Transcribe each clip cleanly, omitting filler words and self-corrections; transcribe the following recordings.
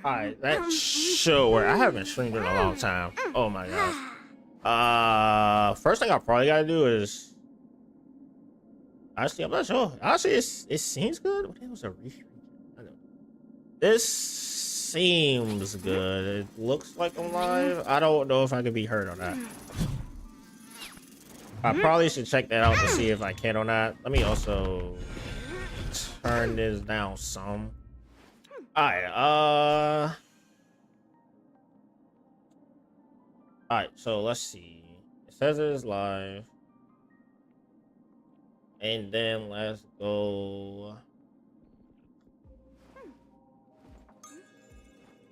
Alright, that sure. I haven't streamed in a long time. Oh my god. First thing I probably gotta do is actually I'm not sure. Actually it seems good. What the hell was a refresh? I know. This seems good. It looks like I'm live. I don't know if I can be heard on that. I probably should check that out to see if I can or not. Let me also turn this down some. Alright, so let's see. It says it's live. And then let's go.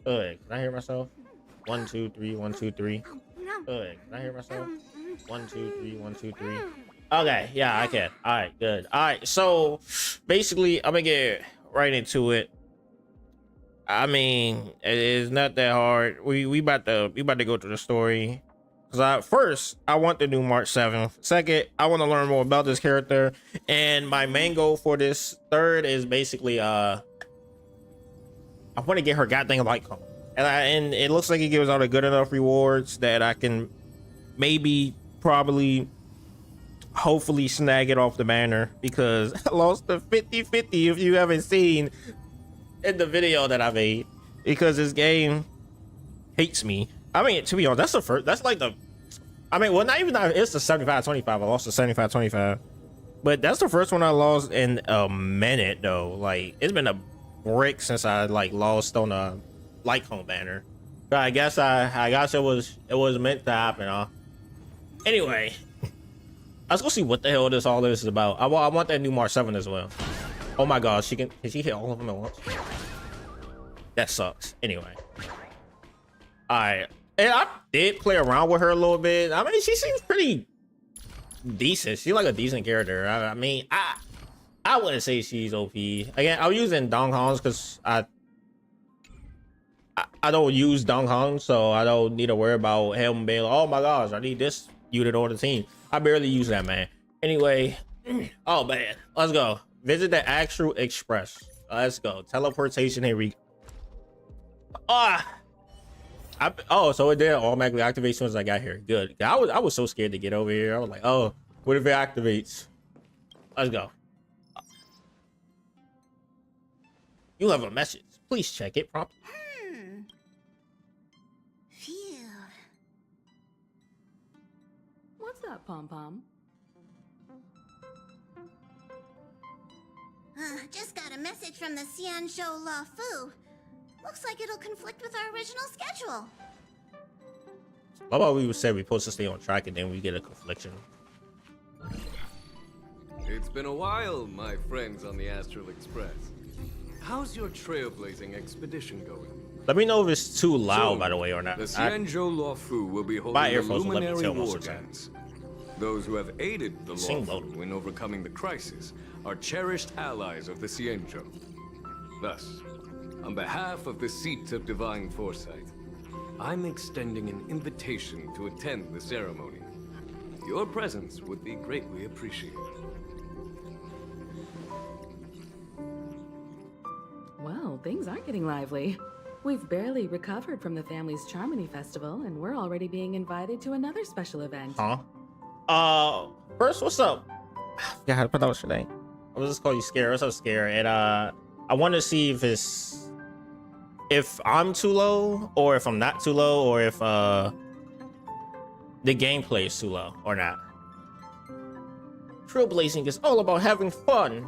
Good. Can I hear myself? 1, 2, 3, 1, 2, 3. Good. Can I hear myself? 1, 2, 3, 1, 2, 3. Okay, yeah, I can. Alright, good. Alright, so basically I'm gonna get right into it. I mean, it's not that hard. We about to go through the story. Cause first I want the new March 7th. Second, I want to learn more about this character. And my main goal for this third is basically I want to get her goddamn light cone. And it looks like it gives out a good enough rewards that I can maybe probably hopefully snag it off the banner, because I lost the 50-50 if you haven't seen in the video that I made, because this game hates me. I mean, to be honest, that's the first, that's like the, I mean, well, not even that, it's the 75-25. I lost the 75-25, but that's the first one I lost in a minute though. Like, it's been a break since I like lost on a light cone banner. But I guess it was meant to happen, huh? Anyway, let's go see what the hell all this is about. I want that new March 7 as well. Oh my god, can she hit all of them at once? That sucks. Anyway. Alright. And I did play around with her a little bit. I mean, she seems pretty decent. She's like a decent character. I mean, I wouldn't say she's OP. Again, I'm using Dong Hong's because I don't use Dong Hong, so I don't need to worry about him being like, oh my gosh, I need this unit on the team. I barely use that, man. Anyway, oh man, let's go. Visit the actual express. Let's go. Teleportation. Here we go. So it did automatically activate as soon as I got here. Good. I was so scared to get over here. I was like, oh, what if it activates? Let's go. You have a message. Please check it promptly. Phew. What's up, Pom Pom? Just got a message from the Xianzhou La Fu. Looks like it'll conflict with our original schedule. How about we said we're supposed to stay on track and then we get a confliction? It's been a while, my friends on the Astral Express. How's your trailblazing expedition going? Let me know if it's too loud, by the way, or not. The Xianzhou La Fu will be holding the Luminary War Dance. Those who have aided the La Fu in overcoming the crisis are cherished allies of the Xianzhou. Thus, on behalf of the Seat of Divine Foresight, I'm extending an invitation to attend the ceremony. Your presence would be greatly appreciated. Well, things are getting lively. We've barely recovered from the family's Charmony Festival, and we're already being invited to another special event. Huh? First, what's up? I forgot how to pronounce your name. I was just calling you Scare. What's up, Scare? And I want to see if I'm too low, or if I'm not too low, or if the gameplay is too low or not. Trailblazing is all about having fun.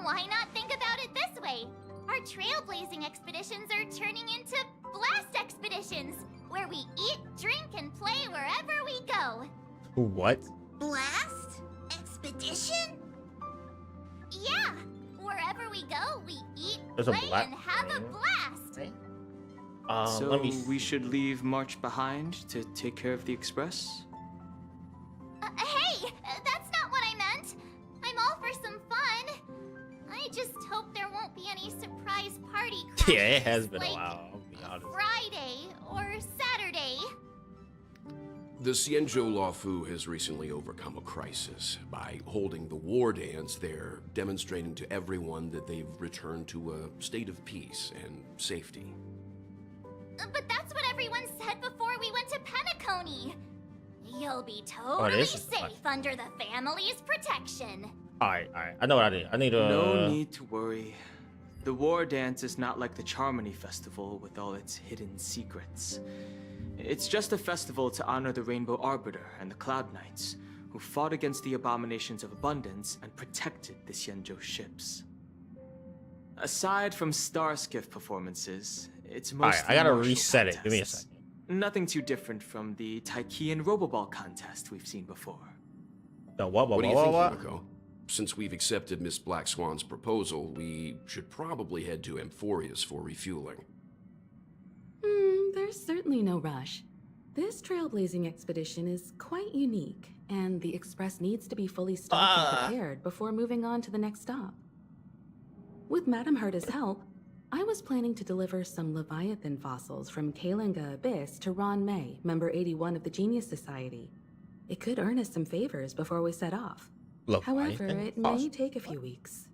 Why not think about it this way? Our trailblazing expeditions are turning into blast expeditions, where we eat, drink, and play wherever we go. What? Blast? Expedition? Yeah, wherever we go, we eat, play, and have a blast. So we should leave March behind to take care of the express? Hey, that's not what I meant. I'm all for some fun. I just hope there won't be any surprise party crashes. Yeah, it has been like a while, I'll be honest. Friday or Saturday. The Xianzhou Luofu has recently overcome a crisis. By holding the war dance, they're demonstrating to everyone that they've returned to a state of peace and safety. But that's what everyone said before we went to Penacony. You'll be totally safe under the family's protection. Alright. I know what I need. I need to... No need to worry. The war dance is not like the Charmony Festival with all its hidden secrets. It's just a festival to honor the Rainbow Arbiter and the Cloud Knights, who fought against the abominations of abundance and protected the Xianzhou ships. Aside from star skiff performances, it's mostly Alright, I gotta martial reset contests. it. Give me a second. Nothing too different from the Taiki and Roboball contest we've seen before. The what? What do you think, Himiko? Since we've accepted Miss Black Swan's proposal, we should probably head to Amphorius for refueling. There's certainly no rush. This trailblazing expedition is quite unique, and the Express needs to be fully stocked and prepared before moving on to the next stop. With Madame Herta's help, I was planning to deliver some Leviathan fossils from Kalinga Abyss to Ron May, member 81 of the Genius Society. It could earn us some favors before we set off. However, it may take a few weeks.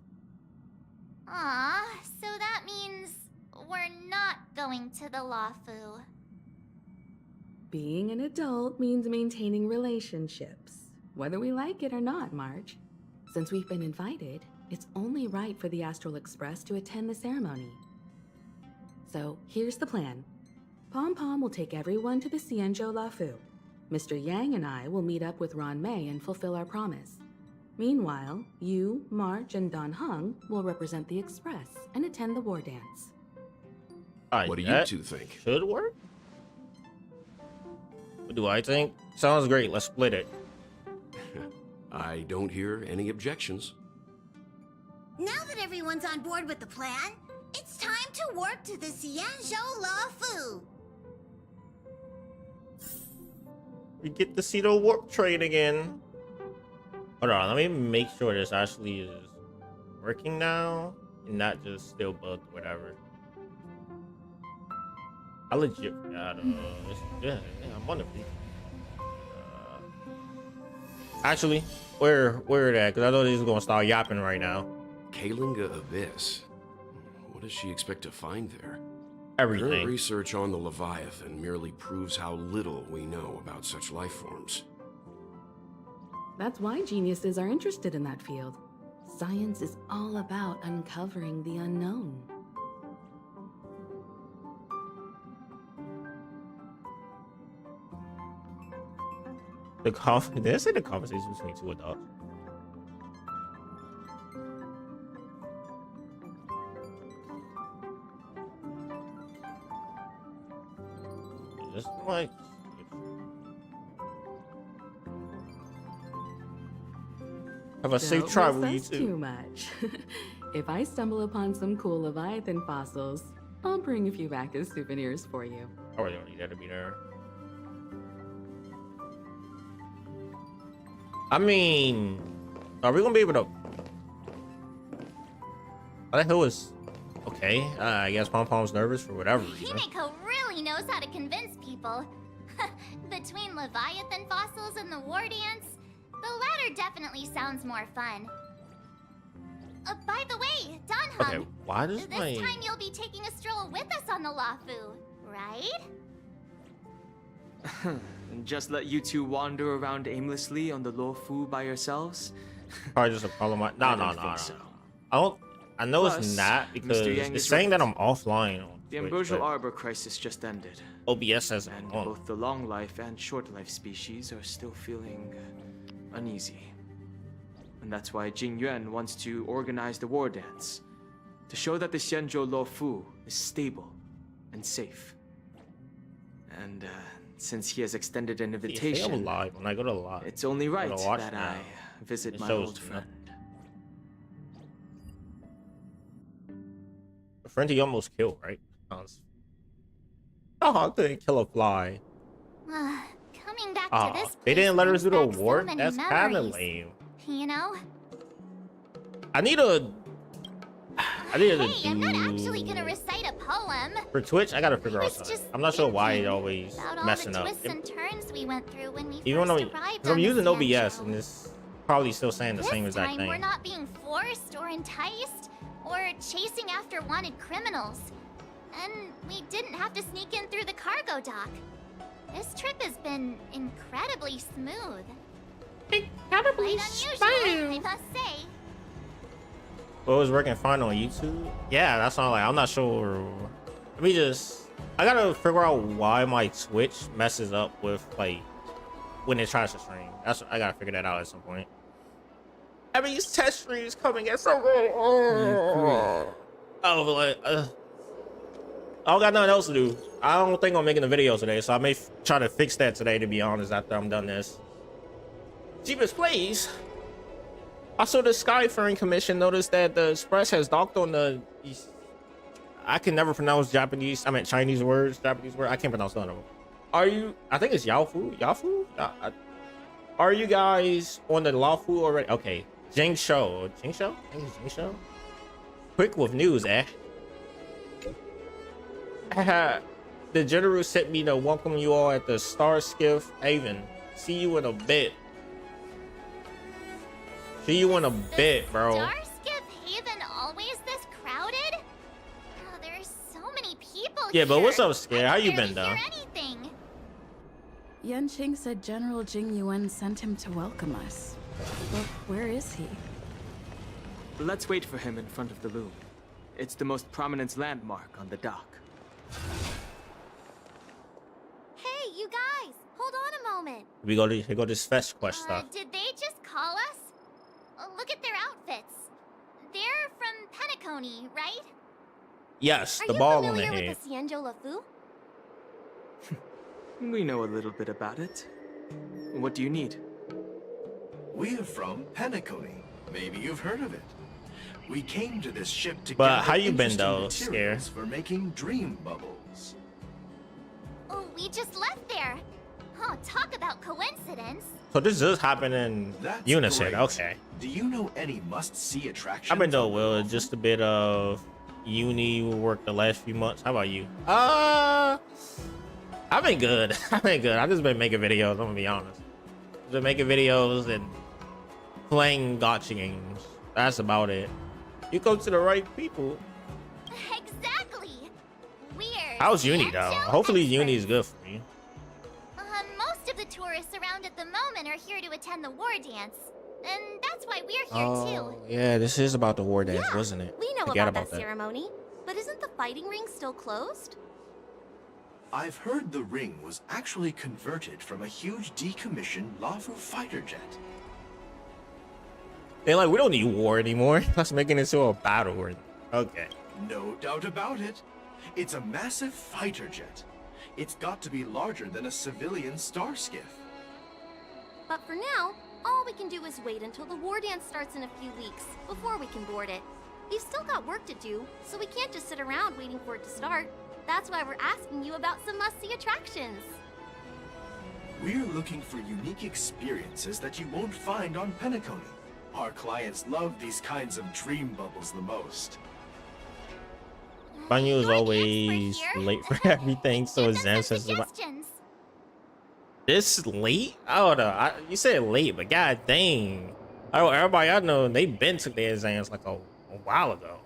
Aw, so that means we're not going to the Luofu. Being an adult means maintaining relationships, whether we like it or not, March. Since we've been invited, it's only right for the Astral Express to attend the ceremony. So here's the plan. Pom Pom will take everyone to the Xianzhou Luofu. Mr. Yang and I will meet up with Ron May and fulfill our promise. Meanwhile, you, March, and Don Hung will represent the Express and attend the war dance. What do you two think? Should work? What do I think? Sounds great. Let's split it. I don't hear any objections. Now that everyone's on board with the plan, it's time to warp to the Xianzhou Luofu. We get to see the warp train again. Hold on, let me make sure this actually is working now and not just still bugged or whatever. I legit forgot. Yeah, I'm on the beat. Actually, where it at? Because I know these are gonna start yapping right now. Kalinga Abyss. What does she expect to find there? Everything. Her research on the Leviathan merely proves how little we know about such life forms. That's why geniuses are interested in that field. Science is all about uncovering the unknown. Did I say the conversation between two adults? Just like have a safe travel, you too much. If I stumble upon some cool Leviathan fossils, I'll bring a few back as souvenirs for you. I really don't need that to be there. I mean, are we gonna be able to? What the hell is? Okay, I guess Pom Pom's nervous for whatever reason. Himiko really knows how to convince people. Between Leviathan fossils and the war dance, the latter definitely sounds more fun. By the way, Don Hung, Okay, why does this time you'll be taking a stroll with us on the Luofu, right? Just let you two wander around aimlessly on the Luofu by yourselves? Probably just a problem. No. I don't. I know Plus, it's not because Mr. Yang it's is saying that right. I'm offline. On The Twitch, Ambrosial but Arbor crisis just ended, OBS says and I'm on. both the long life and short life species are still feeling uneasy. And that's why Jing Yuan wants to organize the war dance, to show that the Xianzhou Luofu is stable and safe. And since he has extended an See, I'm invitation, live when I go to live. it's only right gotta watch that now. I visit It my shows old nothing. friend. A friend he almost killed, right? Oh, I couldn't kill a fly. Coming back Oh, to this they didn't let us do the brings back so award? many That's kind of memories. lame. You know? I need to Hey, I'm not actually gonna recite a poem. for Twitch. I gotta figure out It's something. just I'm not sure why it thinking always about all messing the up. twists and turns we we went through when we Even first though arrived I'm on using the OBS Cienjo. and it's probably still saying the same This exact time, thing. we're not being forced or enticed or chasing after wanted criminals. And we didn't have to sneak in through the cargo dock. This trip has been incredibly smooth. Incredibly Quite unusual, I must say. What was working fine on YouTube? Yeah, that's not like I'm not sure. Let me just. I gotta figure out why my Twitch messes up with like when it tries to stream. I gotta figure that out at some point. I mean, these test streams coming at so good. Oh, like I don't got nothing else to do. I don't think I'm making a video today, so I may try to fix that today. To be honest, after I'm done this. Jeepers Playz. Also, the Skyfaring Commission noticed that the Express has docked on the. I can never pronounce Japanese. I mean Chinese words. Japanese word. I can't pronounce none of them. Are you? I think it's Yaofu. Yaofu. Are you guys on the Laofu already? Okay. Jingsho. Jingsho. I think it's Jingsho. Quick with news, eh? The general sent me to welcome you all at the Star Skiff Haven. See you in a bit. See you in a bit, bro. Starskip Haven always this crowded? Oh, there's so many people Yeah, here. but what's up, Scare? How you I been, can barely though? hear anything. Yanqing said General Jing Yuan sent him to welcome us. But where is he? Let's wait for him in front of the loom. It's the most prominent landmark on the dock. Hey, you guys, hold on a moment. We go to here go this fetch quest stuff. Did they just call us? Look at their outfits. They're from Penacony, right? Yes, Are the you ball on the familiar head. with the Cienjo Lafu? We know a little bit about it. What do you need? We're from Penacony. Maybe you've heard of it. We came to this ship to But gather how you been, interesting though, materials Scare? for making dream bubbles. Oh, we just left there. Oh, talk about coincidence. So this does happen in That's unison. great. Okay. Do you know any must-see attractions? I've been doing on the well. Laofu? Just a bit of uni work the last few months. How about you? I've been good. I've been good. I've just been making videos. I'm gonna be honest. Just been making videos and playing gacha games. That's about it. You go to the right people. Exactly. We're How's uni though? Cienjo Hopefully uni is experts. good for you. Most of the tourists around at the moment are here to attend the war dance. And that's why we're here too. Yeah, this is about the war dance, wasn't it? We know Forget about that ceremony, but isn't the fighting ring still closed? I've heard the ring was actually converted from a huge decommissioned Laofu fighter jet. They're like, we don't need war anymore. Let's make it into a battle ring. Okay. No doubt about it. It's a massive fighter jet. It's got to be larger than a civilian star skiff. But for now, all we can do is wait until the war dance starts in a few weeks before we can board it. We've still got work to do, so we can't just sit around waiting for it to start. That's why we're asking you about some must-see attractions. We're looking for unique experiences that you won't find on Penacony. Our clients love these kinds of dream bubbles the most. Banyu is You're the always expert here. late for everything, so Give his them some ancestors about suggestions. this late? I don't know. You said late, but god dang. Everybody I know, they been took their exams like a while ago.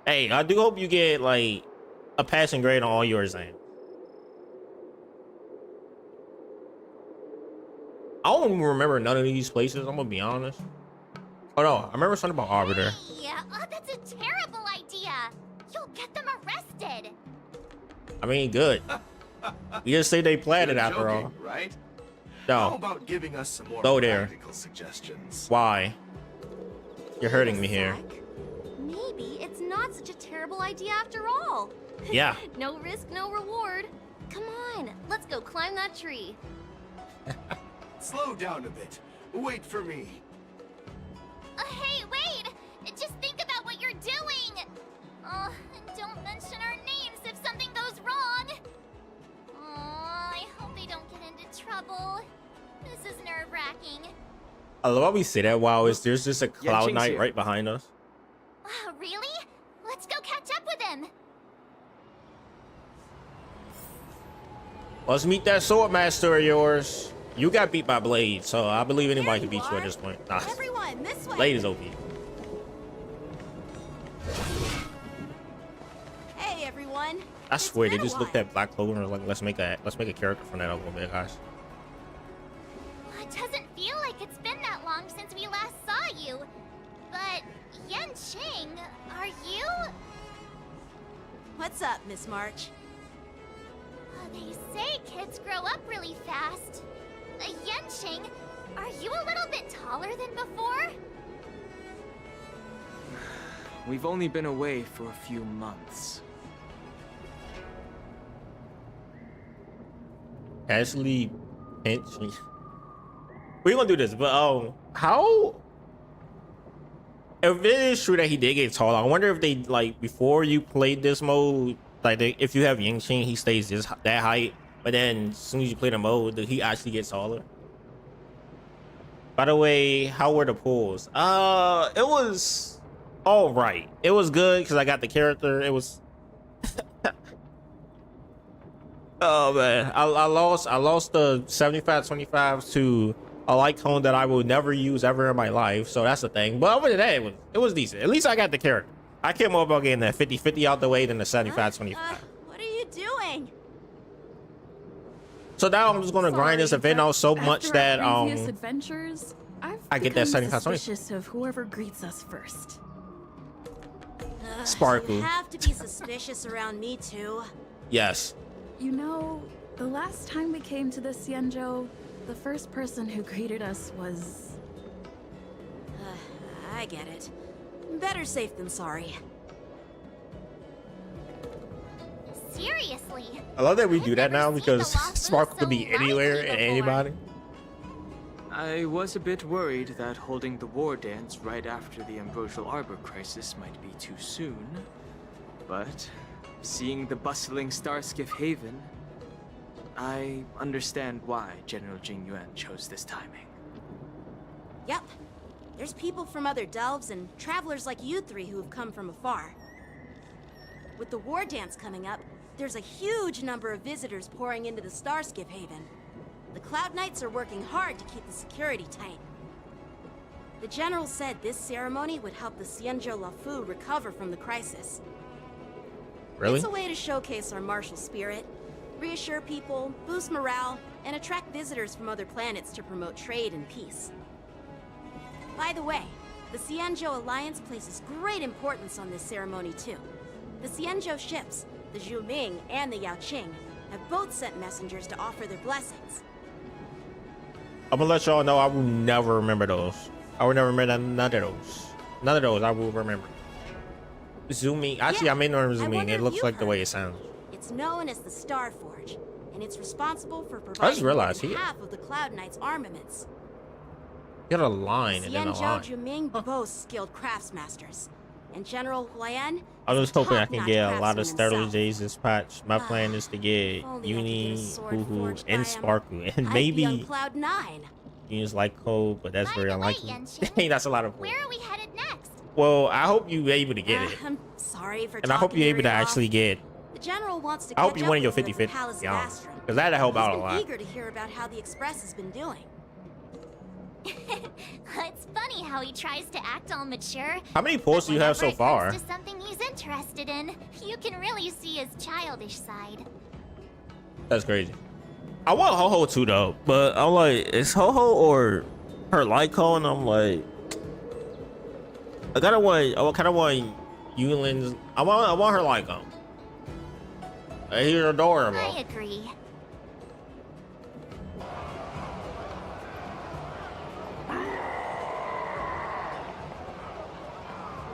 Hey, I do hope you get like a passing grade on all your exams. I don't even remember none of these places, I'm gonna be honest. Oh no, I remember something about Arbiter. Yeah, that's a terrible idea. You'll get them arrested. I mean, good. You just say they planned it You're after all. joking, right? How No. about giving us some more Go there. practical suggestions? Why? You're hurting me here. Zach, maybe it's not such a terrible idea after all. Yeah. No risk, no reward. Come on, let's go climb that tree. Slow down a bit. Wait for me. Hey, wait! Just think about what you're doing! Oh, and don't mention our names if something goes wrong! Oh, I hope they don't get into trouble. This is nerve-wracking. I love how we say that. Wow, there's just a Cloud Yanqing's Knight here. right behind us. Really? Let's go catch up with him! Let's meet that sword master of yours. You got beat by Blade, so I believe anybody can beat you at this point. Nah. Everyone, this way. Blade is OP. Hey, everyone. I swear they just looked at Black Clover and was like, let's make a character from that over there, guys. It doesn't feel like it's been that long since we last saw you. But Yanqing, are you? What's up, Miss March? They say kids grow up really fast. Yanqing, are you a little bit taller than before? We've only been away for a few months. Ashley Pinch. We're gonna do this, but how? If it is true that he did get taller, I wonder if they like before you played this mode, like if you have Yanqing, he stays that height, but then as soon as you play the mode, did he actually get taller? By the way, how were the pulls? It was all right. It was good because I got the character. It was. Oh man, I lost the 75-25 to a light cone that I will never use ever in my life, so that's the thing. But other than that, it was decent. At least I got the character. I care more about getting that 50-50 out the way than the 75-25. What are you doing? So now I'm just gonna grind this event out so much that adventures, I get that 75-20. Suspicious of whoever greets us first. Sparkle. You have to be suspicious around me too. Yes. You know, the last time we came to the Xianzhou, the first person who greeted us was... I get it. Better safe than sorry. Seriously? I love that we do that now I've never because seen the Wafu Sparkle could be so anywhere lively and before. anybody. I was a bit worried that holding the war dance right after the Ambrosial Arbor crisis might be too soon. But seeing the bustling Starskiff Haven, I understand why General Jing Yuan chose this timing. Yep. There's people from other delves and travelers like you three who have come from afar. With the war dance coming up, there's a huge number of visitors pouring into the Starskiff Haven. The Cloud Knights are working hard to keep the security tight. The General said this ceremony would help the Xianzhou Luofu recover from the crisis. Really? It's a way to showcase our martial spirit, reassure people, boost morale, and attract visitors from other planets to promote trade and peace. By the way, the Xianzhou Alliance places great importance on this ceremony too. The Xianzhou ships, the Zhuming and the Yaoqing, have both sent messengers to offer their blessings. I'm gonna let y'all know I will never remember those. I will never remember none of those. None of those I will remember. Zooming. Actually, Yeah, I may know I zooming. wonder It if looks you've like the way heard. it sounds. It's known as the Star Forge, and it's responsible for I just providing more realized than he half of the Cloud Knights' armaments. got a line and then a Xianzhou line. Juming boasts skilled craftsmasters, and General Huayan I was is hoping I can top-notch get a lot of craftsman Sterling himself. J's this patch. My plan is to get If only I could get a Uni, sword Hoo-Hoo, forged by and him, Sparkle, and I'd be on maybe Cloud 9. Uni's like code, but that's By very the way, unlikely. Yanqing, Dang, that's a lot of. Where are we headed next? Well, I hope you're able to get it, I'm sorry for and I hope talking you're your able to ear off. actually get. The General wants to I hope catch you up win your with you at the 50-50, Palace to be of honest, Astrum. because that'll help He's out a been lot. eager to hear about how the Express has been doing. It's funny how he tries to act all mature. How many pulls do you have so Whenever it far? comes to something he's interested in, you can really see his childish side. That's crazy. I want Ho-Ho too though, but I'm like, is Ho-Ho or her Lyco? And I'm like, I kind of want Yulin's. I want her Lyco. He's adorable. I agree.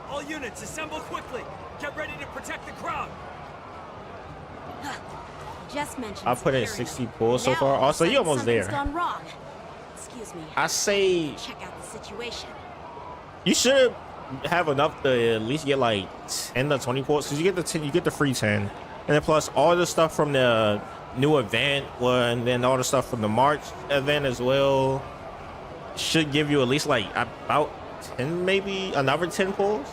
All units, assemble quickly. Get ready to protect the crowd. Just mentioned I put in security. 60 pulls so Now, far. all of a Also, you sudden, almost something's there. Gone wrong. Excuse me. I say Check out the situation. you should have enough to at least get like 10 to 20 pulls. Cause you get the 10, you get the free 10, and then plus all the stuff from the new event, and then all the stuff from the March event as well. Should give you at least like about 10, maybe another 10 pulls.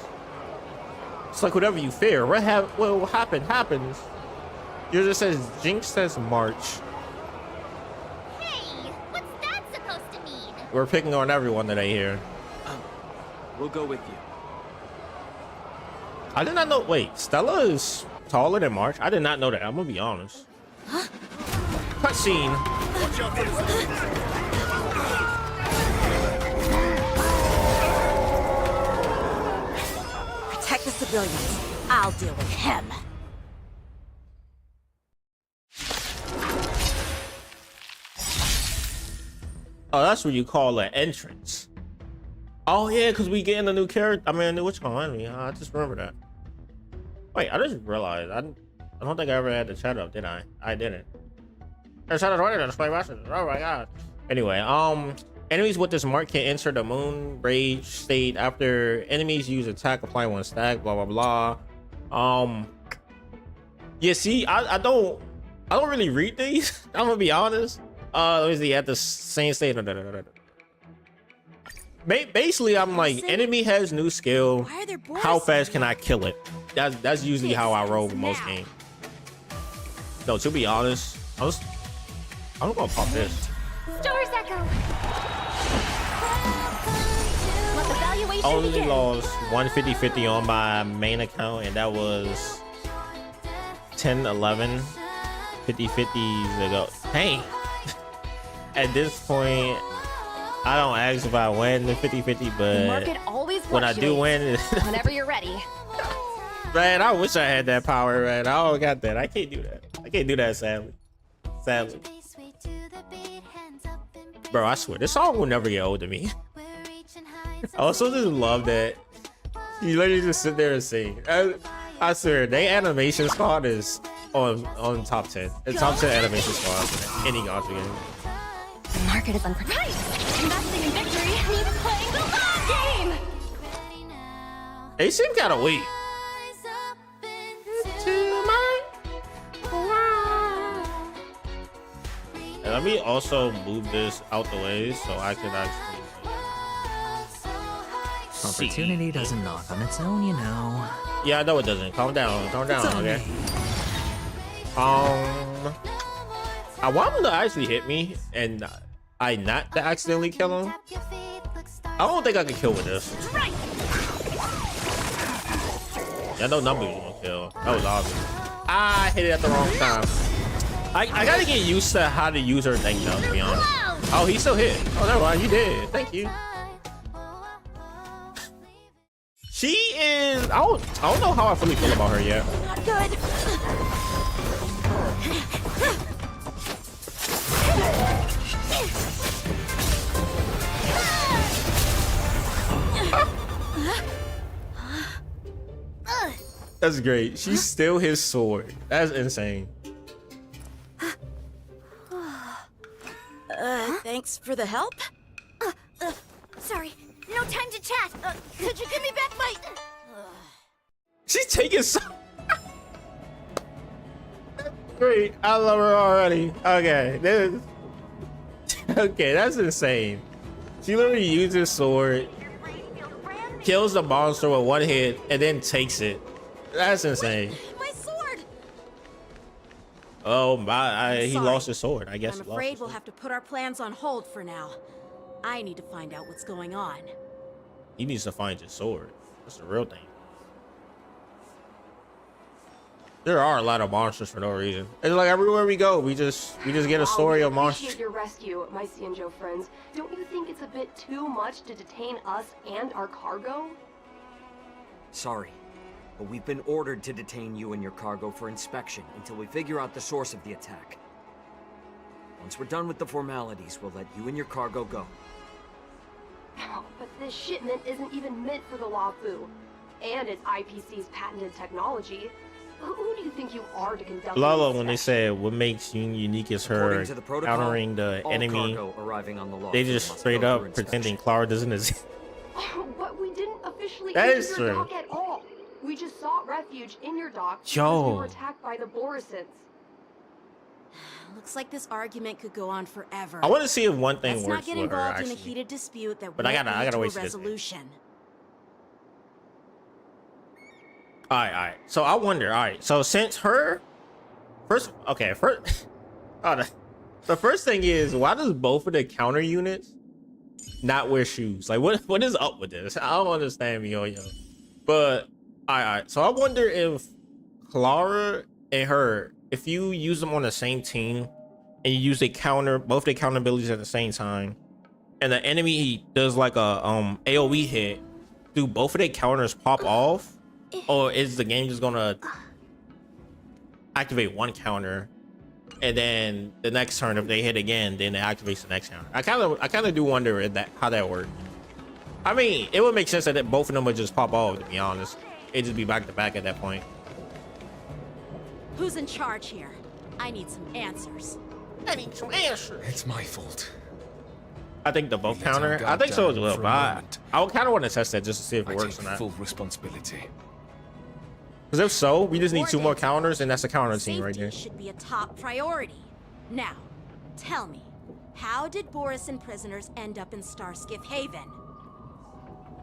It's like whatever you fear. What happens happens. Yours just says Jinx says March. We're picking on everyone today here. We'll go with you. I did not know. Wait, Stella is taller than March? I did not know that. I'm gonna be honest. Cutscene. Protect the civilians. I'll deal with him. Oh, that's what you call an entrance. Oh yeah, because we getting a new character. I mean, a new what's going on me. I just remember that. Wait, I just realized I don't think I ever had the chat up, did I? I didn't. Oh my god. Anyway, enemies with this mark can enter the moon rage state after enemies use attack, apply one stack, blah blah blah. Yeah, see, I don't really read these. I'm gonna be honest. Let me see, at the same state. Basically, I'm like, enemy has new skill. How fast can I kill it? That's usually how I roll with most games. No, to be honest, I'm gonna pop this. Stars Echo. Let the valuation Only begin. lost 150 on my main account, and that was 10, 11, 50-50s ago. Dang. At this point, I don't ask if I win the 50-50, but Market always when I do win, whenever you're ready. man, I wish I had that power, man. I don't got that. I can't do that. I can't do that, sadly. Sadly. Bro, I swear, this song will never get old to me. I also just love that you literally just sit there and sing. I swear, their animation squad is on top 10. The top 10 animation squad in any gacha game. The market is unpredictable. Investing in victory means playing the long game. They seem kind of weak. And let me also move this out the way so I can actually Opportunity doesn't knock on its own, you know. Yeah, I know it doesn't. Calm down, okay? I want him to actually hit me and I not to accidentally kill him. I don't think I can kill with this. Yeah, no number was gonna kill. That was obvious. I hit it at the wrong time. I gotta get used to how to use her thing though, to be honest. Oh, he still hit. Oh, never mind. You did. Thank you. She is. I don't know how I fully feel about her yet. Not good. That's great. She's still his sword. That's insane. Thanks for the help. Sorry, no time to chat. Could you give me back my... She's taking so great. I love her already. Okay, okay, that's insane. She literally uses sword, kills the monster with one hit, and then takes it. That's insane. My sword. Oh my! He lost his sword. I guess. I'm afraid we'll have to put our plans on hold for now. I need to find out what's going on. He needs to find his sword. That's the real thing. There are a lot of monsters for no reason. It's like everywhere we go, we just get a story of monsters. Appreciate your rescue, my Cienjo friends. Don't you think it's a bit too much to detain us and our cargo? Sorry, but we've been ordered to detain you and your cargo for inspection until we figure out the source of the attack. Once we're done with the formalities, we'll let you and your cargo go. Oh, but this shipment isn't even meant for the Lafu, and it's IPC's patented technology. Who do you think you are to conduct Lala, when they said what makes you unique is her countering the enemy, they just straight up pretending Clara doesn't exist. But we didn't officially That enter is your true. dock at all. We just sought refuge in your dock because Yo. we were attacked by the Borisons. Looks like this argument could go on forever. I want to see if one thing Let's works not get with her involved in a actually. heated dispute that But I won't gotta lead to wait a for this thing. resolution. All right. So I wonder. All right. So since her first, okay, first, oh, the first thing is, why does both of the counter units not wear shoes? Like, what is up with this? I don't understand, yo. But all right. So I wonder if Clara and her, if you use them on the same team and you use both their counter abilities at the same time, and the enemy does like a AoE hit, do both of their counters pop off, or is the game just gonna activate one counter, and then the next turn if they hit again, then it activates the next counter? I kind of do wonder how that works. I mean, it would make sense that both of them would just pop off. To be honest, it'd just be back to back at that point. Who's in charge here? I need some answers. It's my fault. I think the both counter. I think so as well, but I would kind of want to test that just to see if it works or not. Full responsibility. Because if so, we just need 2 more counters, and that's a counter team right there. Should be a top priority. Now, tell me, how did Borisin prisoners end up in Starskiff Haven?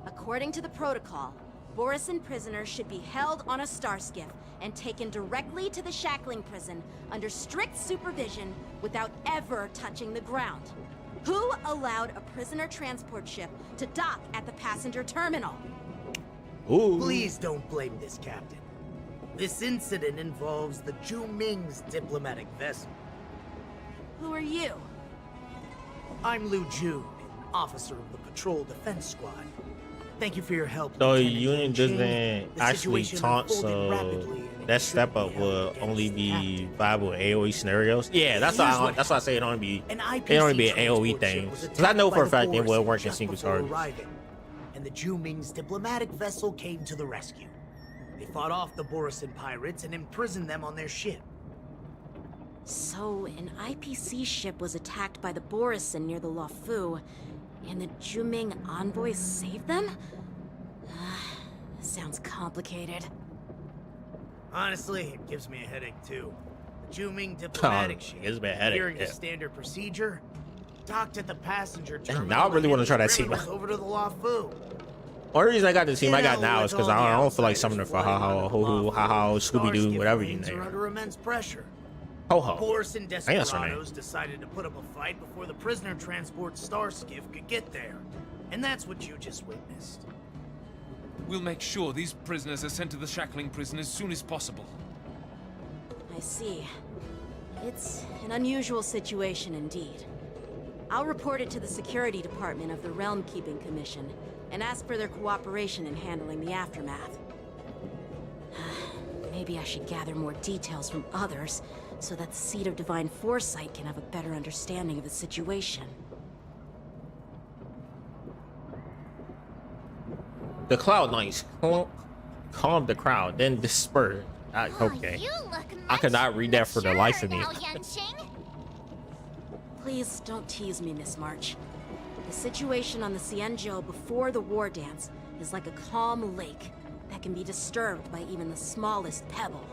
According to the protocol, Borisin prisoners should be held on a Starskiff and taken directly to the shackling prison under strict supervision without ever touching the ground. Who allowed a prisoner transport ship to dock at the passenger terminal? Ooh. Please don't blame this, Captain. This incident involves the Zhu Ming's diplomatic vessel. Who are you? I'm Liu Jun, an officer of the Patrol Defense Squad. Thank you for your help. So Lieutenant Union Ching. doesn't The actually situation taunt, unfolded so rapidly, and that it step shouldn't up be will held against only the be captain. viable in AoE scenarios. Yeah, that's why I say it only be An it only be an IPC AoE transport thing. ship was Because I know attacked for a by fact the it will Borisin work in just single before targets. arriving, and the Zhu Ming's diplomatic vessel came to the rescue. They fought off the Borisin pirates and imprisoned them on their ship. So, an IPC ship was attacked by the Borisin near the Luofu, and the Zhu Ming envoys saved them? Sounds complicated. Honestly, it gives me a headache too. The Zhu Ming diplomatic ship, gives me a headache, adhering yeah. to standard procedure, docked at the passenger Dang, terminal. now I really want to try that and team. criminals over to the Luofu. Only reason I got the team I got now is because I don't feel like outsiders summoning for flying Ho Ho, Scooby Doo, Starskiff whatever you lanes name are it. under immense pressure. Ho Ho. Borisin I think that's her name. desperados decided to put up a fight before the prisoner transport Starskiff could get there. And that's what you just witnessed. We'll make sure these prisoners are sent to the shackling prison as soon as possible. I see. It's an unusual situation indeed. I'll report it to the security department of the Realm Keeping Commission and ask for their cooperation in handling the aftermath. Maybe I should gather more details from others so that the Seat of Divine Foresight can have a better understanding of the situation. The Cloud Knights calm the crowd, then disperse. Okay. I could not read that for the life of me. Please don't tease me, Miss March. The situation on the Xianzhou before the war dance is like a calm lake that can be disturbed by even the smallest pebble,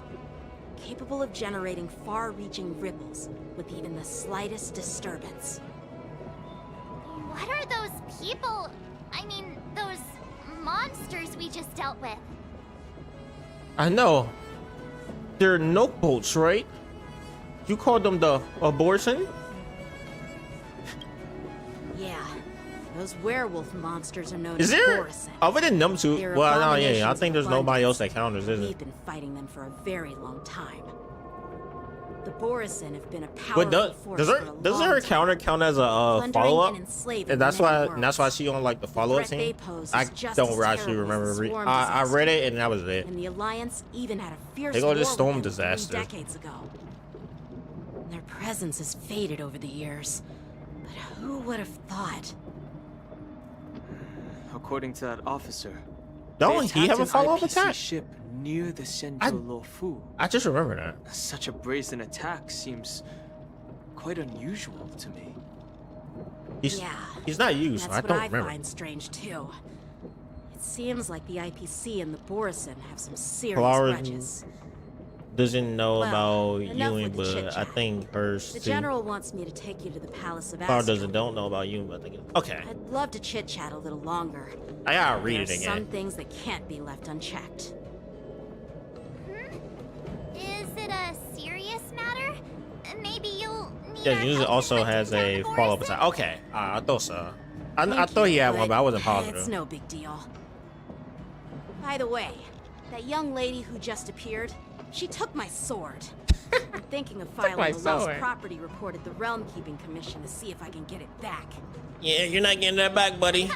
capable of generating far-reaching ripples with even the slightest disturbance. What are those people? I mean, those monsters we just dealt with? I know. They're note boats, right? You called them the abortion? Yeah, those werewolf monsters are known Is as there Borisin. other than them two? They're Well, no, yeah, I abominations think there's of nobody else abundance. that counters, is We've it? been fighting them for a very long time. The Borisin have been a powerful But force does for a her long counter count as a Plundering follow up? and enslaving And that's many why worlds. that's why she on like the follow up threat they team. pose I is just don't as actually terrible remember. as the storm I disaster. read it and that was it. And the Alliance even had a fierce They go war to with storm them disaster. 3 decades ago. Their presence has faded over the years. But who would have thought? According to that officer, Don't they he have a attacked follow up an IPC attack? ship near the Shenzhou Luofu. I just remember that. Such a brazen attack seems quite unusual to me. He's not used, so That's I what don't I remember. find strange too. It seems like the IPC and the Borisin have some serious Clara grudges. doesn't know Well, about enough Ewing, with the but I chit-chat. think hers The too. General wants me to take you to the Palace of Clara Astro. don't know about Ewing, but I think okay. I'd love to chit-chat a little longer. I gotta read it There are again. some things that can't be left unchecked. Is it a serious matter? Maybe you'll need Yeah, our usually help also to has a contact follow up Borisin? attack. Okay, I thought so. I thought he had one, but I wasn't It's positive. no big deal. By the way, that young lady who just appeared, she took my sword. I'm thinking of filing my a lost sword. property report at the Realm Keeping Commission to see if I can get it back. Yeah, you're not getting that back, buddy.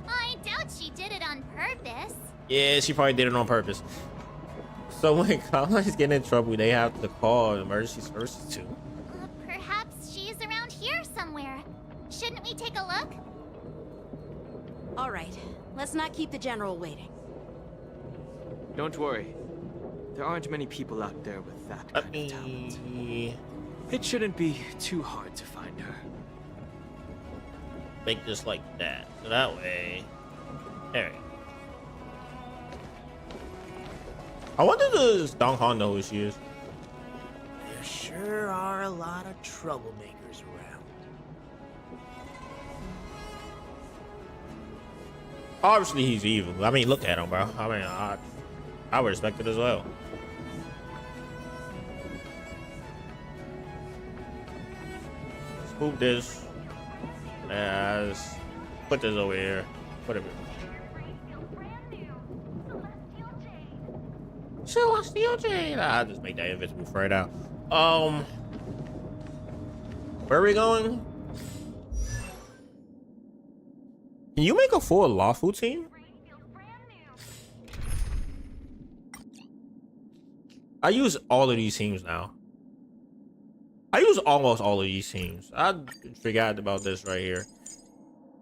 I doubt she did it on purpose. Yeah, she probably did it on purpose. So when Conley's getting in trouble, they have to call emergency services too. Perhaps she's around here somewhere. Shouldn't we take a look? All right, let's not keep the General waiting. Don't worry. There aren't many people out there with that kind of talent. It shouldn't be too hard to find her. Make this like that. So that way. There we go. I wonder does Dong Han know who she is? There sure are a lot of troublemakers around. Obviously he's evil. I mean, look at him, bro. I mean, I would respect it as well. Scoop this. Let's put this over here. Put it. Celestial Jade. I'll just make that invisible for right now. Where are we going? Can you make a full lawful team? I use all of these teams now. I use almost all of these teams. I forgot about this right here.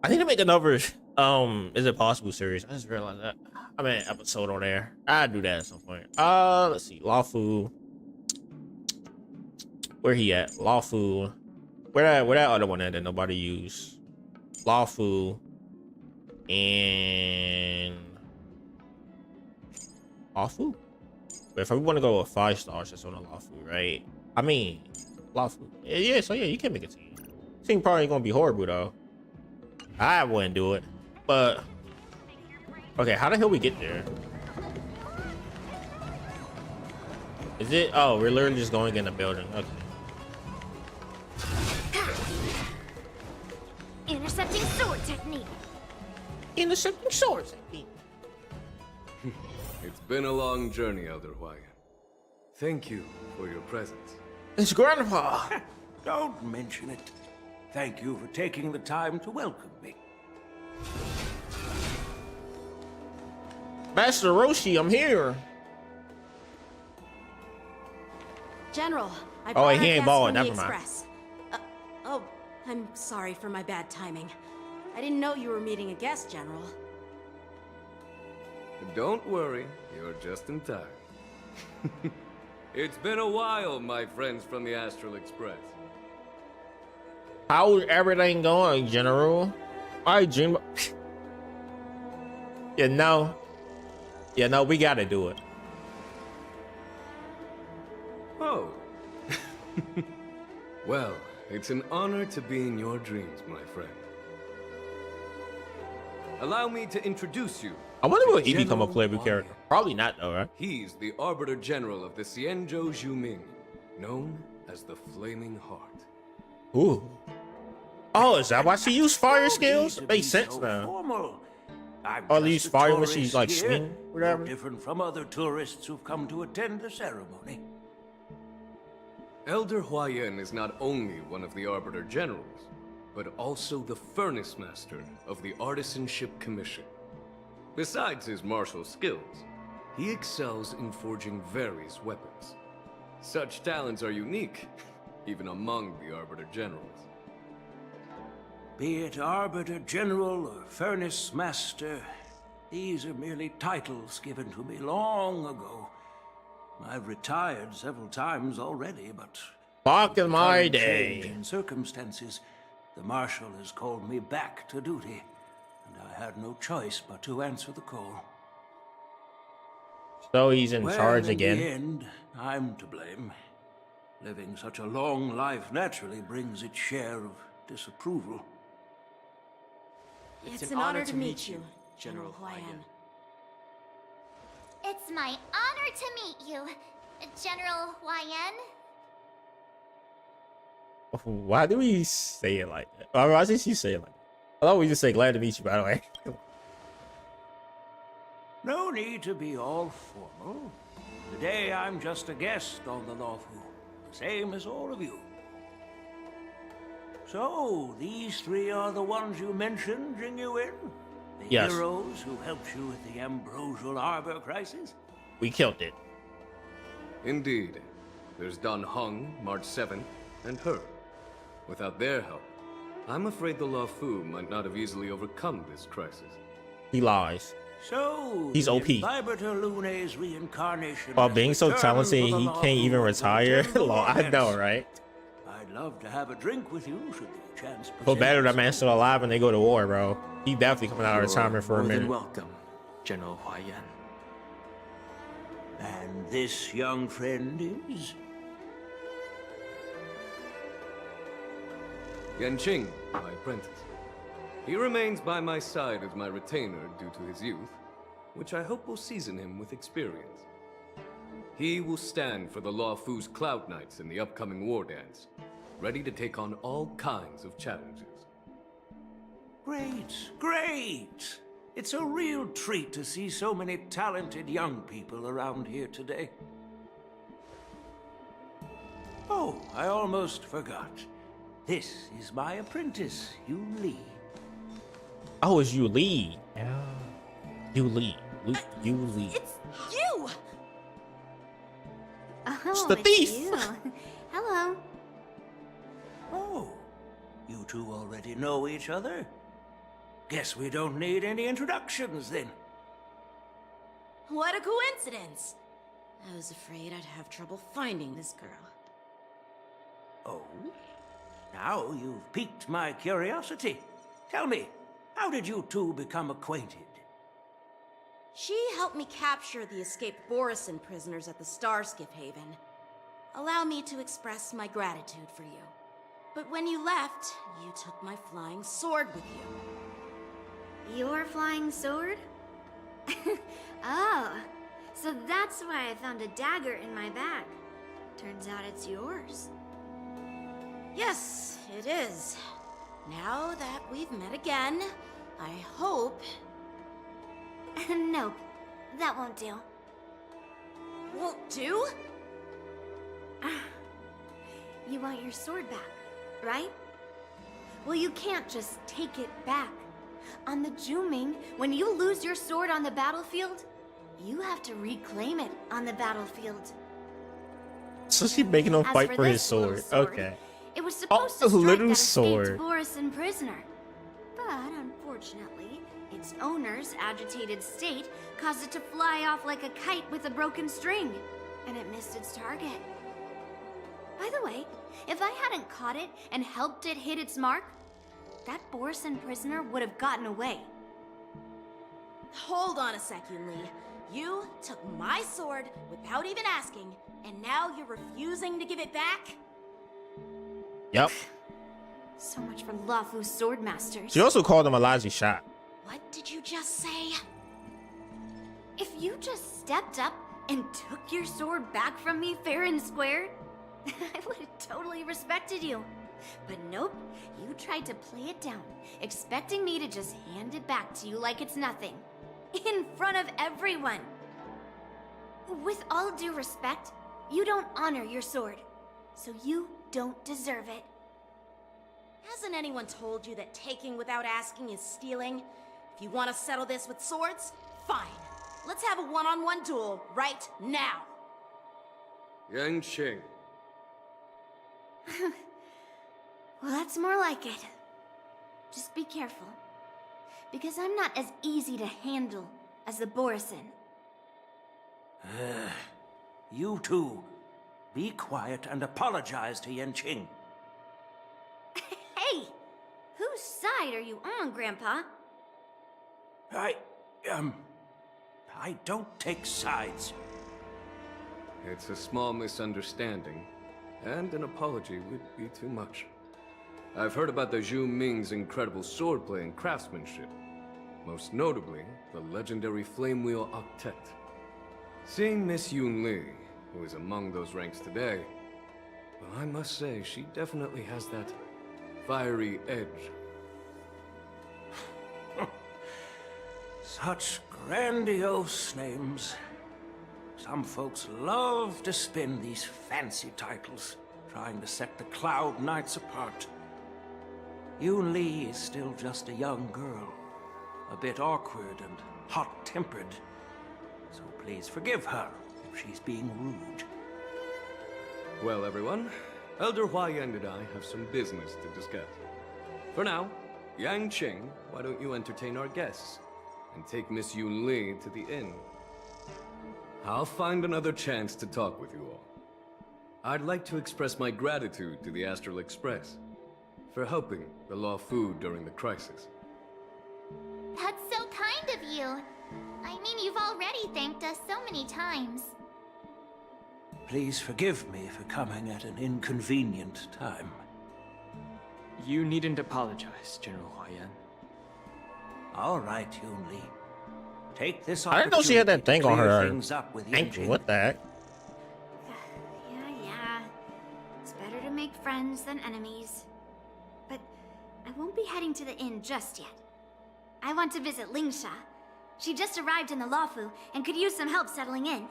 I need to make another Is It Possible series. I just realized that. I mean, episode on there. I'll do that at some point. Let's see. Lawful. Where he at? Lawful. Where that other one at that nobody used? Lawful. And Lawful? But if we want to go with 5 stars, that's on a Lawful, right? I mean, Lawful. Yeah, so yeah, you can make a team. Team probably ain't gonna be horrible though. I wouldn't do it. But okay, how the hell we get there? Is it? Oh, we're literally just going in the building. Okay. Intercepting sword technique. Intercepting sword technique. It's been a long journey, Elder Hwayan. Thank you for your presence. It's Grandpa. Don't mention it. Thank you for taking the time to welcome me. Master Roshi, I'm here. General, I Oh, brought wait, our he ain't guest balling. from the Never mind. Express. Oh, I'm sorry for my bad timing. I didn't know you were meeting a guest, General. Don't worry, you're just in time. It's been a while, my friends from the Astral Express. How's everything going, General? Alright, Jim. You know, we gotta do it. Oh. Well, it's an honor to be in your dreams, my friend. Allow me to introduce you. I wonder will he become a General playable Hwayan. character? Probably not though, right? He's the Arbiter General of the Xianzhou Zhuming, known as the Flaming Heart. Ooh. Oh, is that why she used fire skills? Makes sense now. Formal. I'm Or at just least a fire when tourist she's like here, swinging, whatever. no different from other tourists who've come to attend the ceremony. Elder Hwayan is not only one of the Arbiter Generals, but also the Furnace Master of the Artisanship Commission. Besides his martial skills, he excels in forging various weapons. Such talents are unique, even among the Arbiter Generals. Be it Arbiter General or Furnace Master, these are merely titles given to me long ago. I've retired several times already, but... Back in my current day. change in circumstances, the Marshal has called me back to duty, and I had no choice but to answer the call. So he's in Well, charge in again. the end, I'm to blame. Living such a long life naturally brings its share of disapproval. It's an honor to meet you, General Hwayan. It's my honor to meet you, General Hwayan. Why do we say it like that? Why did she say it like that? I thought we just say glad to meet you, by the way. No need to be all formal. Today I'm just a guest on the Lawfu, the same as all of you. So, these three are the ones you mentioned, Jingyuin? The Yes. heroes who helped you with the Ambrosial Arbor crisis? We killed it. Indeed. There's Don Hung, March 7th, and her. Without their help, I'm afraid the Lawfu might not have easily overcome this crisis. He lies. So, He's OP. Vibrator Lune's reincarnation While has being so returned talented, for the he Lawfu can't even to retire. attend the Lol, I war know, dance. right? I'd love to have a drink with you should the chance Feel present better that itself. man's still alive when they go to war, bro. He definitely coming out of retirement for a More than minute. welcome, General Huayan. And this young friend is? Yanqing, my apprentice. He remains by my side as my retainer due to his youth, which I hope will season him with experience. He will stand for the Lawfu's Cloud Knights in the upcoming war dance, ready to take on all kinds of challenges. Great, great! It's a real treat to see so many talented young people around here today. Oh, I almost forgot. This is my apprentice, YUNLI. Oh, it's YUNLI. YUNLI. YUNLI. It's you! Oh, It's the thief. you. Hello. Oh, you two already know each other? Guess we don't need any introductions then. What a coincidence! I was afraid I'd have trouble finding this girl. Oh? Now you've piqued my curiosity. Tell me, how did you two become acquainted? She helped me capture the escaped Borisin prisoners at the Starskiff Haven. Allow me to express my gratitude for you. But when you left, you took my flying sword with you. Your flying sword? Oh, so that's why I found a dagger in my bag. Turns out it's yours. Yes, it is. Now that we've met again, I hope... Nope, that won't do. Won't do? You want your sword back, right? Well, you can't just take it back. On the Juming, when you lose your sword on the battlefield, you have to reclaim it on the battlefield. So she's making him As fight for for his this little sword. sword, Okay. It was supposed to a strike little that sword. escaped Borisin prisoner. But unfortunately, its owner's agitated state caused it to fly off like a kite with a broken string, and it missed its target. By the way, if I hadn't caught it and helped it hit its mark, that Borisin prisoner would have gotten away. Hold on a sec, YUNLI. You took my sword without even asking, and now you're refusing to give it back? Yep. So much for Lawfu Swordmasters. She also called him a lousy shot. What did you just say? If you just stepped up and took your sword back from me fair and square, I would have totally respected you. But nope, you tried to play it down, expecting me to just hand it back to you like it's nothing. In front of everyone. With all due respect, you don't honor your sword, so you don't deserve it. Hasn't anyone told you that taking without asking is stealing? If you want to settle this with swords, fine. Let's have a one-on-one duel right now. Yanqing. Well, that's more like it. Just be careful. Because I'm not as easy to handle as the Borisin. You two, be quiet and apologize to Yanqing. Hey! Whose side are you on, Grandpa? I don't take sides. It's a small misunderstanding, and an apology would be too much. I've heard about the Zhu Ming's incredible swordplay and craftsmanship. Most notably, the legendary Flame Wheel Octet. Seeing Miss YUNLI, who is among those ranks today, well, I must say she definitely has that fiery edge. Such grandiose names. Some folks love to spin these fancy titles, trying to set the Cloud Knights apart. YUNLI is still just a young girl, a bit awkward and hot-tempered. So please forgive her if she's being rude. Well, everyone, Elder Huayan and I have some business to discuss. For now, Yang Qing, why don't you entertain our guests and take Miss YUNLI to the inn? I'll find another chance to talk with you all. I'd like to express my gratitude to the Astral Express for helping the Luofu during the crisis. That's so kind of you. I mean, you've already thanked us so many times. Please forgive me for coming at an inconvenient time. You needn't apologize, General Huayan. All right, YUNLI. Take this I didn't know she had that thing on her with ankle. What the heck? Yeah. It's better to make friends than enemies. But I won't be heading to the inn just yet. I want to visit Lingsha. She just arrived in the Luofu and could use some help settling in.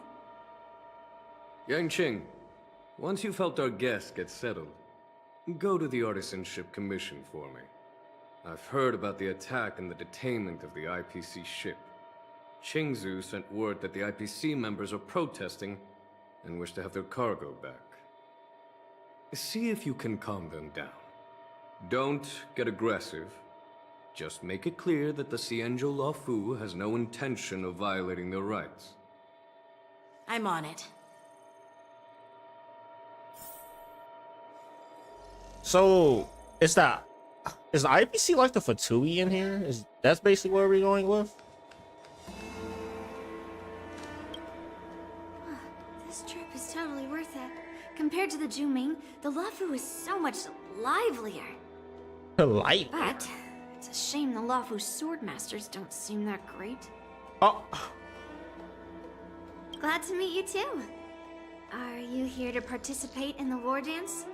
Yang Qing, once you've helped our guests get settled, go to the Artisanship Commission for me. I've heard about the attack and the detainment of the IPC ship. Qingzu sent word that the IPC members are protesting and wish to have their cargo back. See if you can calm them down. Don't get aggressive. Just make it clear that the Xianzhou Luofu has no intention of violating their rights. I'm on it. So, is the IPC like the Fatui in here? That's basically where we're going with? This trip is totally worth it. Compared to the Zhuming, the Luofu is so much livelier. Light. But it's a shame the Luofu swordmasters don't seem that great. Oh. Glad to meet you too. Are you here to participate in the war dance?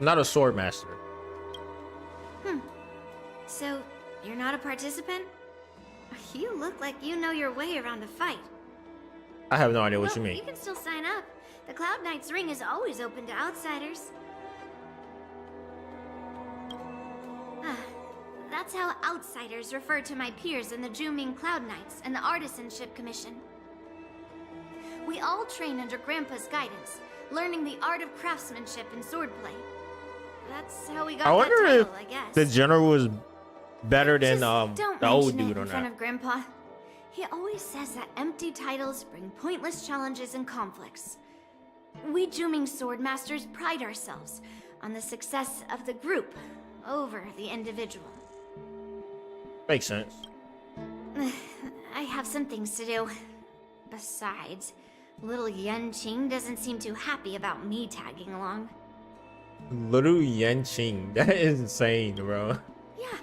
Not a sword master. So, you're not a participant? You look like you know your way around a fight. I have no idea what you mean. You can still sign up. The Cloud Knight's ring is always open to outsiders. That's how outsiders refer to my peers in the Zhuming Cloud Knights and the Artisanship Commission. We all train under Grandpa's guidance, learning the art of craftsmanship and swordplay. That's how we got I that wonder title, if I guess. the general was better than Don't the old mention it dude in on front that. of Grandpa. He always says that empty titles bring pointless challenges and conflicts. We Zhuming swordmasters pride ourselves on the success of the group over the individual. Makes sense. I have some things to do. Besides, little Yanqing doesn't seem too happy about me tagging along. Little Yanqing. That is insane, bro. Yeah,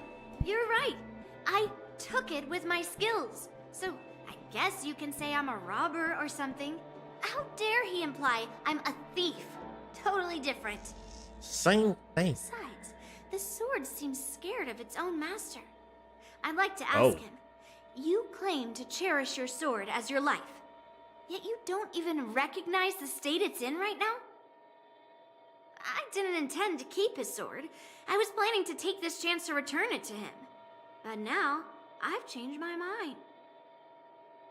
you're right. I took it with my skills. So I guess you can say I'm a robber or something. How dare he imply I'm a thief? Totally different. Same thing. Besides, the sword seems scared of its own master. I'd like to ask him. You claim to cherish your sword as your life, yet you don't even recognize the state it's in right now? I didn't intend to keep his sword. I was planning to take this chance to return it to him. But now, I've changed my mind.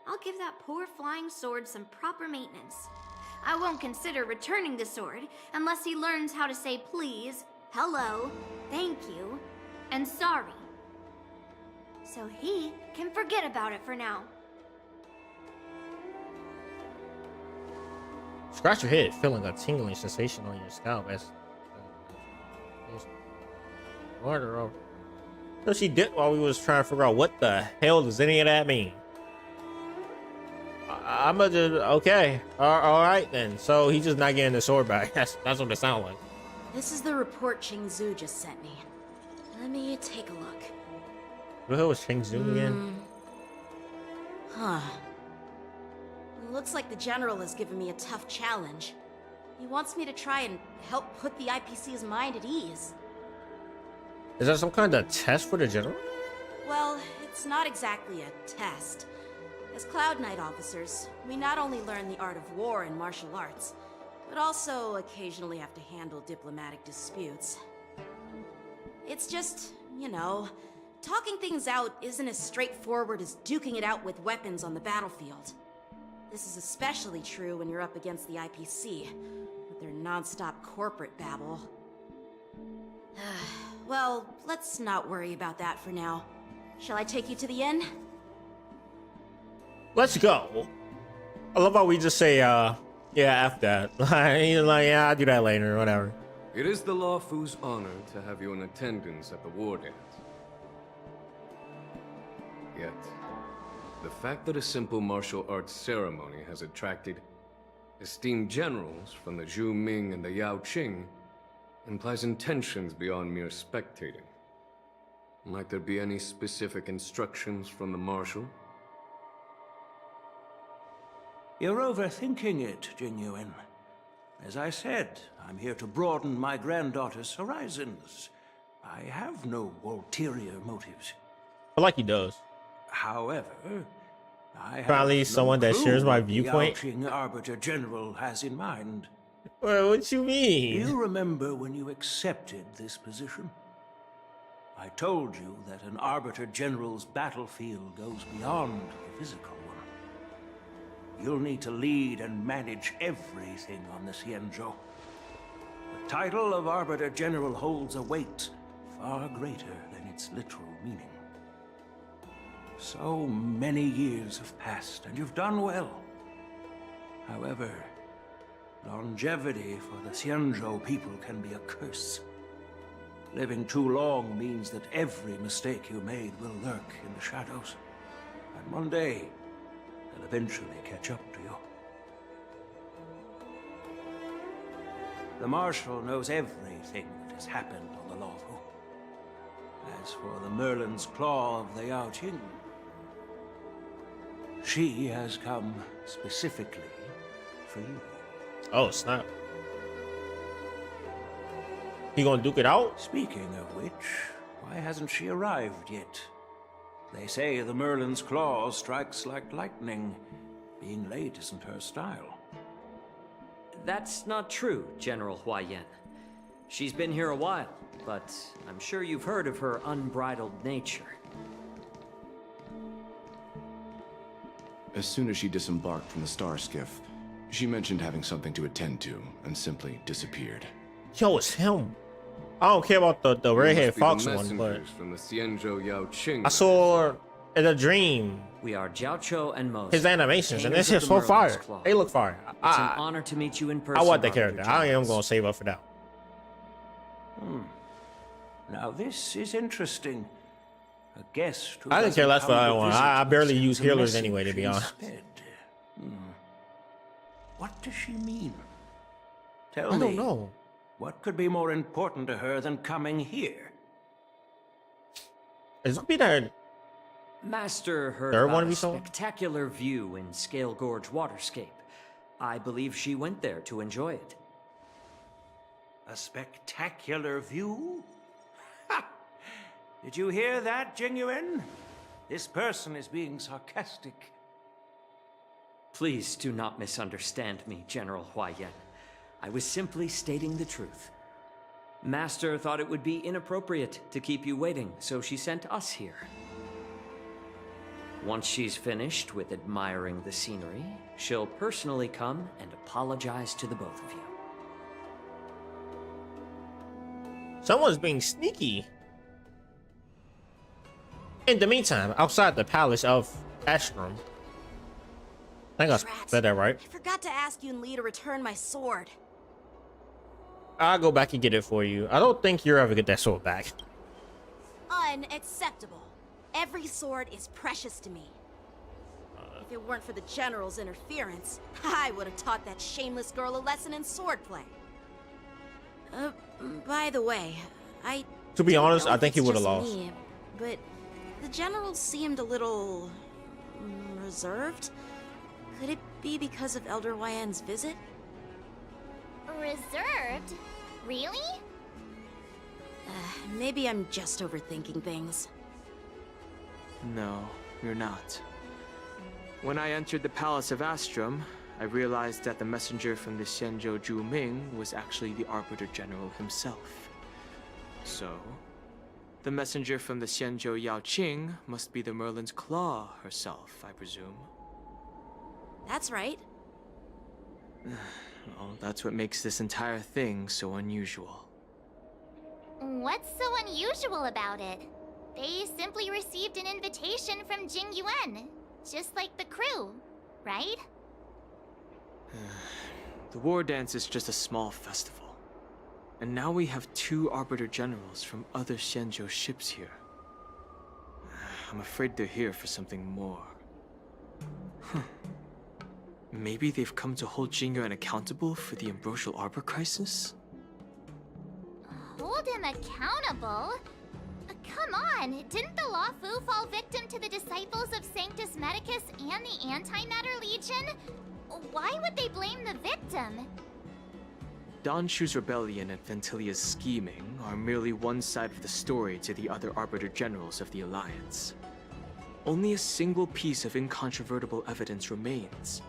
I'll give that poor flying sword some proper maintenance. I won't consider returning the sword unless he learns how to say please, hello, thank you, and sorry. So he can forget about it for now. Scratch your head, feeling a tingling sensation on your scalp as water over. So she did while we was trying to figure out what the hell does any of that mean. I'm gonna just okay. All right then. So he's just not getting the sword back. That's what it sounds like. This is the report Qingzu just sent me. Let me take a look. What the hell was Qingzu again? Huh. Looks like the General has given me a tough challenge. He wants me to try and help put the IPC's mind at ease. Is that some kind of test for the general? Well, it's not exactly a test. As Cloud Knight officers, we not only learn the art of war and martial arts, but also occasionally have to handle diplomatic disputes. It's just, you know, talking things out isn't as straightforward as duking it out with weapons on the battlefield. This is especially true when you're up against the IPC, with their non-stop corporate babble. Well, let's not worry about that for now. Shall I take you to the inn? Let's go. I love how we just say, yeah, F that. He's like, yeah, I'll do that later, whatever. It is the Lawfu's honor to have you in attendance at the war dance. Yet, the fact that a simple martial arts ceremony has attracted esteemed generals from the Zhu Ming and the Yao Qing implies intentions beyond mere spectating. Might there be any specific instructions from the Marshal? You're overthinking it, Jingyuan. As I said, I'm here to broaden my granddaughter's horizons. I have no ulterior motives. I like he does. However, I probably have someone no that clue shares my what the viewpoint. Yao Qing Arbiter General has in mind. Well, what you mean? Do you remember when you accepted this position? I told you that an Arbiter General's battlefield goes beyond the physical one. You'll need to lead and manage everything on the Xianzhou. The title of Arbiter General holds a weight far greater than its literal meaning. So many years have passed, and you've done well. However, longevity for the Xianzhou people can be a curse. Living too long means that every mistake you made will lurk in the shadows. And one day, they'll eventually catch up to you. The Marshal knows everything that has happened on the Lawfu. As for the Merlin's Claw of the Yao Qing, she has come specifically for you. Oh, snap. He gonna duke it out? Speaking of which, why hasn't she arrived yet? They say the Merlin's Claw strikes like lightning. Being late isn't her style. That's not true, General Huayan. She's been here a while, but I'm sure you've heard of her unbridled nature. As soon as she disembarked from the star skiff, she mentioned having something to attend to and simply disappeared. Yo, it's him. I don't care about the redhead fox the one, but from the Xianzhou Yao Qing. I saw in a dream We are Jiaoqiu and Mos. his animations, and painters this of is the so Merlin's fire. Claw. They look fire. It's an honor to meet you in person. I want that Arbiter character. I am Jones. gonna save up for that. Now this is interesting. A guest who I didn't care doesn't less for come that to one. visit I barely sends use a healers message anyway, to be honest. instead. What does she mean? Tell I me. don't know. What could be more important to her than coming here? Is it be that Master heard Third about one a we saw? spectacular view in Scale Gorge Waterscape. I believe she went there to enjoy it. A spectacular view? Ha! Did you hear that, Jingyuan? This person is being sarcastic. Please do not misunderstand me, General Huayan. I was simply stating the truth. Master thought it would be inappropriate to keep you waiting, so she sent us here. Once she's finished with admiring the scenery, she'll personally come and apologize to the both of you. someone's being sneaky? In the meantime, outside the palace of Astrum. I think I said that right. I forgot to ask YUNLI to return my sword. I'll go back and get it for you. I don't think you'll ever get that sword back. Unacceptable. Every sword is precious to me. If it weren't for the General's interference, I would have taught that shameless girl a lesson in swordplay. By the way, To be don't honest, know I if think he it's would have just lost. me, but the General seemed a little reserved. Could it be because of Elder Huayan's visit? Reserved? Really? Maybe I'm just overthinking things. No, you're not. When I entered the Palace of Astrum, I realized that the messenger from the Xianzhou Zhu Ming was actually the Arbiter General himself. So, the messenger from the Xianzhou Yao Qing must be the Merlin's Claw herself, I presume. That's right. Well, that's what makes this entire thing so unusual. What's so unusual about it? They simply received an invitation from Jing Yuan, just like the crew, right? The war dance is just a small festival. And now we have 2 Arbiter Generals from other Xianzhou ships here. I'm afraid they're here for something more. Maybe they've come to hold Jing Yuan accountable for the Ambrosial Arbor crisis? Hold him accountable? Come on, didn't the Luofu fall victim to the disciples of Sanctus Medicus and the Antimatter Legion? Why would they blame the victim? Don Shu's rebellion and Ventilia's scheming are merely one side of the story to the other Arbiter Generals of the Alliance. Only a single piece of incontrovertible evidence remains,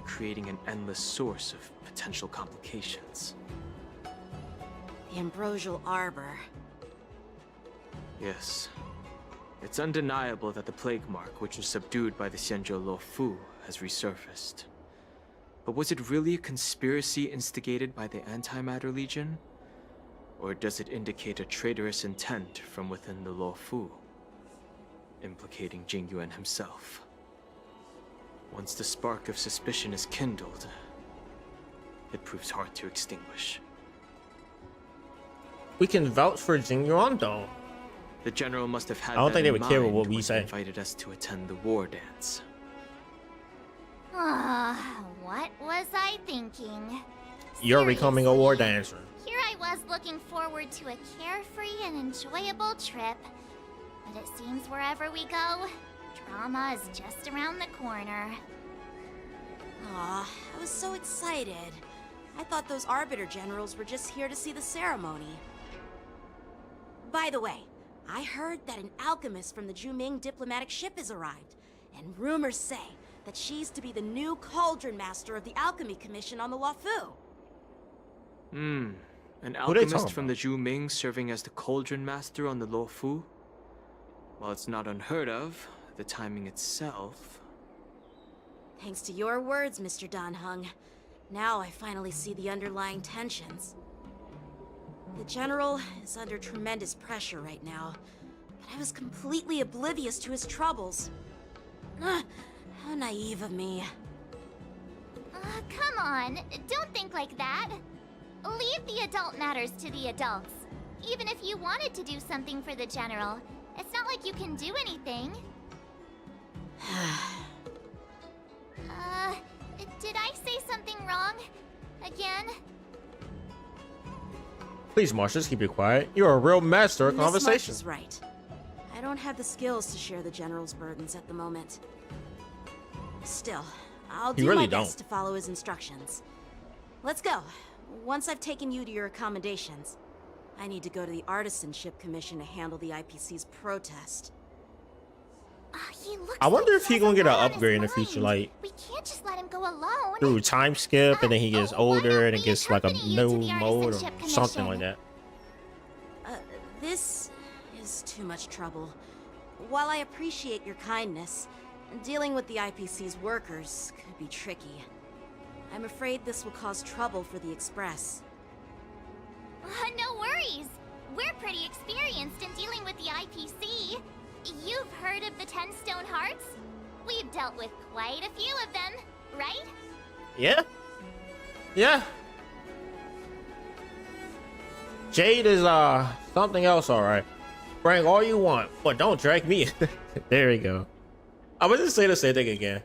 creating an endless source of potential complications. The Ambrosial Arbor. Yes. It's undeniable that the plague mark, which was subdued by the Xianzhou Luofu, has resurfaced. But was it really a conspiracy instigated by the Antimatter Legion? Or does it indicate a traitorous intent from within the Luofu, implicating Jing Yuan himself? Once the spark of suspicion is kindled, it proves hard to extinguish. We can vouch for Jing Yuan, though. The general must have had I don't that think they in would care mind what we when say. he invited us to attend the war dance. What was I thinking? You're becoming a war dancer. Here I was looking forward to a carefree and enjoyable trip. But it seems wherever we go, drama is just around the corner. Aw, I was so excited. I thought those Arbiter Generals were just here to see the ceremony. By the way, I heard that an alchemist from the Zhuming diplomatic ship has arrived, and rumors say that she's to be the new Cauldron Master of the Alchemy Commission on the Luofu. An alchemist from the Zhuming serving as the Cauldron Master on the Luofu? While it's not unheard of, the timing itself... Thanks to your words, Mr. Dan Heng. Now I finally see the underlying tensions. The General is under tremendous pressure right now, but I was completely oblivious to his troubles. How naive of me. Come on, don't think like that. Leave the adult matters to the adults. Even if you wanted to do something for the General, it's not like you can do anything. Did I say something wrong? Again? Please, Marshall, keep it quiet. You're a real master of conversation. Miss March is right. I don't have the skills to share the General's burdens at the moment. Still, I'll do my best to follow his instructions. Let's go. Once I've taken you to your accommodations, I need to go to the Artisanship Commission to handle the IPC's protest. I wonder if he's gonna get an upgrade in the future, like we can't just let him go alone. through time skip, and then he gets older and it gets like a new mode or something like that. This is too much trouble. While I appreciate your kindness, dealing with the IPC's workers could be tricky. I'm afraid this will cause trouble for the Express. No worries. We're pretty experienced in dealing with the IPC. You've heard of the 10 Stone Hearts? We've dealt with quite a few of them, right? Yeah. Yeah. Jade is something else, alright. Bring all you want, but don't drag me. There we go. I was just saying the same thing again.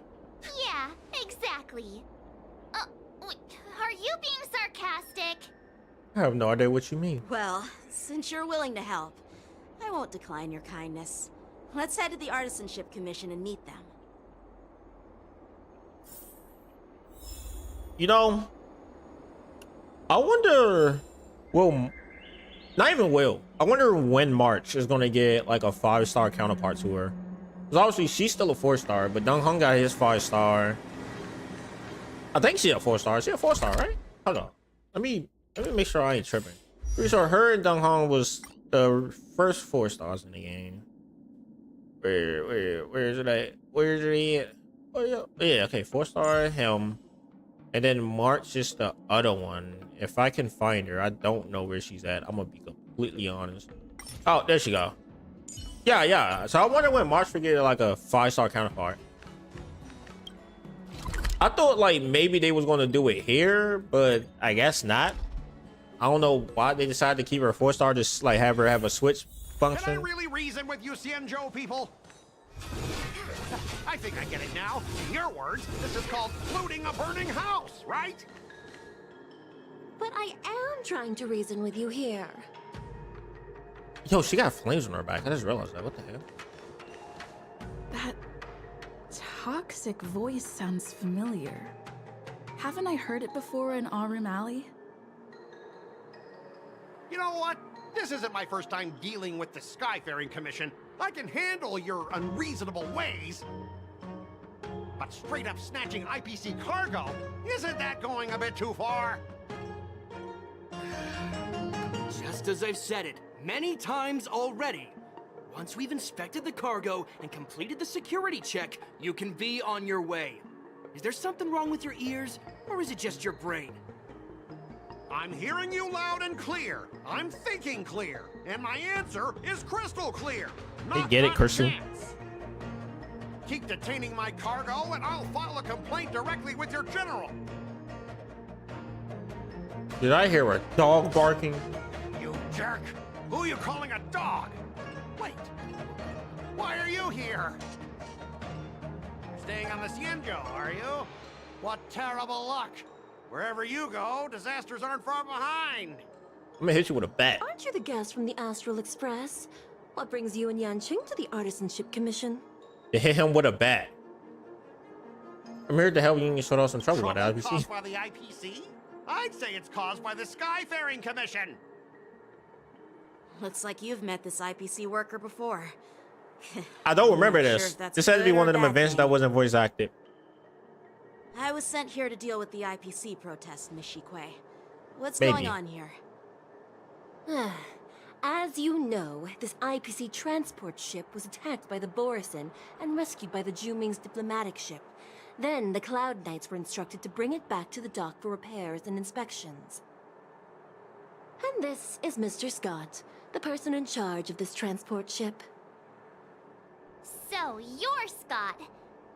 Yeah, exactly. Are you being sarcastic? I have no idea what you mean. Well, since you're willing to help, I won't decline your kindness. Let's head to the Artisanship Commission and meet them. You know, I wonder, well, not even will. I wonder when March is going to get like a 5-star counterpart to her. Because obviously she's still a 4-star, but Dong Hong got his 5-star. I think she's a 4-star. She a 4-star, right? Hold on. Let me make sure I ain't tripping. Pretty sure her and Dong Hong was the first 4 stars in the game. Where is it at? Where is it at? Oh yeah, okay, 4-star him. And then March is the other one. If I can find her, I don't know where she's at. I'm gonna be completely honest. Oh, there she go. Yeah. So I wonder when March would get like a 5-star counterpart. I thought like maybe they was gonna do it here, but I guess not. I don't know why they decided to keep her 4-star, just like have her have a switch function. Can I really reason with you, Xianzhou people? I think I get it now. In your words, this is called looting a burning house, right? But I am trying to reason with you here. Yo, she got flames on her back. I just realized that. What the hell? That toxic voice sounds familiar. Haven't I heard it before in Aurum Alley? You know what? This isn't my first time dealing with the Skyfaring Commission. I can handle your unreasonable ways. But straight up snatching IPC cargo, isn't that going a bit too far? Just as I've said it many times already. Once we've inspected the cargo and completed the security check, you can be on your way. Is there something wrong with your ears, or is it just your brain? I'm hearing you loud and clear. I'm thinking clear. And my answer is crystal clear. Hey, get it, Crystal? Keep detaining my cargo and I'll file a complaint directly with your general. Did I hear a dog barking? You jerk. Who are you calling a dog? Wait. Why are you here? Staying on the Xianzhou, are you? What terrible luck. Wherever you go, disasters aren't far behind. I'm gonna hit you with a bat. Aren't you the guest from the Astral Express? What brings you and Yanqing to the Artisanship Commission? To hit him with a bat. I'm here to help you sort out some trouble with the IPC. Caused by the IPC? I'd say it's caused by the Skyfaring Commission. Looks like you've met this IPC worker before. I don't remember Not this. sure if that's This had to be good one or of them bad events thing. that wasn't voice acted. I was sent here to deal with the IPC protest, Miss Shikue. What's Maybe. going on here? As you know, this IPC transport ship was attacked by the Borisin and rescued by the Juming's diplomatic ship. Then the Cloud Knights were instructed to bring it back to the dock for repairs and inspections. And this is Mr. Scott, the person in charge of this transport ship. So, you're Scott.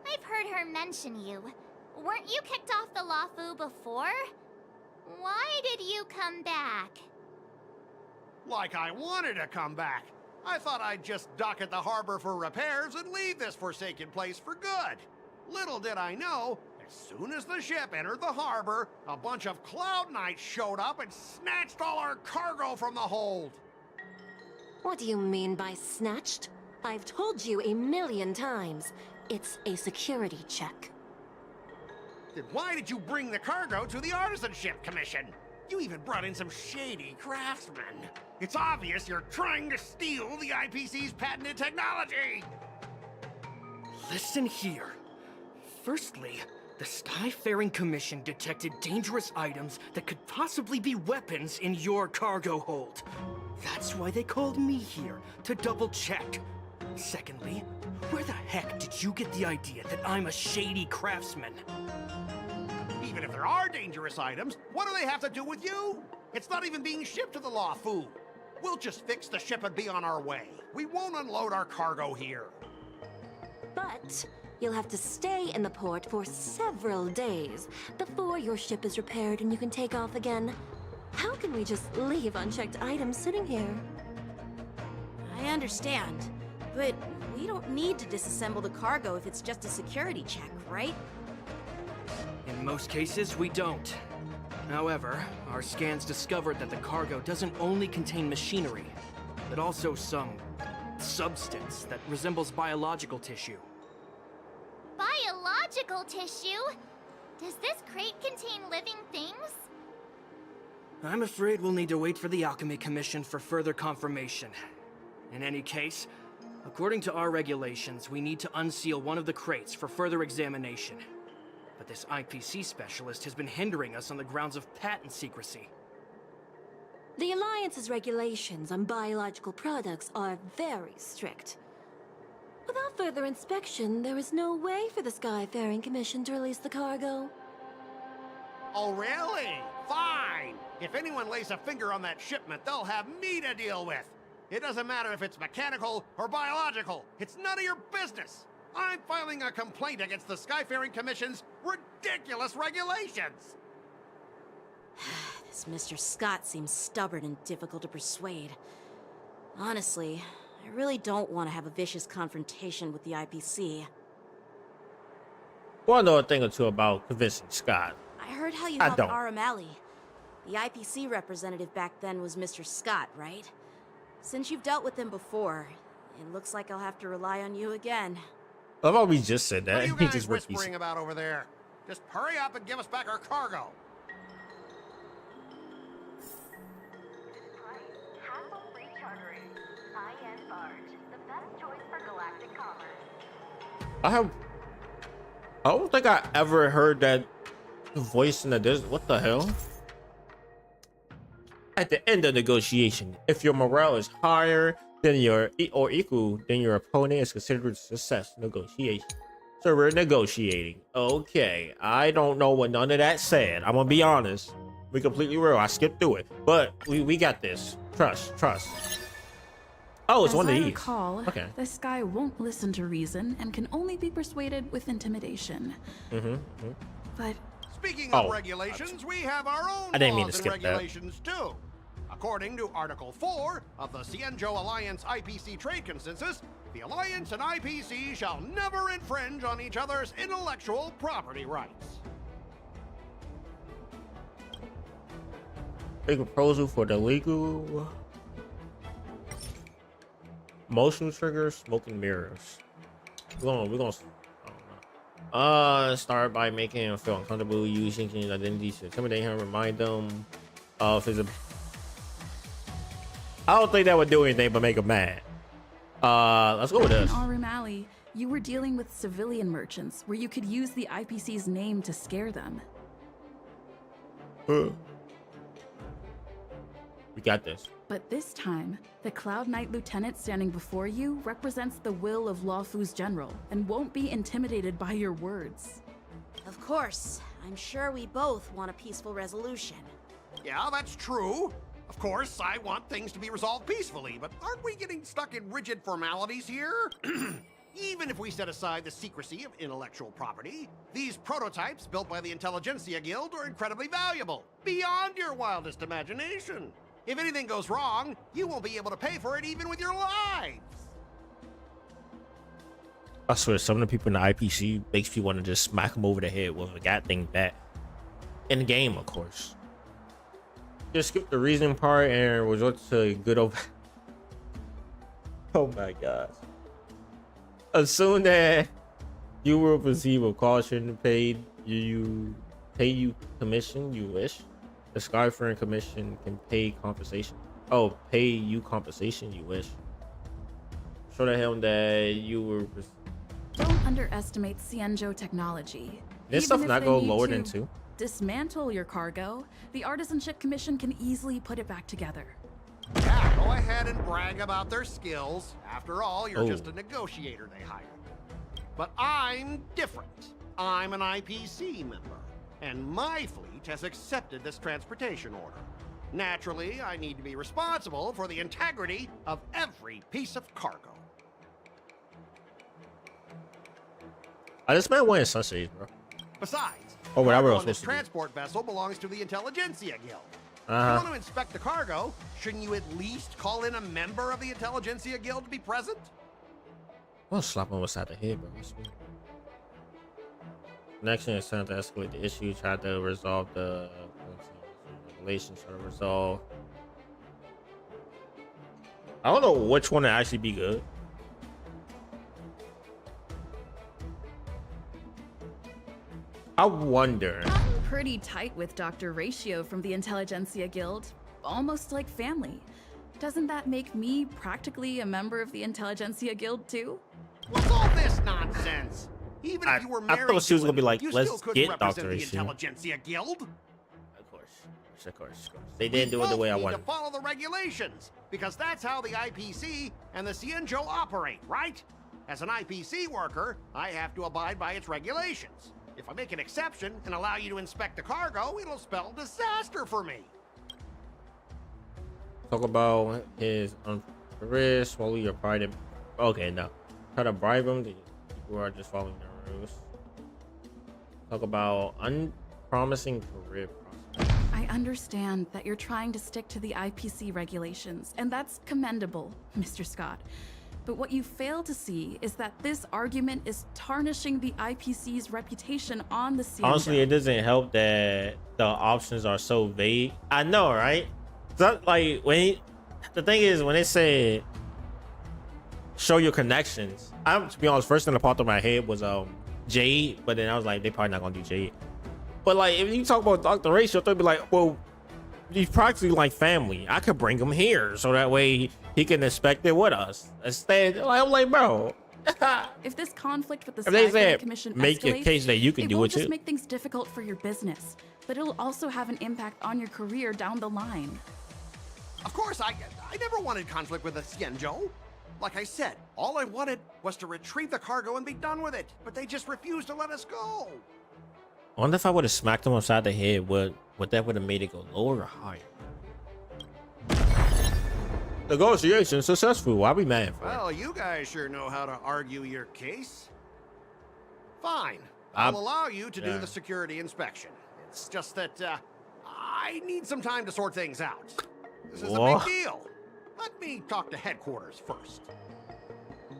I've heard her mention you. Weren't you kicked off the Lafu before? Why did you come back? Like I wanted to come back. I thought I'd just dock at the harbor for repairs and leave this forsaken place for good. Little did I know, as soon as the ship entered the harbor, a bunch of Cloud Knights showed up and snatched all our cargo from the hold. What do you mean by snatched? I've told you 1,000,000 times. It's a security check. Then why did you bring the cargo to the Artisanship Commission? You even brought in some shady craftsmen. It's obvious you're trying to steal the IPC's patented technology! Listen here. Firstly, the Skyfaring Commission detected dangerous items that could possibly be weapons in your cargo hold. That's why they called me here, to double check. Secondly, where the heck did you get the idea that I'm a shady craftsman? Even if there are dangerous items, what do they have to do with you? It's not even being shipped to the Lafu. We'll just fix the ship and be on our way. We won't unload our cargo here. But you'll have to stay in the port for several days before your ship is repaired and you can take off again. How can we just leave unchecked items sitting here? I understand, but we don't need to disassemble the cargo if it's just a security check, right? In most cases, we don't. However, our scans discovered that the cargo doesn't only contain machinery, but also some substance that resembles biological tissue. Biological tissue? Does this crate contain living things? I'm afraid we'll need to wait for the Alchemy Commission for further confirmation. In any case, According to our regulations, we need to unseal one of the crates for further examination. But this IPC specialist has been hindering us on the grounds of patent secrecy. The Alliance's regulations on biological products are very strict. Without further inspection, there is no way for the Skyfaring Commission to release the cargo. Oh, really? Fine! If anyone lays a finger on that shipment, they'll have me to deal with. It doesn't matter if it's mechanical or biological. It's none of your business. I'm filing a complaint against the Skyfaring Commission's ridiculous regulations. This Mr. Scott seems stubborn and difficult to persuade. Honestly, I really don't want to have a vicious confrontation with the IPC. Well, I know a thing or two about convincing Scott. I heard how you I helped don't. Aramali. The IPC representative back then was Mr. Scott, right? Since you've dealt with him before, it looks like I'll have to rely on you again. I love how we just said that. What are you He guys just whispering about over there? Just hurry up and give us back our cargo. I don't think I ever heard that voice in the desert. What the hell? At the end of negotiation, if your morale is higher than your or equal than your opponent, is considered a success negotiation. So we're negotiating. Okay, I don't know what none of that said. I'm gonna be honest. We completely real. I skipped through it, but we got this. Trust. Oh, it's As one of I these. recall, Okay. this guy won't listen to reason and can only be persuaded with intimidation. But Speaking of regulations, we have our own I didn't mean laws to and skip that. regulations too. According to Article 4 of the Cienjo Alliance IPC Trade Consensus, the Alliance and IPC shall never infringe on each other's intellectual property rights. A proposal for the legal motion triggers, smoking mirrors. We're gonna start by making him feel uncomfortable using his identity to intimidate him, remind them of his. I don't think that would do anything but make him mad. Let's go with in this. Aurum Alley, you were dealing with civilian merchants where you could use the IPC's name to scare them. We got this. But this time, the Cloud Knight lieutenant standing before you represents the will of Lawfu's general and won't be intimidated by your words. Of course, I'm sure we both want a peaceful resolution. Yeah, that's true. Of course, I want things to be resolved peacefully, but aren't we getting stuck in rigid formalities here? Even if we set aside the secrecy of intellectual property, these prototypes built by the Intelligentsia Guild are incredibly valuable, beyond your wildest imagination. If anything goes wrong, you won't be able to pay for it even with your lives. I swear, some of the people in the IPC makes you want to just smack them over the head with a goddamn bat. In the game, of course. Just skip the reasoning part and resort to good old. Oh my gosh. Assume that you will receive a caution paid you commission you wish. The Skyfaring Commission can pay compensation. Oh, pay you compensation you wish. Show to him that you were. Don't underestimate Cienjo technology. This Even stuff if not they go need lower to than 2. Dismantle your cargo, the Artisanship Commission can easily put it back together. Yeah, go ahead and brag about their skills. After all, you're Oh. just a negotiator they hired. But I'm different. I'm an IPC member, and my fleet has accepted this transportation order. Naturally, I need to be responsible for the integrity of every piece of cargo. This man wearing sunshades, bro. Besides, Oh, whatever cargo else on this supposed to do. transport vessel belongs to the Intelligentsia Guild. If you Uh-huh. want to inspect the cargo, shouldn't you at least call in a member of the Intelligentsia Guild to be present? I'm gonna slap him upside the head, bro. That's weird. Next thing is time to escalate the issue. Try to resolve the regulations. Try to resolve. I don't know which one to actually be good. I wonder. I'm pretty tight with Dr. Ratio from the Intelligentsia Guild, almost like family. Doesn't that make me practically a member of the Intelligentsia Guild too? What's all this nonsense? Even if you were married, I thought she was gonna be like, you let's still couldn't get represent Dr. the Issue. Intelligentsia Guild. Of course. They didn't do it the way I We wanted. need to follow the regulations, because that's how the IPC and the Cienjo operate, right? As an IPC worker, I have to abide by its regulations. If I make an exception and allow you to inspect the cargo, it'll spell disaster for me. Talk about his risk, swallow your pride. Okay, no. Try to bribe him. The people are just following the rules. Talk about unpromising career prospects. I understand that you're trying to stick to the IPC regulations, and that's commendable, Mr. Scott. But what you fail to see is that this argument is tarnishing the IPC's reputation on the scene. Honestly, it doesn't help that the options are so vague. I know, right? So, like, the thing is, when it said show your connections, to be honest, first thing that popped up in my head was Jade, but then I was like, they probably not gonna do Jade. But like, if you talk about Dr. Ratio, they'll be like, well, he's practically like family. I could bring him here so that way he can inspect it with us. Instead, I'm like, bro. If this conflict with the If they Sky said, Commission make a escalates, case that you can do will it just too. make things difficult for your business, but it'll also have an impact on your career down the line. Of course, I never wanted conflict with the Cienjo. Like I said, all I wanted was to retrieve the cargo and be done with it, but they just refused to let us go. I wonder if I would have smacked him upside the head, would that would have made it go lower or higher? Negotiation successful. Why be mad for? Well, you guys sure know how to argue your case. Fine. I'll allow you to do the security inspection. It's just that I need some time to sort things out. This is a big deal. Let me talk to headquarters first.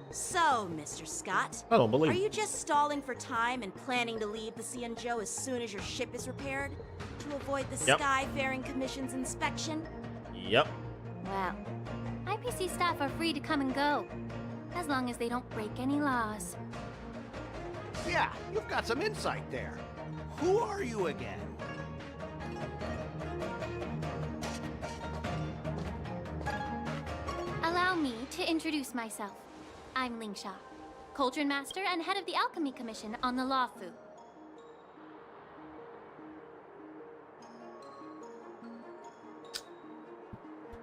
So, Mr. Scott, I don't believe are you just stalling for time and planning to leave the Cienjo as soon as your ship is repaired to avoid the Skyfaring Commission's inspection? Yep. Well, IPC staff are free to come and go, as long as they don't break any laws. Yeah, you've got some insight there. Who are you again? Allow me to introduce myself. I'm Lingsha, Cauldron Master and head of the Alchemy Commission on the Lawfu.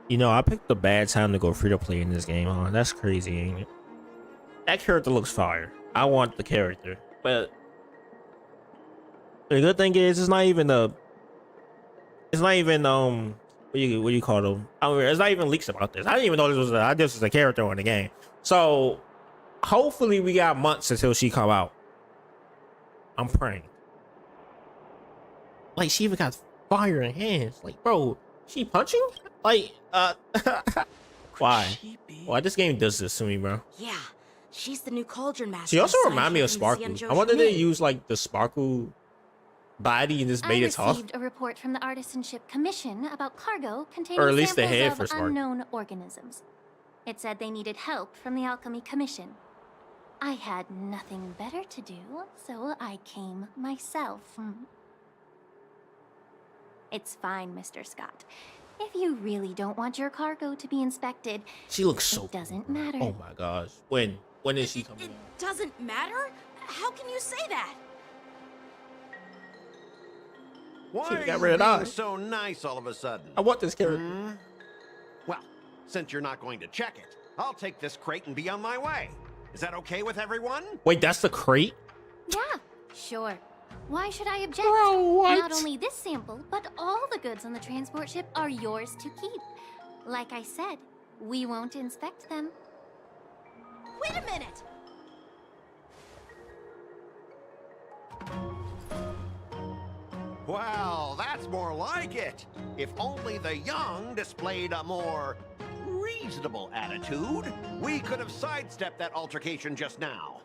You know, I picked the bad time to go free to play in this game, huh? That's crazy, ain't it? That character looks fire. I want the character, but the good thing is it's not even what do you call them? I mean, it's not even leaks about this. I didn't even know this was a character in the game. So hopefully we got months until she come out. I'm praying. Like, she even got fire in hands. Like, bro, she punching? Like, why? This game does this to me, bro. Yeah, she's the new Cauldron Master. She also reminds me of assigned to Sparkle. the I wonder if they Cienjo use like the Sparkle body and just made it I tough. received a report from the Artisanship Commission about cargo containing Or at least the samples head of for Spark. unknown organisms. It said they needed help from the Alchemy Commission. I had nothing better to do, so I came myself. It's fine, Mr. Scott. If you really don't want your cargo to be inspected, She looks so it doesn't matter. Oh my gosh. When is she coming? It doesn't matter? How can you say that? Why Should've are got you rid of being that. so nice all of a sudden? I want this character. Well, since you're not going to check it, I'll take this crate and be on my way. Is that okay with everyone? Wait, that's the crate? Yeah, sure. Why should I object? Bro, what? Not only this sample, but all the goods on the transport ship are yours to keep. Like I said, we won't inspect them. Wait a minute! Well, that's more like it. If only the young displayed a more reasonable attitude, we could have sidestepped that altercation just now.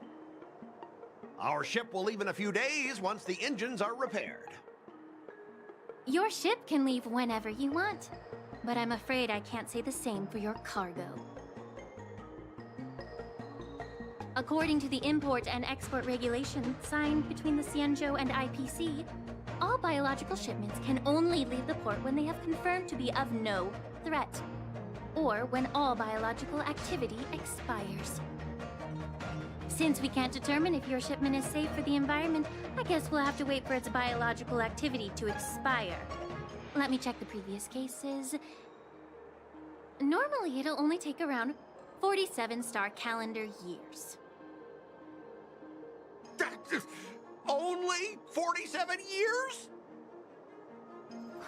Our ship will leave in a few days once the engines are repaired. Your ship can leave whenever you want, but I'm afraid I can't say the same for your cargo. According to the import and export regulation signed between the Cienjo and IPC, all biological shipments can only leave the port when they have confirmed to be of no threat. or when all biological activity expires. Since we can't determine if your shipment is safe for the environment, I guess we'll have to wait for its biological activity to expire. Let me check the previous cases. Normally, it'll only take around 47 star calendar years. Only 47 years?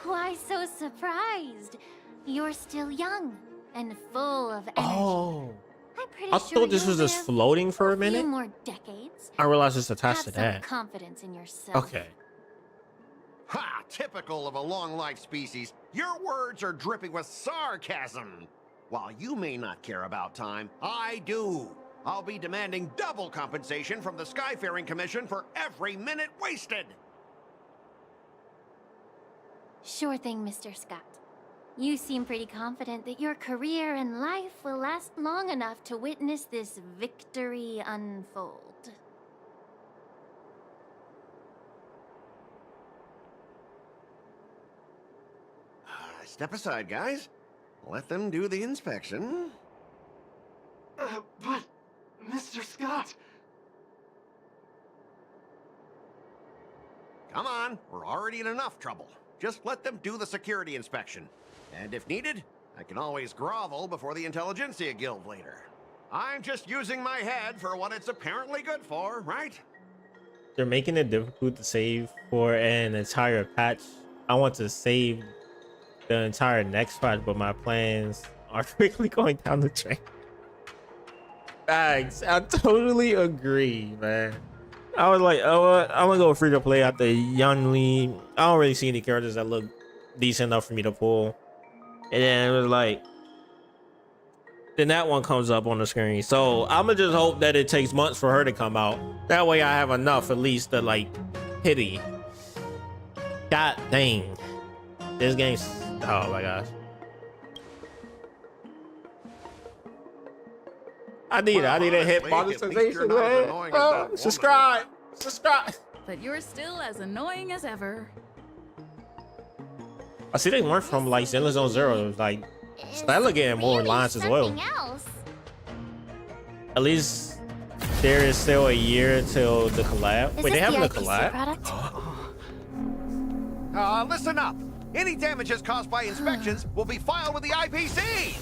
Why so surprised? You're still young and full of energy. Oh. I'm pretty I sure thought this was you'll just live floating for a few minute. more decades. I realized it's attached Have to that. some confidence in yourself. Okay. Ha! Typical of a long-life species. Your words are dripping with sarcasm. While you may not care about time, I do. I'll be demanding double compensation from the Skyfaring Commission for every minute wasted. Sure thing, Mr. Scott. You seem pretty confident that your career and life will last long enough to witness this victory unfold. Step aside, guys. Let them do the inspection. But, Mr. Scott... Come on, we're already in enough trouble. Just let them do the security inspection. And if needed, I can always grovel before the Intelligentsia Guild later. I'm just using my head for what it's apparently good for, right? They're making it difficult to save for an entire patch. I want to save the entire next patch, but my plans are quickly going down the drain. Thanks. I totally agree, man. I was like, oh, I'm gonna go free to play after YUNLI. I don't really see any characters that look decent enough for me to pull. And then it was like, then that one comes up on the screen. So I'ma just hope that it takes months for her to come out. That way I have enough at least to like pity. God dang. This game's, oh my gosh. I need a hit monetization, man. Oh, subscribe. But you're still as annoying as ever. I see they learned from like Zenless Zone Zero. Like Stella getting more lines as well. At least there is still a year till the collab. Wait, they having a collab? Listen up. Any damages caused by inspections will be filed with the IPC.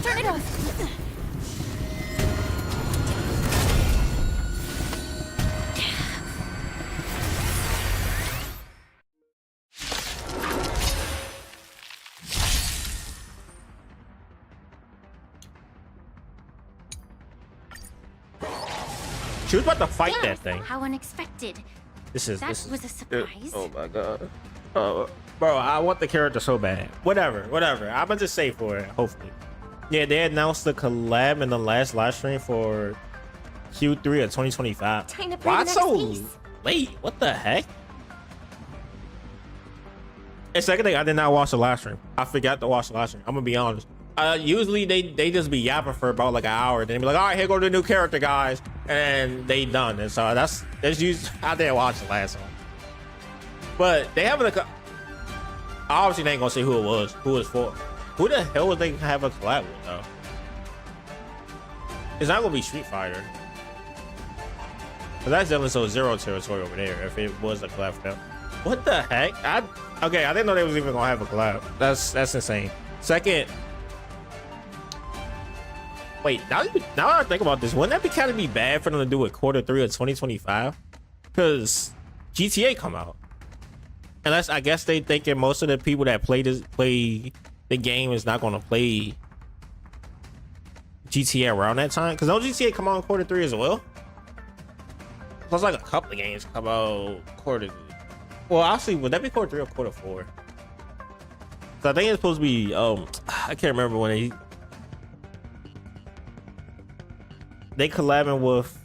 Turn it off. She was about to fight that thing. How unexpected. This was a surprise. Oh my god. Bro, I want the character so bad. Whatever. I'm gonna just say for it, hopefully. Yeah, they announced the collab in the last live stream for Q3 of 2025. Why so late? What the heck? And second thing, I did not watch the live stream. I forgot to watch the live stream. I'm gonna be honest. Usually they just be yapping for about like an hour, then they be like, all right, here go the new character, guys, and they done. And so that's usually, I didn't watch the last one, but they having a, obviously they ain't gonna say who it was, who it's for. Who the hell would they have a collab with though? It's not gonna be Street Fighter, but that's definitely so zero territory over there if it was a collab for them. What the heck? Okay, I didn't know they was even gonna have a collab. That's insane. Second, wait, now that I think about this, wouldn't that be kind of be bad for them to do it Q3 of 2025? Because GTA come out, and I guess they thinking most of the people that play the game is not gonna play GTA around that time. Because no GTA come out in Q3 as well. Plus like a couple of games come out Q3. Well, actually, would that be Q3 or Q4? So I think it's supposed to be I can't remember when they collabing with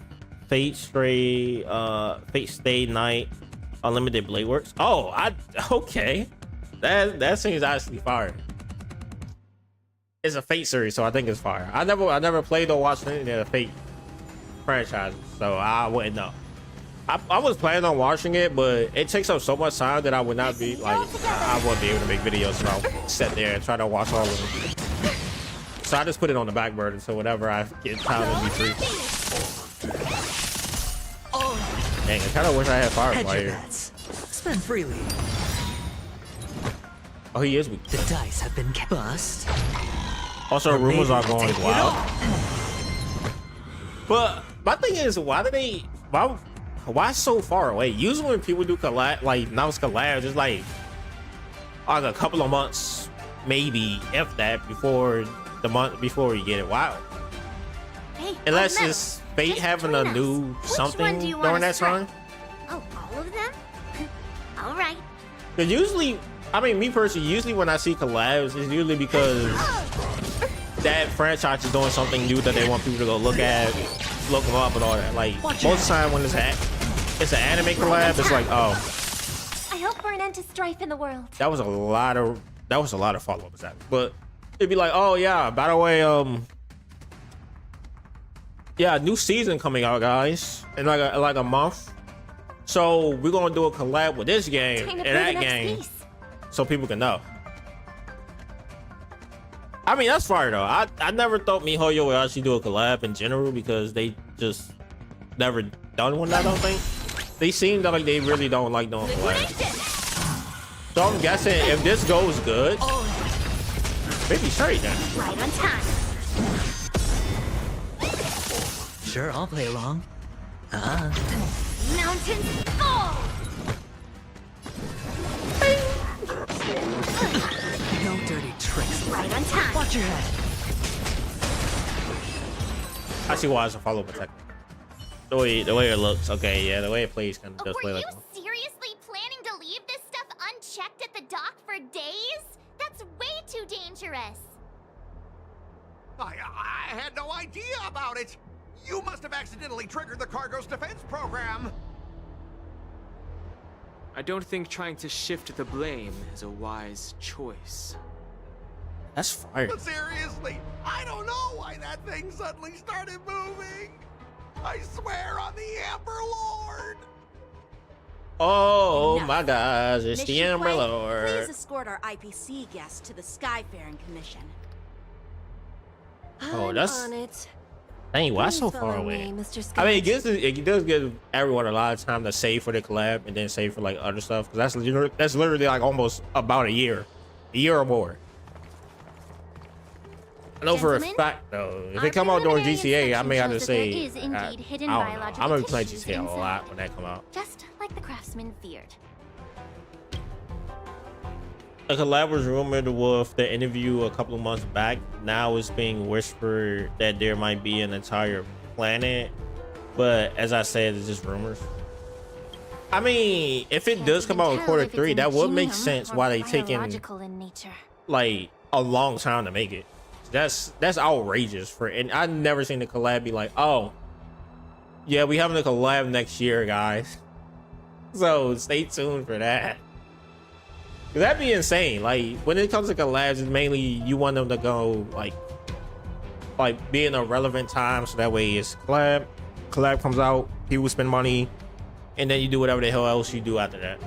Fate Stay Night, Unlimited Blade Works. Oh, okay. That seems actually fire. It's a Fate series, so I think it's fire. I never played or watched any of the Fate franchises, so I wouldn't know. I was planning on watching it, but it takes up so much time that I would not be like, I wouldn't be able to make videos if I sat there and try to watch all of them. So I just put it on the back burner until whenever I get time to be free. Dang, I kind of wish I had Firefly here. Spend freely. Oh, he is weak. The dice have been bust. Also, rumors are going wild. But my thing is, why so far away? Usually when people do collab, like announce collabs, it's like a couple of months, maybe if that, before the month before you get it. Wow. Hey, unless it's Fate having a new something during that time. Oh, all of them? All right. Because usually, I mean, me personally, usually when I see collabs, it's usually because that franchise is doing something new that they want people to go look at, look them up and all that. Like most of the time when it's an anime collab, it's like, oh, I hope for an end to strife in the world. that was a lot of follow-ups. But it'd be like, oh yeah, by the way, yeah, new season coming out, guys, in like a month. So we're gonna do a collab with this game and that game, so people can know. I mean, that's fire though. I never thought MiHoYo would actually do a collab in general because they just never done one. I don't think they seem like they really don't like doing collabs. So I'm guessing if this goes good, maybe straight then. Right on time. Sure, I'll play along. Mountains fall. No dirty tricks. Right on time. Watch your head. I see why it's a follow-up attack. The way it looks, okay, yeah, the way it plays kind of does play like. Were you seriously planning to leave this stuff unchecked at the dock for days? That's way too dangerous. I had no idea about it. You must have accidentally triggered the cargo's defense program. I don't think trying to shift the blame is a wise choice. That's fire. But seriously, I don't know why that thing suddenly started moving. I swear on the Amber Lord. Oh Enough. my gosh, it's the Mission Amber Play, Lord. Please escort our IPC guests to the Skyfaring Commission. Oh, that's on it. dang, why Please so far follow away? me, Mr. I mean, Scott. it does give everyone a lot of time to save for the collab and then save for like other stuff, because that's literally like almost about a year or more. I know for a fact though, if it come out during GTA, I may have to say, is indeed I don't hidden know. biological I'm gonna play tissues GTA a inside. lot when that come out. Just like the craftsman feared. A collab was rumored with the interview a couple of months back. Now it's being whispered that there might be an entire planet, but as I said, it's just rumors. I mean, if it does come out in Q3, that would make sense why they taking In nature. like a long time to make it. That's outrageous for, and I've never seen the collab be like, oh yeah, we having a collab next year, guys. So stay tuned for that. That'd be insane. Like when it comes to collabs, it's mainly you want them to go like be in a relevant time, so that way it's collab comes out, people spend money, and then you do whatever the hell else you do after that.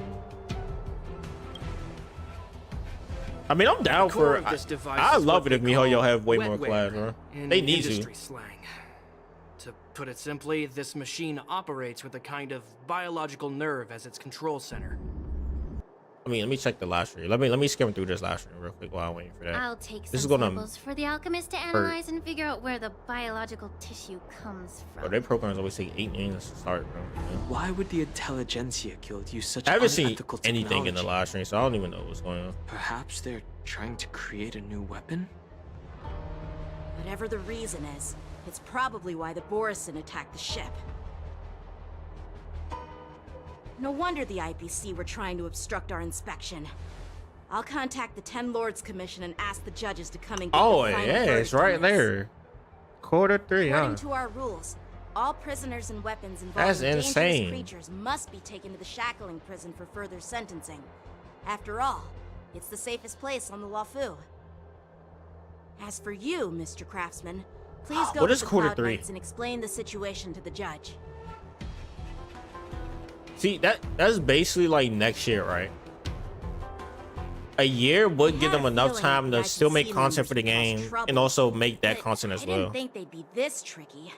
I mean, I'm down for. I love it if MiHoYo have way more collabs, bro. They need to. Slang. To put it simply, this machine operates with a kind of biological nerve as its control center. I mean, let me check the last stream. Let me skim through this last stream real quick while I'm waiting for that. I'll take This is some gonna samples for the alchemist to analyze and figure out where the biological tissue comes from. Bro, their programs always take 8 minutes to start, bro. Why would the Intelligentsia Guild use such I haven't seen unethical anything in the technology? live stream, so I don't even know what's going on. Perhaps they're trying to create a new weapon? Whatever the reason is, it's probably why the Borisin attacked the ship. No wonder the IPC were trying to obstruct our inspection. I'll contact the 10 Lords Commission and ask the judges to come and get Oh the final yeah, it's verdict on right this. there. Q3, huh? According to our rules, all prisoners and weapons involving That's dangerous insane. creatures must be taken to the shackling prison for further sentencing. After all, it's the safest place on the Luofu. As for you, Mr. Craftsman, please go What to is the Q3? Cloud Knights and explain the situation to the judge. See, that's basically like next year, right? A year would give them enough time to still make content for the game and also make that content as I well. didn't think they'd be this tricky.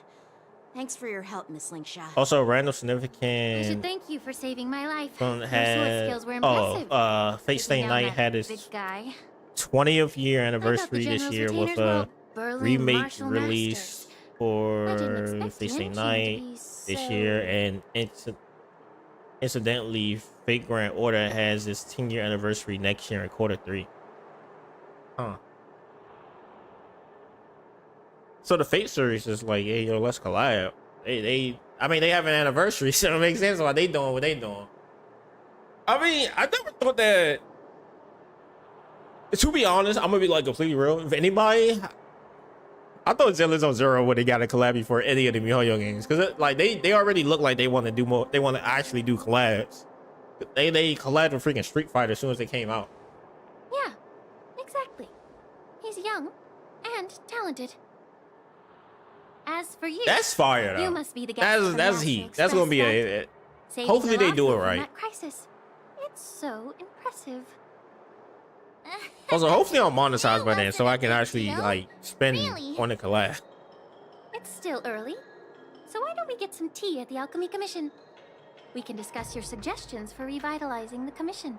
Thanks for your help, Miss Linksha. Also, random I should significant thank you for saving my life. one Your sword had skills were impressive. Fate Stay Taking Night down had that its big guy. 20th year I thought the anniversary this general's year with retainers were all a Berlin remake martial release I for didn't expect Fate Stay Tianjin to Night be this so- year, and incidentally, Fate Grand Order has its 10-year anniversary next year in Q3. Huh. So the Fate series is like, hey, yo, let's collab. I mean, they have an anniversary, so it makes sense why they doing what they doing. I mean, I never thought that. To be honest, I'm gonna be like completely real. If anybody, I thought Zenless on Zero would have got a collab before any of the MiHoYo games, because like they already look like they want to do more. They want to actually do collabs. They collabed with freaking Street Fighter as soon as they came out. Yeah, exactly. He's young and talented. As for you, That's fire though. You must be the guest from That's National heat. That's gonna be Express, a. Saving Hopefully the they do it lawsuit from right. that crisis. It's so impressive. Also, hopefully I'm monetized by then, so I can actually like spend Really? on the collab. It's still early, so why don't we get some tea at the Alchemy Commission? We can discuss your suggestions for revitalizing the commission.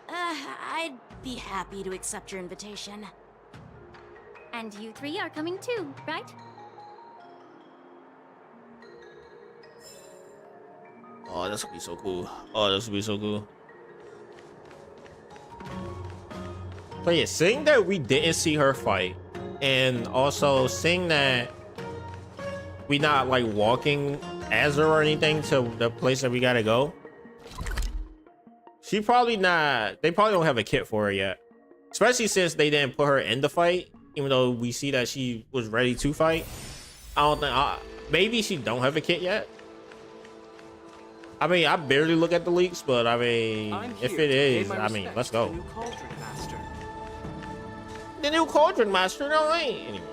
I'd be happy to accept your invitation. And you three are coming too, right? Oh, this would be so cool. Oh, this would be so cool. But yeah, seeing that we didn't see her fight, and also seeing that we not like walking as her or anything to the place that we gotta go. She probably not. They probably don't have a kit for her yet, especially since they didn't put her in the fight. Even though we see that she was ready to fight, I don't think. Maybe she don't have a kit yet. I mean, I barely look at the leaks, but I mean, if it is, I mean, let's go. The new Cauldron Master, no way. Anyway.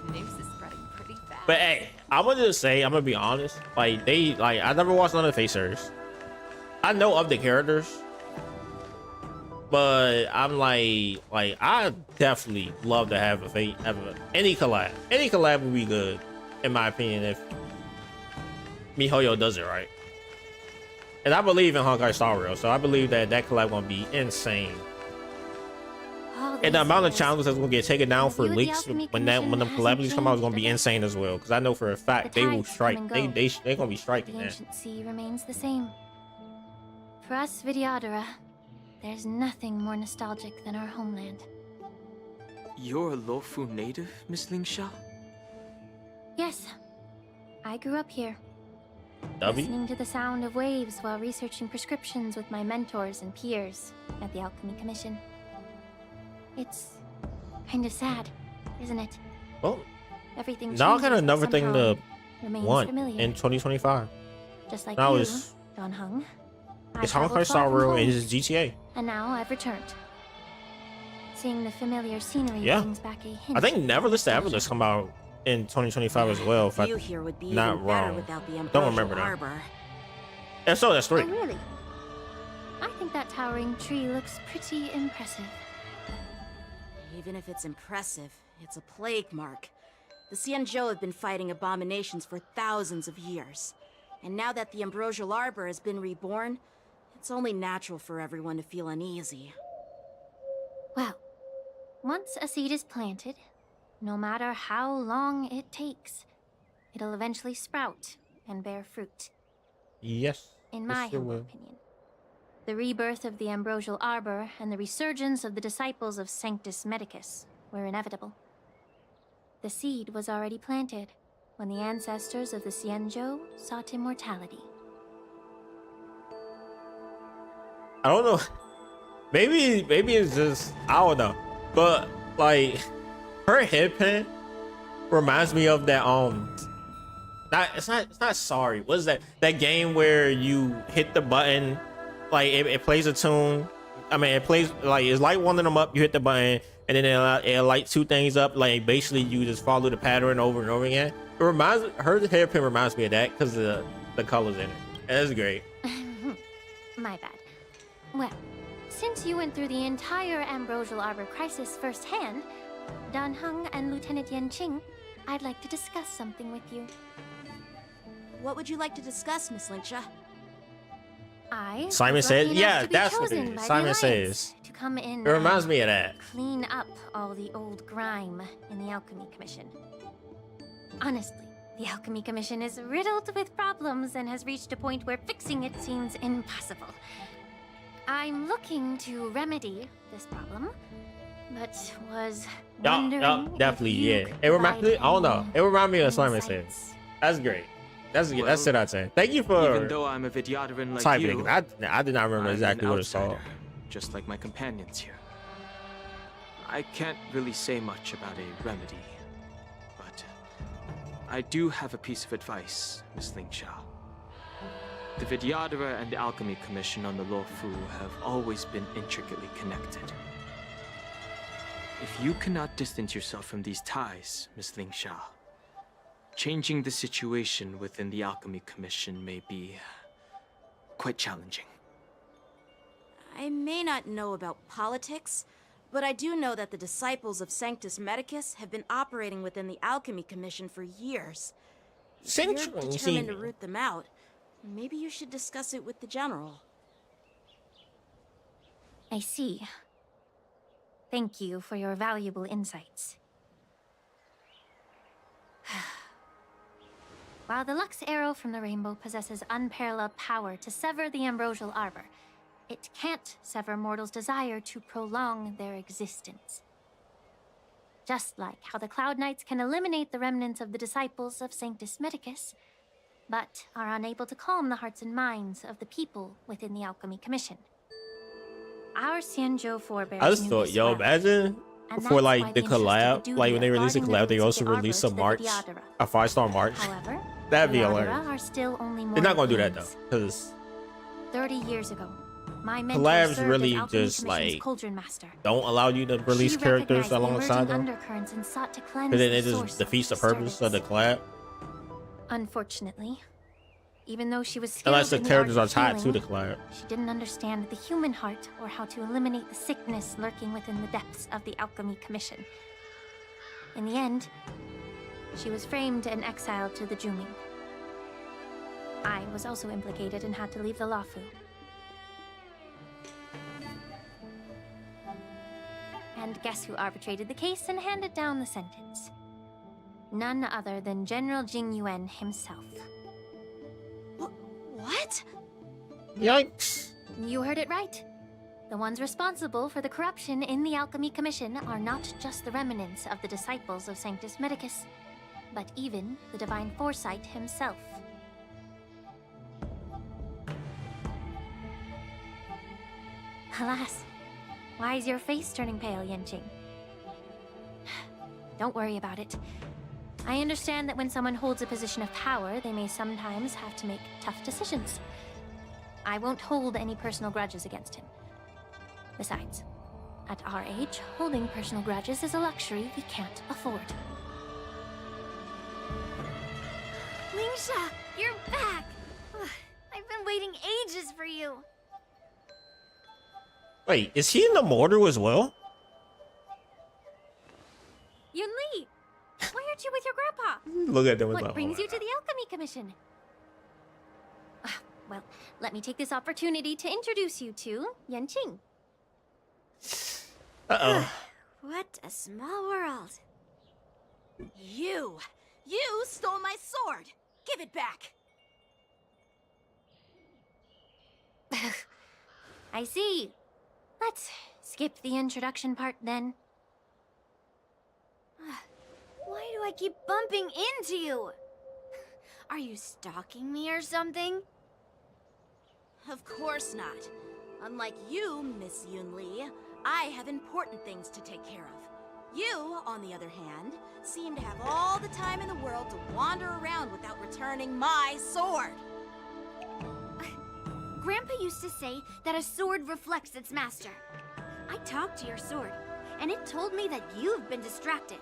The news is spreading pretty fast. But hey, I'm gonna just say, I'm gonna be honest. Like I never watched none of the Fate series. I know of the characters, but I'm like I definitely love to have a Fate, any collab. Any collab would be good, in my opinion, if MiHoYo does it right. And I believe in Honkai Star Rail, so I believe that collab gonna be insane. And the amount of challenges that's gonna get taken down for leaks when the collabs come out is gonna be insane as well. Because I know for a fact they will strike. They're gonna be striking The that. ancient sea remains the same. For us Vidyadhara, there's nothing more nostalgic than our homeland. You're a Lofu native, Miss Lingsha? Yes, I grew up here. W? Listening to the sound of waves while researching prescriptions with my mentors and peers at the Alchemy Commission. It's kind of sad, isn't it? Well, Everything now I got changes, but another thing somehow to remains want familiar. in 2025. Just like Now you, it's Don Hung. I it's traveled Honkai Star far from Rail home, and it's GTA. and now I've returned. Seeing the familiar scenery Yeah. brings back a hint. I think Neverless to Everless come out in 2025 as well. If View I'm here would be not even better wrong. without the Don't Ambrosial remember that. Harbor. If so, that's Oh, 3. really? I think that towering tree looks pretty impressive. Even if it's impressive, it's a plague mark. The Xianzhou have been fighting abominations for thousands of years. And now that the Ambrosial Arbor has been reborn, it's only natural for everyone to feel uneasy. Well, once a seed is planted, no matter how long it takes, it'll eventually sprout and bear fruit. Yes. In my yes, it humble will. opinion. The rebirth of the Ambrosial Arbor and the resurgence of the disciples of Sanctus Medicus were inevitable. The seed was already planted when the ancestors of the Xianzhou sought immortality. I don't know. Maybe it's just, I don't know. But like her headband reminds me of that it's not sorry. What is that? That game where you hit the button, like it plays a tune. I mean, it plays like it's like one of them up. You hit the button, and then it light 2 things up. Like basically, you just follow the pattern over and over again. It reminds her hairpin reminds me of that because the colors in it. That's great. My bad. Well, since you went through the entire Ambrosial Arbor crisis firsthand, Dan Heng and Lieutenant Yan Qing, I'd like to discuss something with you. What would you like to discuss, Miss Linksha? Simon says, yeah, that's what it is. Simon says. To come in It reminds and me of that. clean up all the old grime in the Alchemy Commission. Honestly, the Alchemy Commission is riddled with problems and has reached a point where fixing it seems impossible. I'm looking to remedy this problem, but was wondering Definitely, if you yeah. could It reminds me, provide I don't know. It reminds me of Simon insights. says. That's great. That's Well, that's what I'd say. Thank you for Even though I'm a Vidyadharan like typing. you, I did not remember I'm exactly an what it's called. outsider, just like my companions here. I can't really say much about a remedy, but I do have a piece of advice, Miss Linksha. The Vidyadhara and the Alchemy Commission on the Luofu have always been intricately connected. If you cannot distance yourself from these ties, Miss Linksha, changing the situation within the Alchemy Commission may be quite challenging. I may not know about politics, but I do know that the disciples of Sanctus Medicus have been operating within the Alchemy Commission for years. If you're determined to root them out, maybe you should discuss it with the General. I see. Thank you for your valuable insights. While the Lux Arrow from the Rainbow possesses unparalleled power to sever the Ambrosial Arbor, it can't sever mortals' desire to prolong their existence. Just like how the Cloud Knights can eliminate the remnants of the disciples of Sanctus Medicus, but are unable to calm the hearts and minds of the people within the Alchemy Commission. Our Xianzhou forebears I just knew thought, this yo, well, imagine and for that's like why the they entrusted collab, the like duty when they of release a guarding the collab, they roots also of the release arbor a to the march, Vidyadhara. a 5-star march. However, That'd be Vidyadhara hilarious. are still only They're not gonna do that mortal though, beings. because 30 years ago, my mentor collabs served really as Alchemy just Commission's like Cauldron Master. don't allow you to release She characters recognized the alongside emerging them. undercurrents and sought to cleanse Because then the it just source defeats the of purpose of the collab. Unfortunately, even though she was skilled Unless the in characters art are of tied to healing, the collab. she didn't understand the human heart or how to eliminate the sickness lurking within the depths of the Alchemy Commission. In the end, she was framed and exiled to the Juming. I was also implicated and had to leave the Luofu. And guess who arbitrated the case and handed down the sentence? None other than General Jing Yuan himself. What? Yikes. You heard it right. The ones responsible for the corruption in the Alchemy Commission are not just the remnants of the disciples of Sanctus Medicus, but even the Divine Foresight himself. Alas, why is your face turning pale, Yanqing? Don't worry about it. I understand that when someone holds a position of power, they may sometimes have to make tough decisions. I won't hold any personal grudges against him. Besides, at our age, holding personal grudges is a luxury we can't afford. Lingsha, you're back! I've been waiting ages for you. Wait, is he in the mortar as well? YUNLI! Why aren't you with your grandpa? Look at them. What Like, brings you to the Alchemy Commission? Well, let me take this opportunity to introduce you to Yanqing. Uh-oh. What a small world. You stole my sword! Give it back! I see. Let's skip the introduction part then. Why do I keep bumping into you? Are you stalking me or something? Of course not. Unlike you, Miss Yunli, I have important things to take care of. You, on the other hand, seem to have all the time in the world to wander around without returning my sword. Grandpa used to say that a sword reflects its master. I talked to your sword, and it told me that you've been distracted.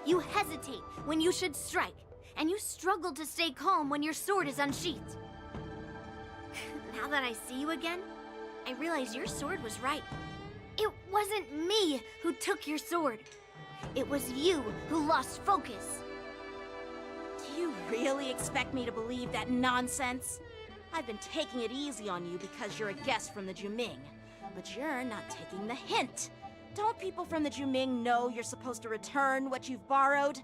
You hesitate when you should strike, and you struggle to stay calm when your sword is unsheathed. Now that I see you again, I realize your sword was right. It wasn't me who took your sword. It was you who lost focus. Do you really expect me to believe that nonsense? I've been taking it easy on you because you're a guest from the Juming. But you're not taking the hint. Don't people from the Juming know you're supposed to return what you've borrowed?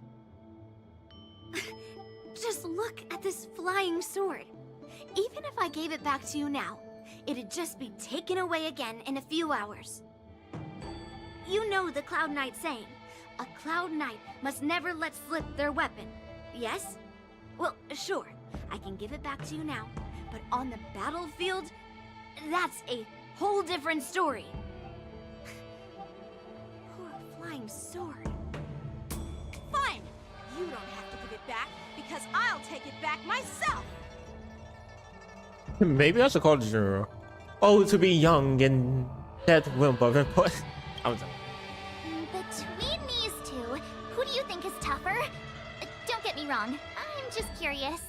Just look at this flying sword. Even if I gave it back to you now, it'd just be taken away again in a few hours. You know the Cloud Knight saying, a Cloud Knight must never let slip their weapon. Yes? Well, sure, I can give it back to you now, but on the battlefield, that's a whole different story. Poor flying sword. Fine! You don't have to give it back, because I'll take it back myself! Maybe I should call the general. Oh, to be young and that wimp of input. I'm sorry. Between these two, who do you think is tougher? Don't get me wrong, I'm just curious.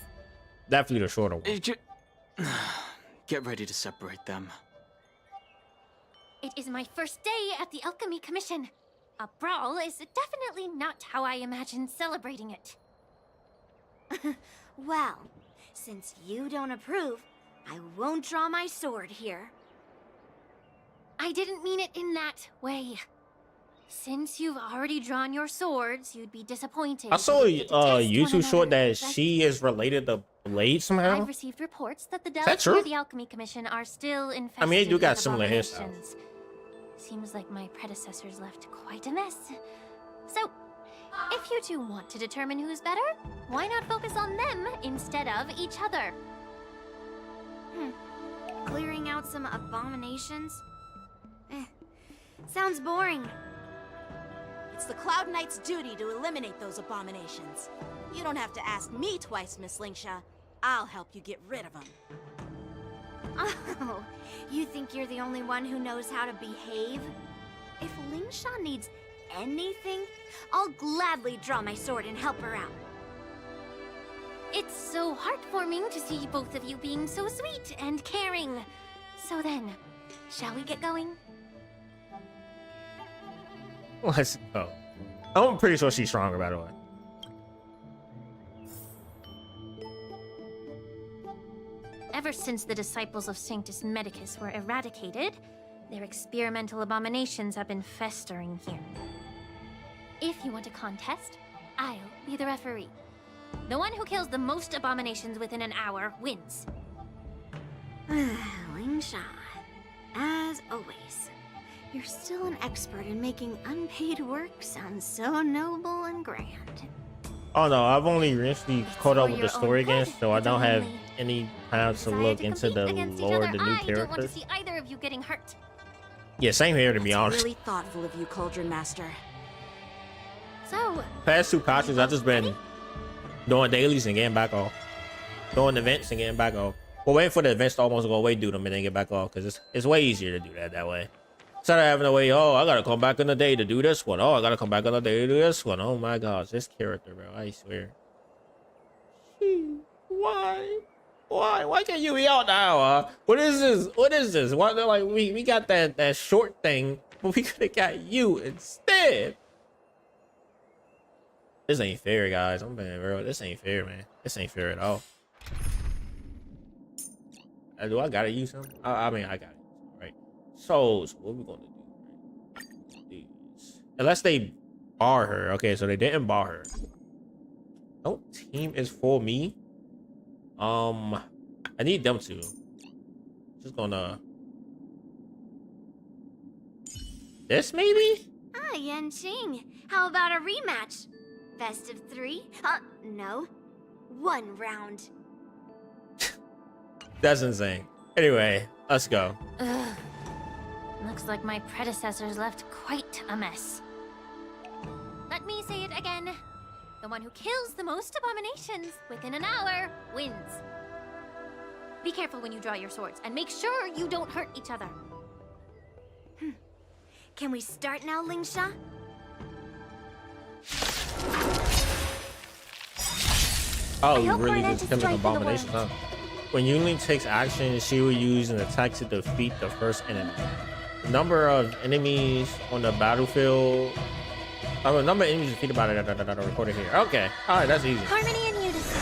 Definitely the shorter one. Get ready to separate them. It is my first day at the Alchemy Commission. A brawl is definitely not how I imagined celebrating it. Well, since you don't approve, I won't draw my sword here. I didn't mean it in that way. Since you've already drawn your swords, you'd be disappointed. I saw YouTube short that she is related to Playz somehow. I've received reports that the that delegates true? for the Alchemy Commission are still infested. I mean, they do got with similar abominations. Seems like my predecessors left quite a mess. So, if you two want to determine who's better, why not focus on them instead of each other? Clearing out some abominations? Sounds boring. It's the Cloud Knight's duty to eliminate those abominations. You don't have to ask me twice, Miss Lingsha. I'll help you get rid of them. Oh, you think you're the only one who knows how to behave? If Lingsha needs anything, I'll gladly draw my sword and help her out. It's so heartwarming to see both of you being so sweet and caring. So then, shall we get going? Let's go. I'm pretty sure she's stronger, by the way. Ever since the disciples of Sanctus Medicus were eradicated, their experimental abominations have been festering here. If you want a contest, I'll be the referee. The one who kills the most abominations within an hour wins. Lingsha, as always, you're still an expert in making unpaid work sound so noble and grand. Oh no, I've only recently caught up with the story again, so I don't have any time to look into the lore of the new I don't want to characters. see either of you getting hurt. Yeah, same here to be honest. Really thoughtful of you, Cauldron Master. So, Past two patches, I've just been doing dailies and getting back off. Doing events and getting back off. Well, waiting for the events to almost go away, do them and then get back off, because it's way easier to do that way. Instead of having to wait, oh, I gotta come back in the day to do this one. Oh, I gotta come back in the day to do this one. Oh my gosh, this character, bro. I swear. Why? Why can't you be out now? What is this? What is this? Why, like we got that short thing, but we could have got you instead. This ain't fair, guys. I'm being real. This ain't fair, man. This ain't fair at all. Do I gotta use him? I mean, I got it, right? So what we gonna do? Unless they bar her. Okay, so they didn't bar her. No team is for me. I need them to. Just gonna. This maybe? Ah, Yanqing, how about a rematch? Best of 3? No. 1 round. That's insane. Anyway, let's go. Ugh. Looks like my predecessors left quite a mess. Let me say it again. The one who kills the most abominations within an hour wins. Be careful when you draw your swords, and make sure you don't hurt each other. Can we start now, Lingsha? Oh, you really just killing abominations, huh? When YUNLI takes action, she will use an attack to defeat the first enemy. The number of enemies on the battlefield. Oh, the number of enemies defeated by the recorded here. Okay, all right, that's easy. Harmony and unison.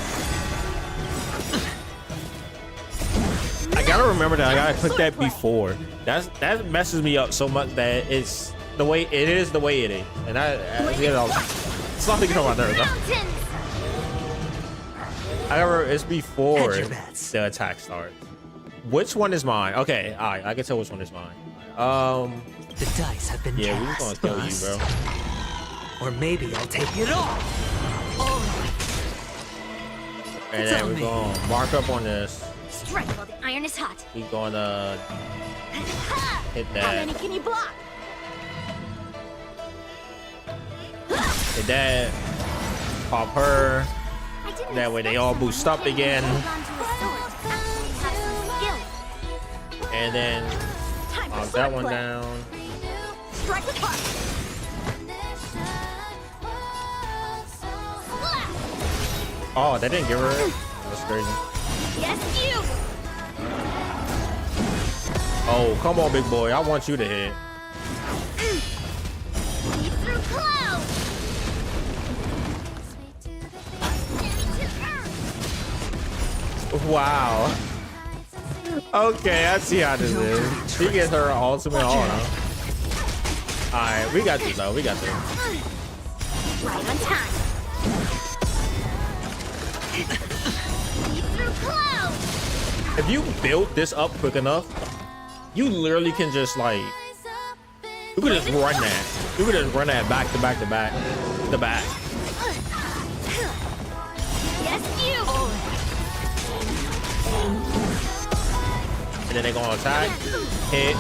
I gotta remember that I gotta click that before. That messes me up so much that it's the way it is, and it's not thinking about nerves. However, it's before the attack starts. Which one is mine? Okay, all right, I can tell which one is mine. The dice have been yeah, cast. we're gonna kill you, bro. Or maybe I'll take it off. And then we're gonna mark up on this. Strike while the iron is hot. We're gonna hit How that. many can you block? Hit that. Pop her. That way they all boost up again. And then knock that one down. Strike the part. Oh, that didn't give her it? That's crazy. Yes, you. Oh, come on, big boy. I want you to hit. Leap through clouds. Wow. Okay, I see how this is. She gets her ultimate on. Alright, we got this though. We got this. Right on time. Leap through clouds. If you build this up quick enough, you literally can just like, you could just run that. You could just run that back to back to back to back. Yes, you. And then they're gonna attack, hit.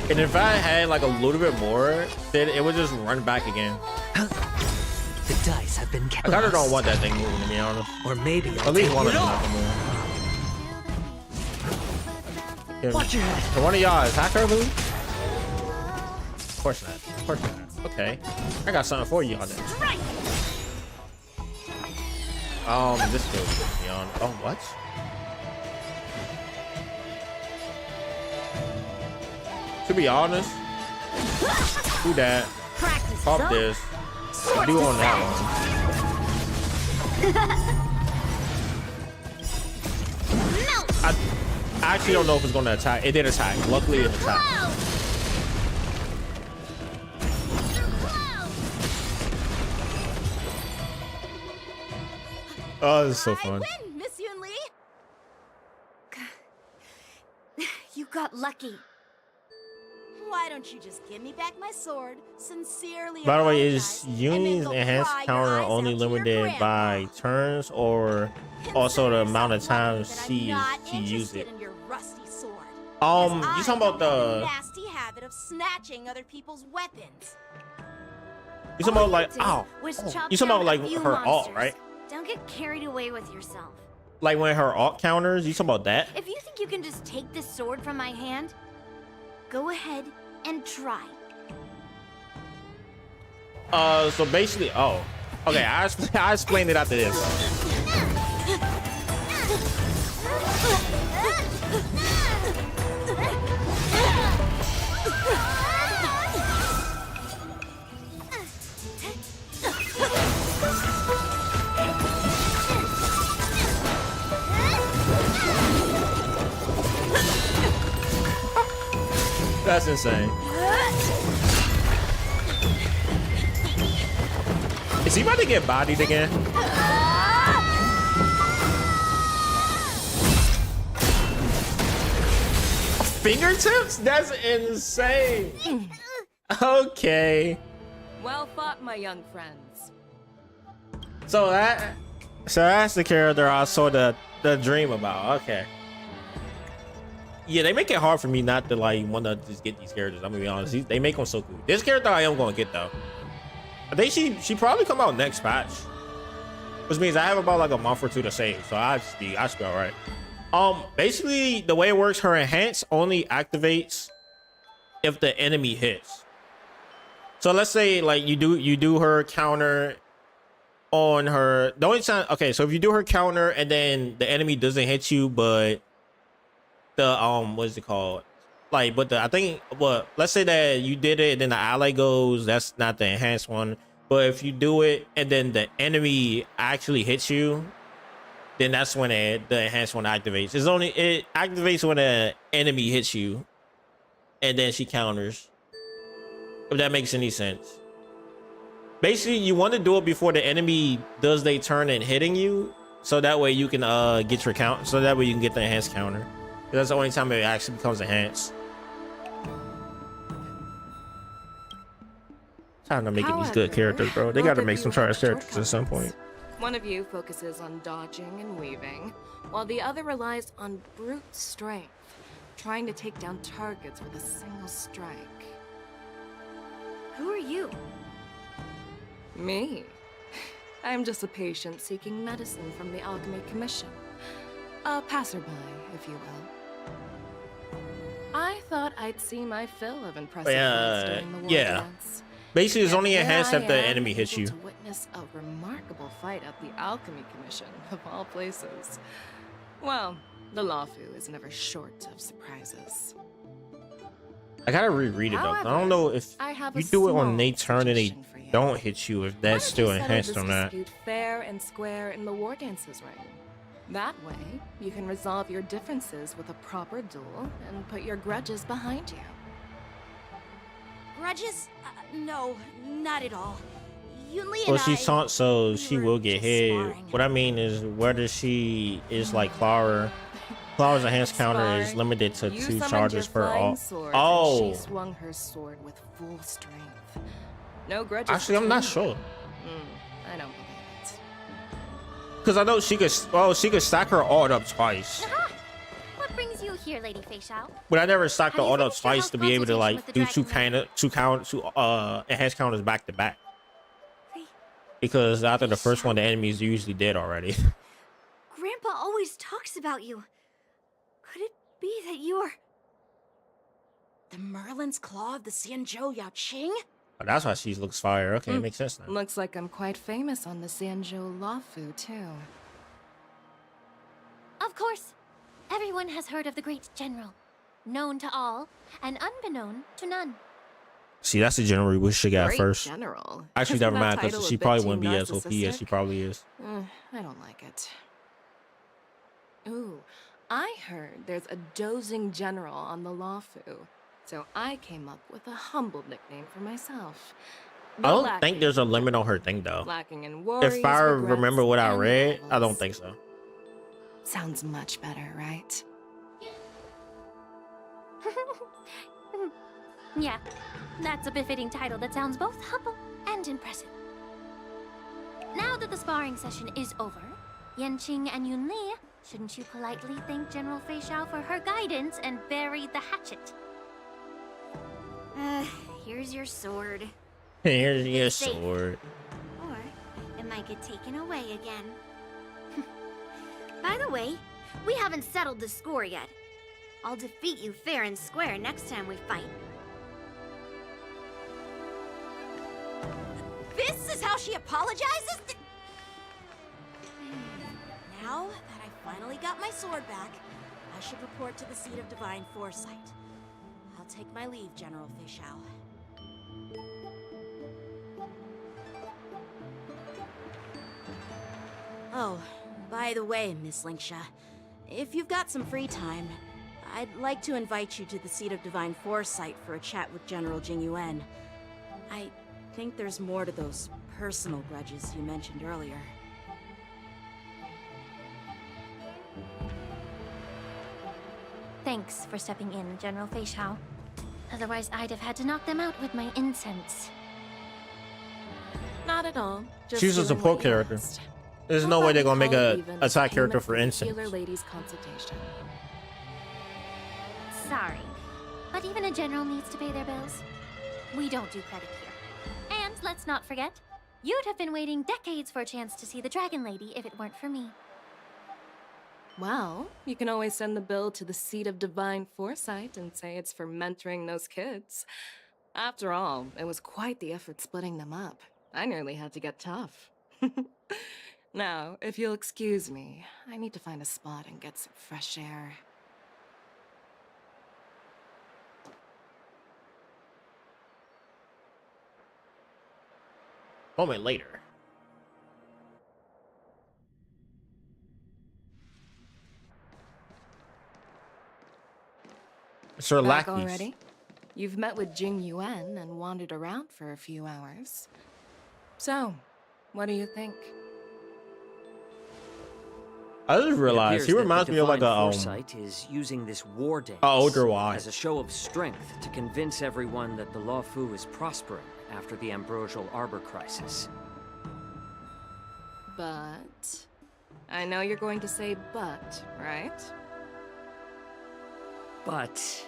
And if I had like a little bit more, then it would just run back again. The dice have been cast. I kinda don't want that thing moving, to be honest. Or maybe I'll at least take one of it them off. not to move. Watch your head. Can one of y'all attack her, Lou? Of course not. Of course not. Okay. I got something for you on that. This feels good, to be honest. Oh, what? To be honest, do that. Pop this. Do on that one. I actually don't know if it's going to attack. It did attack. Luckily, it attacked. Oh, this is so fun. Win, Miss Yunli. You got lucky. Why don't you just give me back my sword? Sincerely. By the way, is apologize, and Yuni's then go enhanced cry your counter eyes only out to your limited by grandma? turns or also the amount of times That I'm she not used it? interested in your rusty sword. You As talking I about have a the? nasty habit of snatching other people's weapons. You talking about like Was you chop talking about down like a few her alt, monsters. right? Don't get carried away with yourself. Like when her alt counters, you talking about that? If you think you can just take this sword from my hand, go ahead and try. So basically, okay, I explained it after this. That's insane. Is he about to get bodied again? Fingertips? That's insane. Okay. Well fought, my young friends. So that's the character I saw the dream about. Okay. Yeah, they make it hard for me not to like want to just get these characters. I'm gonna be honest. They make them so cool. This character I am gonna get though. I think she probably come out next patch, which means I have about like a month or two to save. So I should be all right. Basically the way it works, her enhance only activates if the enemy hits. So let's say like you do her counter on her. The only time, okay, so if you do her counter and then the enemy doesn't hit you, but the what is it called? Like, but I think let's say that you did it and then the ally goes, that's not the enhanced one. But if you do it and then the enemy actually hits you, then that's when the enhanced one activates. It activates when the enemy hits you and then she counters. If that makes any sense. Basically, you want to do it before the enemy does their turn and hitting you, so that way you can get your count. So that way you can get the enhanced counter. That's the only time it actually becomes enhanced. Time to making these good characters, bro. They got to make some trash characters at some point. One of you focuses on dodging and weaving, while the other relies on brute strength, trying to take down targets with a single strike. Who are you? Me? I'm just a patient seeking medicine from the Alchemy Commission. A passerby, if you will. I thought I'd see my fill of impressive feats during the war dance. Basically, it's only enhanced if the I am enemy hits you. able to witness a remarkable fight at the Alchemy Commission, of all places. Well, the Lawfu is never short of surprises. I gotta reread it though. I don't know if you do it on they turn and they don't hit you, if that's still enhanced or not. Fair and square in the war dances ring. That way, you can resolve your differences with a proper duel and put your grudges behind you. Grudges? No, not at all. Yunli Well, and she's taunt, so she will get hit. What I mean is, whether she is like Clara, Clara's enhanced counter is limited to 2 charges per all. Oh, she swung her sword with full strength. No grudges. Actually, I'm not sure. I don't believe it. Because I know she could. Oh, she could stack her ult up twice. Aha! What brings you here, Lady Feixiao? But I never stacked the Have you ult up finished your twice to be able to consultation like with the do two enhanced counters back to back. Because after the first one, the enemies usually dead already. Grandpa always talks about you. Could it be that you are... The Merlin's Claw of the Xianzhou Yao Qing? Oh, that's why she looks fire. Okay, makes sense now. Looks like I'm quite famous on the Xianzhou Lawfu, too. Of course. Everyone has heard of the great general. Known to all, and unbeknown to none. See, that's the general we wish she got Great first. general. Actually, Isn't never that mind, because title she a bit probably too wouldn't be as OP as she narcissistic? probably is. I don't like it. Ooh, I heard there's a dozing general on the Lawfu, so I came up with a humble nickname for myself. I don't think there's a limit on her thing though. Lacking in worries, If I regrets, remember what I and read, I don't rivals. think so. Sounds much better, right? Yeah, that's a befitting title that sounds both humble and impressive. Now that the sparring session is over, Yanqing and Yunli, shouldn't you politely thank General Feixiao for her guidance and bury the hatchet? Here's your sword. Here's your It's safe. sword. Or it might get taken away again. By the way, we haven't settled the score yet. I'll defeat you fair and square next time we fight. This is how she apologizes? Now that I finally got my sword back, I should report to the seat of divine foresight. I'll take my leave, General Feixiao. Oh, by the way, Miss Linksha, if you've got some free time, I'd like to invite you to the seat of divine foresight for a chat with General Jingyuan. I think there's more to those personal grudges you mentioned earlier. Thanks for stepping in, General Feixiao. Otherwise, I'd have had to knock them out with my incense. Not at all. Just She's a doing support what you character. asked. There's How no way about they're we gonna make call a it even attack character payment for instance. Healer ladies consultation. Sorry, but even a general needs to pay their bills. We don't do credit here. And let's not forget, you'd have been waiting decades for a chance to see the Dragon Lady if it weren't for me. Well, you can always send the bill to the seat of divine foresight and say it's for mentoring those kids. After all, it was quite the effort splitting them up. I nearly had to get tough. Now, if you'll excuse me, I need to find a spot and get some fresh air. Moment later. Sir Back Lackeys. already? You've met with Jing Yuan and wandered around for a few hours. So, what do you think? I just realized he It appears that reminds the me of like a Divine Foresight is using this war dance older one as a show of strength to convince everyone that the Luofu is prospering after the Ambrosial Arbor crisis. But... I know you're going to say but, right? But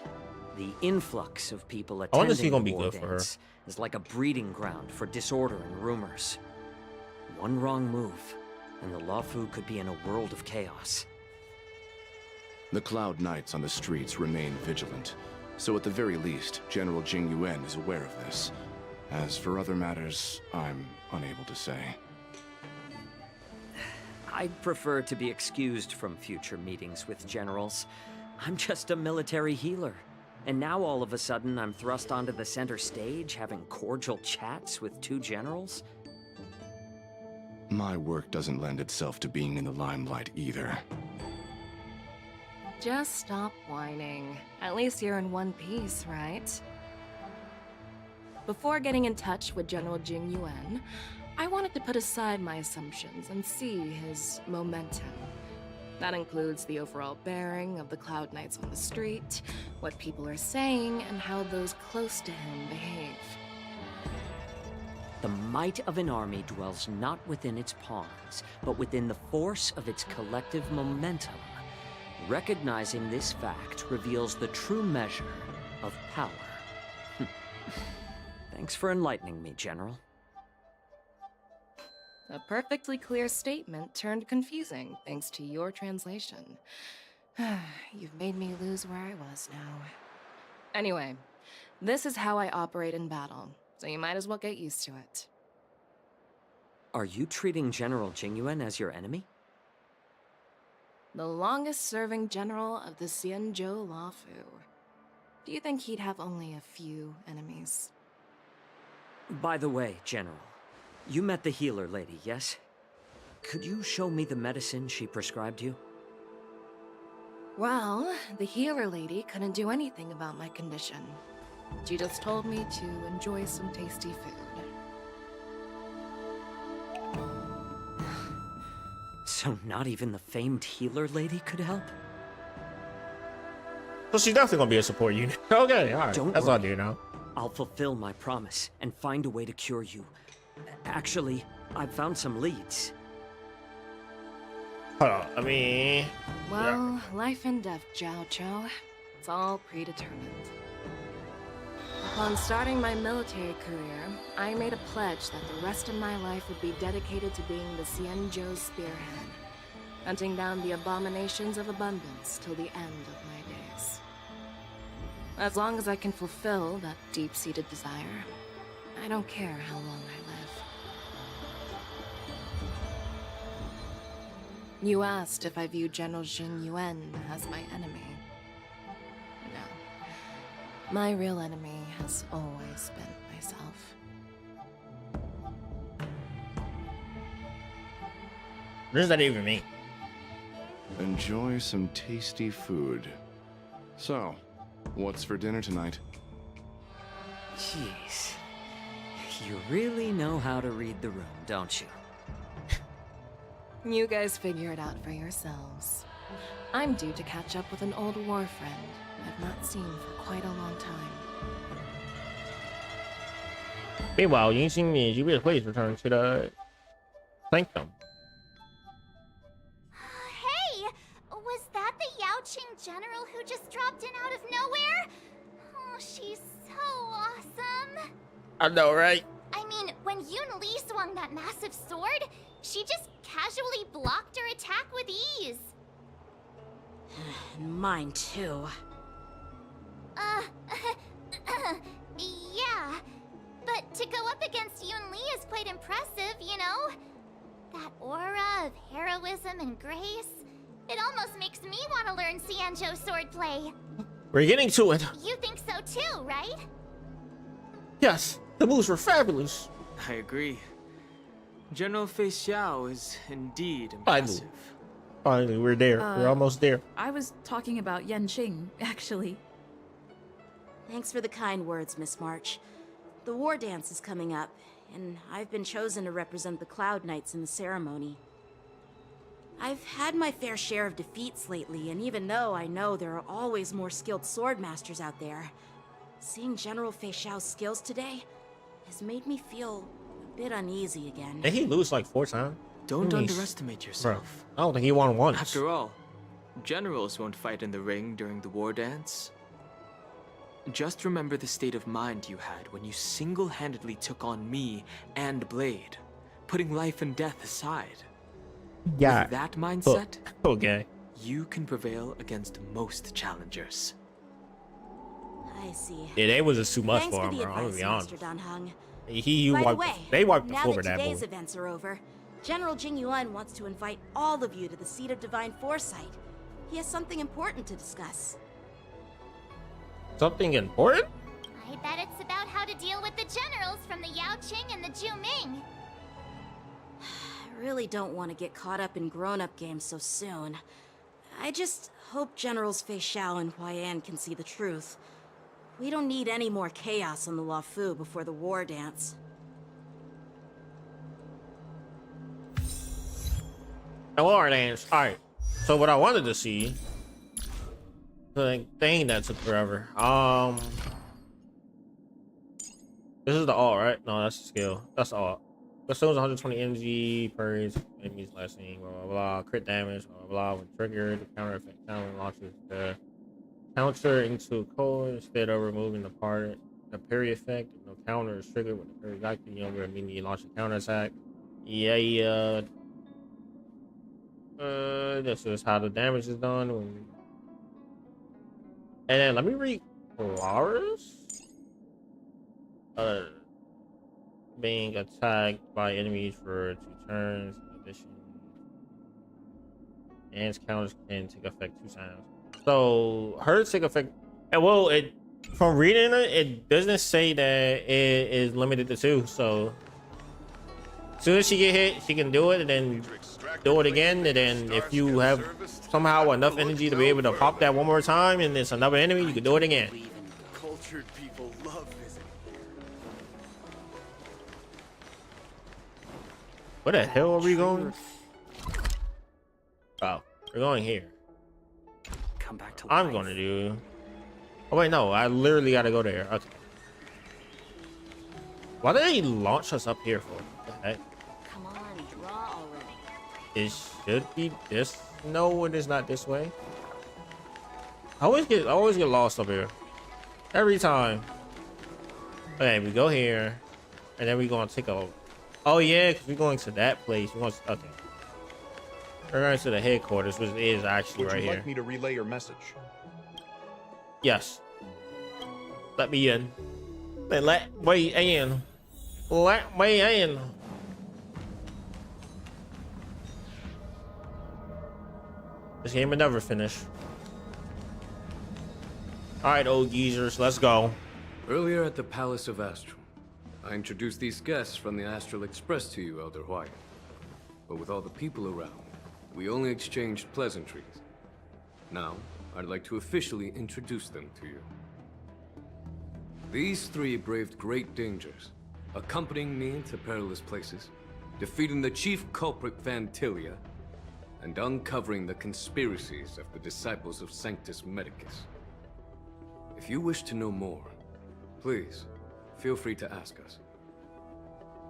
the influx of people I wonder if attending he's the gonna war be good for her. dance is like a breeding ground for disorder and rumors. One wrong move, and the Luofu could be in a world of chaos. The Cloud Knights on the streets remain vigilant, so at the very least, General Jing Yuan is aware of this. As for other matters, I'm unable to say. I'd prefer to be excused from future meetings with generals. I'm just a military healer. And now all of a sudden I'm thrust onto the center stage having cordial chats with two generals? My work doesn't lend itself to being in the limelight either. Just stop whining. At least you're in one piece, right? Before getting in touch with General Jing Yuan, I wanted to put aside my assumptions and see his momentum. That includes the overall bearing of the Cloud Knights on the street, what people are saying, and how those close to him behave. The might of an army dwells not within its pawns, but within the force of its collective momentum. Recognizing this fact reveals the true measure of power. Thanks for enlightening me, General. A perfectly clear statement turned confusing thanks to your translation. You've made me lose where I was now. Anyway, this is how I operate in battle, so you might as well get used to it. Are you treating General Jing Yuan as your enemy? The longest-serving general of the Xianzhou Luofu. Do you think he'd have only a few enemies? By the way, General, you met the healer lady, yes? Could you show me the medicine she prescribed you? Well, the healer lady couldn't do anything about my condition. She just told me to enjoy some tasty food. So not even the famed healer lady could help? So she's definitely gonna be a support unit. Okay, alright. That's all I do now. I'll fulfill my promise and find a way to cure you. Actually, I've found some leads. Hold on, I mean... Well, life and death, Jiao Chou. It's all predetermined. Upon starting my military career, I made a pledge that the rest of my life would be dedicated to being the Xianzhou spearhead, hunting down the abominations of abundance till the end of my days. As long as I can fulfill that deep-seated desire, I don't care how long I live. You asked if I view General Jing Yuan as my enemy. No. My real enemy has always been myself. What does that even mean? Enjoy some tasty food. So, what's for dinner tonight? Jeez. You really know how to read the room, don't you? You guys figure it out for yourselves. I'm due to catch up with an old war friend I've not seen for quite a long time. Meanwhile, Yingxing and Yubi's Playz return to the Sanctum. Hey! Was that the Yaoqing general who just dropped in out of nowhere? Oh, she's so awesome. I know, right? I mean, when YUNLI swung that massive sword, she just casually blocked her attack with ease. Mine too. Yeah. But to go up against YUNLI is quite impressive, you know? That aura of heroism and grace, it almost makes me want to learn Xianzhou swordplay. We're getting to it. You think so too, right? Yes, the moves were fabulous. I agree. General Fei Xiao is indeed impressive. Finally, we're there. We're almost there. I was talking about Yanqing, actually. Thanks for the kind words, Miss March. The war dance is coming up, and I've been chosen to represent the Cloud Knights in the ceremony. I've had my fair share of defeats lately, and even though I know there are always more skilled swordmasters out there, seeing General Fei Xiao's skills today has made me feel a bit uneasy again. Did he lose like 4 times? Don't underestimate yourself. Bro, I don't think he won once. After all, generals won't fight in the ring during the war dance. Just remember the state of mind you had when you single-handedly took on me and Blade, putting life and death aside. Yeah. With that mindset, okay, you can prevail against most challengers. I see. Yeah, they was just too much Thanks for him, the bro. I'm gonna advice, be honest. Master Danheng. He By wiped. the way, They wiped the now floor that with that today's boy. events are over, General Jing Yuan wants to invite all of you to the Seat of Divine Foresight. He has something important to discuss. Something important? I bet it's about how to deal with the generals from the Yaoqing and the Juming. I really don't want to get caught up in grown-up games so soon. I just hope Generals Fei Xiao and Huaiyan can see the truth. We don't need any more chaos on the Luofu before the war dance. The war dance. Alright. So what I wanted to see, the thing that took forever. This is the all, right? No, that's the skill. That's all. Consumes 120 energy per enemy's last scene, blah blah blah. Crit damage, blah blah blah. When triggered, the counter effect talent launches the counter into a core instead of removing the parry effect. If no counter is triggered with the parry active, you will immediately launch a counter attack. Yeah. This is how the damage is done. And then let me read Polaris. Being attacked by enemies for 2 turns. In addition, and counters can take effect 2 times. So her take effect. Well, it from reading it doesn't say that it is limited to 2. So as soon as she get hit, she can do it, and then do it again. And then if you have somehow enough energy to be able to pop that one more time, and it's another enemy, you can do it again. Cultured people love visiting. Where the hell are we going? Oh, we're going here. Come back to I'm going to do. Oh wait, no, I literally got to go there. Okay. Why did they launch us up here for? What the heck? Come on, draw already. It should be this. No, it is not this way. I always get lost up here. Every time. Okay, we go here, and then we're gonna take a. Oh yeah, because we're going to that place. Okay. We're going to the headquarters, which is actually right here. Would you like me to relay your message? Yes. Let me in. Let me in. Let me in. This game will never finish. Alright, old geezers, let's go. Earlier at the Palace of Astral, I introduced these guests from the Astral Express to you, Elder White. But with all the people around, we only exchanged pleasantries. Now, I'd like to officially introduce them to you. These 3 braved great dangers, accompanying me into perilous places, defeating the chief culprit Vantilia, and uncovering the conspiracies of the disciples of Sanctus Medicus. If you wish to know more, please, feel free to ask us.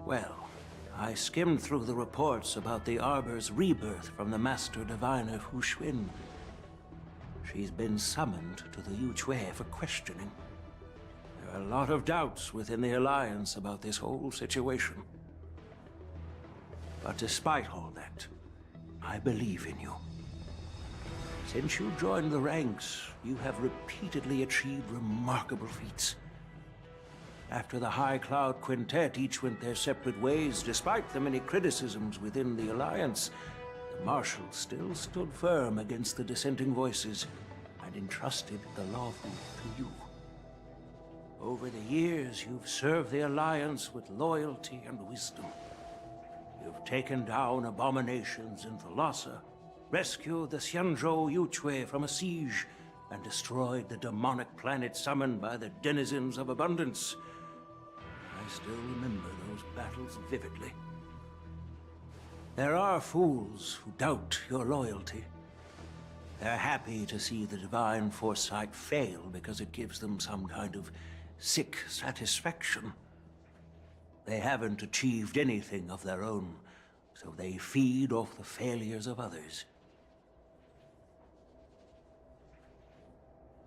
Well, I skimmed through the reports about the Arbor's rebirth from the Master Diviner Hu Xuan. She's been summoned to the Yuchue for questioning. There are a lot of doubts within the Alliance about this whole situation. But despite all that, I believe in you. Since you joined the ranks, you have repeatedly achieved remarkable feats. After the High Cloud Quintet each went their separate ways, despite the many criticisms within the Alliance, the Marshal still stood firm against the dissenting voices and entrusted the lawful to you. Over the years, you've served the Alliance with loyalty and wisdom. You've taken down abominations in Thalassa, rescued the Xianzhou Yuchue from a siege, and destroyed the demonic planet summoned by the denizens of abundance. I still remember those battles vividly. There are fools who doubt your loyalty. They're happy to see the divine foresight fail because it gives them some kind of sick satisfaction. They haven't achieved anything of their own, so they feed off the failures of others.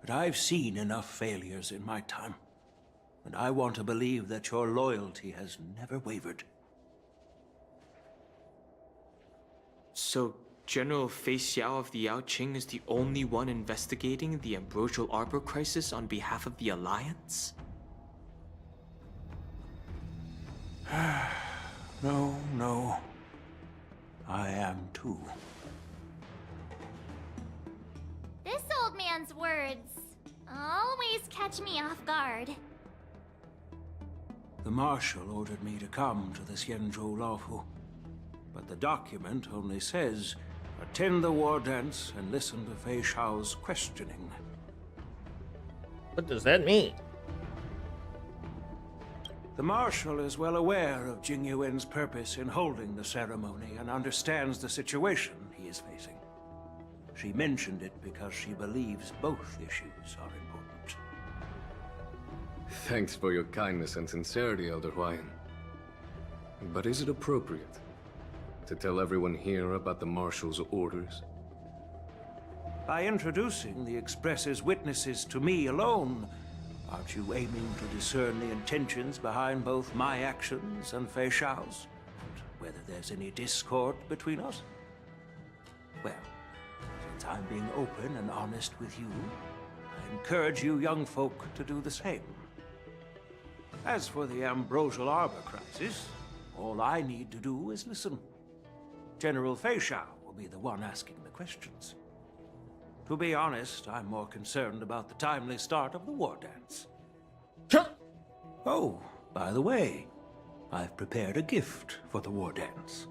But I've seen enough failures in my time, and I want to believe that your loyalty has never wavered. So, General Fei Xiao of the Yaoqing is the only one investigating the Ambrosial Arbor crisis on behalf of the Alliance? No. I am too. This old man's words always catch me off guard. The Marshal ordered me to come to the Xianzhou Laofu, but the document only says, attend the war dance and listen to Fei Xiao's questioning. What does that mean? The Marshal is well aware of Jing Yuan's purpose in holding the ceremony and understands the situation he is facing. She mentioned it because she believes both issues are important. Thanks for your kindness and sincerity, Elder Huayan. But is it appropriate to tell everyone here about the Marshal's orders? By introducing the Express's witnesses to me alone, aren't you aiming to discern the intentions behind both my actions and Fei Xiao's? And whether there's any discord between us? Well, since I'm being open and honest with you, I encourage you young folk to do the same. As for the Ambrosial Arbor crisis, all I need to do is listen. General Fei Xiao will be the one asking the questions. To be honest, I'm more concerned about the timely start of the war dance. Oh, by the way, I've prepared a gift for the war dance.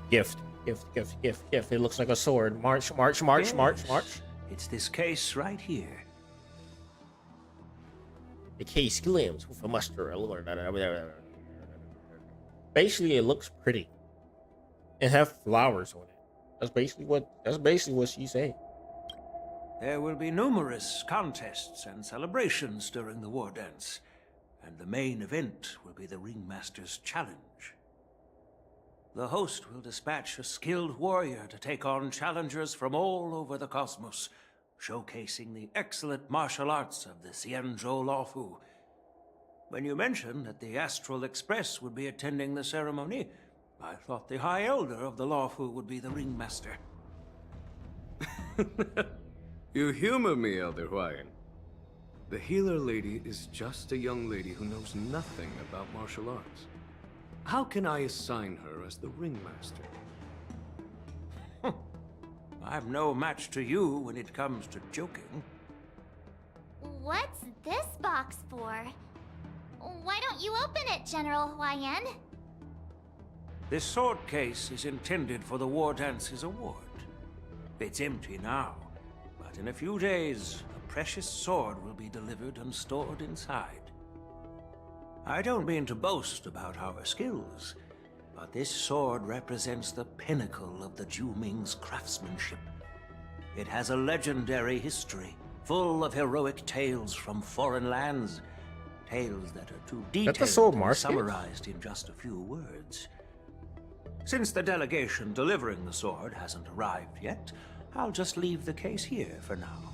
Gift. It looks like a sword. March. Yes, it's this case right here. The case gleams with a muster. Basically, it looks pretty. And have flowers on it. That's basically what she said. There will be numerous contests and celebrations during the war dance, and the main event will be the Ringmaster's Challenge. The host will dispatch a skilled warrior to take on challengers from all over the cosmos, showcasing the excellent martial arts of the Xianzhou Laofu. When you mentioned that the Astral Express would be attending the ceremony, I thought the High Elder of the Laofu would be the Ringmaster. You humor me, Elder Huayan. The healer lady is just a young lady who knows nothing about martial arts. How can I assign her as the Ringmaster? I'm no match to you when it comes to joking. What's this box for? Why don't you open it, General Huayan? This sword case is intended for the War Dance's award. It's empty now, but in a few days, a precious sword will be delivered and stored inside. I don't mean to boast about our skills, but this sword represents the pinnacle of the Zhuming's craftsmanship. It has a legendary history, full of heroic tales from foreign lands, tales that are too detailed to be summarized in just a few words. Since the delegation delivering the sword hasn't arrived yet, I'll just leave the case here for now.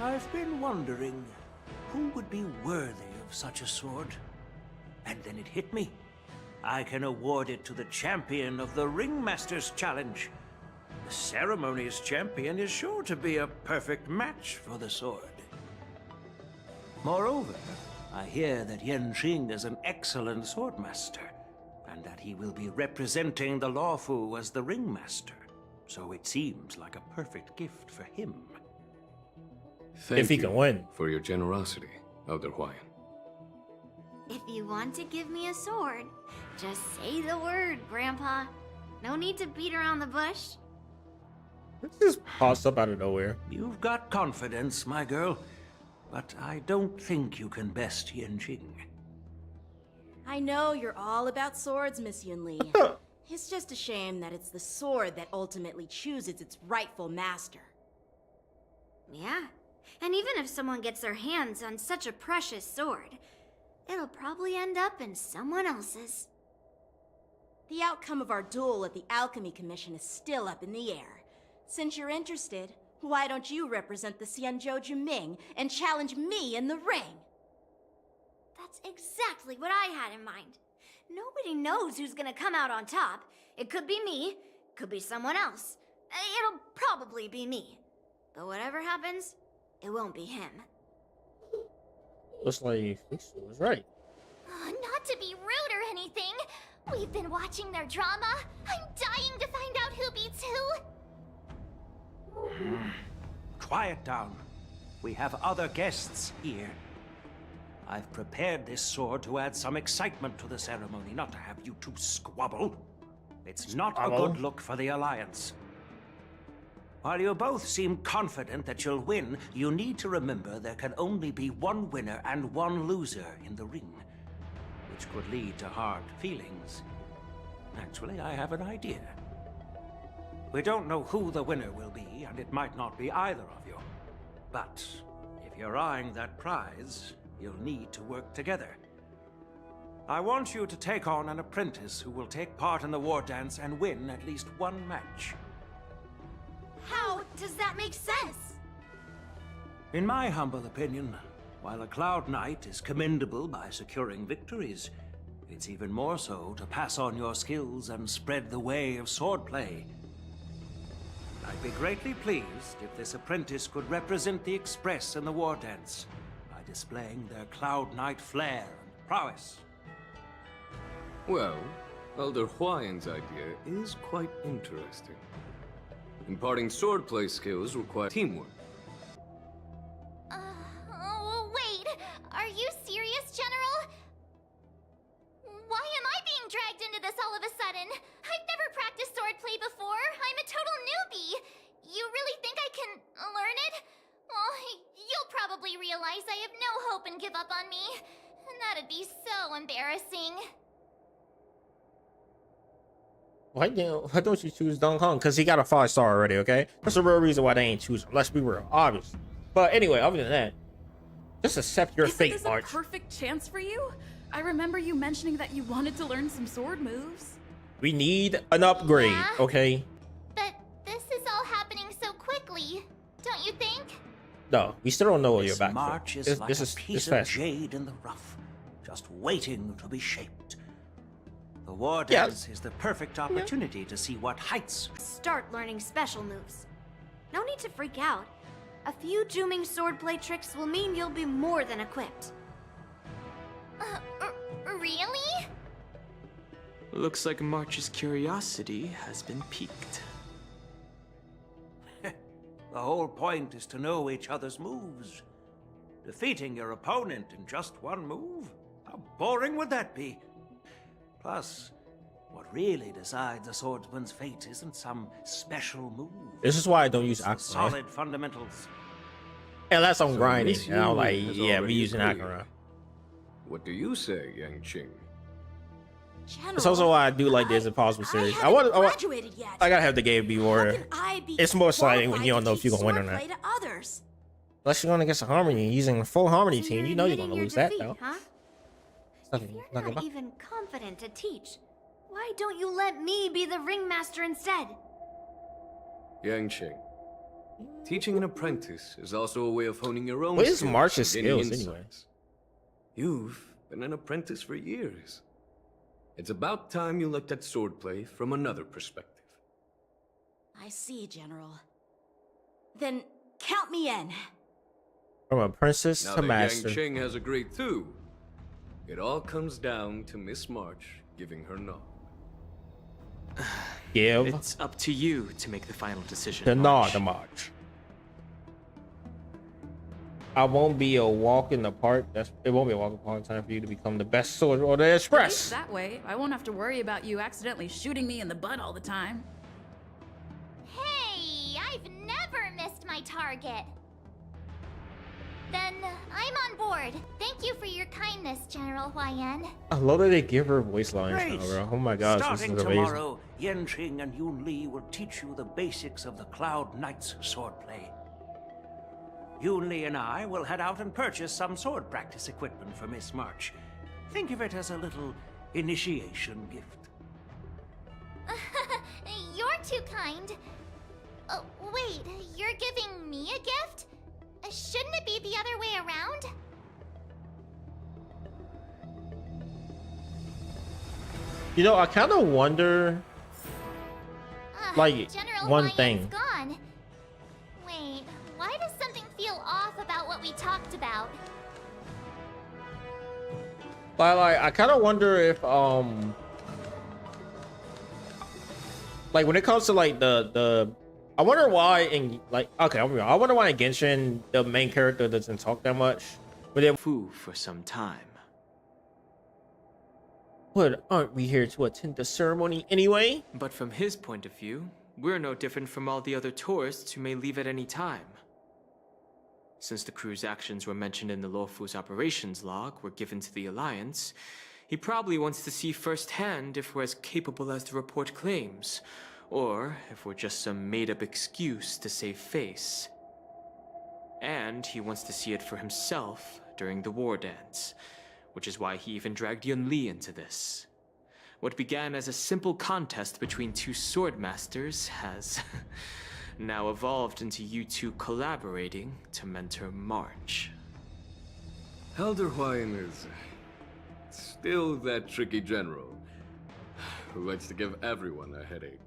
I've been wondering who would be worthy of such a sword. And then it hit me. I can award it to the champion of the Ringmaster's Challenge. The ceremony's champion is sure to be a perfect match for the sword. Moreover, I hear that Yanqing is an excellent swordmaster, and that he will be representing the Lawfu as the ringmaster. So it seems like a perfect gift for him. If he can win. For your generosity, Elder Huayan. If you want to give me a sword, just say the word, Grandpa. No need to beat around the bush. It just pops up out of nowhere. You've got confidence, my girl, but I don't think you can best Yanqing. I know you're all about swords, Miss Yunli. It's just a shame that it's the sword that ultimately chooses its rightful master. Yeah, and even if someone gets their hands on such a precious sword, it'll probably end up in someone else's. The outcome of our duel at the Alchemy Commission is still up in the air. Since you're interested, why don't you represent the Xianzhou Juming and challenge me in the ring? That's exactly what I had in mind. Nobody knows who's gonna come out on top. It could be me, could be someone else. It'll probably be me. But whatever happens, it won't be him. Looks like Fixer was right. Not to be rude or anything. We've been watching their drama. I'm dying to find out who beats who. Quiet down. We have other guests here. I've prepared this sword to add some excitement to the ceremony, not to have you two squabble. It's not a good look for the Alliance. While you both seem confident that you'll win, you need to remember there can only be one winner and one loser in the ring, which could lead to hard feelings. Actually, I have an idea. We don't know who the winner will be, and it might not be either of you. But if you're eyeing that prize, you'll need to work together. I want you to take on an apprentice who will take part in the war dance and win at least one match. How does that make sense? In my humble opinion, while a Cloud Knight is commendable by securing victories, it's even more so to pass on your skills and spread the way of swordplay. I'd be greatly pleased if this apprentice could represent the Express in the war dance by displaying their Cloud Knight flair and prowess. Well, Elder Huayan's idea is quite interesting. Imparting swordplay skills require teamwork. Wait, are you serious, General? Why am I being dragged into this all of a sudden? I've never practiced swordplay before. I'm a total newbie. You really think I can learn it? Well, you'll probably realize I have no hope and give up on me. And that'd be so embarrassing. Why don't you choose Dong Hong? Because he got a 5-star already, okay? That's the real reason why they ain't choose him. Let's be real, obviously. But anyway, other than that, just accept your fate, March. Is this a perfect chance for you? I remember you mentioning that you wanted to learn some sword moves. We need an upgrade, okay? But this is all happening so quickly, don't you think? No, we still don't know what you're back March for. is like a piece of jade in the rough, just waiting to be shaped. The war dance is the perfect opportunity to see what heights. Start learning special moves. No need to freak out. A few Juming swordplay tricks will mean you'll be more than equipped. Really? Looks like March's curiosity has been piqued. The whole point is to know each other's moves. Defeating your opponent in just one move? How boring would that be? Plus, what really decides a swordsman's fate isn't some special move. This is why I don't use Akira. Solid fundamentals. Unless I'm grinding, and I'm like, yeah, we using Akira. What do you say, Yanqing? It's also why I do like this Impossible series. I gotta have the game be more. It's more exciting when you don't know if you're gonna win or not. Unless you're going against a Harmony using a full Harmony team, you know you're gonna lose that though. Huh? If you're not even confident to teach, why don't you let me be the ringmaster instead? Yanqing, teaching an apprentice is also a way of honing your own What is skills March's and gaining skills anyway? insights. You've been an apprentice for years. It's about time you looked at swordplay from another perspective. I see, General. Then count me in. From a princess Now to that master. Yang Cheng has agreed too, it all comes down to Miss March giving her nod. Give. It's up to you to make the final decision. The March. nod to March. I won't be a walk in the park. It won't be a walk in the park. Time for you to become the best soldier or the express. That way, I won't have to worry about you accidentally shooting me in the butt all the time. Hey, I've never missed my target. Then I'm on board. Thank you for your kindness, General YN. I love that they give her voice lines Great. now, bro. Oh my gosh, Starting this is amazing. tomorrow, Yanqing and Yunli will teach you the basics of the Cloud Knights swordplay. Yunli and I will head out and purchase some sword practice equipment for Miss March. Think of it as a little initiation gift. You're too kind. Wait, you're giving me a gift? Shouldn't it be the other way around? You know, I kind of wonder, like, General one YN's thing. gone. Wait, why does something feel off about what we talked about? But like, I kind of wonder if like when it comes to like the I wonder why in like I wonder why in Genshin the main character doesn't talk that much. But then Fu for some time. But aren't we here to attend the ceremony anyway? But from his point of view, we're no different from all the other tourists who may leave at any time. Since the crew's actions were mentioned in the Luofu's operations log were given to the Alliance, he probably wants to see firsthand if we're as capable as the report claims, or if we're just some made-up excuse to save face. And he wants to see it for himself during the war dance, which is why he even dragged YUNLI into this. What began as a simple contest between two sword masters has now evolved into you two collaborating to mentor March. Elder Hwine is still that tricky general who likes to give everyone a headache.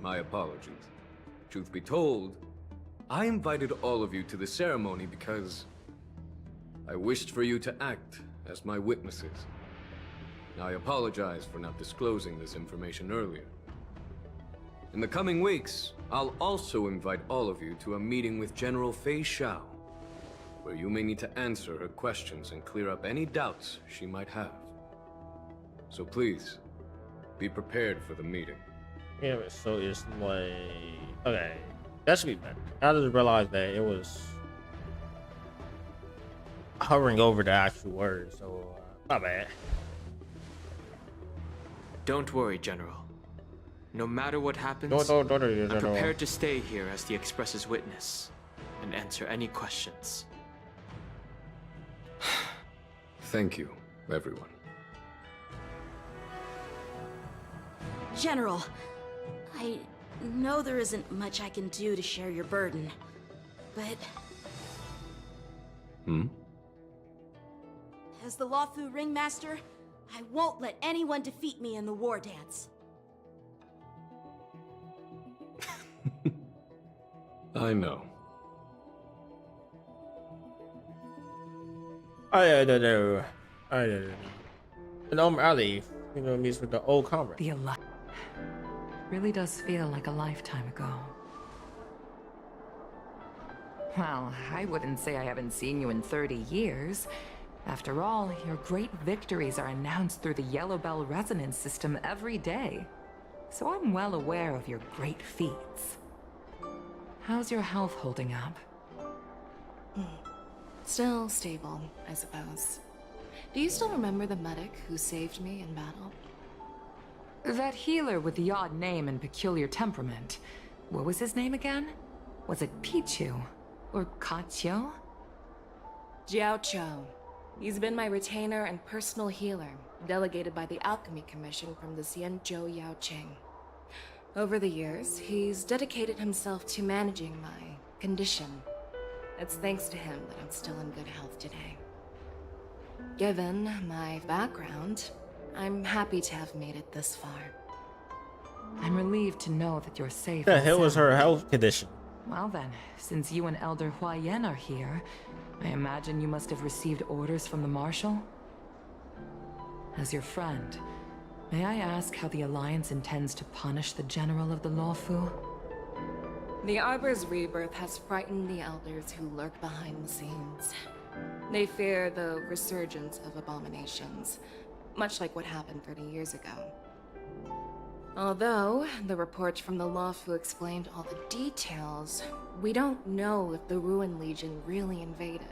My apologies. Truth be told, I invited all of you to the ceremony because I wished for you to act as my witnesses. I apologize for not disclosing this information earlier. In the coming weeks, I'll also invite all of you to a meeting with General Fei Xiao, where you may need to answer her questions and clear up any doubts she might have. So please, be prepared for the meeting. Yeah, so it's like okay, that should be better. I just realized that it was hovering over the actual words, so my bad. Don't worry, General. No matter what happens, I'm I'm prepared to stay here as the Express's witness and answer any questions. Thank you, everyone. General, I know there isn't much I can do to share your burden, but as the Luofu Ringmaster, I won't let anyone defeat me in the war dance. I know. I don't know. And Ali, you know, meets with the old comrade. The really does feel like a lifetime ago. Well, I wouldn't say I haven't seen you in 30 years. After all, your great victories are announced through the Yellow Bell resonance system every day. So I'm well aware of your great feats. How's your health holding up? Still stable, I suppose. Do you still remember the medic who saved me in battle? That healer with the odd name and peculiar temperament. What was his name again? Was it Pichu? Or Kachio? Jiao Cho. He's been my retainer and personal healer, delegated by the Alchemy Commission from the Xianzhou Yaoqing. Over the years, he's dedicated himself to managing my condition. It's thanks to him that I'm still in good health today. Given my background, I'm happy to have made it this far. I'm relieved to know that you're safe. What the hell was her health condition? Well then, since you and Elder Huayan are here, I imagine you must have received orders from the Marshal? As your friend, may I ask how the Alliance intends to punish the General of the Lawfu? The Arbor's rebirth has frightened the elders who lurk behind the scenes. They fear the resurgence of abominations, much like what happened 30 years ago. Although the reports from the Lawfu explained all the details, we don't know if the Ruin Legion really invaded,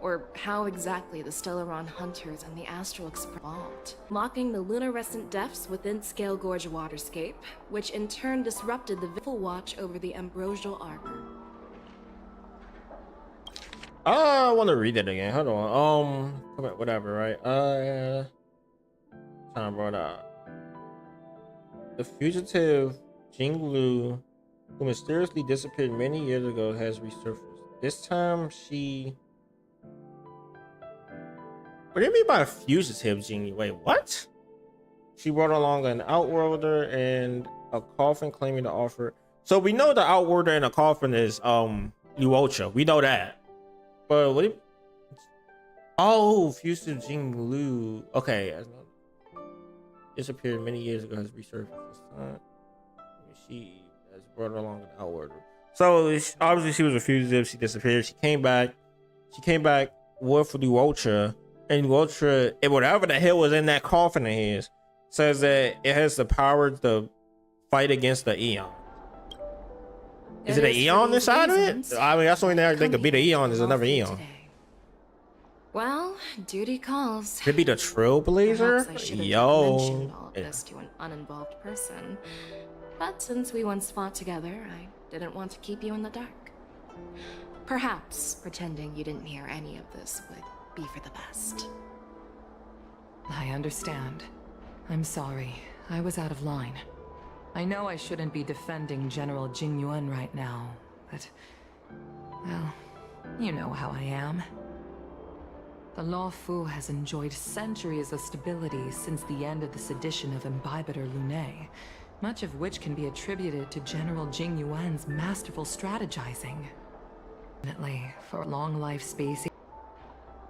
or how exactly the Stellaron Hunters and the Astral Express evolved, locking the lunarescent depths within Scale Gorge waterscape, which in turn disrupted the vigil watch over the Ambrosial Arbor. I want to read it again. Hold on. Whatever, right? Time brought up. The fugitive Jinglu, who mysteriously disappeared many years ago, has resurfaced. This time she... What do you mean by a fugitive, Jinglu? Wait, what? She brought along an outworlder and a coffin claiming to offer... So we know the outworlder and a coffin is Luocha. We know that. But what do you... Oh, fugitive Jinglu. Okay. Disappeared many years ago, has resurfaced. She has brought along an outworlder. So obviously she was a fugitive. She disappeared. She came back. With Luocha, and Luocha, whatever the hell was in that coffin of his, says that it has the power to fight against the Eon. Is it an Eon inside of it? I mean, that's the only thing I think could be the Eon is another Eon. Well, duty calls. Could be the Trailblazer? Mentioned all of this to an uninvolved person. But since we once fought together, I didn't want to keep you in the dark. Perhaps pretending you didn't hear any of this would be for the best. I understand. I'm sorry. I was out of line. I know I shouldn't be defending General Jingyuan right now, but... well, you know how I am. The Lawfu has enjoyed centuries of stability since the end of the sedition of Imbibitor Lunae, much of which can be attributed to General Jingyuan's masterful strategizing. Definitely, for a long life space.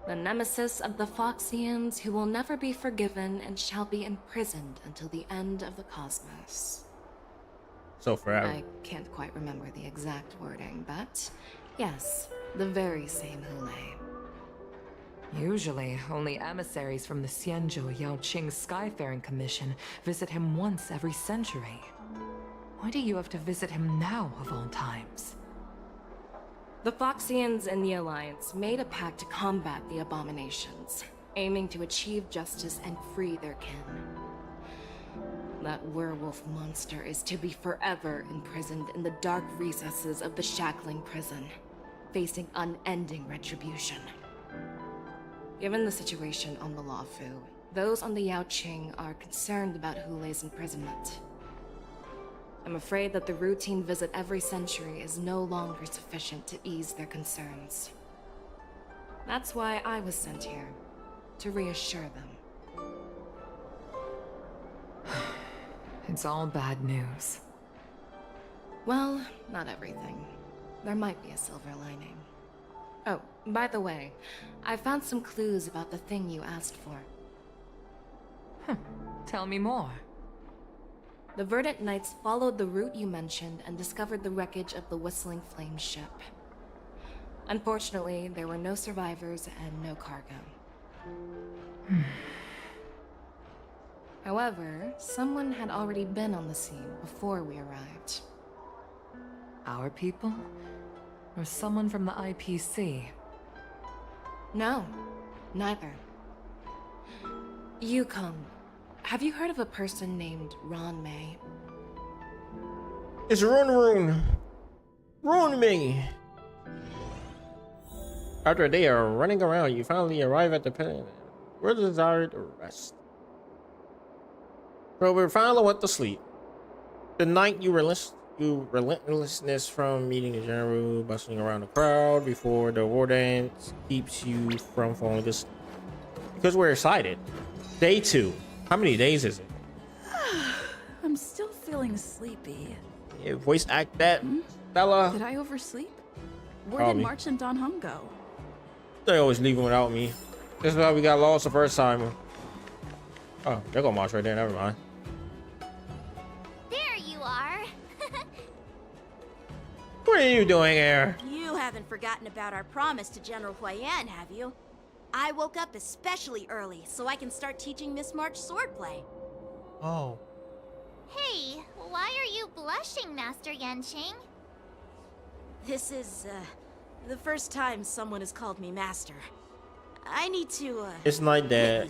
The nemesis of the Foxians who will never be forgiven and shall be imprisoned until the end of the cosmos. So forever. I can't quite remember the exact wording, but yes, the very same Hule. Usually, only emissaries from the Xianzhou Yaoqing Skyfaring Commission visit him once every century. Why do you have to visit him now, of all times? The Foxians and the Alliance made a pact to combat the abominations, aiming to achieve justice and free their kin. That werewolf monster is to be forever imprisoned in the dark recesses of the Shackling Prison, facing unending retribution. Given the situation on the Lawfu, those on the Yaoqing are concerned about Hule's imprisonment. I'm afraid that the routine visit every century is no longer sufficient to ease their concerns. That's why I was sent here, to reassure them. It's all bad news. Well, not everything. There might be a silver lining. Oh, by the way, I found some clues about the thing you asked for. Tell me more. The Verdant Knights followed the route you mentioned and discovered the wreckage of the Whistling Flame ship. Unfortunately, there were no survivors and no cargo. However, someone had already been on the scene before we arrived. Our people? Or someone from the IPC? No, neither. Yukong, have you heard of a person named Ron May? It's Run me. After they are running around, you finally arrive at the pen. We're desired to rest. But we finally went to sleep. The night relentlessness from meeting the general, bustling around the crowd before the war dance keeps you from falling asleep. Because we're excited. Day 2. How many days is it? I'm still feeling sleepy. Yeah, voice act that. Stella. Did I oversleep? Where Probably. did March and Don Hung go? They always leaving without me. This is why we got lost the first time. Oh, they're gonna march right there. Never mind. There you are. What are you doing here? You haven't forgotten about our promise to General Huayan, have you? I woke up especially early so I can start teaching Miss March swordplay. Oh. Hey, why are you blushing, Master Yanqing? This is, the first time someone has called me Master. I need to, It's like that.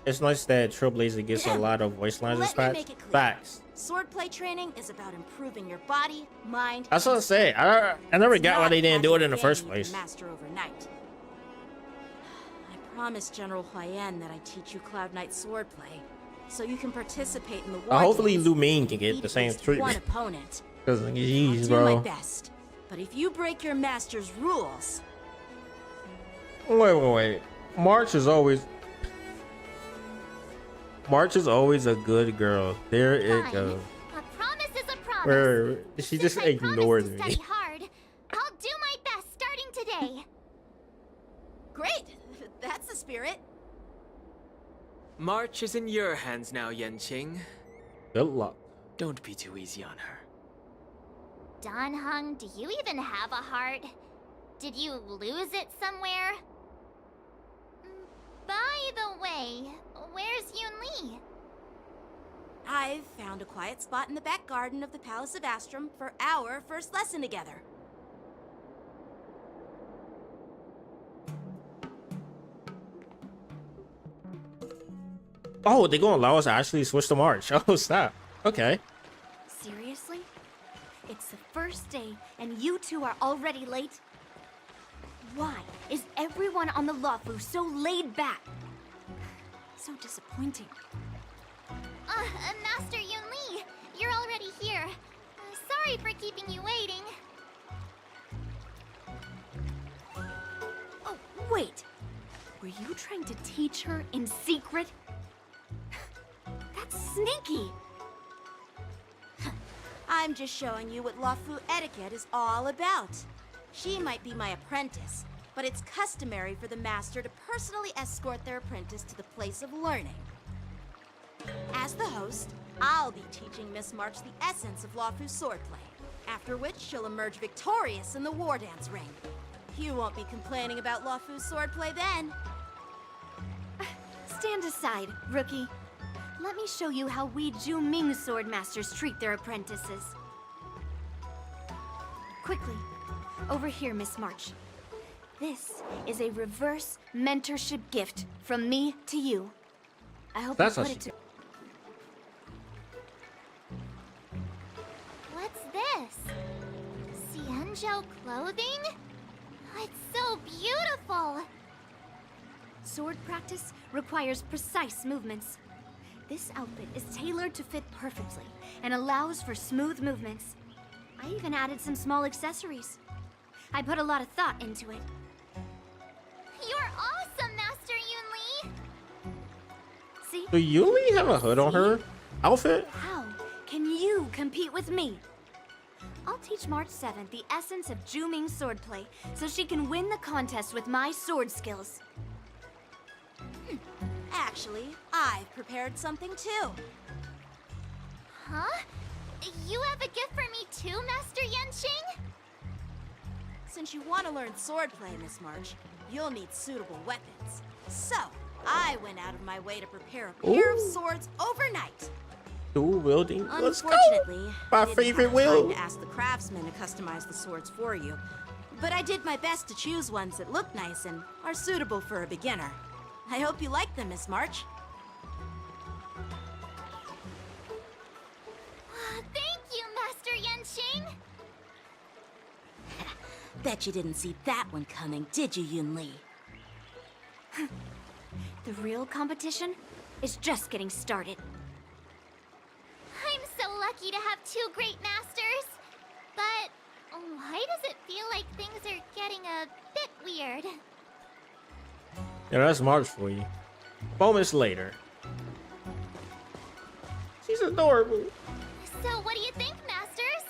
It's nice that Trailblazer gets a lot of voice lines Let me dispatched. make it clear. Facts. Swordplay training is about improving your body, mind. That's what I say. I never got why they didn't do it in the first place. Master overnight. I promised General Huayan that I'd teach you Cloud Knight swordplay, so you can participate in the war. Hopefully games Lu Ming and can get defeat the same at least treatment. one opponent. Cause I'll jeez, do my bro. best, but if you break your master's rules, Wait. March is always a good girl. There it Fine. goes. A promise is a promise. Where she just Since I ignored promised to me. study hard, I'll do my best starting today. great. That's the spirit. March is in your hands now, Yanqing. Good luck. Don't be too easy on her. Don Hung, do you even have a heart? Did you lose it somewhere? By the way, where's YUNLI? I've found a quiet spot in the back garden of the Palace of Astrum for our first lesson together. Oh, they're gonna allow us to actually switch to March. Oh, snap. Okay. Seriously? It's the first day and you two are already late? Why is everyone on the Luofu so laid back? So disappointing. Master YUNLI, you're already here. Sorry for keeping you waiting. Oh, wait. Were you trying to teach her in secret? That's sneaky. I'm just showing you what Luofu etiquette is all about. She might be my apprentice, but it's customary for the master to personally escort their apprentice to the place of learning. As the host, I'll be teaching Miss March the essence of Luofu swordplay, after which she'll emerge victorious in the war dance ring. You won't be complaining about Luofu's swordplay then. Stand aside, rookie. Let me show you how we Ju-Ming sword masters treat their apprentices. Quickly, over here, Miss March. This is a reverse mentorship gift from me to you. I hope That's you how put it to... What's this? Xianzhou clothing? It's so beautiful! Sword practice requires precise movements. This outfit is tailored to fit perfectly and allows for smooth movements. I even added some small accessories. I put a lot of thought into it. You're awesome, Master YUNLI! See? Do YUNLI have a hood on her outfit? How can you compete with me? I'll teach March 7th the essence of Ju-Ming swordplay so she can win the contest with my sword skills. Actually, I've prepared something too. Huh? You have a gift for me too, Master Yanqing? Since you want to learn swordplay, Miss March, you'll need suitable weapons. So, I went out of my way to prepare a pair of swords overnight. Dual wielding. Let's go. Unfortunately, My I didn't favorite have time wield. to ask the craftsman to customize the swords for you. But I did my best to choose ones that look nice and are suitable for a beginner. I hope you like them, Miss March. Thank you, Master Yanqing! Bet you didn't see that one coming, did you, YUNLI? The real competition is just getting started. I'm so lucky to have two great masters. But why does it feel like things are getting a bit weird? Yeah, that's March for you. Moments later. She's adorable. So what do you think, masters?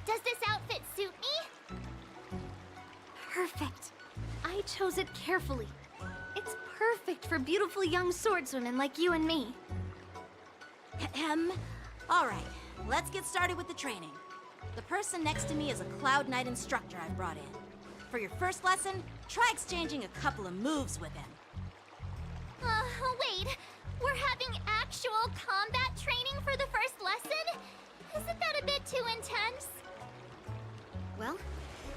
Does this outfit suit me? chose it carefully. It's perfect for beautiful young swordswomen like you and me. Alright, let's get started with the training. The person next to me is a Cloud Knight instructor I've brought in. For your first lesson, try exchanging a couple of moves with him. Wait. We're having actual combat training for the first lesson? Isn't that a bit too intense? Well,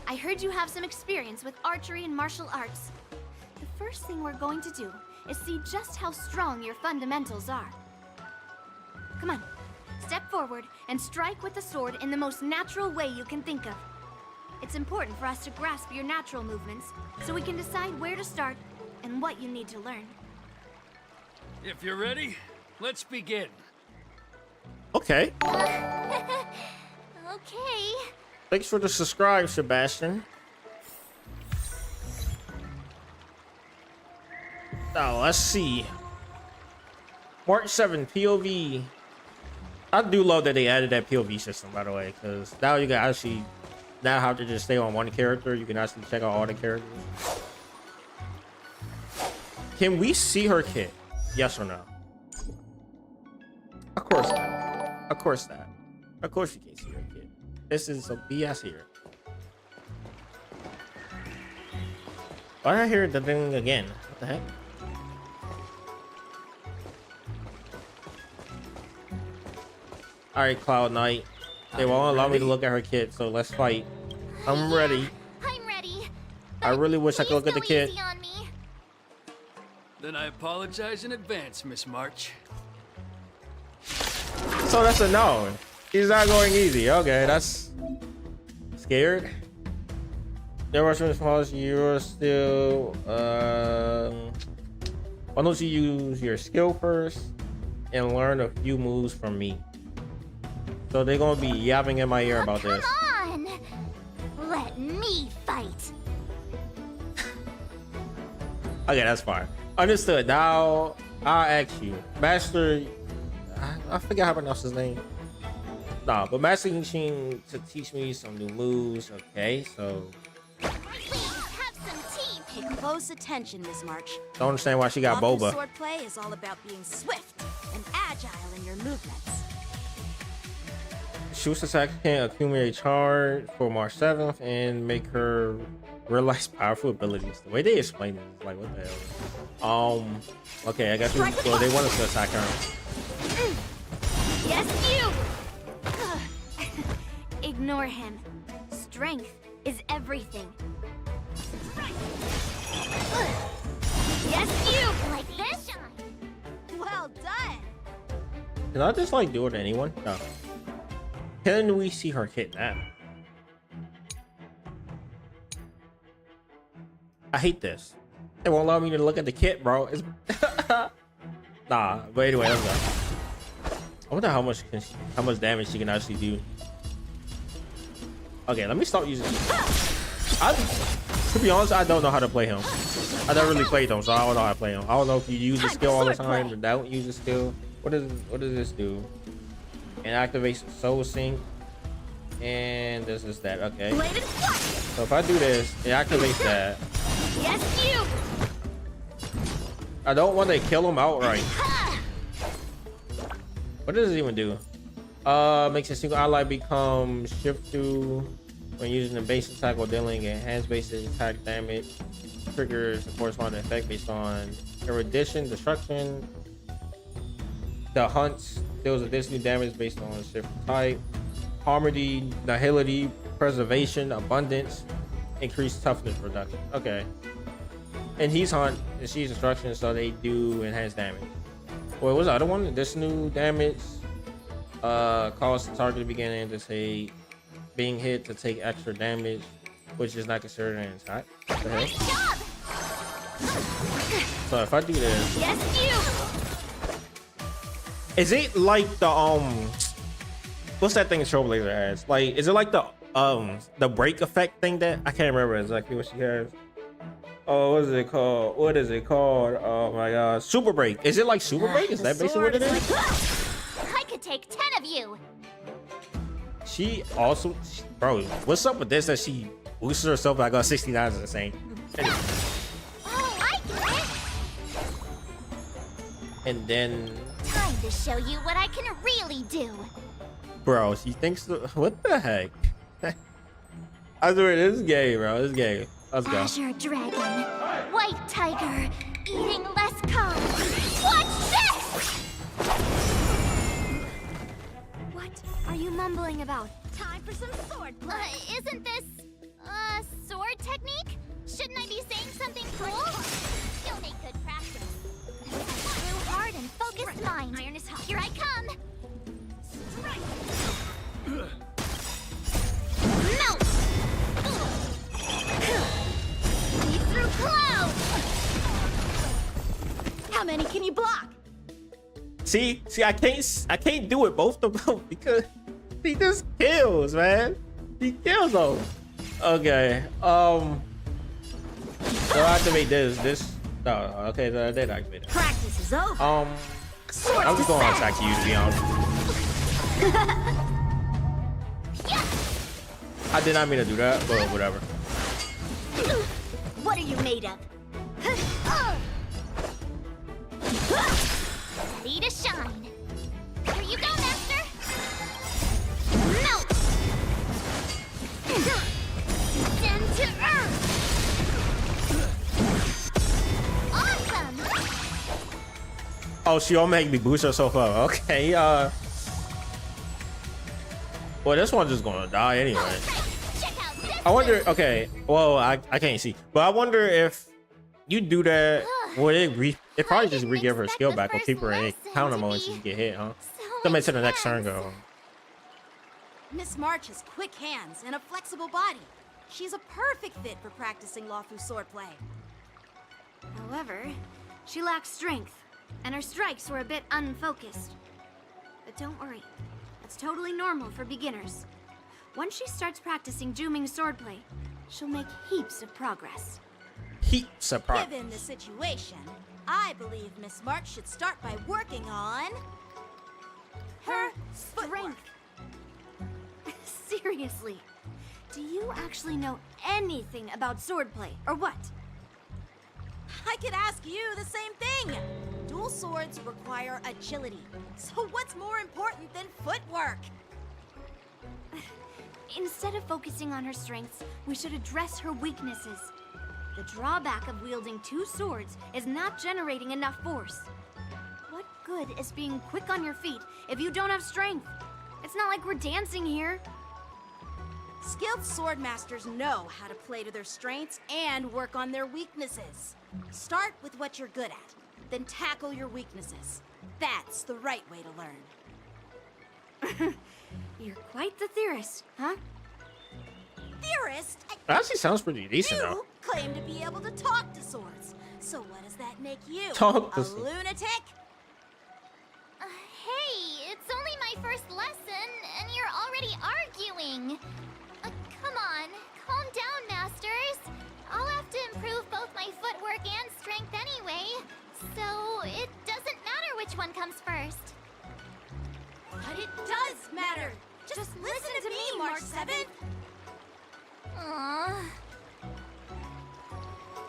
I heard you have some experience with archery and martial arts. The first thing we're going to do is see just how strong your fundamentals are. Come on, step forward and strike with the sword in the most natural way you can think of. It's important for us to grasp your natural movements so we can decide where to start and what you need to learn. If you're ready, let's begin. Okay. Okay. Thanks for the subscribe, Sebastian. Now, let's see. March 7th, POV. I do love that they added that POV system, by the way, because now you can actually not have to just stay on one character. You can actually check out all the characters. Can we see her kit? Yes or no? Of course not. Of course not. Of course you can't see her kit. This is some BS here. Why did I hear the thing again? What the heck? Alright, Cloud Knight. They won't allow me to look at her kit, so let's fight. I'm ready. I'm ready. I really wish I could look at the kit. Then I apologize in advance, Miss March. So that's a no. He's not going easy. Okay, that's scared. There was response. You're still. Why don't you use your skill first and learn a few moves from me? So they're gonna be yapping in my ear about this. Come on. Let me fight. Okay, that's fine. Understood. Now I'll ask you, Master. I forget how to pronounce his name. Nah, but Master Machine to teach me some new moves. Okay, so. Pay close attention, Miss March. Don't understand why she got Lawful boba. Swordplay is all about being swift and agile in your movements. Shoot's attack can accumulate charge for March 7th and make her realize powerful abilities. The way they explain it is like, what the hell? Okay, I guess well, they want us to attack her. Yes, you! Ignore him. Strength is everything. Yes, you! Like this? Well done! Can I just like do it to anyone? No. Can we see her kit now? I hate this. They won't allow me to look at the kit, bro. It's nah, but anyway, let's go. I wonder how much damage she can actually do. Okay, let me start using. To be honest, I don't know how to play him. I never really played him, so I don't know how to play him. I don't know if you use the skill all the time or don't use the skill. What does this do? And activates Soul Sync. And this is that. Okay. So if I do this, it activates that. Yes, you! I don't want to kill him outright. What does it even do? Makes a single ally become shift through when using a base attack or dealing enhanced base attack damage. Triggers a corresponding effect based on erudition, destruction. The hunts deals additional damage based on shift type. Harmony, nihility, preservation, abundance, increased toughness reduction. Okay. And he's hunt and she's destruction, so they do enhanced damage. Wait, what's the other one? This new damage cause the target to begin anticipating being hit to take extra damage, which is not considered an attack. What the hell? So if I do this, yes, you. Is it like the what's that thing Trailblazer has? Like, is it like the break effect thing that I can't remember exactly what she has? Oh, what is it called? What is it called? Oh my god, Super Break. Is it like Super Break? Is that basically what it is? I could take 10 of you. She also, bro, what's up with this that she boosted herself back on 69 is insane. Anyway. And then... Time to show you what I can really do. Bro, she thinks... What the heck? I swear, this is gay, bro. This is gay. Let's go. Azure Dragon, White Tiger, eating less carbs. Watch this! What are you mumbling about? Time for some sword play. Isn't this, sword technique? Shouldn't I be saying something cool? You'll make good practice. True hard and focused mind. Iron is hot. Here I come. Melt! Lead through clouds! How many can you block? See, I can't do it both of them because he just kills, man. He kills them. Okay. So I activate this. No, okay, so I did activate it. Practice is over. I'm just going to attack you, to be honest. I did not mean to do that, but whatever. What are you made of? Ready to shine. Here you go, Master. Melt! Descend to earth! Awesome! Oh, she automatically boosts herself up. Okay, well, this one's just gonna die anyway. I wonder, okay, well, I can't see, but I wonder if you do that, would it probably just re-give her skill back or keep her in counter mode until you get hit, huh? That makes it the next turn go. Miss March has quick hands and a flexible body. She's a perfect fit for practicing Lawfu swordplay. However, she lacks strength, and her strikes were a bit unfocused. But don't worry, that's totally normal for beginners. Once she starts practicing Juming swordplay, she'll make heaps of progress. Heaps of progress. Given the situation, I believe Miss March should start by working on her strength. Seriously, do you actually know anything about swordplay, or what? I could ask you the same thing. Dual swords require agility. So what's more important than footwork? Instead of focusing on her strengths, we should address her weaknesses. The drawback of wielding two swords is not generating enough force. What good is being quick on your feet if you don't have strength? It's not like we're dancing here. Skilled sword masters know how to play to their strengths and work on their weaknesses. Start with what you're good at, then tackle your weaknesses. That's the right way to learn. You're quite the theorist, huh? Theorist? That actually sounds pretty decent, though. You claim to be able to talk to swords. So what does that make you? Talk to a swords. lunatic? Hey, it's only my first lesson, and you're already arguing. Come on, calm down, Masters. I'll have to improve both my footwork and strength anyway, so it doesn't matter which one comes first. But it does matter. Just listen to me, March 7th. Aww.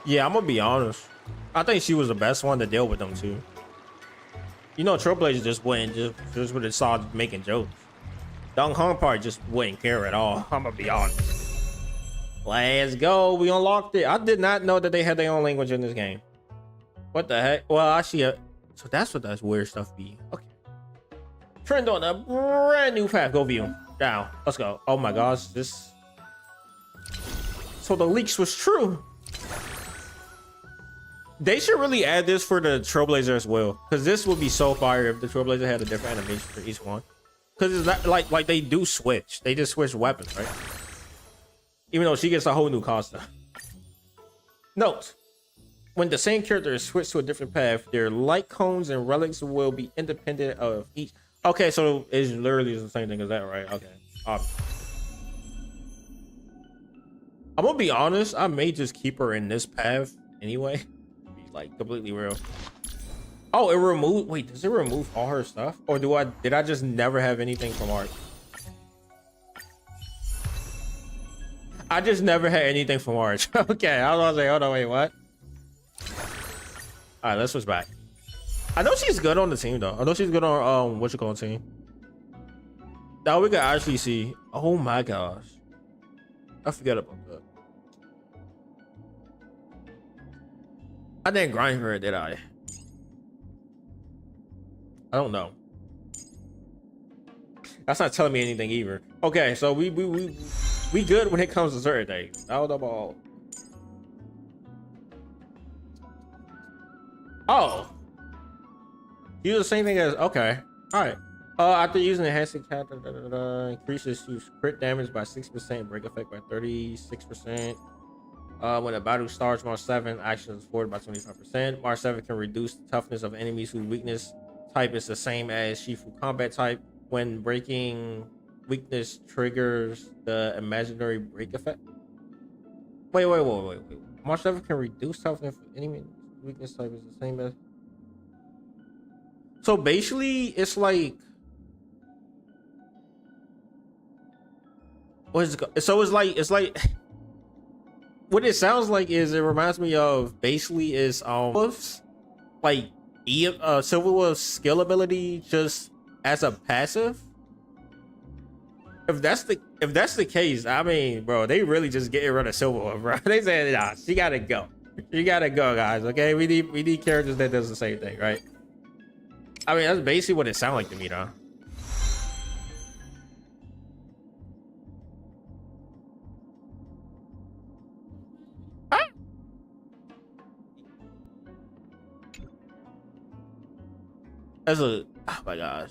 Yeah, I'm gonna be honest. I think she was the best one to deal with them too. You know, Trailblazer just wouldn't just would have started making jokes. Dong Hong part just wouldn't care at all. I'm gonna be honest. Let's go. We unlocked it. I did not know that they had their own language in this game. What the heck? Well, actually, so that's what that weird stuff be. Okay. Trend on a brand new path. Go view. Down. Let's go. Oh my gosh, this. So the leaks was true. They should really add this for the Trailblazer as well, because this would be so fire if the Trailblazer had a different animation for each one. Because it's not like they do switch. They just switch weapons, right? Even though she gets a whole new costume. Note: when the same character is switched to a different path, their light cones and relics will be independent of each. Okay, so it's literally the same thing as that, right? Okay. I'm gonna be honest. I may just keep her in this path anyway. Like completely real. Oh, it removed. Wait, does it remove all her stuff, or did I just never have anything from art? I just never had anything from art. Okay, I was gonna say, hold on, wait, what? All right, let's switch back. I know she's good on the team though. I know she's good on what you call team. Now we can actually see. Oh my gosh, I forget about that. I didn't grind her, did I? I don't know. That's not telling me anything either. Okay, so we good when it comes to certain things. I don't know about. Oh, use the same thing as okay. All right. After using enhancing cat, increases use crit damage by 6%, break effect by 36%. When a battle starts, March 7 action is forward by 25%. March 7 can reduce the toughness of enemies whose weakness type is the same as Shifu combat type. When breaking weakness triggers the imaginary break effect. Wait. March 7 can reduce toughness of enemy weakness type is the same as. So basically, it's like. What is it? So it's like. What it sounds like is it reminds me of basically is like Silverwolf's skill ability just as a passive. If that's the case, I mean, bro, they really just getting rid of Silverwolf, bro. They said, nah, she gotta go. You gotta go, guys. Okay, we need characters that does the same thing, right? I mean, that's basically what it sounded like to me, though. Oh my gosh.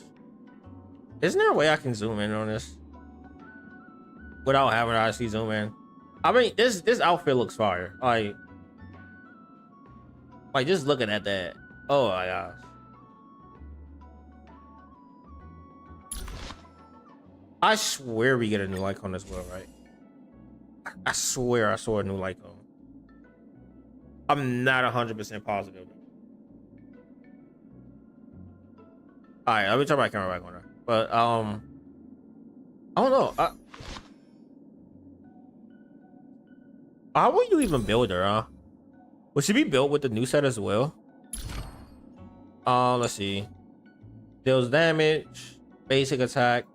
Isn't there a way I can zoom in on this without having to actually zoom in? I mean, this outfit looks fire. Like just looking at that. Oh my gosh. I swear we get a new icon as well, right? I swear I saw a new icon. I'm not 100% positive. All right, let me turn my camera back on her. But I don't know. How will you even build her? Huh? Will she be built with the new set as well? Let's see. Deals damage, basic attack.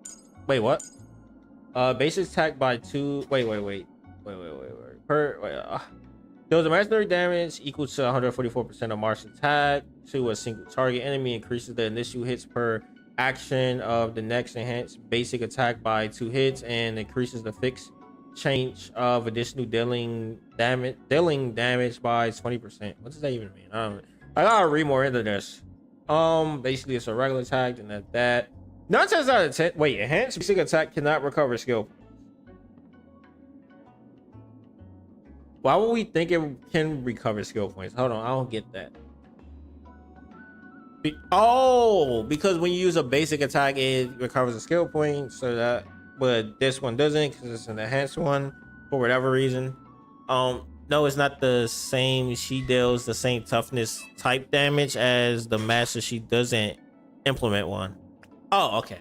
Wait, what? Basic attack by 2. Wait. Deals imaginary damage equal to 144% of March attack to a single target enemy. Increases the initial hits per action of the next enhanced basic attack by 2 hits and increases the fixed change of additional dealing damage by 20%. What does that even mean? I gotta read more into this. Basically it's a regular attack and that 9 times out of 10. Wait, enhanced basic attack cannot recover skill. Why would we think it can recover skill points? Hold on, I don't get that. Because when you use a basic attack, it recovers a skill point. So that, but this one doesn't because it's an enhanced one for whatever reason. No, it's not the same. She deals the same toughness type damage as the master. She doesn't implement one. Oh, okay.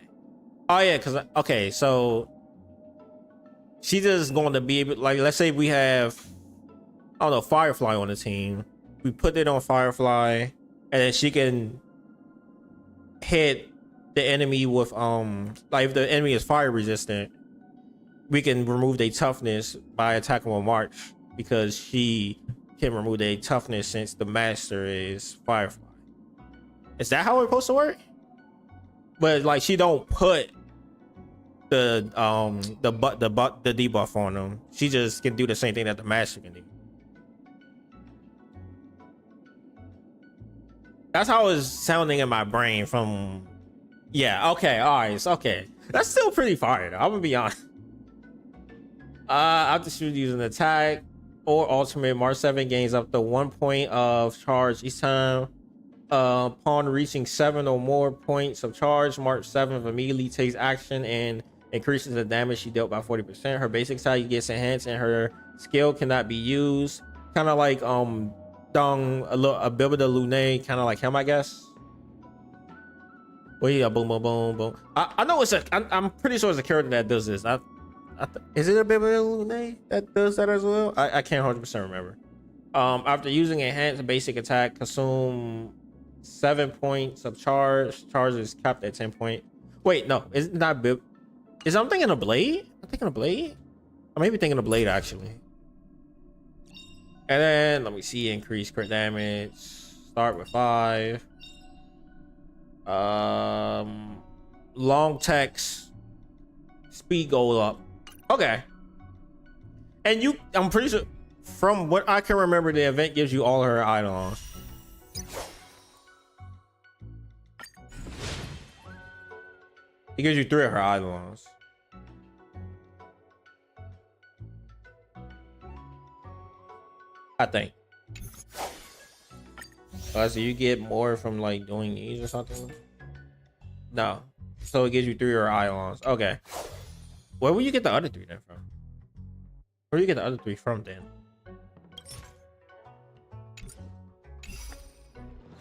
Oh yeah, because okay, so she just going to be able, like, let's say we have, I don't know, Firefly on the team. We put it on Firefly, and then she can hit the enemy with like if the enemy is fire resistant, we can remove their toughness by attacking with March because she can remove their toughness since the master is Firefly. Is that how it's supposed to work? But like she don't put the debuff on them. She just can do the same thing that the master can do. That's how it's sounding in my brain from, yeah, okay, all right, okay. That's still pretty fire though, I'm gonna be honest. After shooting using attack or ultimate, March 7 gains up to 1 point of charge each time. Upon reaching 7 or more points of charge, March 7 immediately takes action and increases the damage she dealt by 40%. Her basic attack gets enhanced and her skill cannot be used. Kind of like a bit of the Lune, kind of like him, I guess. Well, yeah, boom, boom, boom, boom. I know it's I'm pretty sure it's a character that does this. Is it a bit of the Lune that does that as well? I can't 100% remember. After using enhanced basic attack, consume 7 points of charge. Charge is capped at 10 point. Wait, no, isn't that bib? I'm thinking a blade? I'm thinking a blade? I may be thinking a blade actually. And then let me see, increase crit damage. Start with 5. Long text. Speed goes up. Okay. And I'm pretty sure from what I can remember, the event gives you all her items. It gives you 3 of her items. I think. So you get more from like doing these or something? No. So it gives you 3 of her items. Okay. Where will you get the other 3 then from? Where do you get the other 3 from then?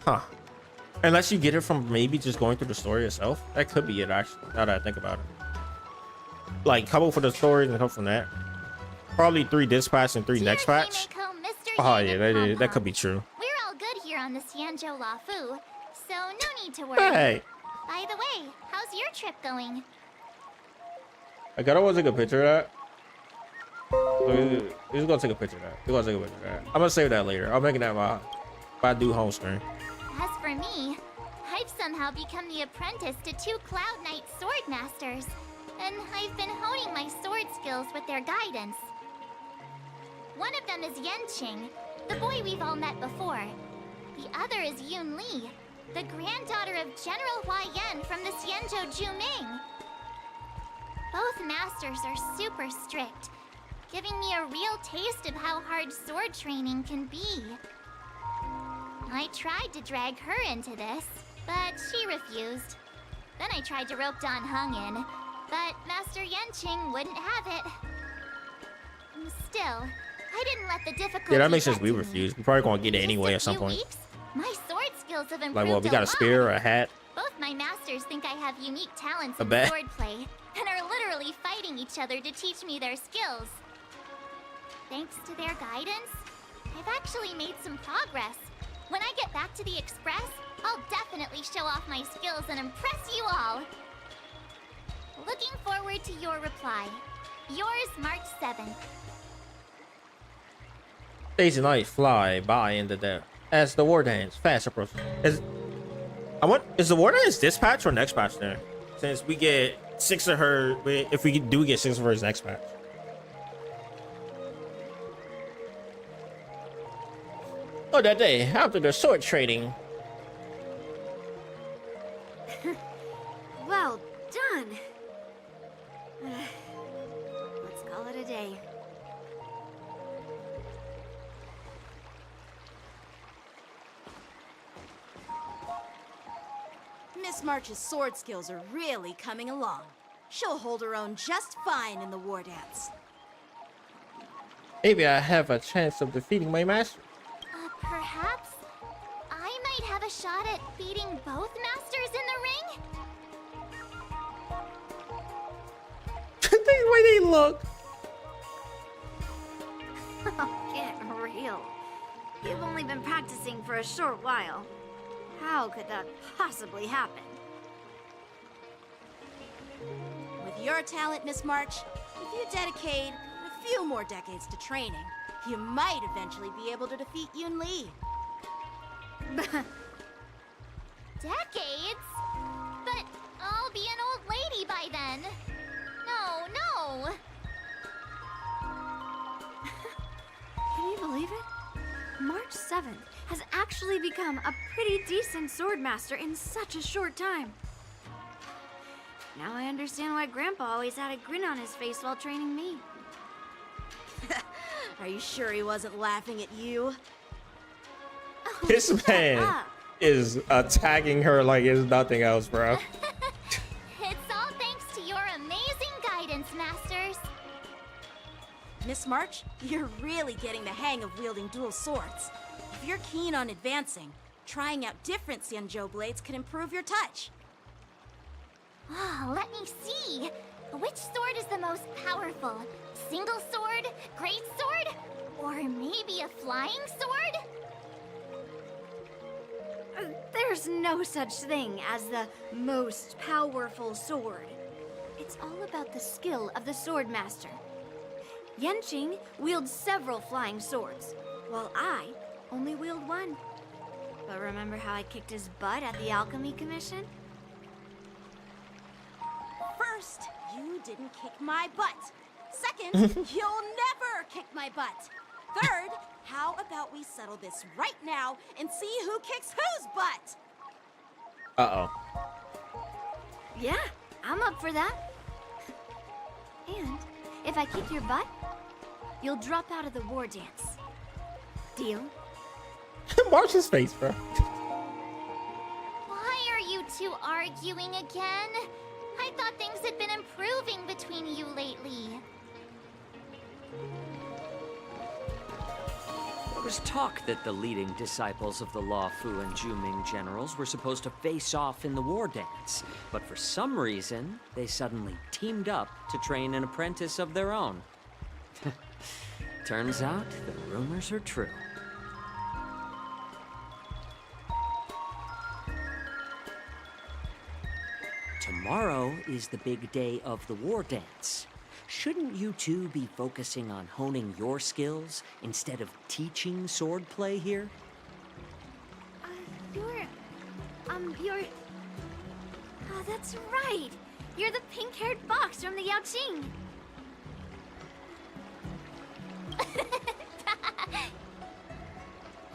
Huh. Unless you get it from maybe just going through the story itself. That could be it actually, now that I think about it. Like couple for the stories and a couple from that. Probably 3 this patch and 3 next patch. Oh yeah, that could be true. We're all good here on the Xianzhou Lafu, so no need to worry. Hey. By the way, how's your trip going? I gotta want to take a picture of that. We're just gonna take a picture of that. We're gonna take a picture of that. I'm gonna save that later. I'm making that my do home screen. As for me, I've somehow become the apprentice to 2 Cloud Knight sword masters, and I've been honing my sword skills with their guidance. One of them is Yanqing, the boy we've all met before. The other is YUNLI, the granddaughter of General Huaiyan from the Xianzhou Juming. Both masters are super strict, giving me a real taste of how hard sword training can be. I tried to drag her into this, but she refused. Then I tried to rope Dan Heng in, but Master Yanqing wouldn't have it. Still, I didn't let the difficulty. Yeah, that makes sense. We refuse. We're probably gonna get it anyway at some point. My sword skills have improved. Like, well, we got a spear or a hat. Both my masters think I have unique talents A in bet. swordplay, and are literally fighting each other to teach me their skills. Thanks to their guidance, I've actually made some progress. When I get back to the Express, I'll definitely show off my skills and impress you all. Looking forward to your reply. Yours, March 7th. Days and nights fly by in the day as the war dance fast approaches. Is the war dance this patch or next patch there? Since we get 6 of her, if we do get 6 of hers next patch. Oh, that day after the sword trading. Well done. Let's call it a day. Miss March's sword skills are really coming along. She'll hold her own just fine in the war dance. Maybe I have a chance of defeating my master. Perhaps I might have a shot at beating both masters in the ring? The way they look. Get real. You've only been practicing for a short while. How could that possibly happen? With your talent, Miss March, if you dedicate a few more decades to training, you might eventually be able to defeat YUNLI. Decades? But I'll be an old lady by then. No. Can you believe it? March 7th has actually become a pretty decent swordmaster in such a short time. Now I understand why Grandpa always had a grin on his face while training me. Are you sure he wasn't laughing at you? This man is attacking her like it's nothing else, bro. It's all thanks to your amazing guidance, masters. Miss March, you're really getting the hang of wielding dual swords. If you're keen on advancing, trying out different Xianzhou blades could improve your touch. Let me see. Which sword is the most powerful? Single sword? Great sword? Or maybe a flying sword? There's There's no such thing as the most powerful sword. It's all about the skill of the sword master. Yanqing wields several flying swords, while I only wield one. But remember how I kicked his butt at the Alchemy Commission? First, you didn't kick my butt. Second, you'll never kick my butt. Third, how about we settle this right now and see who kicks whose butt? Uh-oh. Yeah, I'm up for that. And if I kick your butt, you'll drop out of the war dance. Deal? March's face, bro. Why are you two arguing again? I thought things had been improving between you lately. There was talk that the leading disciples of the Law Fu and Juming generals were supposed to face off in the war dance, but for some reason, they suddenly teamed up to train an apprentice of their own. Turns out, the rumors are true. Tomorrow is the big day of the war dance. Shouldn't you two be focusing on honing your skills instead of teaching swordplay here? You're... Oh, that's right. You're the pink-haired fox from the Yaoqing.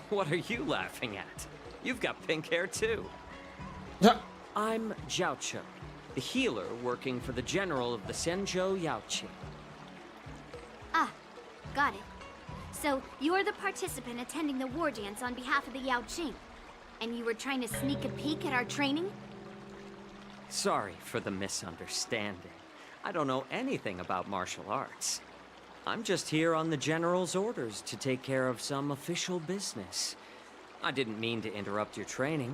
What are you laughing at? You've got pink hair too. I'm Zhaoche, the healer working for the general of the Senzhou Yaoqing. Ah, got it. So, you're the participant attending the war dance on behalf of the Yaoqing. And you were trying to sneak a peek at our training? Sorry for the misunderstanding. I don't know anything about martial arts. I'm just here on the general's orders to take care of some official business. I didn't mean to interrupt your training.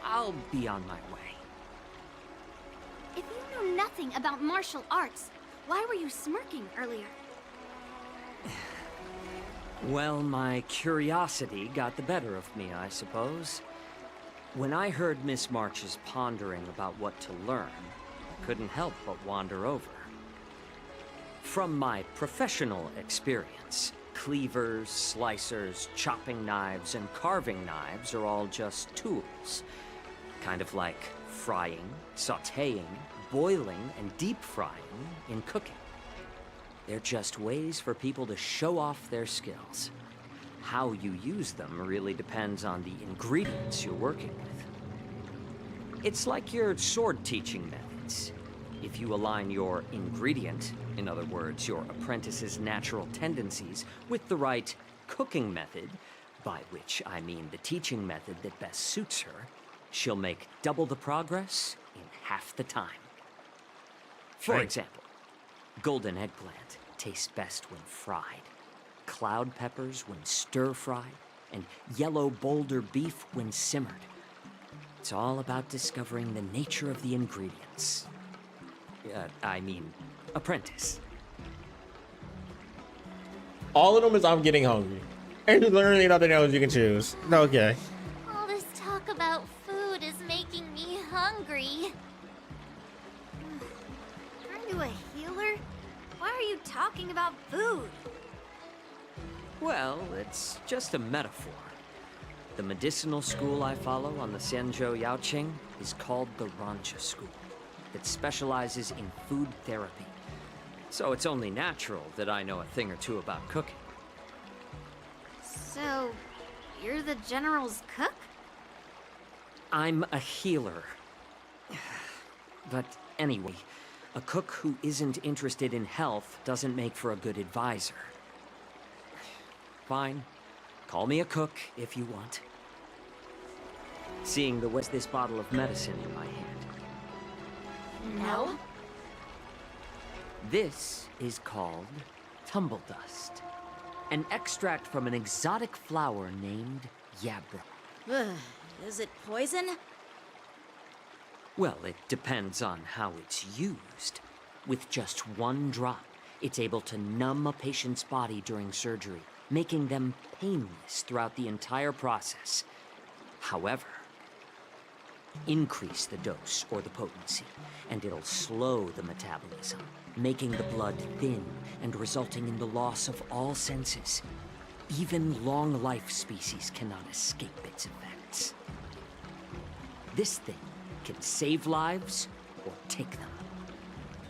I'll be on my way. If you know nothing about martial arts, why were you smirking earlier? Well, my curiosity got the better of me, I suppose. When I heard Miss March's pondering about what to learn, I couldn't help but wander over. From my professional experience, cleavers, slicers, chopping knives, and carving knives are all just tools. Kind of like frying, sautéing, boiling, and deep frying in cooking. They're just ways for people to show off their skills. How you use them really depends on the ingredients you're working with. It's like your sword teaching methods. If you align your ingredient, in other words, your apprentice's natural tendencies, with the right cooking method, by which I mean the teaching method that best suits her, she'll make double the progress in half the time. For example, golden eggplant tastes best when fried, cloud peppers when stir-fried, and yellow boulder beef when simmered. It's all about discovering the nature of the ingredients. Apprentice. All of them is I'm getting hungry. And there's literally nothing else you can choose. Okay. All this talk about food is making me hungry. Aren't you a healer? Why are you talking about food? Well, it's just a metaphor. The medicinal school I follow on the Senzhou Yaoqing is called the Rancha School. That specializes in food therapy. So it's only natural that I know a thing or two about cooking. So, you're the general's cook? I'm a healer. But anyway, a cook who isn't interested in health doesn't make for a good advisor. Fine. Call me a cook if you want. Seeing the what's this bottle of medicine in my hand. No. This is called tumble dust, an extract from an exotic flower named yabra. Is it poison? Well, it depends on how it's used. With just one drop, it's able to numb a patient's body during surgery, making them painless throughout the entire process. However, increase the dose or the potency, and it'll slow the metabolism, making the blood thin and resulting in the loss of all senses. Even long-life species cannot escape its effects. This thing can save lives or take them.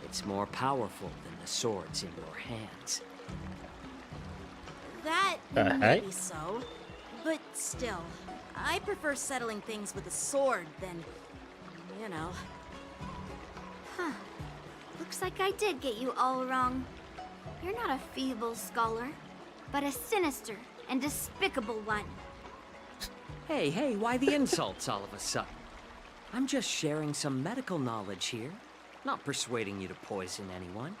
It's more powerful than the swords in your hands. That may be so, but still, I prefer settling things with a sword than, you know. Huh. Looks like I did get you all wrong. You're not a feeble scholar, but a sinister and despicable one. Hey, why the insults all of a sudden? I'm just sharing some medical knowledge here, not persuading you to poison anyone.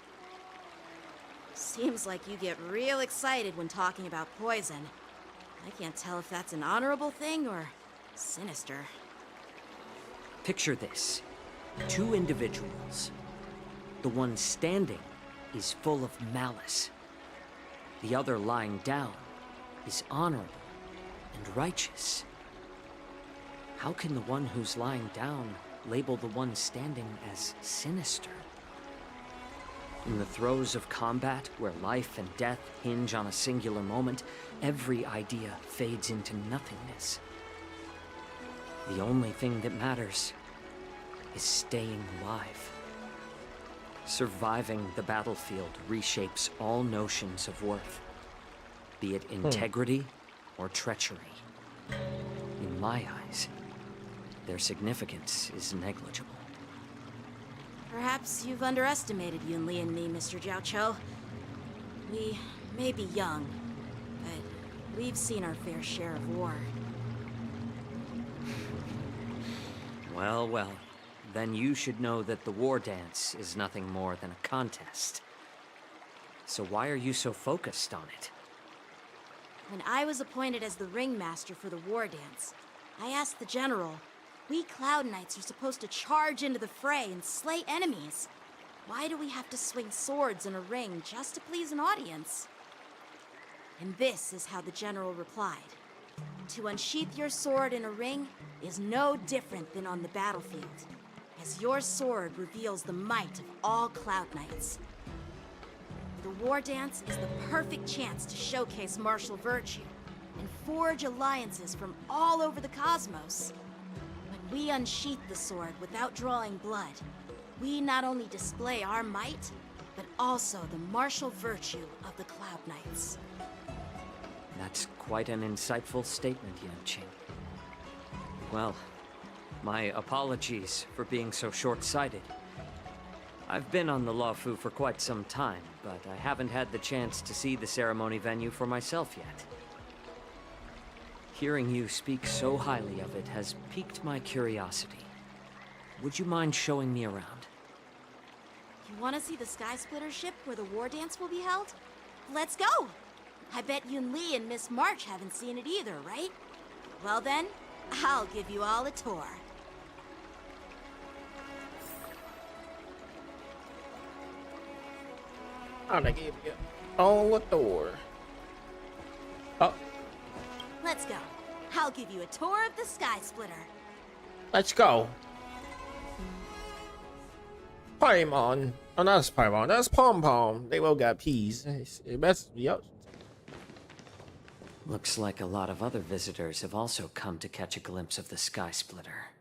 Seems like you get real excited when talking about poison. I can't tell if that's an honorable thing or sinister. Picture this. 2 individuals. The one standing is full of malice. The other lying down is honorable and righteous. How can the one who's lying down label the one standing as sinister? In the throes of combat, where life and death hinge on a singular moment, every idea fades into nothingness. The only thing that matters is staying alive. Surviving the battlefield reshapes all notions of worth, be it integrity or treachery. In my eyes, their significance is negligible. Perhaps you've underestimated Yunli and me, Mr. Jiaoqiu. We may be young, but we've seen our fair share of war. Well, then you should know that the war dance is nothing more than a contest. So why are you so focused on it? When I was appointed as the ringmaster for the war dance, I asked the general, we Cloud Knights are supposed to charge into the fray and slay enemies. Why do we have to swing swords in a ring just to please an audience? And this is how the general replied. To unsheath your sword in a ring is no different than on the battlefield, as your sword reveals the might of all Cloud Knights. The war dance is the perfect chance to showcase martial virtue and forge alliances from all over the cosmos. When we unsheath the sword without drawing blood, we not only display our might, but also the martial virtue of the Cloud Knights. That's quite an insightful statement, Yanqing. Well, my apologies for being so short-sighted. I've been on the Luofu for quite some time, but I haven't had the chance to see the ceremony venue for myself yet. Hearing you speak so highly of it has piqued my curiosity. Would you mind showing me around? You want to see the Sky Splitter ship where the war dance will be held? Let's go! I bet Yunli and Miss March haven't seen it either, right? Well then, I'll give you all a tour. I'll give you all a tour. Oh. Let's go. I'll give you a tour of the Sky Splitter. Let's go. Paimon. Oh, no, that's Paimon. That's Pom Pom. They all got peas. Yep. Looks like a lot of other visitors have also come to catch a glimpse of the Sky Splitter.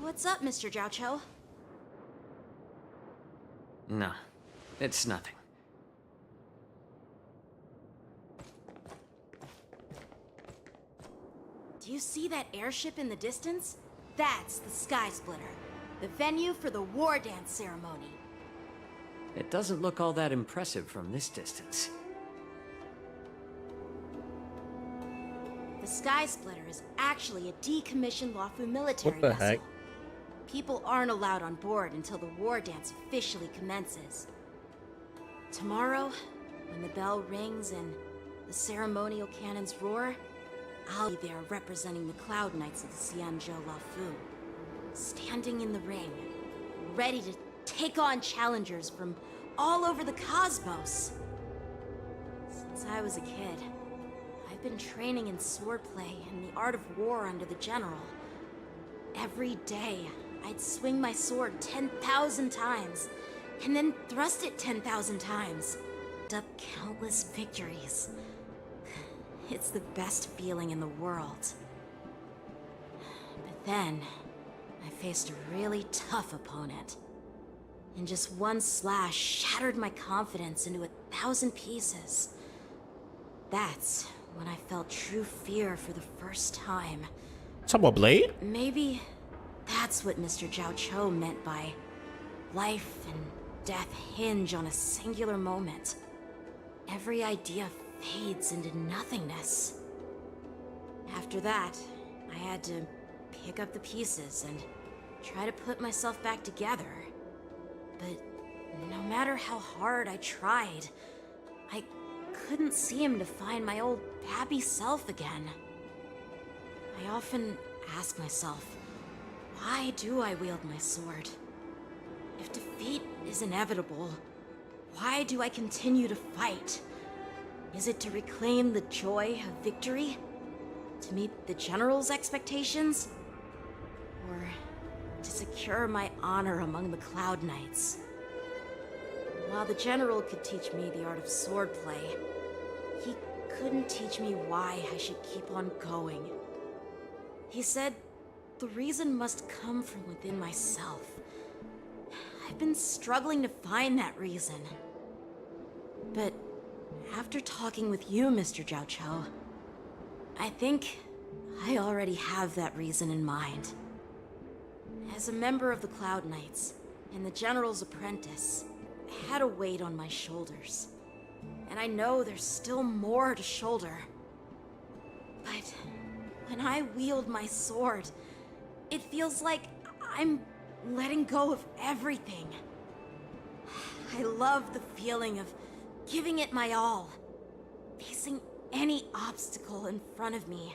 What's up, Mr. Jiaoqiu? No, it's nothing. Do you see that airship in the distance? That's the Sky Splitter, the venue for the war dance ceremony. It doesn't look all that impressive from this distance. The Sky Splitter is actually a decommissioned Luofu military vessel. What the heck? People aren't allowed on board until the war dance officially commences. Tomorrow, when the bell rings and the ceremonial cannons roar, I'll be there representing the Cloud Knights of the Xianzhou Luofu, standing in the ring, ready to take on challengers from all over the cosmos. Since I was a kid, I've been training in swordplay and the art of war under the general. Every day, I'd swing my sword 10,000 times, and then thrust it 10,000 times. Up countless victories. It's the best feeling in the world. But then, I faced a really tough opponent. And just one slash shattered my confidence into 1,000 pieces. That's when I felt true fear for the first time. Talk about Blade? Maybe that's what Mr. Zhao Cho meant by life and death hinge on a singular moment. Every idea fades into nothingness. After that, I had to pick up the pieces and try to put myself back together. But no matter how hard I tried, I couldn't seem to find my old happy self again. I often ask myself, why do I wield my sword? If defeat is inevitable, why do I continue to fight? Is it to reclaim the joy of victory? To meet the General's expectations? Or to secure my honor among the Cloud Knights? While the General could teach me the art of swordplay, he couldn't teach me why I should keep on going. He said the reason must come from within myself. I've been struggling to find that reason. But after talking with you, Mr. Zhao Cho, I think I already have that reason in mind. As a member of the Cloud Knights and the General's apprentice, I had a weight on my shoulders. And I know there's still more to shoulder. But when I wield my sword, it feels like I'm letting go of everything. I love the feeling of giving it my all, facing any obstacle in front of me,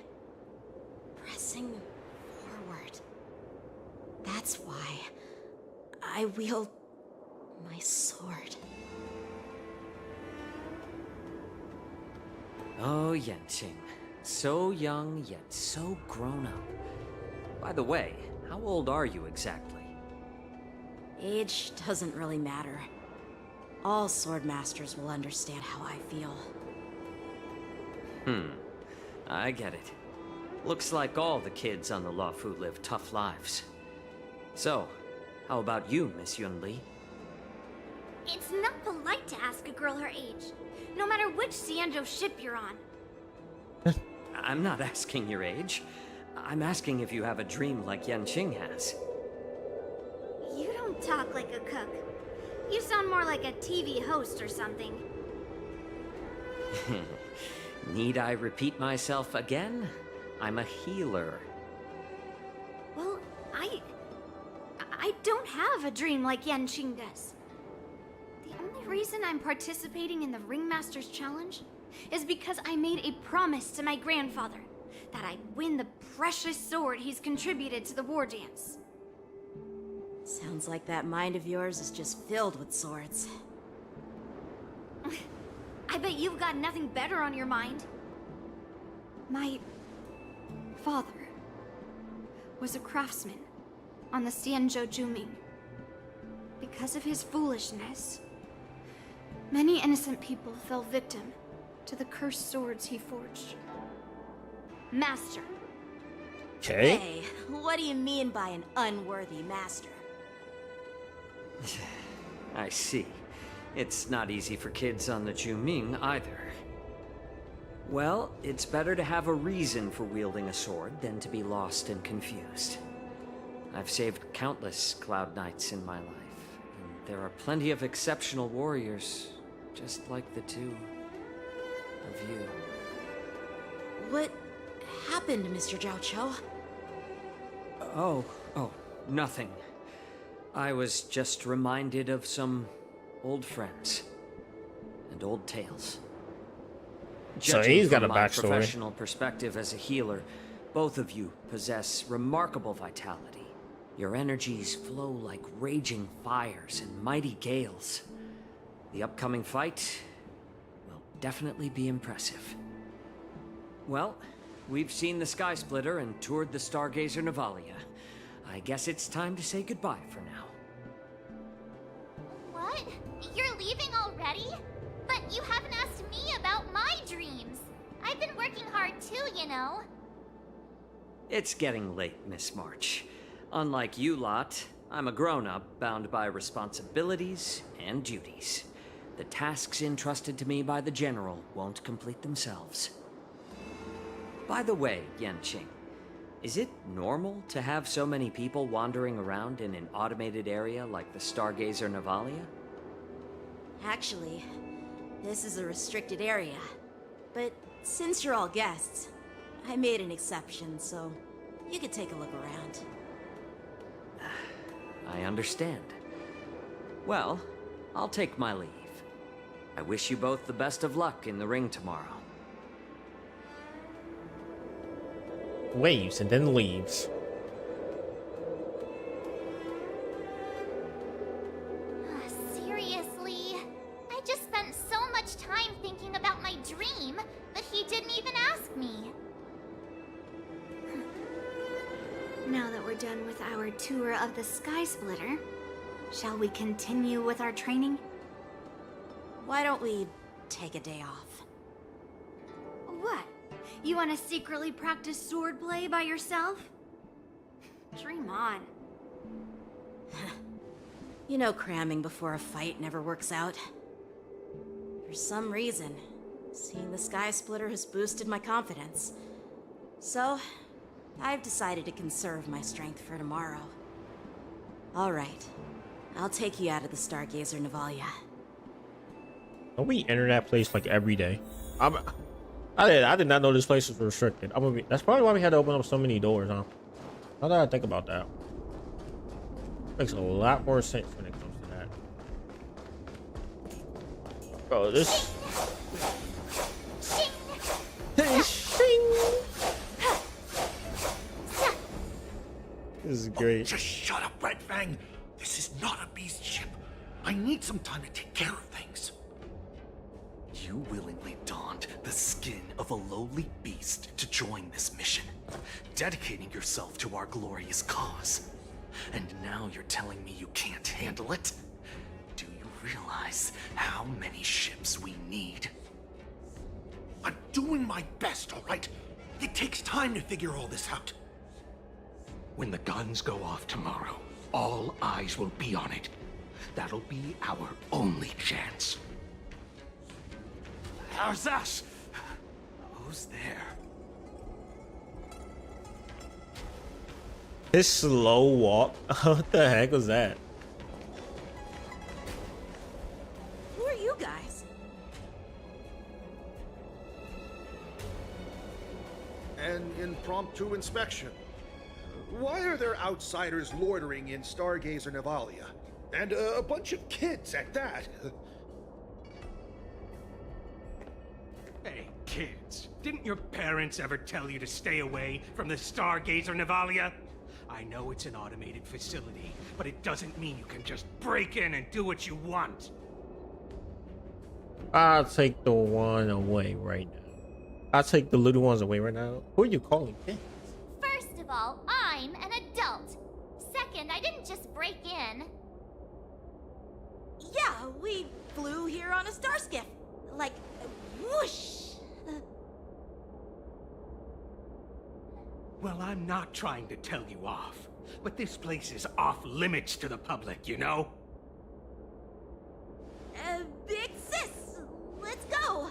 pressing forward. That's why I wield my sword. Oh, Yanqing. So young, yet so grown up. By the way, how old are you exactly? Age doesn't really matter. All sword masters will understand how I feel. I get it. Looks like all the kids on the Luofu live tough lives. So, how about you, Miss YUNLI? It's not polite to ask a girl her age, no matter which Xianzhou ship you're on. I'm not asking your age. I'm asking if you have a dream like Yanqing has. You don't talk like a cook. You sound more like a TV host or something. Need I repeat myself again? I'm a healer. Well, I don't have a dream like Yanqing does. The only reason I'm participating in the Ringmaster's Challenge is because I made a promise to my grandfather that I'd win the precious sword he's contributed to the war dance. Sounds like that mind of yours is just filled with swords. I bet you've got nothing better on your mind. My father was a craftsman on the Xianzhou Juming. Because of his foolishness, many innocent people fell victim to the cursed swords he forged. Master. Okay. Hey, what do you mean by an unworthy master? I see. It's not easy for kids on the Juming either. Well, it's better to have a reason for wielding a sword than to be lost and confused. I've saved countless Cloud Knights in my life, and there are plenty of exceptional warriors, just like the two of you. What happened, Mr. Zhao Cho? Oh, nothing. I was just reminded of some old friends and old tales. So he's got a Judging from my backstory. professional perspective as a healer, both of you possess remarkable vitality. Your energies flow like raging fires and mighty gales. The upcoming fight, well, definitely be impressive. Well, we've seen the Sky Splitter and toured the Stargazer Navalia. I guess it's time to say goodbye for now. What? You're leaving already? But you haven't asked me about my dreams. I've been working hard too, you know. It's getting late, Miss March. Unlike you lot, I'm a grown-up bound by responsibilities and duties. The tasks entrusted to me by the General won't complete themselves. By the way, Yanqing, is it normal to have so many people wandering around in an automated area like the Stargazer Navalia? Actually, this is a restricted area. But since you're all guests, I made an exception, so you could take a look around. I understand. Well, I'll take my leave. I wish you both the best of luck in the ring tomorrow. Waves and then leaves. Seriously? I just spent so much time thinking about my dream, but he didn't even ask me. Now that we're done with our tour of the Sky Splitter, shall we continue with our training? Why don't we take a day off? What? You want to secretly practice swordplay by yourself? Dream on. You know cramming before a fight never works out. For some reason, seeing the Sky Splitter has boosted my confidence. So, I've decided to conserve my strength for tomorrow. Alright, I'll take you out of the Stargazer Navalia. Don't we enter that place like every day? I did not know this place was restricted. That's probably why we had to open up so many doors, huh? Now that I think about that, makes a lot more sense when it comes to that. Bro, this. This is great. Just shut up, Red Fang. This is not a beast ship. I need some time to take care of things. You willingly donned the skin of a lowly beast to join this mission, dedicating yourself to our glorious cause. And now you're telling me you can't handle it? Do you realize how many ships we need? I'm doing my best, all right? It takes time to figure all this out. When the guns go off tomorrow, all eyes will be on it. That'll be our only chance. How's that? Who's there? His slow walk. What the heck was that? Who are you guys? An impromptu inspection. Why are there outsiders loitering in Stargazer Navalia? And a bunch of kids at that. Hey, kids, didn't your parents ever tell you to stay away from the Stargazer Navalia? I know it's an automated facility, but it doesn't mean you can just break in and do what you want. I'll take the one away right now. I'll take the little ones away right now. Who are you calling kids? First of all, I'm an adult. Second, I didn't just break in. Yeah, we flew here on a star skiff. Like, whoosh. Well, I'm not trying to tell you off, but this place is off limits to the public, you know? Big sis, let's go.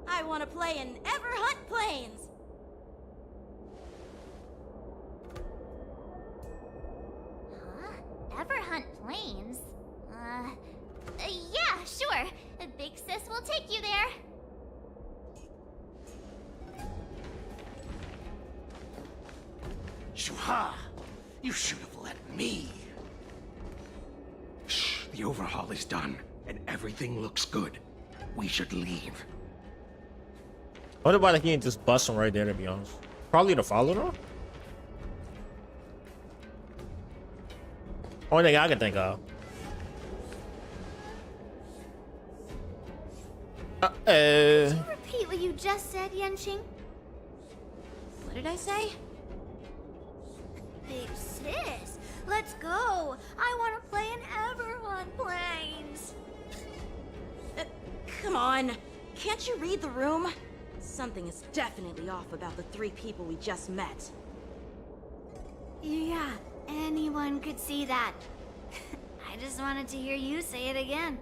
I want to play in Ever Hunt Planes. Huh? Ever hunt planes? Yeah, sure. Big sis will take you there. Shuha! You should have let me. Shh, the overhaul is done, and everything looks good. We should leave. What about if he ain't just bust him right there, to be honest? Probably to follow though. Only thing I can think of. Could you repeat what you just said, Yenching? What did I say? Big sis, let's go. I want to play in Everhorn Plains. Come on. Can't you read the room? Something is definitely off about the 3 people we just met. Yeah, anyone could see that. I just wanted to hear you say it again.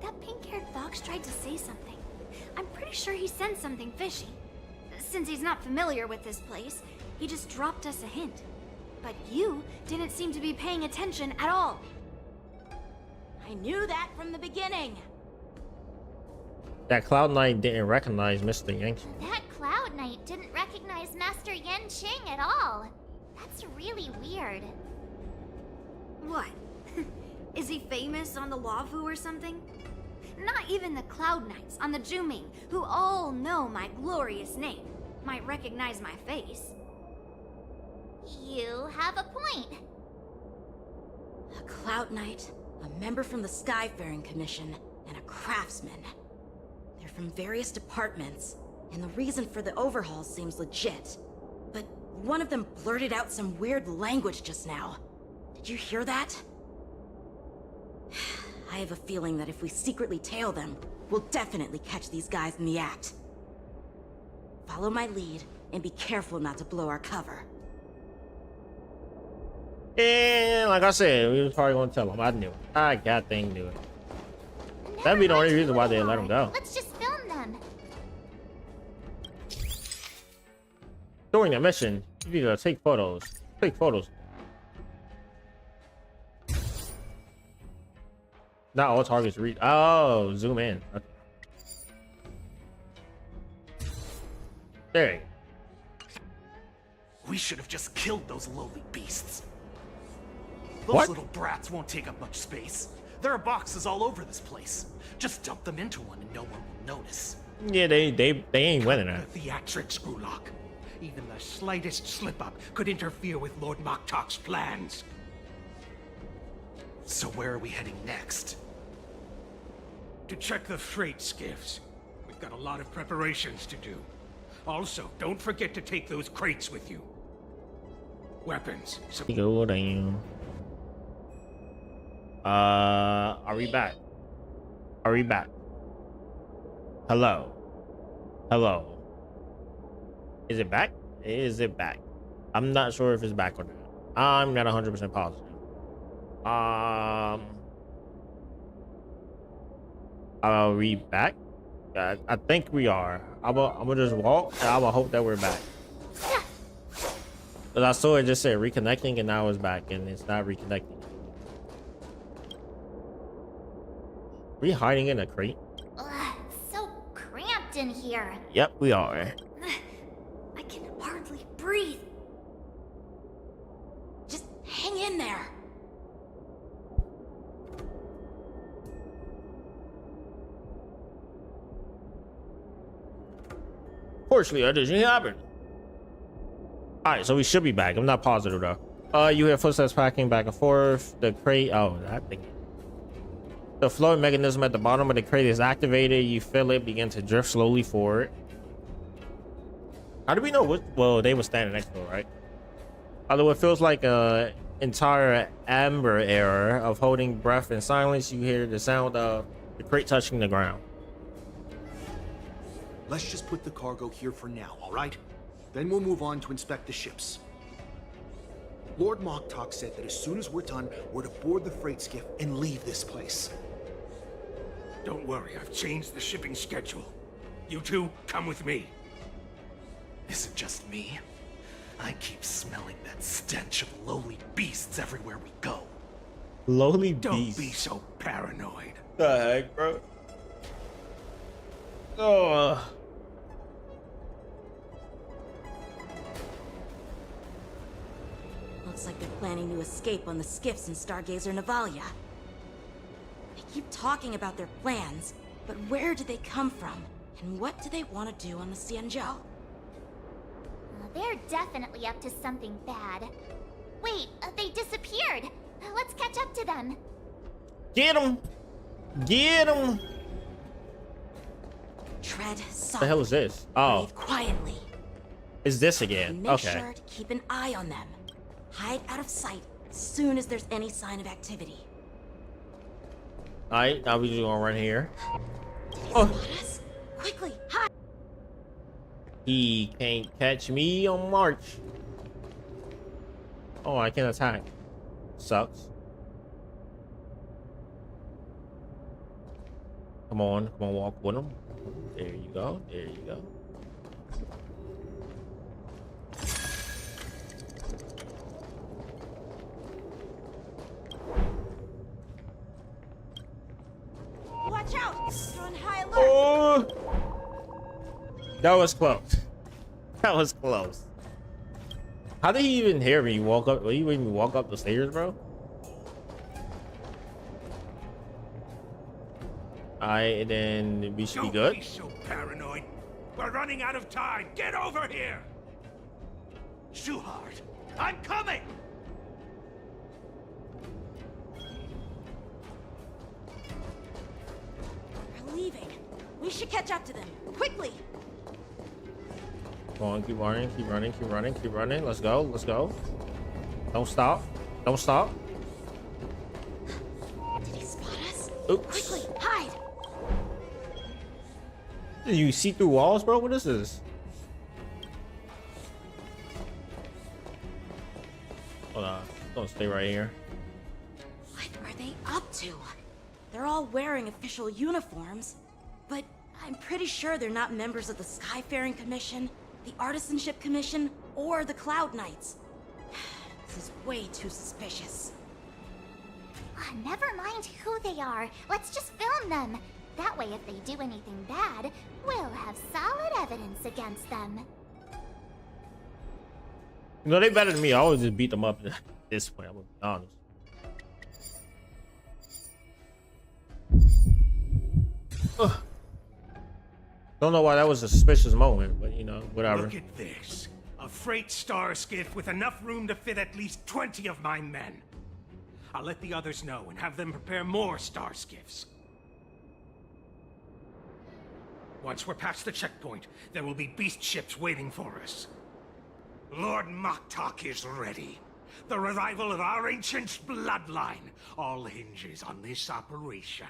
That pink-haired fox tried to say something. I'm pretty sure he sensed something fishy. Since he's not familiar with this place, he just dropped us a hint. But you didn't seem to be paying attention at all. I knew that from the beginning. That Cloud Knight didn't recognize Mr. Yankee. That Cloud Knight didn't recognize Master Yenching at all. That's really weird. What? Is he famous on the Lavu or something? Not even the Cloud Knights on the Juming, who all know my glorious name, might recognize my face. You have a point. A Cloud Knight, a member from the Skyfaring Commission, and a craftsman. They're from various departments, and the reason for the overhaul seems legit. But one of them blurted out some weird language just now. Did you hear that? I have a feeling that if we secretly tail them, we'll definitely catch these guys in the act. Follow my lead, and be careful not to blow our cover. And like I said, we was probably gonna tell them. I knew it. I goddamn knew it. That'd be the only reason why they let him go. Let's just film them. During the mission, you need to take photos. Take photos. Not all targets reach. Oh, zoom in. Okay. There you go. We should have just killed those lowly beasts. Those What? little brats won't take up much space. There are boxes all over this place. Just dump them into one and no one will notice. Yeah, they ain't winning that. The theatrics, Gulak. Even the slightest slip-up could interfere with Lord Moktok's plans. So where are we heading next? To check the freight skiffs. We've got a lot of preparations to do. Also, don't forget to take those crates with you. Weapons. Go down. Are we back? Are we back? Hello? Hello? Is it back? Is it back? I'm not sure if it's back or not. I'm not 100% positive. Are we back? I think we are. I'm gonna just walk and I'm gonna hope that we're back. But I saw it just said reconnecting and now it's back and it's not reconnecting. We hiding in a crate? Ugh, so cramped in here. Yep, we are. I can hardly breathe. Just hang in there. Fortunately, that didn't happen. Alright, so we should be back. I'm not positive though. You hear footsteps packing back and forth. The crate, oh, that thing. The floating mechanism at the bottom of the crate is activated. You feel it begin to drift slowly forward. How do we know what? Well, they were standing next to it, right? Although it feels like a entire amber era of holding breath in silence, you hear the sound of the crate touching the ground. Let's just put the cargo here for now, all right? Then we'll move on to inspect the ships. Lord Moktok said that as soon as we're done, we're to board the freight skiff and leave this place. Don't worry, I've changed the shipping schedule. You two, come with me. Is it just me? I keep smelling that stench of lowly beasts everywhere we go. Lowly Don't beast. be so paranoid. The heck, bro? Oh. Looks like they're planning to escape on the skiffs in Stargazer Navalia. They keep talking about their plans, but where do they come from? And what do they want to do on the Xianzhou? They're definitely up to something bad. Wait, they disappeared. Let's catch up to them. Get him! Get him! Tread softly. What the hell is this? Oh. Breathe quietly. Is this again? And make Okay. sure to keep an eye on them. Hide out of sight as soon as there's any sign of activity. Alright, now we just gonna run here. Oh. Quickly, hide. He can't catch me on March. Oh, I can attack. Sucks. Come on, walk with him. There you go, there you go. Watch out! You're on high alert. Oh, that was close. That was close. How did he even hear me walk up? Will you even walk up the stairs, bro? Alright, and then we should be good. Don't be so paranoid. We're running out of time. Get over here. Shuhard, I'm coming. They're leaving. We should catch up to them. Quickly. Come on, keep running, keep running, keep running, keep running. Let's go, let's go. Don't stop. Don't stop. Did he spot us? Oops. Quickly, hide. Did you see through walls, bro? What is this? Hold on. Don't stay right here. What are they up to? They're all wearing official uniforms, but I'm pretty sure they're not members of the Skyfaring Commission, the Artisanship Commission, or the Cloud Knights. This is way too suspicious. Never mind who they are. Let's just film them. That way, if they do anything bad, we'll have solid evidence against them. You know, they better than me. I always just beat them up at this point. I'm gonna be honest. Ugh. Don't know why that was a suspicious moment, but you know, whatever. Look at this. A freight star skiff with enough room to fit at least 20 of my men. I'll let the others know and have them prepare more star skiffs. Once we're past the checkpoint, there will be beast ships waiting for us. Lord Moktok is ready. The revival of our ancient bloodline all hinges on this operation.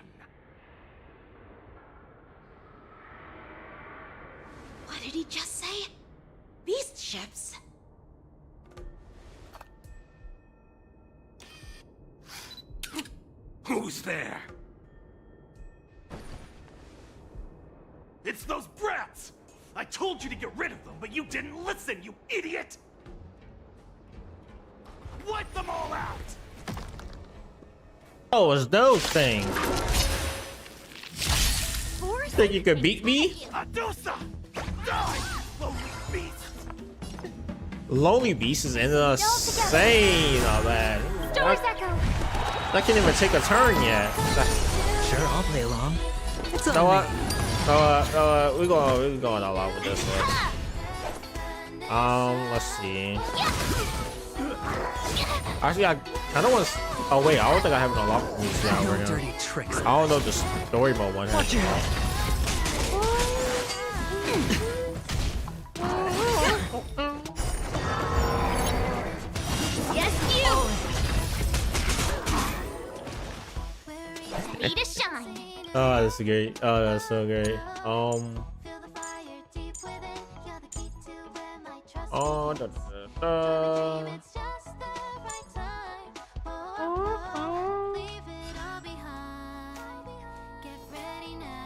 What did he just say? Beast ships? Who's there? It's those brats! I told you to get rid of them, but you didn't listen, you idiot! Wipe them all out! Oh, it's those things. Think you could beat me? Adusa! Die, lonely beast! Lonely Beast is insane, oh man. Doors echo. I can't even take a turn yet. Sure, I'll play along. It's You know what? We're going all out with this one. Let's see. Actually, I kind of want to. Oh wait, I don't think I have it unlocked for me to see how we're dirty tricks. I don't know if the story mode one has. Yes, you. Ready to shine. Oh, that's great. Oh, that's so great. Oh,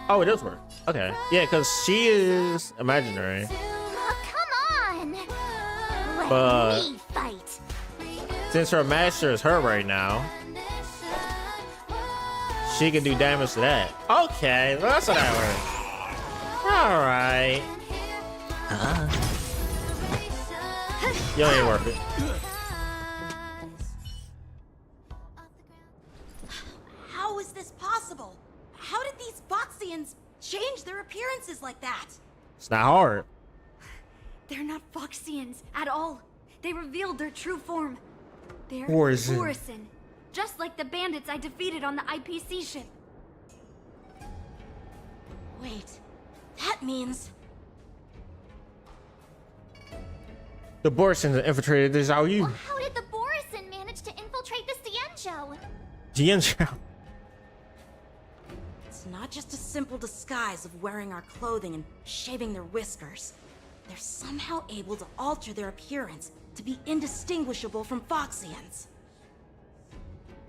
oh, it does work. Okay. Yeah, because she is imaginary. Oh, come on. Let But me fight. since her master is her right now, she can do damage to that. Okay, well, that's how that works. Alright. You ain't worth it. How is this possible? How did these Foxians change their appearances like that? It's not hard. They're not Foxians at all. They revealed their true form. They're Borzin. Borzin, just like the bandits I defeated on the IPC ship. Wait, That means... The Borisons infiltrated the Zhao Yu. Well, how did the Borison manage to infiltrate the Xianzhou? Jianzhou. It's not just a simple disguise of wearing our clothing and shaving their whiskers. They're somehow able to alter their appearance to be indistinguishable from Foxians.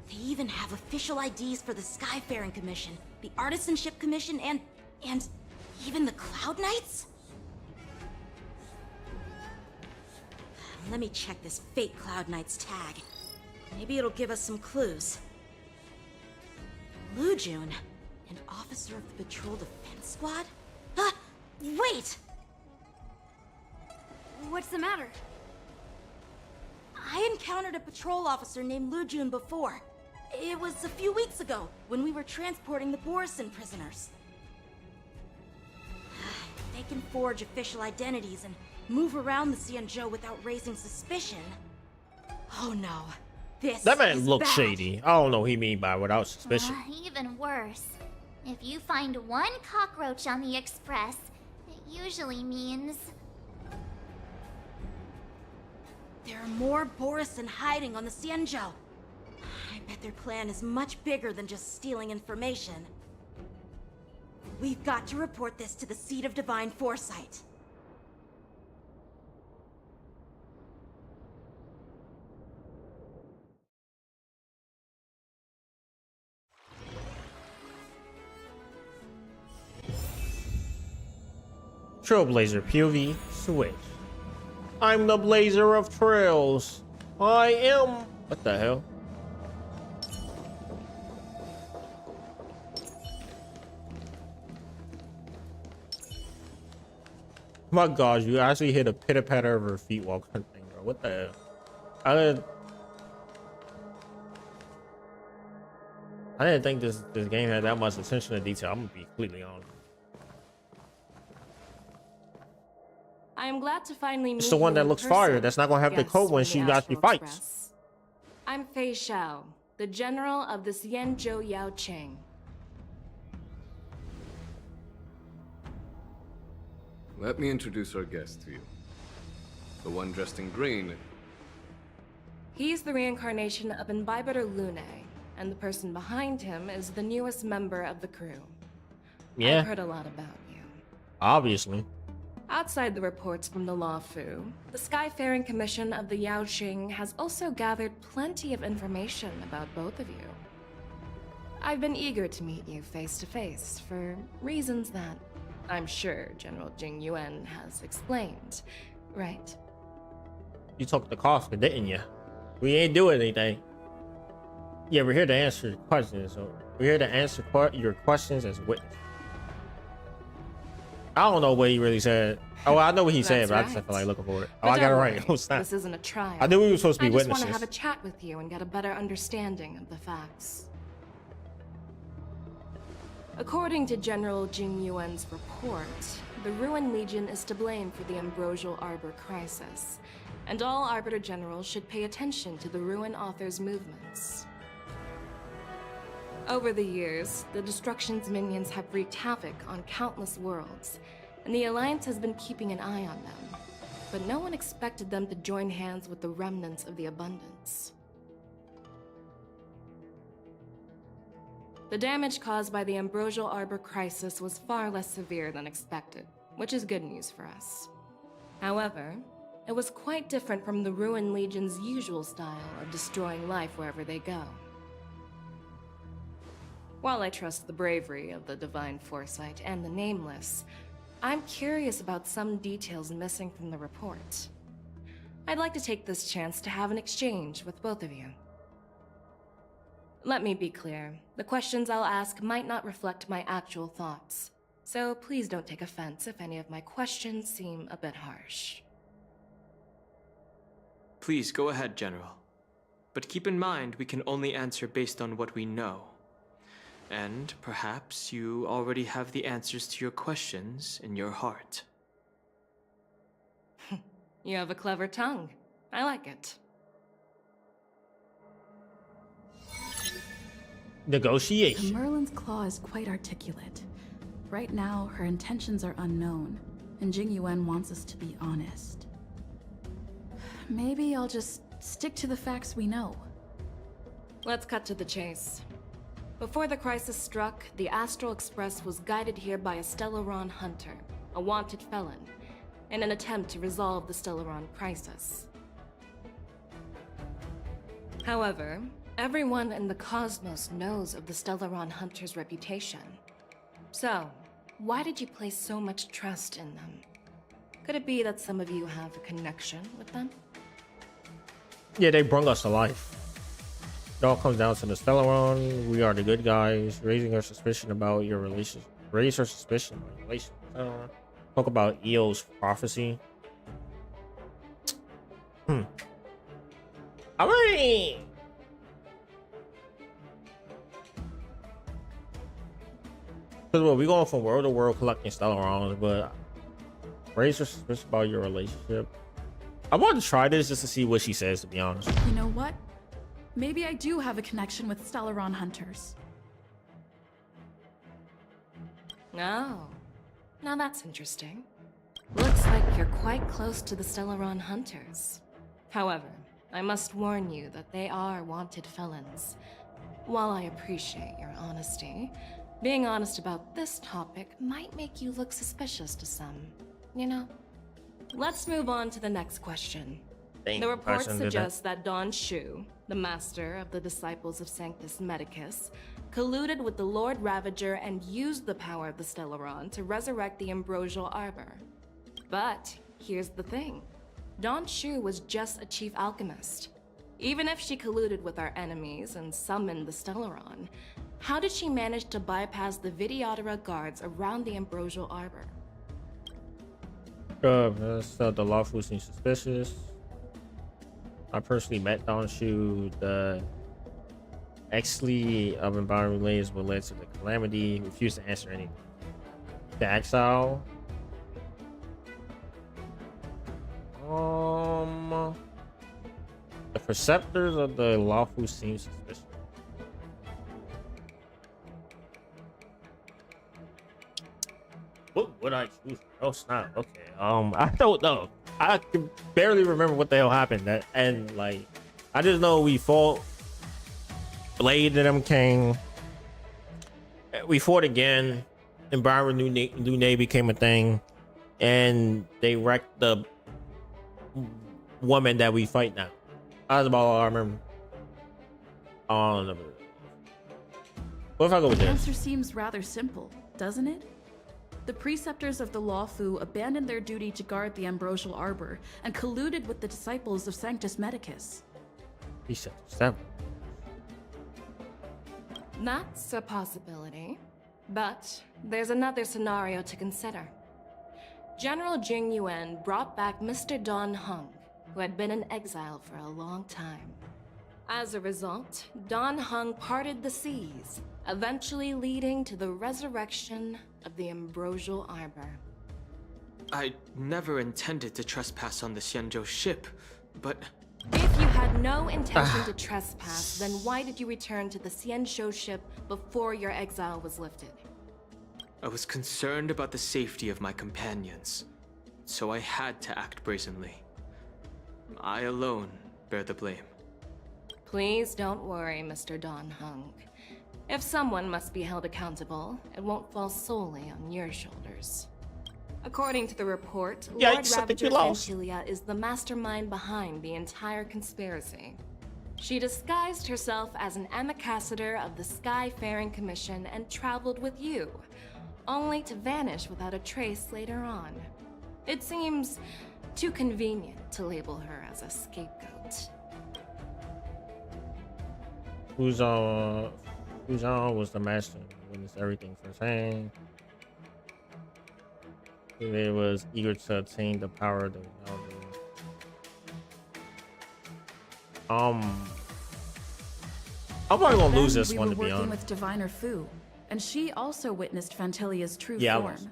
They even have official IDs for the Skyfaring Commission, the Artisanship Commission, and even the Cloud Knights? Let me check this fake Cloud Knight's tag. Maybe it'll give us some clues. Lujun, an officer of the Patrol Defense Squad? Wait! What's the matter? I encountered a patrol officer named Lujun before. It was a few weeks ago, when we were transporting the Borison prisoners. They can forge official identities and move around the Xianzhou without raising suspicion. Oh no, That man is looks bad. shady. I don't know what he mean by without suspicion. Even worse. If you find one cockroach on the Express, it usually means... There are more Borison hiding on the Xianzhou. I bet their plan is much bigger than just stealing information. We've got to report this to the Seat of Divine Foresight. Trailblazer POV switch. I'm the blazer of trails. I am. What the hell? My God, you actually hit a pitter patter of her feet while hunting, bro. What the hell? I didn't think this game had that much attention to detail. I'm gonna be completely honest. I am glad to finally meet It's the one you that in looks person, fire. That's not gonna have the guests code when from she the actually Astral fights. Express. I'm Fei Xiao, the general of the Xianzhou Yaoqing. Let me introduce our guest to you. The one dressed in green. He's the reincarnation of Imbibitor Lune, and the person behind him is the newest member of the crew. Yeah. I've heard a lot about you. Obviously. Outside the reports from the Law Fu, the Skyfaring Commission of the Yaoqing has also gathered plenty of information about both of you. I've been eager to meet you face to face for reasons that I'm sure General Jing Yuan has explained, right? You took the cost, didn't you? We ain't doing anything. Yeah, we're here to answer questions. So we're here to answer your questions as witness. I don't know what he really said. Oh, I know what he said, but I just feel like looking for it. Oh, I got it right. Oh, snap. This isn't a trial. I knew we were supposed to be I just witnesses. want to have a chat with you and get a better understanding of the facts. According to General Jing Yuan's report, the Ruin Legion is to blame for the Ambrosial Arbor crisis, and all Arbiter Generals should pay attention to the Ruin Author's movements. Over the years, the Destruction's minions have wreaked havoc on countless worlds, and the Alliance has been keeping an eye on them. But no one expected them to join hands with the remnants of the Abundance. The damage caused by the Ambrosial Arbor crisis was far less severe than expected, which is good news for us. However, it was quite different from the Ruin Legion's usual style of destroying life wherever they go. While I trust the bravery of the Divine Foresight and the Nameless, I'm curious about some details missing from the report. I'd like to take this chance to have an exchange with both of you. Let me be clear, the questions I'll ask might not reflect my actual thoughts, so please don't take offense if any of my questions seem a bit harsh. Please go ahead, General. But keep in mind, we can only answer based on what we know. And perhaps you already have the answers to your questions in your heart. You have a clever tongue. I like it. The Negotiation. Merlin's claw is quite articulate. right now her intentions are unknown, and Jing Yuan wants us to be honest. Maybe I'll just stick to the facts we know. Let's cut to the chase. Before the crisis struck, the Astral Express was guided here by a Stellaron hunter, a wanted felon, in an attempt to resolve the Stellaron crisis. However, everyone in the cosmos knows of the Stellaron hunter's reputation. So, why did you place so much trust in them? Could it be that some of you have a connection with them? Yeah, they brought us to life. It all comes down to the Stellaron. We are the good guys, raising our suspicion about your relationship. Raise our suspicion about your relationship. Talk about Eo's prophecy. Alright. Cause well, we going from world to world collecting Stellarons, but raise your suspicion about your relationship. I want to try this just to see what she says, to be honest. You know what? Maybe I do have a connection with Stellaron hunters. Oh, now that's interesting. Looks like you're quite close to the Stellaron hunters. However, I must warn you that they are wanted felons. While I appreciate your honesty, being honest about this topic might make you look suspicious to some, you know? Let's move on to the next question. The report suggests that Don Shu, the master of the disciples of Sanctus Medicus, colluded with the Lord Ravager and used the power of the Stellaron to resurrect the Ambrosial Arbor. But here's the thing. Don Shu was just a chief alchemist. Even if she colluded with our enemies and summoned the Stellaron, how did she manage to bypass the Videodora guards around the Ambrosial Arbor? The lawful seems suspicious. I personally met Don Shu. The ex-lead of environment relays what led to the calamity. Refused to answer anything. The exile. The preceptors of the lawful seem suspicious. What would I choose? Oh snap! Okay. I don't know. I can barely remember what the hell happened. And like, I just know we fought Blade and them King. We fought again. Environment new name became a thing, and they wrecked the woman that we fight now. That's about all I remember. I don't know. What if I go with The this? answer seems rather simple, doesn't it? The preceptors of the Lawfu abandoned their duty to guard the Ambrosial Arbor and colluded with the disciples of Sanctus Medicus. Preceptors. That's a possibility. But there's another scenario to consider. General Jing Yuan brought back Mr. Don Hung, who had been in exile for a long time. As a result, Don Hung parted the seas, eventually leading to the resurrection of the Ambrosial Arbor. I never intended to trespass on the Xianzhou ship, but... If you had no intention to trespass, then why did you return to the Xianzhou ship before your exile was lifted? I was concerned about the safety of my companions, so I had to act brazenly. I alone bear the blame. Please don't worry, Mr. Don Hung. If someone must be held accountable, it won't fall solely on your shoulders. According to the report, Lord Ravager Santilia is the mastermind behind the entire conspiracy. She disguised herself as an ambassador of the Skyfaring Commission and traveled with you, only to vanish without a trace later on. It seems too convenient to label her as a scapegoat. Fuzan was the master. Witnessed everything firsthand. They was eager to attain the power of the I'm probably gonna lose this one, to be honest. We were working with Diviner Fu, and she also witnessed Fantilia's true form.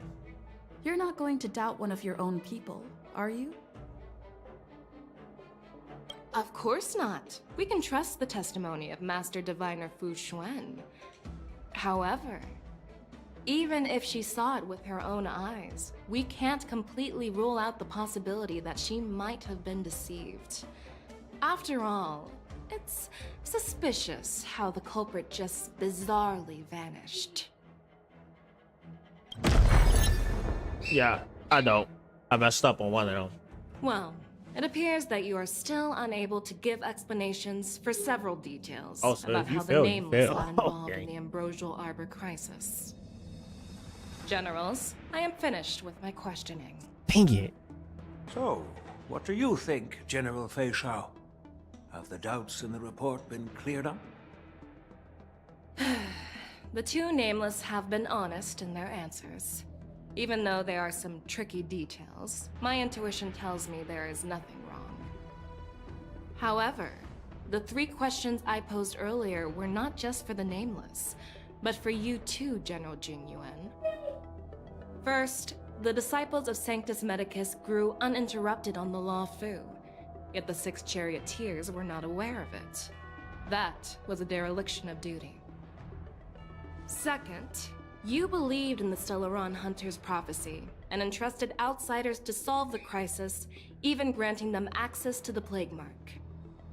You're not going to doubt one of your own people, are you? Of course not. We can trust the testimony of Master Diviner Fu Xuan. However, Even if she saw it with her own eyes, we can't completely rule out the possibility that she might have been deceived. After all, it's suspicious how the culprit just bizarrely vanished. Yeah, I know. I messed up on one of them. Well, it appears that you are still unable to give explanations for several details Oh, so about if you how fail, the you Nameless fail. got involved Okay. in the Ambrosial Arbor crisis. Generals, I am finished with my questioning. Dang it. So, what do you think, General Fei Shao? Have the doubts in the report been cleared up? The two Nameless have been honest in their answers. Even though there are some tricky details, my intuition tells me there is nothing wrong. However, the 3 questions I posed earlier were not just for the Nameless, but for you too, General Jing Yuan. First, the disciples of Sanctus Medicus grew uninterrupted on the Law Fu, yet the 6 charioteers were not aware of it. That was a dereliction of duty. Second, you believed in the Stellaron Hunter's prophecy and entrusted outsiders to solve the crisis, even granting them access to the Plague Mark.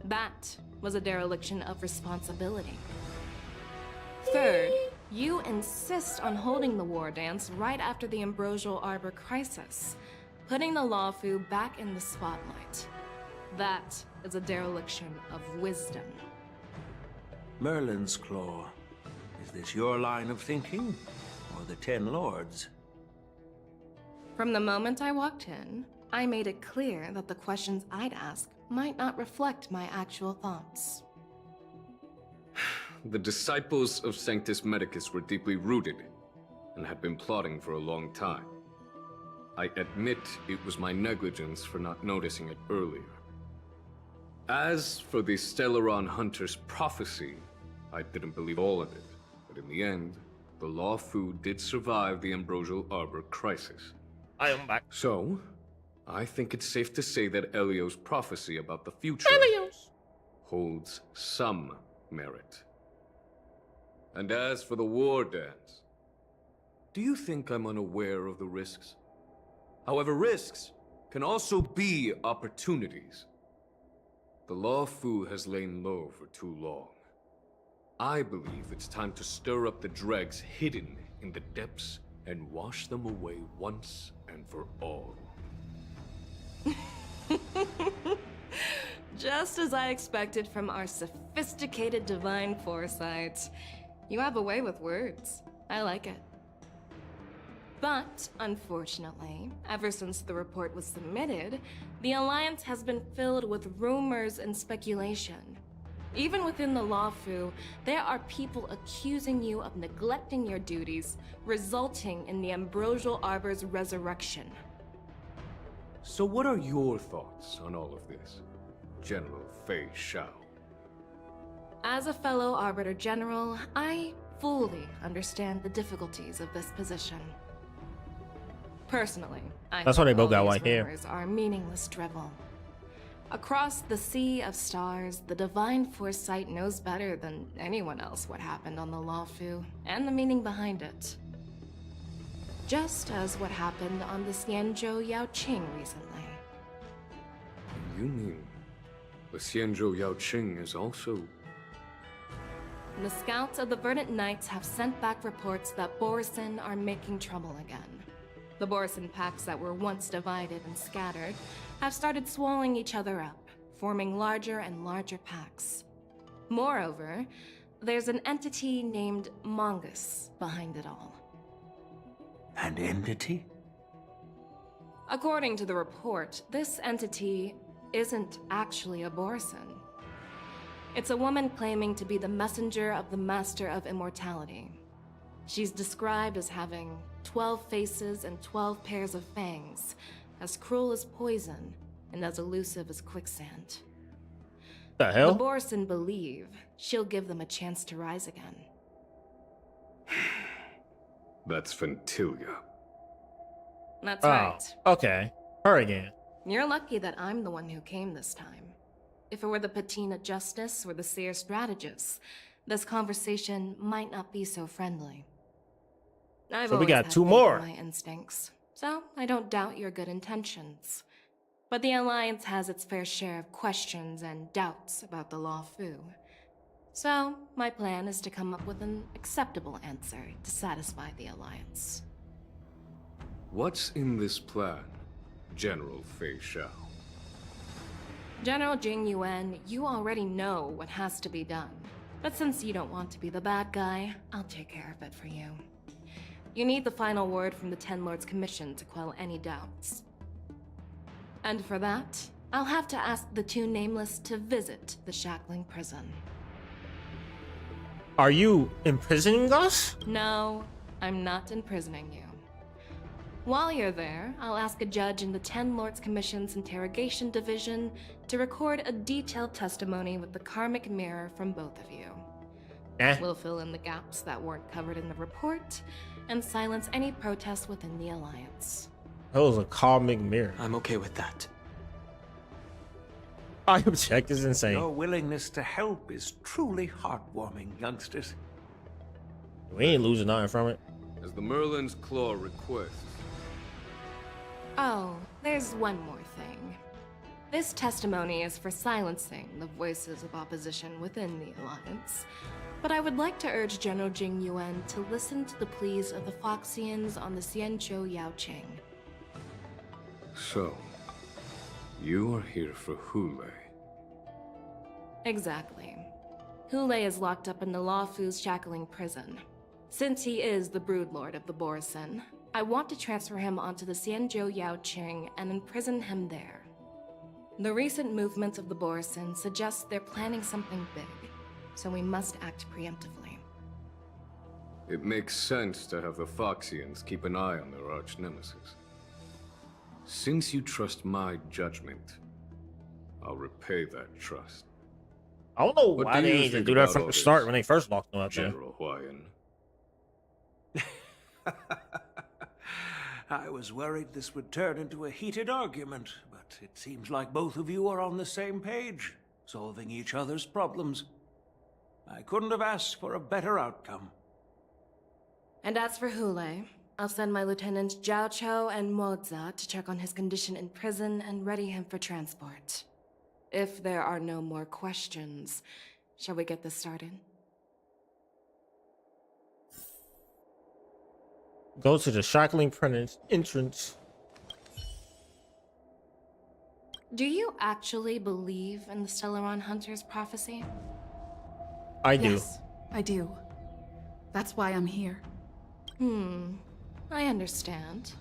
That was a dereliction of responsibility. Third, you insist on holding the war dance right after the Ambrosial Arbor crisis, putting the Lawfu back in the spotlight. That is a dereliction of wisdom. Merlin's Claw. Is this your line of thinking, or the Ten Lords? From the moment I walked in, I made it clear that the questions I'd ask might not reflect my actual thoughts. The disciples of Sanctus Medicus were deeply rooted and had been plotting for a long time. I admit it was my negligence for not noticing it earlier. As for the Stellaron Hunter's prophecy, I didn't believe all of it, but in the end, the Law Fu did survive the Ambrosial Arbor crisis. I am back. So, I think it's safe to say that Elio's prophecy about the future holds some merit. And as for the war dance, do you think I'm unaware of the risks? However, risks can also be opportunities. The Law Fu has lain low for too long. I believe it's time to stir up the dregs hidden in the depths and wash them away once and for all. Just as I expected from our sophisticated divine foresight. You have a way with words. I like it. But, unfortunately, ever since the report was submitted, the Alliance has been filled with rumors and speculation. Even within the Law Fu, there are people accusing you of neglecting your duties, resulting in the Ambrosial Arbor's resurrection. So what are your thoughts on all of this, General Fei Shao? As a fellow Arbiter General, I fully understand the difficulties of this position. Personally, I That's why they think both all got these white hair. rumors are meaningless drivel. Across the sea of stars, the divine foresight knows better than anyone else what happened on the Law Fu and the meaning behind it. Just as what happened on the Xianzhou Yaoqing recently. You mean the Xianzhou Yaoqing is also... The scouts of the Verdant Knights have sent back reports that Borisin are making trouble again. The Borisin packs that were once divided and scattered have started swallowing each other up, forming larger and larger packs. Moreover, there's an entity named Mongus behind it all. An entity? According to the report, this entity isn't actually a Borisin. It's a woman claiming to be the messenger of the Master of Immortality. She's described as having 12 faces and 12 pairs of fangs, as cruel as poison, and as elusive as quicksand. The hell? The Borisin believe she'll give them a chance to rise again. That's Ventilia. That's right. Okay. Her again. You're lucky that I'm the one who came this time. If it were the Patina Justice or the Seer Strategist, this conversation might not be so friendly. I've So we always got had 2 faith more. in my instincts, so I don't doubt your good intentions. But the Alliance has its fair share of questions and doubts about the Law Fu. So, my plan is to come up with an acceptable answer to satisfy the Alliance. What's in this plan, General Fei Shao? General Jing Yuan, you already know what has to be done. But since you don't want to be the bad guy, I'll take care of it for you. You need the final word from the Ten Lords Commission to quell any doubts. And for that, I'll have to ask the 2 Nameless to visit the Shackling Prison. Are you imprisoning us? No, I'm not imprisoning you. While you're there, I'll ask a judge in the Ten Lords Commission's Interrogation Division to record a detailed testimony with the karmic mirror from both of you. We'll fill in the gaps that weren't covered in the report, and silence any protests within the Alliance. That was a karmic mirror. I'm okay with that. I object is insane. Your willingness to help is truly heartwarming, youngsters. We ain't losing nothing from it. As the Merlin's Claw requests. Oh, there's one more thing. This testimony is for silencing the voices of opposition within the Alliance. But I would like to urge General Jing Yuan to listen to the pleas of the Foxians on the Xianzhou Yaoqing. So, you are here for Hulei. Exactly. Hulei is locked up in the Law Fu's Shackling Prison. Since he is the Broodlord of the Borisin, I want to transfer him onto the Xianzhou Yaoqing and imprison him there. The recent movements of the Borisin suggest they're planning something big, so we must act preemptively. It makes sense to have the Foxians keep an eye on their arch-nemesis. Since you trust my judgment, I'll repay that trust. I don't know What why do they you ain't just think do that about from all the this, start when they first locked them up there. General Huayan? I was worried this would turn into a heated argument, but it seems like both of you are on the same page, solving each other's problems. I couldn't have asked for a better outcome. And as for Hulei, I'll send my lieutenants Zhao Chou and Moza to check on his condition in prison and ready him for transport. If there are no more questions, shall we get this started? Go to the Shackling Prison entrance. Do you actually believe in the Stellaron Hunter's prophecy? I do. Yes, I do. That's why I'm here. I understand.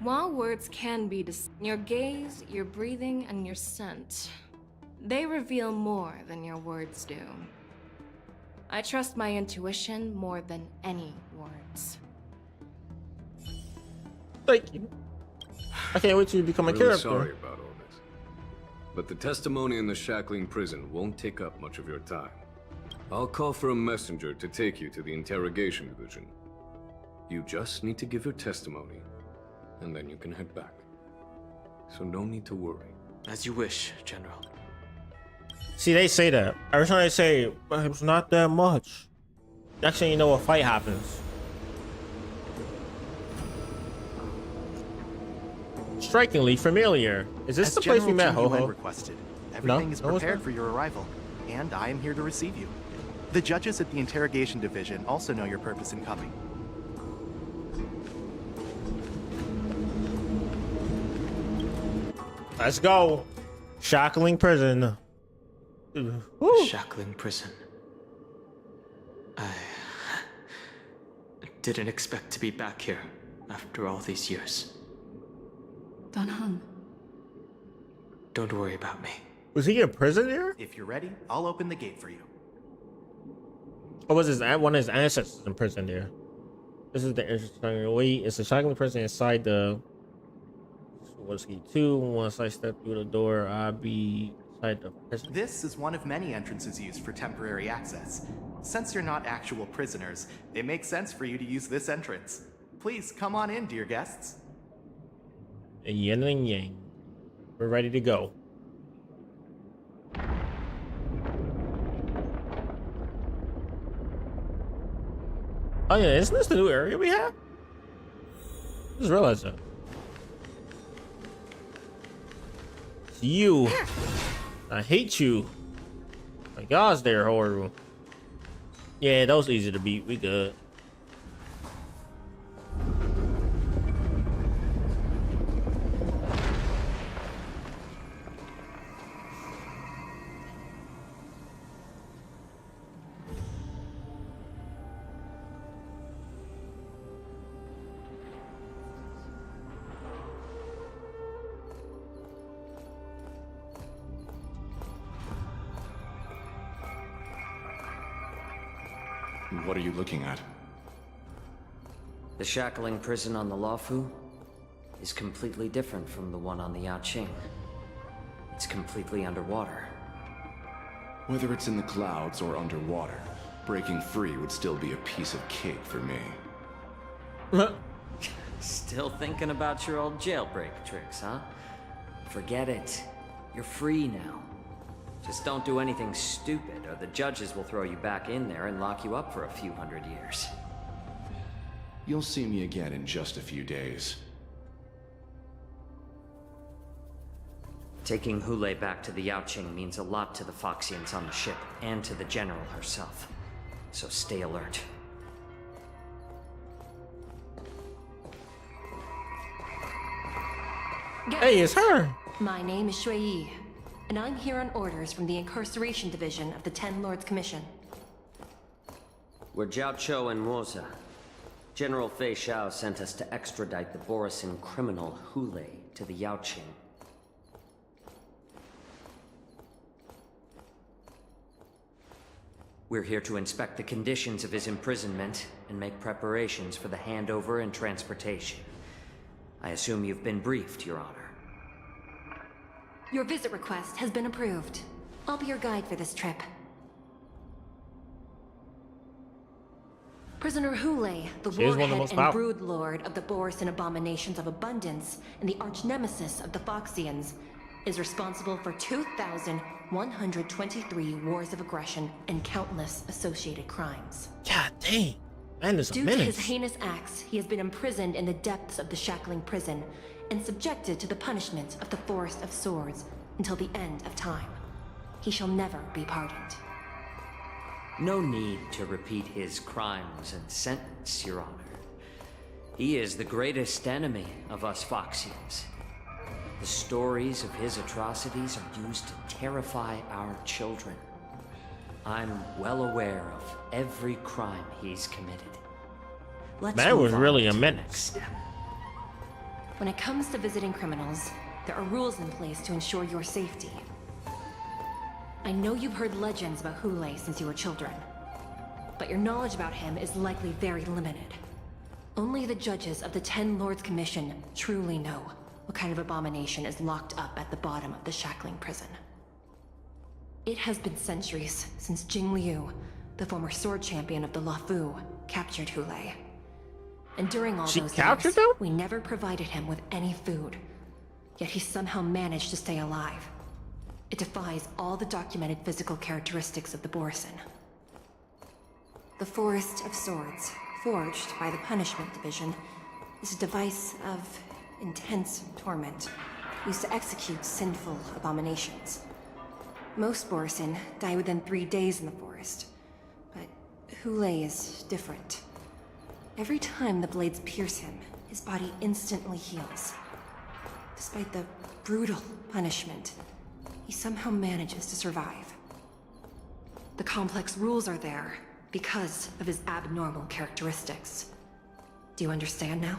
While words can be your gaze, your breathing, and your scent, they reveal more than your words do. I trust my intuition more than any words. Thank you. I can't wait till you become a Really character. sorry about all this. But the testimony in the Shackling Prison won't take up much of your time. I'll call for a messenger to take you to the Interrogation Division. You just need to give your testimony, and then you can head back. So no need to worry. As you wish, General. See, they say that. Every time they say, but it's not that much. Next thing you know, a fight happens. Strikingly familiar. Is this the place we met, Ho-Ho? Requested. Everything is No, it's prepared not. for your arrival, and I am here to receive you. The judges at the Interrogation Division also know your purpose in coming. Let's go. Shackling Prison. Shackling Prison. I didn't expect to be back here after all these years. Dan Heng. Don't worry about me. Was he in prison here? If you're ready, I'll open the gate for you. Or was one of his ancestors in prison there? This is the interesting way. It's a shackling prison inside the Whiskey 2. Once I step through the door, I'll be inside the prison. This is one of many entrances used for temporary access. Since you're not actual prisoners, it makes sense for you to use this entrance. Please come on in, dear guests. Yin and yang. We're ready to go. Oh yeah, isn't this the new area we have? I just realized that. It's you. I hate you. My gosh, they're horrible. Yeah, that was easy to beat. We good. What are you looking at? The shackling prison on the Luofu is completely different from the one on the Yaoqing. It's completely underwater. Whether it's in the clouds or underwater, breaking free would still be a piece of cake for me. Still thinking about your old jailbreak tricks, huh? Forget it. You're free now. Just don't do anything stupid, or the judges will throw you back in there and lock you up for a few hundred years. You'll see me again in just a few days. Taking Hule back to the Yaoqing means a lot to the Foxians on the ship, and to the General herself. So stay alert. Hey, it's her! My name is Shui Yi, and I'm here on orders from the Incarceration Division of the Ten Lords Commission. We're Jiao Cho and Moza. General Fei Xiao sent us to extradite the Borisin criminal Hule to the Yaoqing. We're here to inspect the conditions of his imprisonment and make preparations for the handover and transportation. I assume you've been briefed, Your Honor. Your visit request has been approved. I'll be your guide for this trip. Prisoner Hule, the warhead and brood lord of the Borisin abominations of abundance and the arch nemesis of the Foxians, is responsible for 2,123 wars of aggression and countless associated crimes. God dang, man is a menace. Due to his heinous acts, he has been imprisoned in the depths of the shackling prison and subjected to the punishment of the Forest of Swords until the end of time. He shall never be pardoned. No need to repeat his crimes and sentence, Your Honor. He is the greatest enemy of us Foxians. The stories of his atrocities are used to terrify our children. I'm well aware of every crime he's committed. That was really a menace. When it comes to visiting criminals, there are rules in place to ensure your safety. I know you've heard legends about Hule since you were children, but your knowledge about him is likely very limited. Only the judges of the Ten Lords Commission truly know what kind of abomination is locked up at the bottom of the shackling prison. It has been centuries since Jing Liu, the former sword champion of the Luofu, captured Hule. And during all those years, we never provided him with any food. Yet he somehow managed to stay alive. It defies all the documented physical characteristics of the Borisin. The Forest of Swords, forged by the Punishment Division, is a device of intense torment, used to execute sinful abominations. Most Borisin die within 3 days in the forest, but Hule is different. Every time the blades pierce him, his body instantly heals. Despite the brutal punishment, he somehow manages to survive. The complex rules are there because of his abnormal characteristics. Do you understand now?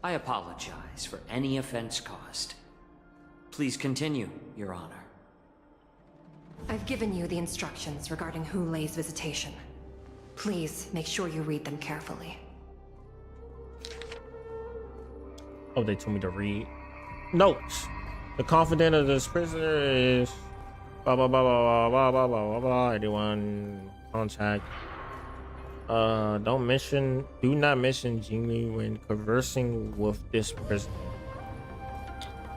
I apologize for any offense caused. Please continue, Your Honor. I've given you the instructions regarding Hule's visitation. Please make sure you read them carefully. Oh, they told me to read. Notes. The confidant of this prisoner is blah blah blah blah blah blah blah blah blah. Anyone contact. Do not mention Jingli when conversing with this prisoner.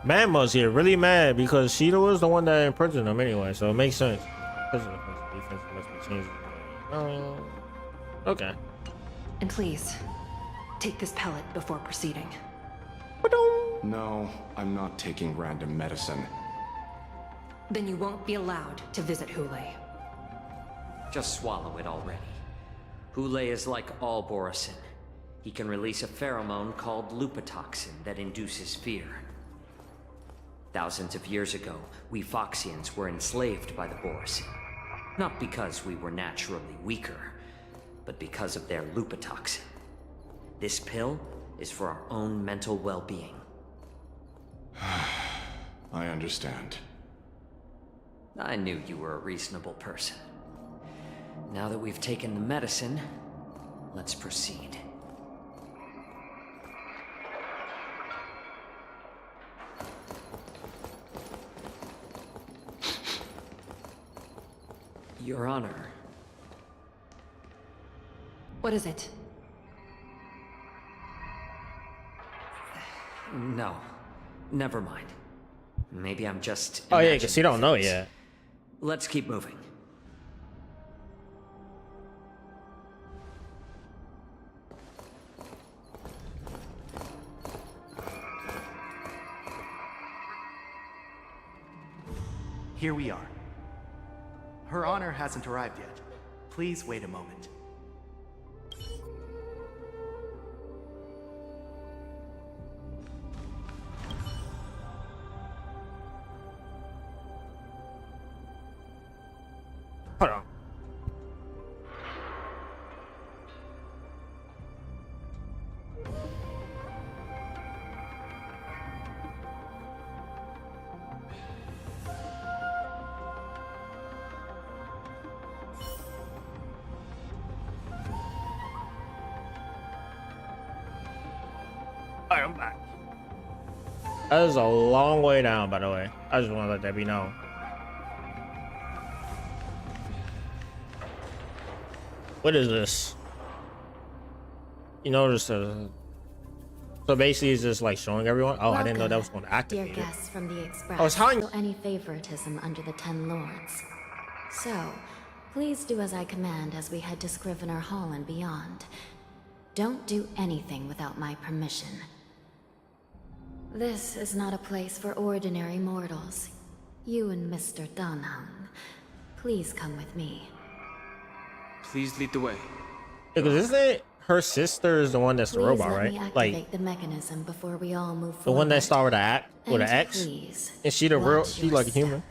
Mama's here really mad because Sheeta was the one that imprisoned him anyway, so it makes sense. Prisoner defense must be changed. Okay. And please, take this pellet before proceeding. No, I'm not taking random medicine. Then you won't be allowed to visit Hule. Just swallow it already. Hule is like all Borisin. He can release a pheromone called lupatoxin that induces fear. Thousands of years ago, we Foxians were enslaved by the Borisin. Not because we were naturally weaker, but because of their lupatoxin. This pill is for our own mental well-being. I understand. I knew you were a reasonable person. Now that we've taken the medicine, let's proceed. Your Honor. What is it? No. Never mind. Maybe I'm just... Oh yeah, because you don't know yet. Let's keep moving. Here we are. Her Honor hasn't arrived yet. Please wait a moment. Hold on. Alright, I'm back. That is a long way down, by the way. I just want to let that be known. What is this? You notice so basically it's just like showing everyone. Oh, I didn't know that was going to activate dear it. guests from the Express. I was telling Feel any favoritism under the 10 Lords. So, please do as I command as we head to Scrivener Hall and beyond. Don't do anything without my permission. This is not a place for ordinary mortals. You and Mr. Danhung, please come with me. Please lead the way. Because isn't it her sister is the one that's the Please robot, let right? me activate Like the mechanism before we all move forward. the one that started with an X. Please, And she the real, watch she your like a human.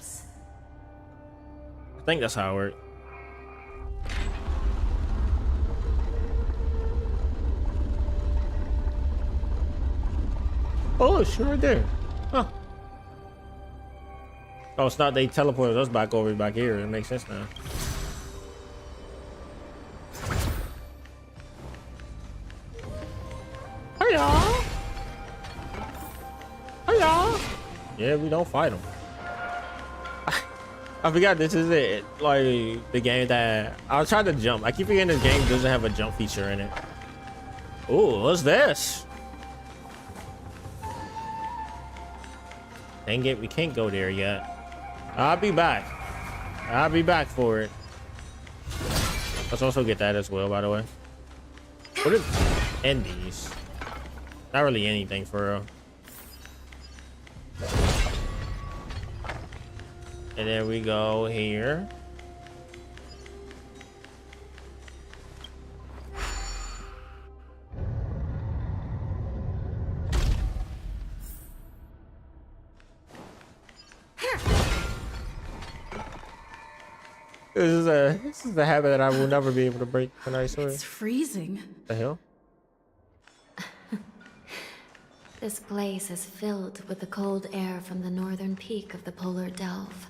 I think that's how it works. Oh, sure did. Huh. Oh, it's not they teleported us back over back here. It makes sense now. Hey y'all. Hey y'all. Yeah, we don't fight them. I forgot this is it. Like the game that I was trying to jump. I keep forgetting this game doesn't have a jump feature in it. Oh, what's this? Dang it, we can't go there yet. I'll be back. I'll be back for it. Let's also get that as well, by the way. What are endies? Not really anything for real. And then we go here. This is a habit that I will never be able to break when I swear. It's freezing. The hell? This place is filled with the cold air from the northern peak of the polar delve.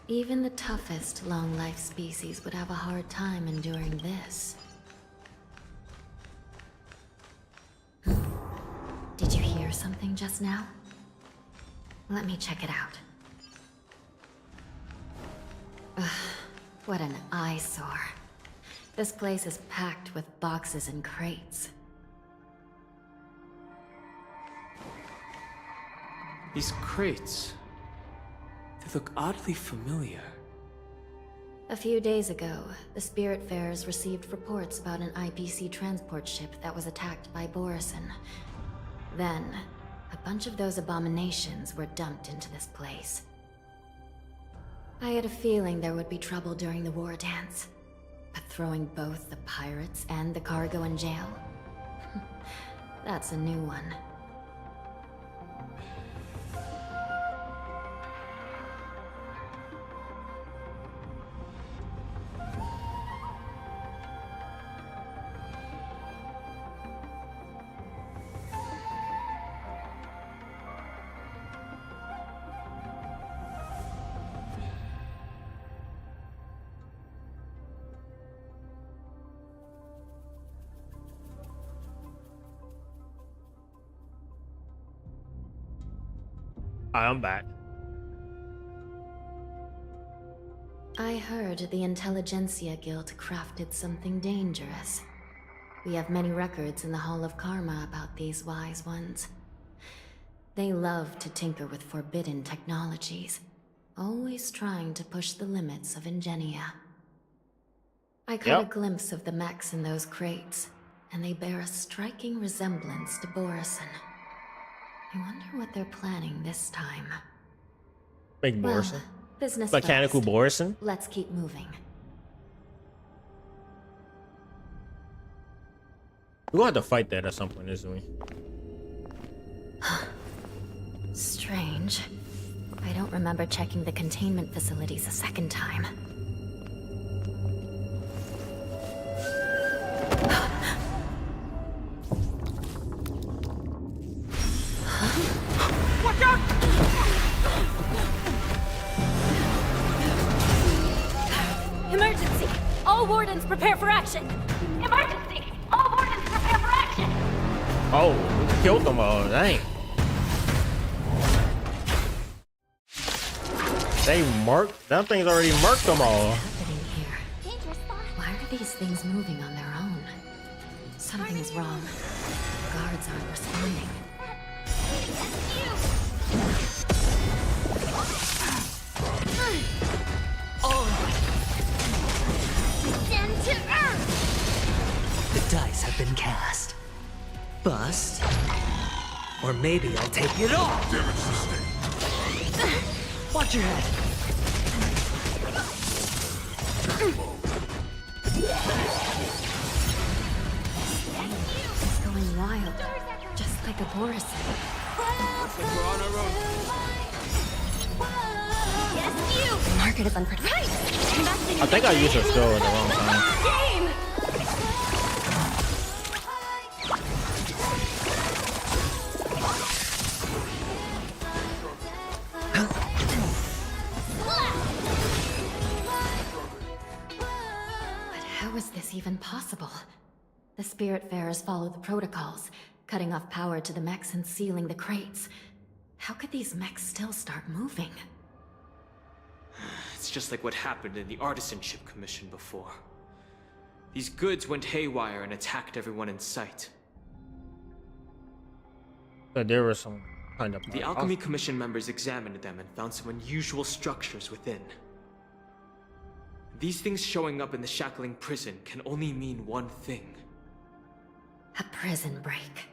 Even the toughest long-life species would have a hard time enduring this. Did you hear something just now? Let me check it out. Ugh, what an eyesore. This place is packed with boxes and crates. These crates, they look oddly familiar. A few days ago, the Spiritfarers received reports about an IPC transport ship that was attacked by Borison. Then, a bunch of those abominations were dumped into this place. I had a feeling there would be trouble during the war dance, but throwing both the pirates and the cargo in jail? That's a new one. I'm back. I heard the Intelligentsia Guild crafted something dangerous. We have many records in the Hall of Karma about these wise ones. They love to tinker with forbidden technologies, always trying to push the limits of Ingenia. I caught a glimpse of the mechs in those crates, and they bear a striking resemblance to Borison. I wonder what they're planning this time. Big Borison? Well, business Mechanical first. Borison? Let's keep moving. We're gonna have to fight that at some point, isn't we? Strange. I don't remember checking the containment facilities a second time. Watch out! Emergency! All wardens prepare for action! Emergency! All wardens prepare for action! Oh, we killed them all, dang. They marked, that thing's already marked them all. Why are these things moving on their own? Something is wrong. Guards aren't responding. Descend to Earth! The dice have been cast. Bust. Or maybe I'll take it off. Damage sustained. Watch your head. It's going wild. Just like a Borison. The market is unpredictable. I think I used her skill at the wrong time. But how is this even possible? The Spiritfarers follow the protocols, cutting off power to the mechs and sealing the crates. How could these mechs still start moving? It's just like what happened in the Artisanship Commission before. These goods went haywire and attacked everyone in sight. But there was some kind of... The Alchemy Commission members examined them and found some unusual structures within. These things showing up in the Shackling prison can only mean one thing. A prison break.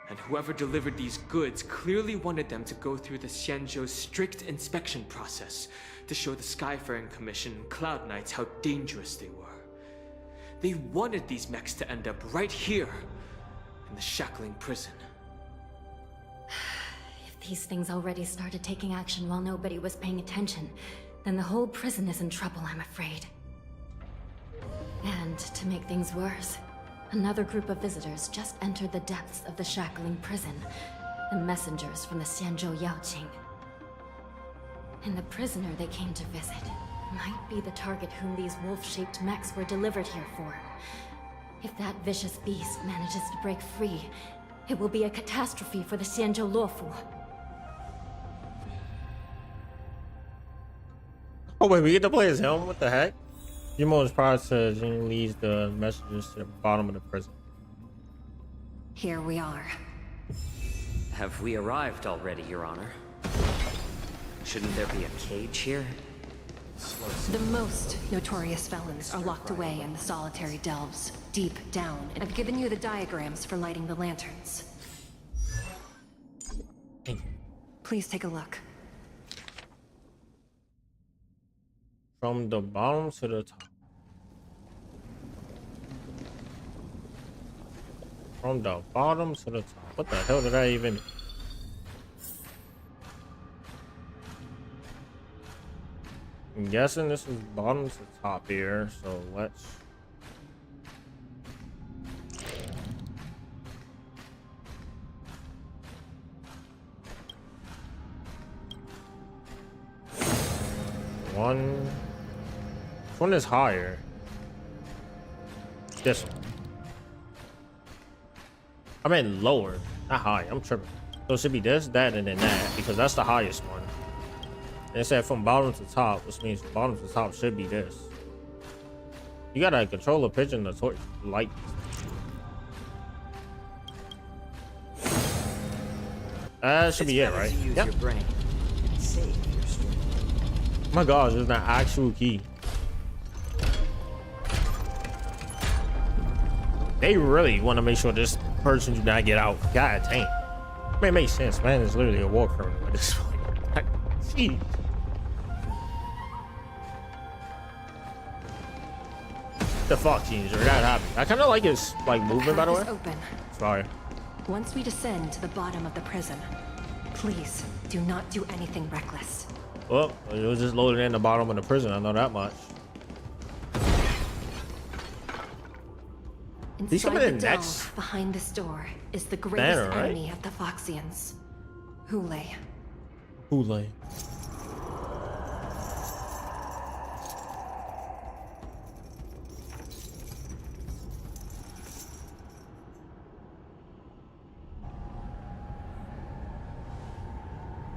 And whoever delivered these goods clearly wanted them to go through the Xianzhou's strict inspection process to show the Skyfaring Commission and Cloud Knights how dangerous they were. They wanted these mechs to end up right here, in the Shackling prison. If these things already started taking action while nobody was paying attention, then the whole prison is in trouble, I'm afraid. And to make things worse, another group of visitors just entered the depths of the Shackling prison, the messengers from the Xianzhou Yaoqing. And the prisoner they came to visit might be the target whom these wolf-shaped mechs were delivered here for. If that vicious beast manages to break free, it will be a catastrophe for the Xianzhou Luofu. Oh wait, we get to play as him? What the heck? Jumo's process and leads the messages to the bottom of the prison. Here we are. Have we arrived already, Your Honor? Shouldn't there be a cage here? The most notorious felons are locked away in the solitary delves, deep down. And I've given you the diagrams for lighting the lanterns. Please take a look. From the bottom to the top. From the bottom to the top. What the hell did I even... I'm guessing this is bottom to top here, so let's... Which one is higher? This one. I mean lower, not high. I'm tripping. So it should be this, that, and then that, because that's the highest one. And it said from bottom to top, which means bottom to top should be this. You gotta control the pitch and the torch light. That should be it, right? Yep. Oh my gosh, there's an actual key. They really want to make sure this person do not get out. God dang. I mean, it makes sense, man. It's literally a war criminal at this point. Jeez. The fuck, teams are not happy. I kind of like his like movement, by the way. Open. Sorry. Once we descend to the bottom of the prison, please do not do anything reckless. Well, it was just loaded in the bottom of the prison. I know that much. He's coming in next. Behind this door is the greatest banner, right? enemy of the Foxians, YUNLI. YUNLI.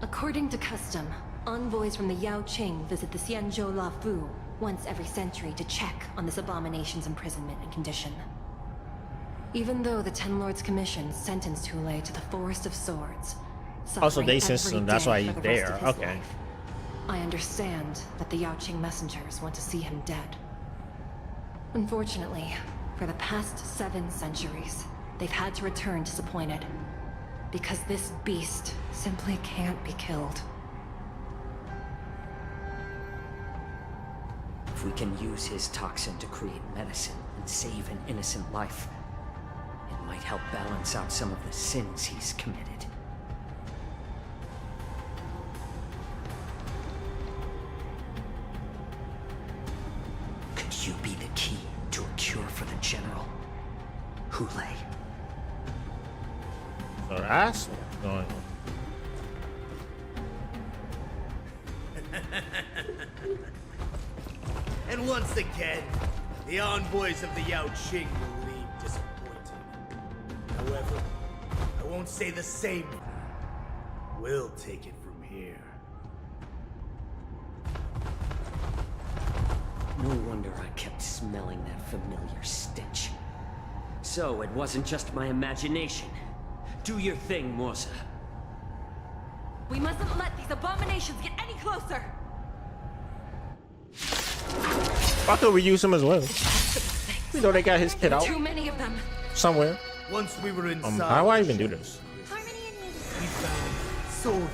According to custom, envoys from the Yao Qing visit the Xianzhou La Fu once every century to check on this abomination's imprisonment and condition. Even though the Ten Lords Commission sentenced YUNLI to the Forest of Swords, Also, they sentenced him. That's why he's there. Okay. I understand that the Yao Qing messengers want to see him dead. Unfortunately, for the past 7 centuries, they've had to return disappointed. Because this beast simply can't be killed. If we can use his toxin to create medicine and save an innocent life, it might help balance out some of the sins he's committed. Could you be the key to a cure for the General? YUNLI. So that's what's going on. And once again, the envoys of the Yao Qing will leave disappointed. However, I won't say the same. We'll take it from here. No wonder I kept smelling that familiar stench. So it wasn't just my imagination. Do your thing, Morsa. We mustn't let these abominations get any closer! I thought we use him as well. We know they got his kid out. Too many of them. Somewhere. Once we were inside, how do I even do this? we found swords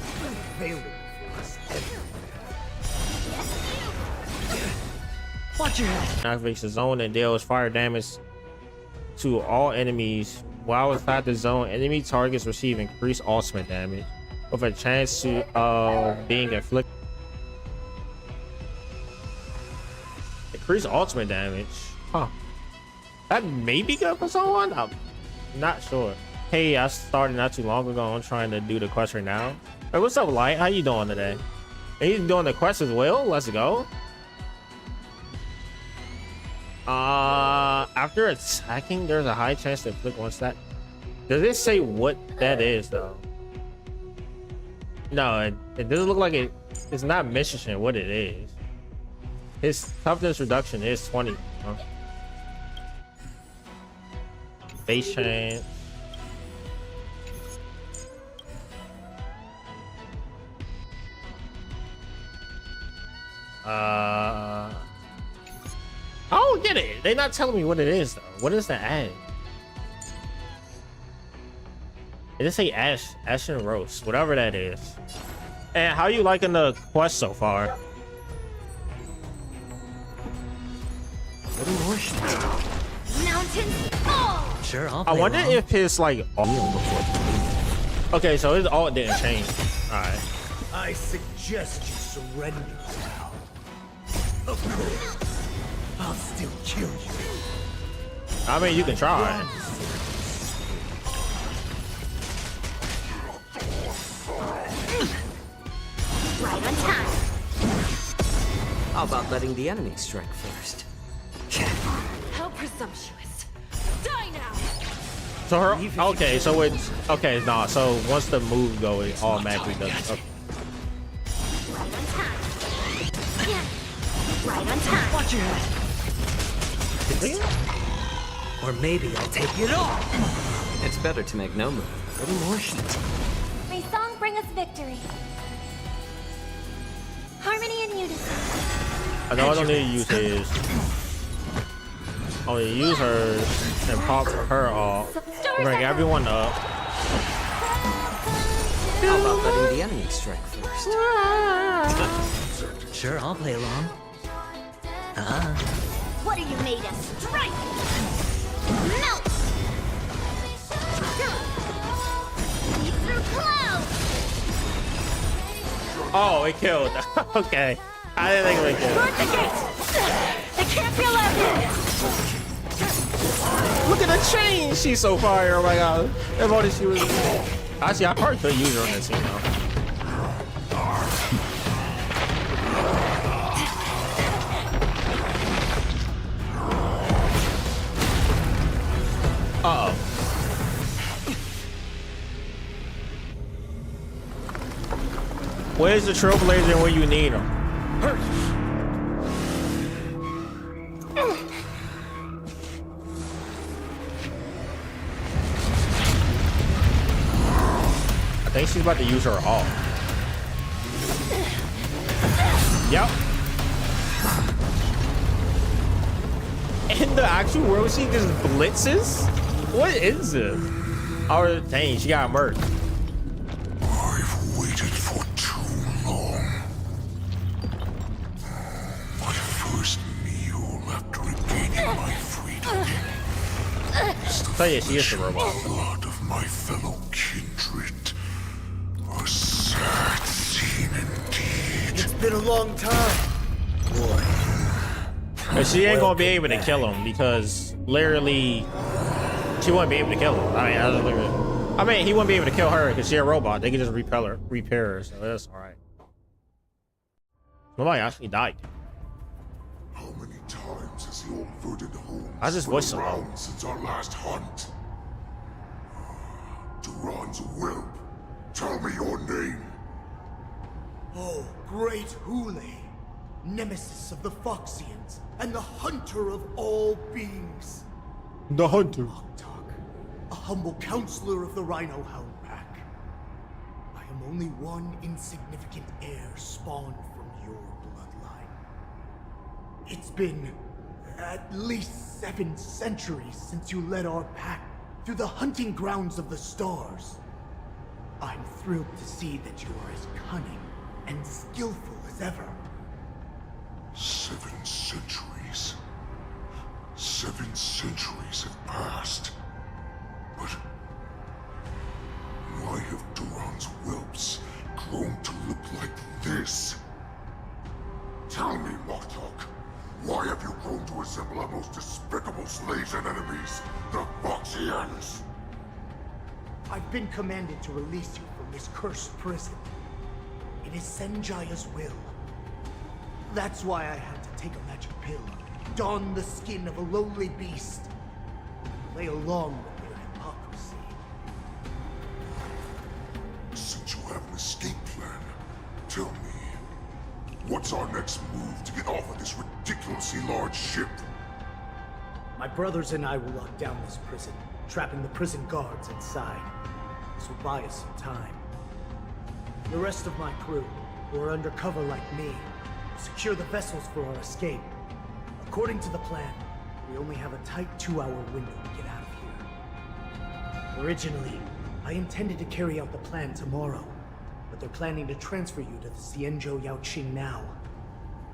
available for us everywhere. Watch your head. Activates the zone and deals fire damage to all enemies. While inside the zone, enemy targets receive increased ultimate damage with a chance to being inflicted. Increased ultimate damage. Huh. That may be good for someone? I'm not sure. Hey, I started not too long ago. I'm trying to do the quest right now. Hey, what's up, Light? How you doing today? Are you doing the quest as well? Let's go. After attacking, there's a high chance to inflict one stat. Does it say what that is, though? No, it doesn't look like it's not mentioning what it is. His toughness reduction is 20. Huh? Base chance. I don't get it. They're not telling me what it is though. What is the ad? It just say ash and roast, whatever that is. And how you liking the quest so far? Mountains fall. Sure, I wonder if his like. Okay, so his alt didn't change. All right. I suggest you surrender now. Of course, I'll still kill you. I mean, you can try. Right on time. How about letting the enemy strike first? How presumptuous. Die now. So her. Okay, so it's okay. Nah. So once the move go, it automatically does. Okay. Right on time. Yeah. Right on time. Watch your head. Or maybe I'll take it off. It's better to make no move. A little more shit. May song bring us victory. Harmony and unison. I know I don't need to use his. I'll use hers and pop her off. Bring everyone up. How about letting the enemy strike first? Sure, I'll play along. What are you made of? Strike! Melt! See through clouds. Oh, it killed. Okay. I didn't think it would kill. Guard the gates! They can't be allowed in! Look at the chain. She's so fire. Oh my god. If only she was. Actually, I probably could use her on this team though. Uh-oh. Where's the trailblazer when you need him? I think she's about to use her all. Yep. In the actual world, she just blitzes? What is this? Oh, dang, she got murked. I've waited for too long. My first meal after regaining my freedom is the So yeah, she is the robot. blood of my fellow kindred. A sad scene indeed. It's been a long time, boy. But she ain't gonna be able to kill him because literally she wouldn't be able to kill him. I mean, he wouldn't be able to kill her because she's a robot. They can just repair her, so that's all right. Somebody actually died. How many times has the old verdant home I just voiced so around low. since our last hunt? Duran's whelp. Tell me your name. Oh, great YUNLI, nemesis of the Foxians and the hunter of all beings. The hunter. A humble counselor of the Rhino Hound Pack. I am only one insignificant heir spawned from your bloodline. It's been at least 7 centuries since you led our pack through the hunting grounds of the stars. I'm thrilled to see that you are as cunning and skillful as ever. 7 centuries. 7 centuries have passed. But why have Duran's whelps grown to look like this? Tell me, Moktok, why have you grown to resemble our most despicable slaves and enemies, the Foxians? I've been commanded to release you from this cursed prison. It is Senjaya's will. That's why I had to take a magic pill, don the skin of a lowly beast, play along with their hypocrisy. Since you have an escape plan, tell me, what's our next move to get off of this ridiculously large ship? My brothers and I will lock down this prison, trapping the prison guards inside. This will buy us some time. The rest of my crew, who are undercover like me, secure the vessels for our escape. According to the plan, we only have a tight 2-hour window to get out of here. Originally, I intended to carry out the plan tomorrow, but they're planning to transfer you to the Xianzhou Yaoqing now.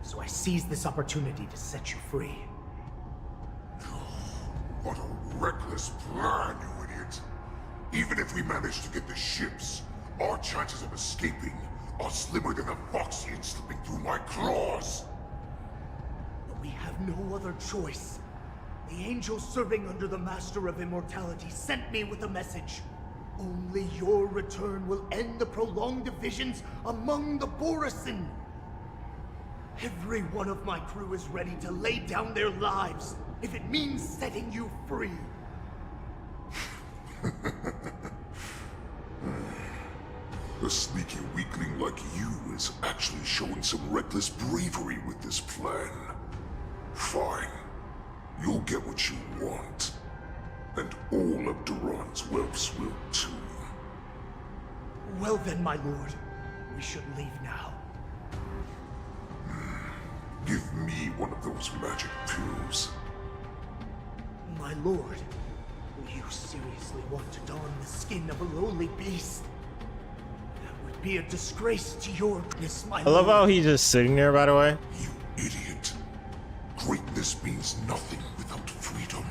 So I seized this opportunity to set you free. What a reckless plan, you idiot! Even if we manage to get the ships, our chances of escaping are slimmer than a Foxian slipping through my claws! But we have no other choice. The angel serving under the Master of Immortality sent me with a message. Only your return will end the prolonged divisions among the Borisin. Every one of my crew is ready to lay down their lives if it means setting you free. A sneaky weakling like you is actually showing some reckless bravery with this plan. Fine. You'll get what you want. And all of Duran's whelps will too. Well then, my lord. We should leave now. Give me one of those magic pills. My lord, will you seriously want to don the skin of a lowly beast? That would be a disgrace to your goodness, my lord. I love how he's just sitting there, by the way. You idiot. Greatness means nothing without freedom.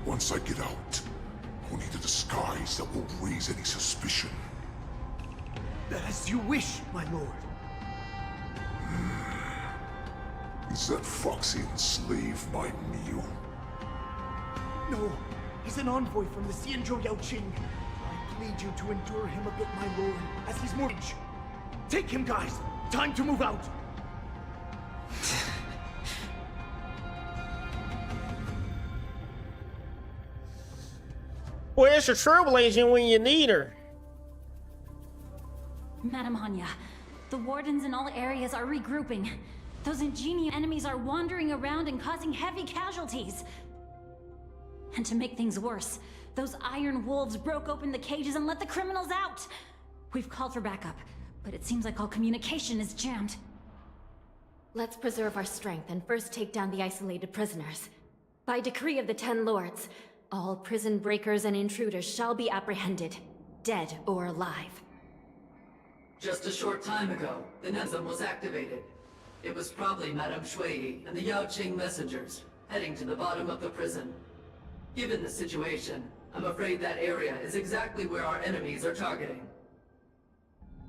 Once I get out, I'll need a disguise that won't raise any suspicion. As you wish, my lord. Is that Foxian slave my meal? No, he's an envoy from the Xianzhou Yaoqing. I plead you to endure him a bit, my lord, as he's more rich. Take him, guys. Time to move out. Where's your trouble agent when you need her? Madam Hanya, the wardens in all areas are regrouping. Those ingenious enemies are wandering around and causing heavy casualties. And to make things worse, those iron wolves broke open the cages and let the criminals out. We've called for backup, but it seems like all communication is jammed. Let's preserve our strength and first take down the isolated prisoners. By decree of the 10 Lords, all prison breakers and intruders shall be apprehended, dead or alive. Just a short time ago, the Nezum was activated. It was probably Madame Shui and the Yaoqing messengers, heading to the bottom of the prison. Given the situation, I'm afraid that area is exactly where our enemies are targeting.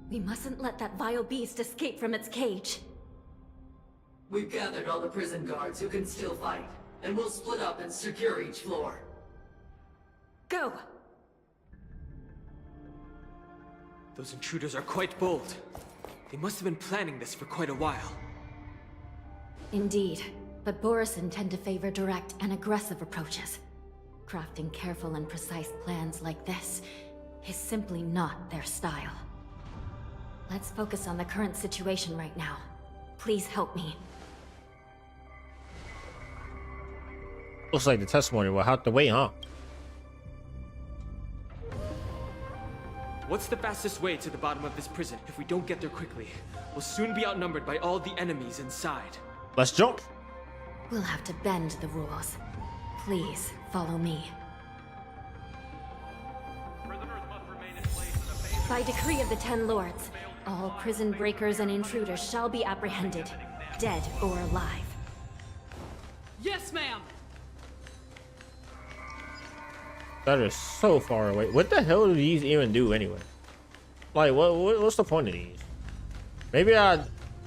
We mustn't let that vile beast escape from its cage. We've gathered all the prison guards who can still fight, and we'll split up and secure each floor. Go! Those intruders are quite bold. They must have been planning this for quite a while. Indeed, but Borisin tend to favor direct and aggressive approaches. Crafting careful and precise plans like this is simply not their style. Let's focus on the current situation right now. Please help me. Looks like the testimony will have to wait, huh? What's the fastest way to the bottom of this prison? If we don't get there quickly, we'll soon be outnumbered by all the enemies inside. Let's jump. We'll have to bend the rules. Please, follow me. By decree of the 10 Lords, all prison breakers and intruders shall be apprehended, dead or alive. Yes, ma'am! That is so far away. What the hell do these even do anyway? Like, what's the point of these? Maybe I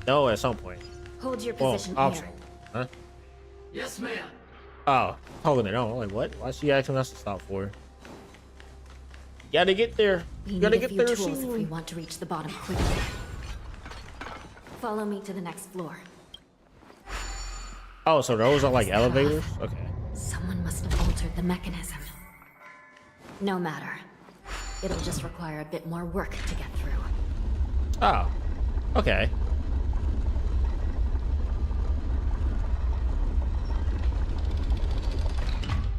know at some point. Hold your position here. Optional. Huh? Yes, ma'am. Oh, holding it on. Like, what? Why's she asking us to stop for? You gotta get there. We You gotta need a get few there tools soon. if we want to reach the bottom quickly. Follow me to the next floor. Oh, so those are like elevators? Okay. Someone must have altered the mechanism. No matter. It'll just require a bit more work to get through. Oh. Okay.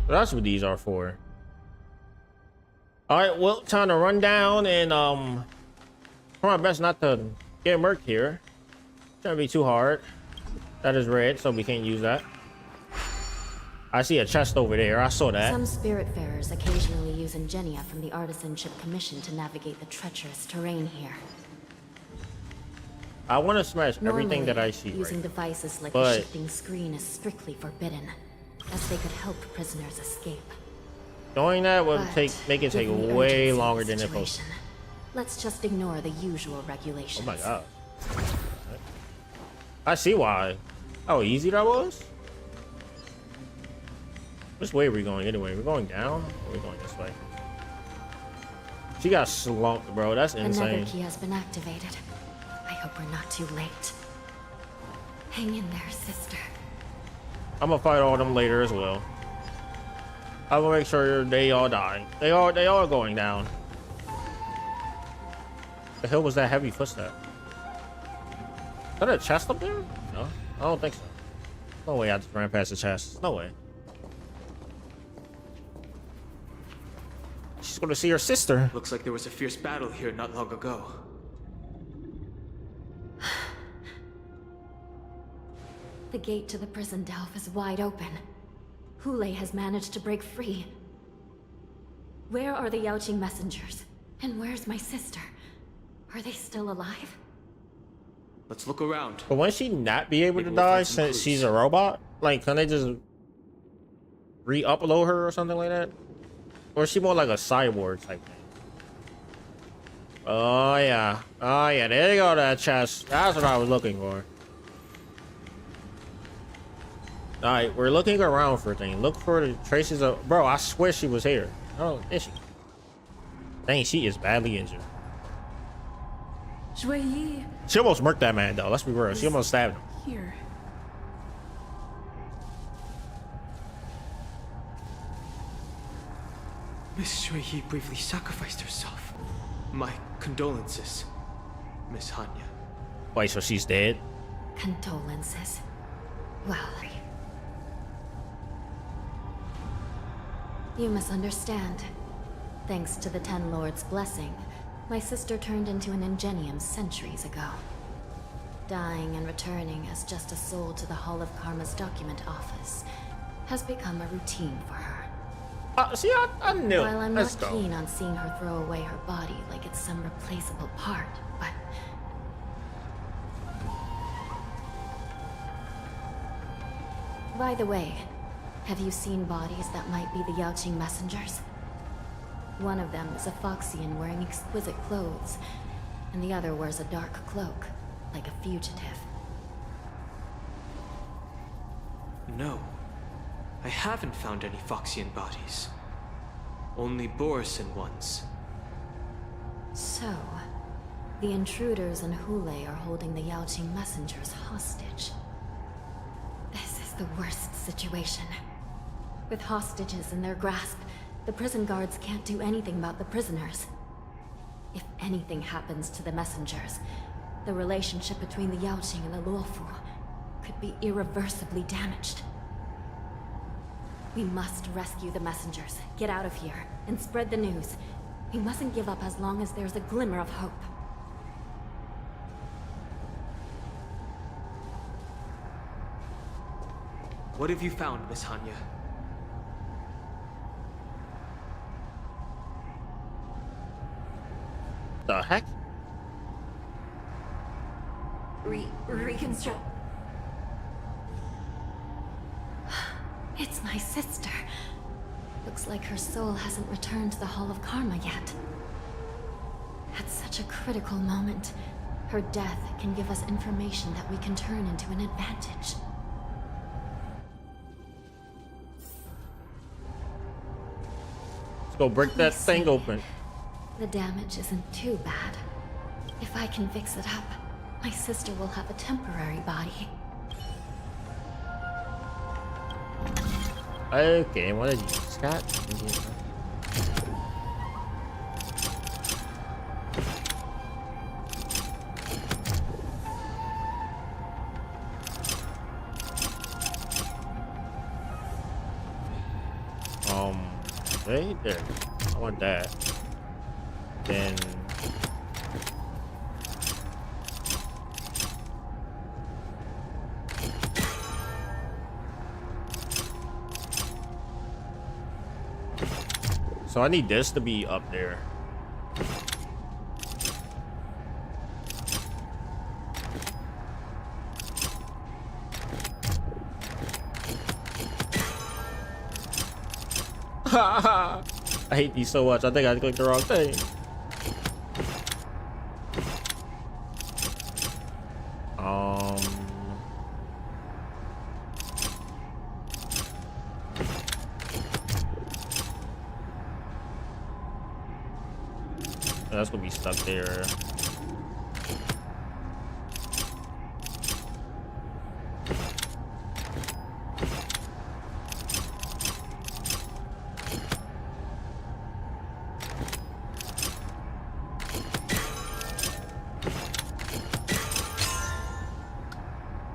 So that's what these are for. Alright, well, time to run down and try my best not to get murked here. Shouldn't be too hard. That is red, so we can't use that. I see a chest over there. I saw that. Some spiritfarers occasionally use ingenia from the Artisanship Commission to navigate the treacherous terrain here. I want to smash everything that I see. Using devices like a shifting screen is strictly forbidden, as they could help prisoners escape. Doing that would make it take way longer than it situation, supposed to. let's just ignore the usual regulations. Oh my god. I see why. How easy that was? Which way are we going anyway? We're going down? Or are we going this way? She got slumped, bro. That's insane. Another key has been activated. I hope we're not too late. Hang in there, sister. I'm gonna fight all of them later as well. I'm gonna make sure they all die. They all going down. The hell was that heavy footstep? Is that a chest up there? No, I don't think so. No way I just ran past the chest. No way. She's gonna see her sister. Looks like there was a fierce battle here not long ago. The gate to the prison delve is wide open. Hule has managed to break free. Where are the Yaoqing messengers? And where's my sister? Are they still alive? Let's look around. But won't she not be able to die since she's a robot? Like, can they just re-upload her or something like that? Or is she more like a cyborg type thing? Oh yeah. Oh yeah, there you go, that chest. That's what I was looking for. Alright, we're looking around for things. Look for the traces of... Bro, I swear she was here. Oh, is she? Dang, she is badly injured. Joyeux. She almost murked that man, though. Let's be real. She almost stabbed him. Here. Miss Joyeux briefly sacrificed herself. My condolences, Miss Hanya. Wait, so she's dead? Condolences. Well, you misunderstand. Thanks to the Ten Lords' blessing, my sister turned into an ingenium centuries ago. Dying and returning as just a soul to the Hall of Karma's document office has become a routine for her. See, I knew. While I'm Let's not go. keen on seeing her throw away her body like it's some replaceable part, but... By the way, have you seen bodies that might be the Yaoqing messengers? One of them is a Foxian wearing exquisite clothes, and the other wears a dark cloak, like a fugitive. No. I haven't found any Foxian bodies. Only Borisin ones. So, the intruders and Hule are holding the Yaoqing messengers hostage. This is the worst situation. With hostages in their grasp, the prison guards can't do anything about the prisoners. If anything happens to the messengers, the relationship between the Yaoqing and the Luofu could be irreversibly damaged. We must rescue the messengers, get out of here, and spread the news. We mustn't give up as long as there's a glimmer of hope. What have you found, Miss Hanya? The heck? Reconstruct. It's my sister. Looks like her soul hasn't returned to the Hall of Karma yet. At such a critical moment, her death can give us information that we can turn into an advantage. Let's go break that thing open. The damage isn't too bad. If I can fix it up, my sister will have a temporary body. Okay, what did you, Scott? Right there. I want that. Then So I need this to be up there. I hate these so much. I think I clicked the wrong thing. That's gonna be stuck there.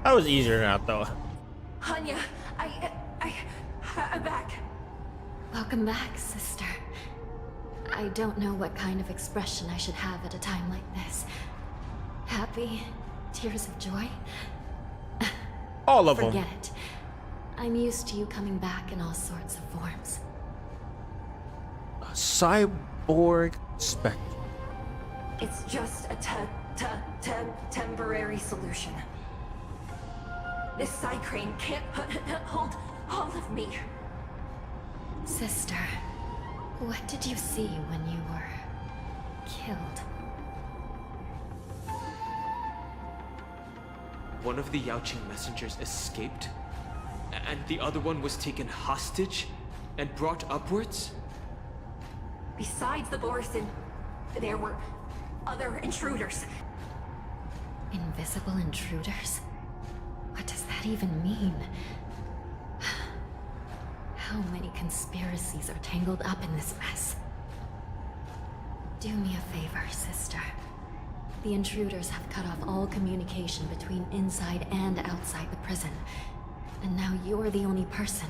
That was easier than I thought. Hanya, I'm back. Welcome back, sister. I don't know what kind of expression I should have at a time like this. Happy? Tears of joy? All of them. Forget it. I'm used to you coming back in all sorts of forms. A cyborg spectre. It's just a temporary solution. This side crane can't hold all of me. Sister, what did you see when you were killed? One of the Yaoqing messengers escaped, and the other one was taken hostage and brought upwards? Besides the Borison, there were other intruders. Invisible intruders? What does that even mean? How many conspiracies are tangled up in this mess? Do me a favor, sister. The intruders have cut off all communication between inside and outside the prison. And now you're the only person,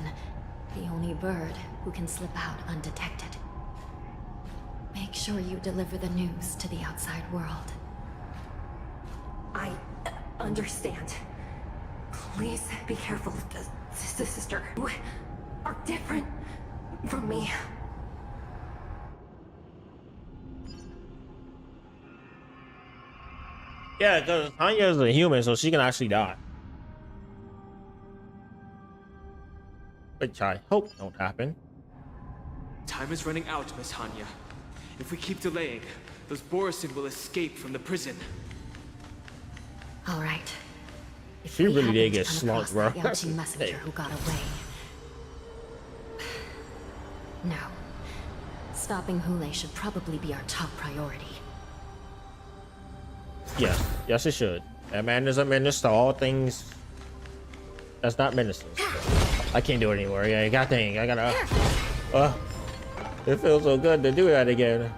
the only bird, who can slip out undetected. Make sure you deliver the news to the outside world. I understand. Please be careful, sister. You are different from me. Yeah, because Hanya is a human, so she can actually die. Which I hope don't happen. Time is running out, Miss Hanya. If we keep delaying, those Borison will escape from the prison. All right. If She we really did happen get to come slugged, across bro. that Yaoqing messenger who got away. No. Stopping Hule should probably be our top priority. Yes, yes it should. That man is a menace to all things that's not menaces. I can't do it anymore. Yeah, god dang, I gotta. It feels so good to do that again.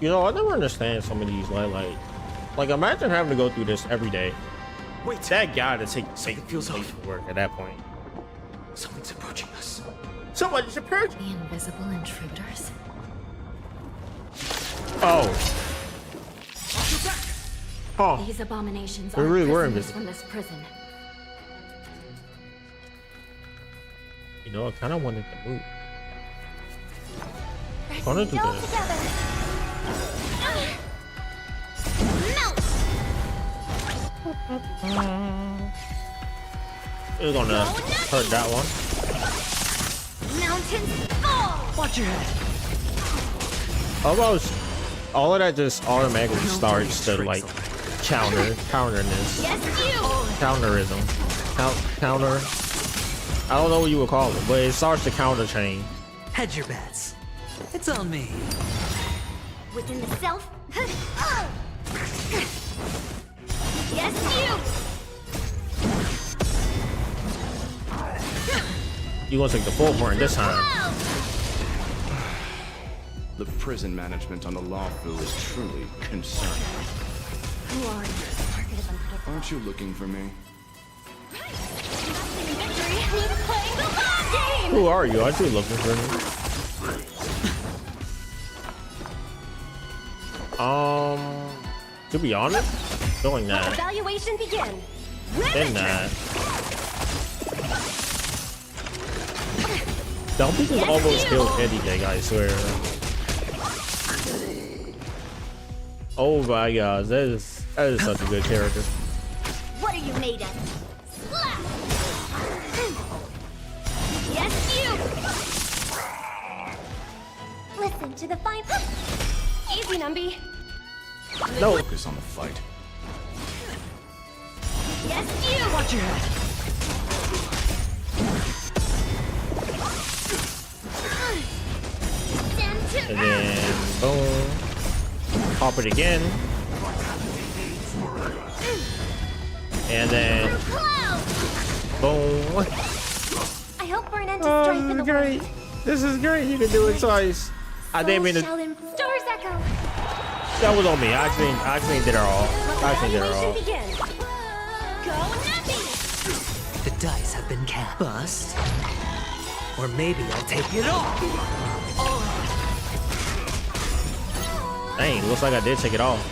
You know, I never understand some of these like imagine having to go through this every day. Wait, that guy to take feels late off. for work at that point. Something's approaching us. Someone's approaching. The invisible intruders. Oh. Oh. These abominations They are really were prisoners invisible. from this prison. You know, I kind of wanted to move. I want to do this. We're gonna hurt that one. Mountains fall! Watch your head. Almost all of that just automatically starts to like counterness. Yes, you! Counterism. Counter. I don't know what you would call it, but it starts to counter chain. Hedge your bets. It's on me. Within the self. Yes, you! You gonna take the full horn this time. The prison management on the Lawfu is truly concerning. Who are you? Target of unpredictable. Aren't you looking for me? Victory means playing the long game! Who are you? Aren't you looking for me? To be honest, doing that. Evaluation begin. Then not. Dumpy just almost killed anything, I swear. Oh my gosh, that is such a good character. What are you made of? Slap! Yes, you! Listen to the fine. Easy, Numby. No. Focus on the fight. Yes, you! Watch your head. And then boom. Pop it again. And then boom. I hope for an end to strife in the great. world. This is great. You can do it twice. I didn't mean to. Stars echo. That was on me. I actually did it all. I actually did it all. Begin. Go Nappy. The dice have been cast. Bust. Or maybe I'll take it off. Dang, looks like I did take it off.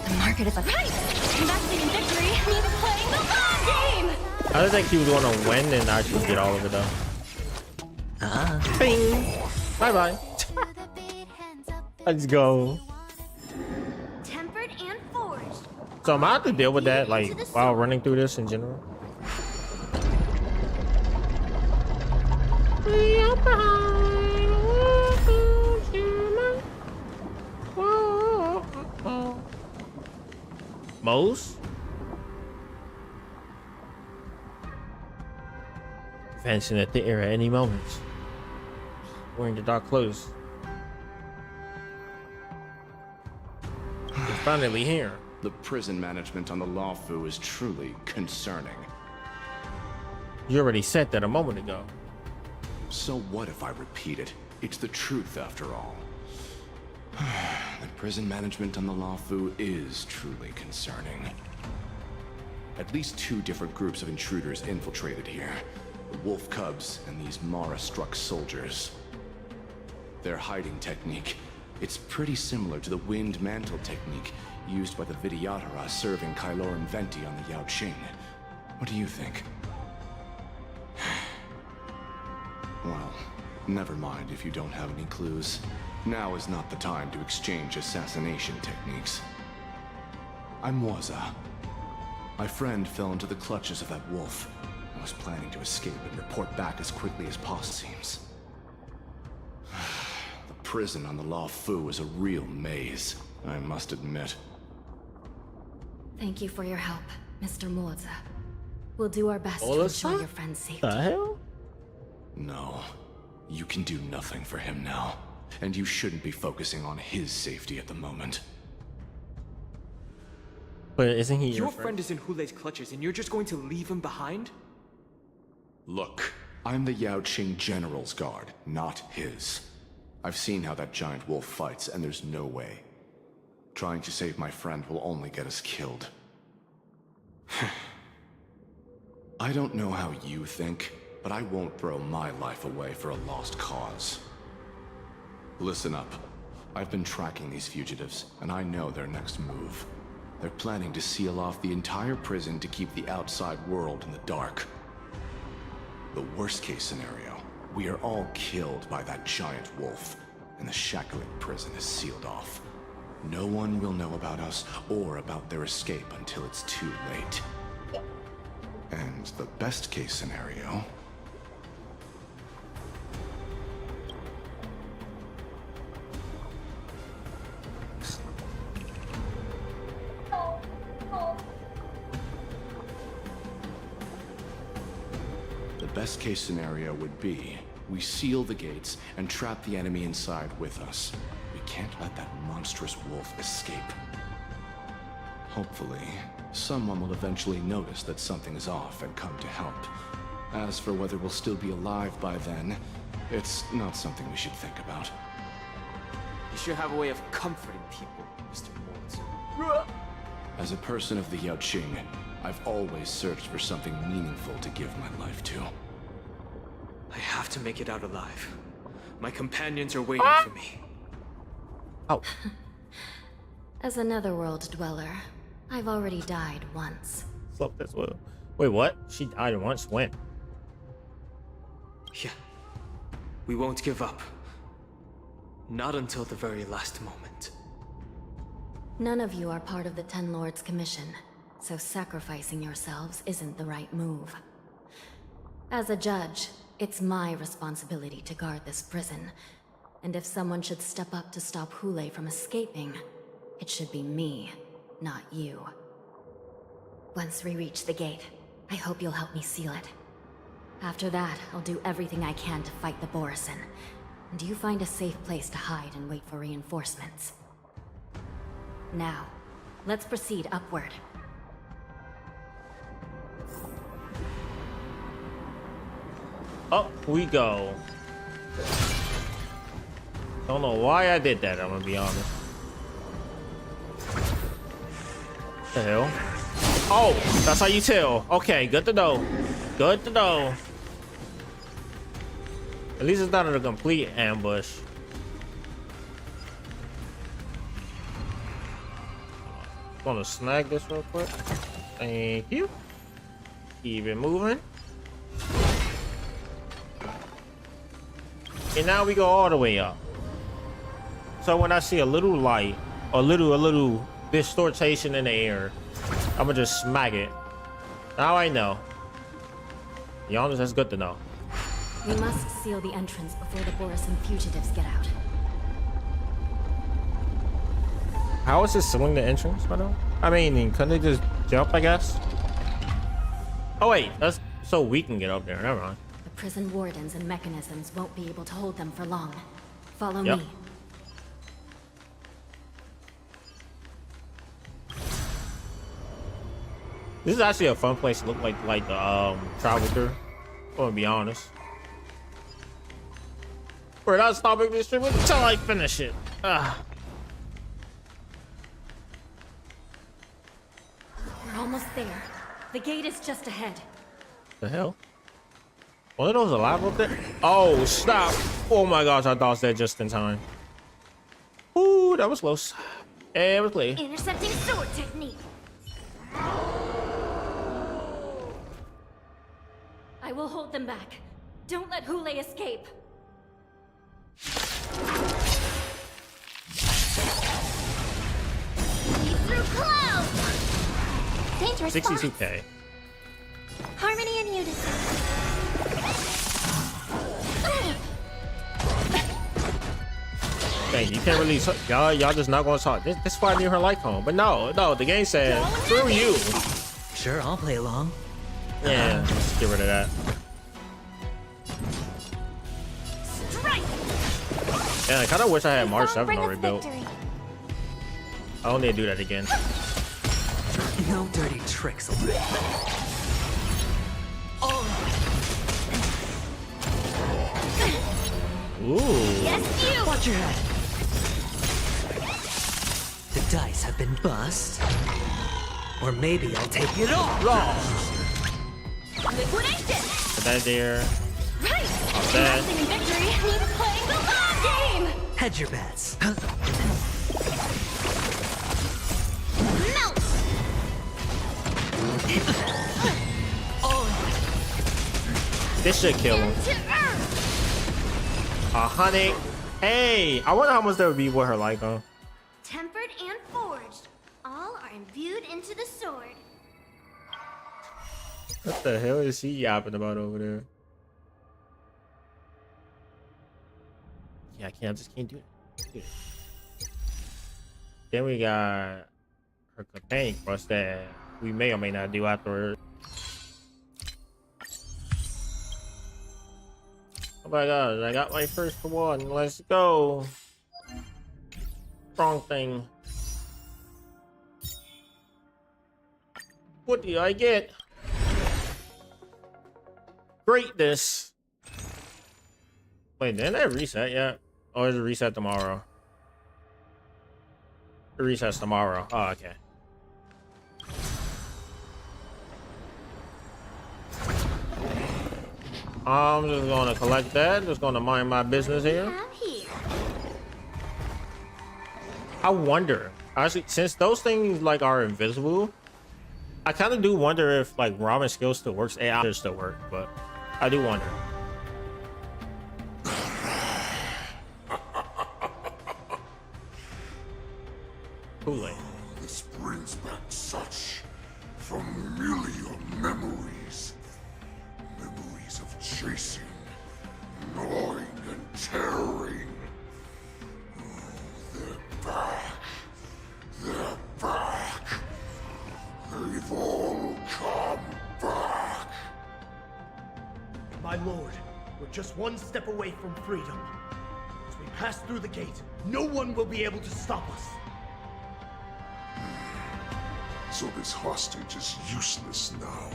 The market is a right. Investing in victory means playing the long game. I didn't think he was going to win and actually get all of it though. Bing. Bye bye. Let's go. Tempered and forged. So am I have to deal with that like while running through this in general? Most? Advancing at the air at any moment. Wearing the dark clothes. We're finally here. The prison management on the Lawfu is truly concerning. You already said that a moment ago. So what if I repeat it? It's the truth after all. The prison management on the Lawfu is truly concerning. At least 2 different groups of intruders infiltrated here. The Wolf Cubs and these Mara-struck soldiers. Their hiding technique, it's pretty similar to the Wind Mantle technique used by the Vidyadhara serving Kyloran Venti on the Yaoqing. What do you think? Well, never mind if you don't have any clues. Now is not the time to exchange assassination techniques. I'm Waza. My friend fell into the clutches of that wolf. I was planning to escape and report back as quickly as possible, seems. The prison on the Lawfu is a real maze, I must admit. Thank you for your help, Mr. Moza. We'll do our best to ensure your friend's safety. The hell? No. You can do nothing for him now. And you shouldn't be focusing on his safety at the moment. But isn't he your friend? Is in Hulei's clutches and you're just going to leave him behind? Look, I'm the Yaoqing General's guard, not his. I've seen how that giant wolf fights, and there's no way. Trying to save my friend will only get us killed. I don't know how you think, but I won't throw my life away for a lost cause. Listen up. I've been tracking these fugitives, and I know their next move. They're planning to seal off the entire prison to keep the outside world in the dark. The worst case scenario, we are all killed by that giant wolf, and the Shakulik prison is sealed off. No one will know about us or about their escape until it's too late. And the best case scenario... The best case scenario would be, we seal the gates and trap the enemy inside with us. We can't let that monstrous wolf escape. Hopefully, someone will eventually notice that something is off and come to help. As for whether we'll still be alive by then, it's not something we should think about. You should have a way of comforting people, Mr. Moza. As a person of the Yaoqing, I've always searched for something meaningful to give my life to. I have to make it out alive. My companions are waiting for me. Oh. As a netherworld dweller, I've already died once. Slept as well. Wait, what? She died once? When? Yeah. We won't give up. Not until the very last moment. None of you are part of the Ten Lords Commission, so sacrificing yourselves isn't the right move. As a judge, it's my responsibility to guard this prison, and if someone should step up to stop Hule from escaping, it should be me, not you. Once we reach the gate, I hope you'll help me seal it. After that, I'll do everything I can to fight the Borisin, and you find a safe place to hide and wait for reinforcements. Now, let's proceed upward. Up we go. Don't know why I did that, I'm gonna be honest. The hell? Oh, that's how you tell. Okay, good to know. Good to know. At least it's not a complete ambush. Gonna snag this real quick. Thank you. Keep it moving. And now we go all the way up. So when I see a little light, or a little distortion in the air, I'm gonna just smack it. Now I know. To be honest, that's good to know. We must seal the entrance before the Borisin fugitives get out. How is this sealing the entrance, by the way? I mean, couldn't they just jump, I guess? Oh wait, that's so we can get up there. Never mind. The prison wardens and mechanisms won't be able to hold them for long. Follow Yep. me. This is actually a fun place to look like the travel through. I'm gonna be honest. We're not stopping this stream until I finish it. We're almost there. The gate is just ahead. The hell? One of those alive up there? Oh, stop. Oh my gosh, I dodged that just in time. Ooh, that was close. And it was clear. Intercepting sword technique. I will hold them back. Don't let Hule escape. Through clouds. Dangerous 62k. Harmony and unison. Dang, you can't really y'all just not gonna talk. This is why I need her life home. But no, the game said screw you. Sure, I'll play along. Yeah, let's get rid of that. Strike. Yeah, I kinda wish I had March 7 Bring us already built. victory. I don't need to do that again. No dirty tricks. Ooh. Yes, you. Watch your head. The dice have been bust. Or maybe I'll take it all. Liquidation. Put that there. Right. Off that. Investing in victory means playing the long game. Hedge your bets. Melt. This should kill him. To earth. 100. Hey, I wonder how much that would be with her like, huh? Tempered and forged. All are imbued into the sword. What the hell is he yapping about over there? Yeah, I just can't do it. Then we got her companion quest that we may or may not do afterwards. Oh my god, I got my first one. Let's go. Wrong thing. What do I get? Greatness. Wait, didn't that reset yet? Or is it reset tomorrow? It resets tomorrow. Oh, okay. I'm just gonna collect that. Just gonna mind my business here. I wonder, actually, since those things like are invisible, I kind of do wonder if like ramen skill still works. AI still work, but I do wonder. Kool-Aid. This brings back such familiar memories. Memories of chasing, gnawing, and tearing. Oh, they're back. They're back. They've all come back. My lord, we're just one step away from freedom. As we pass through the gate, no one will be able to stop us. So this hostage is useless now.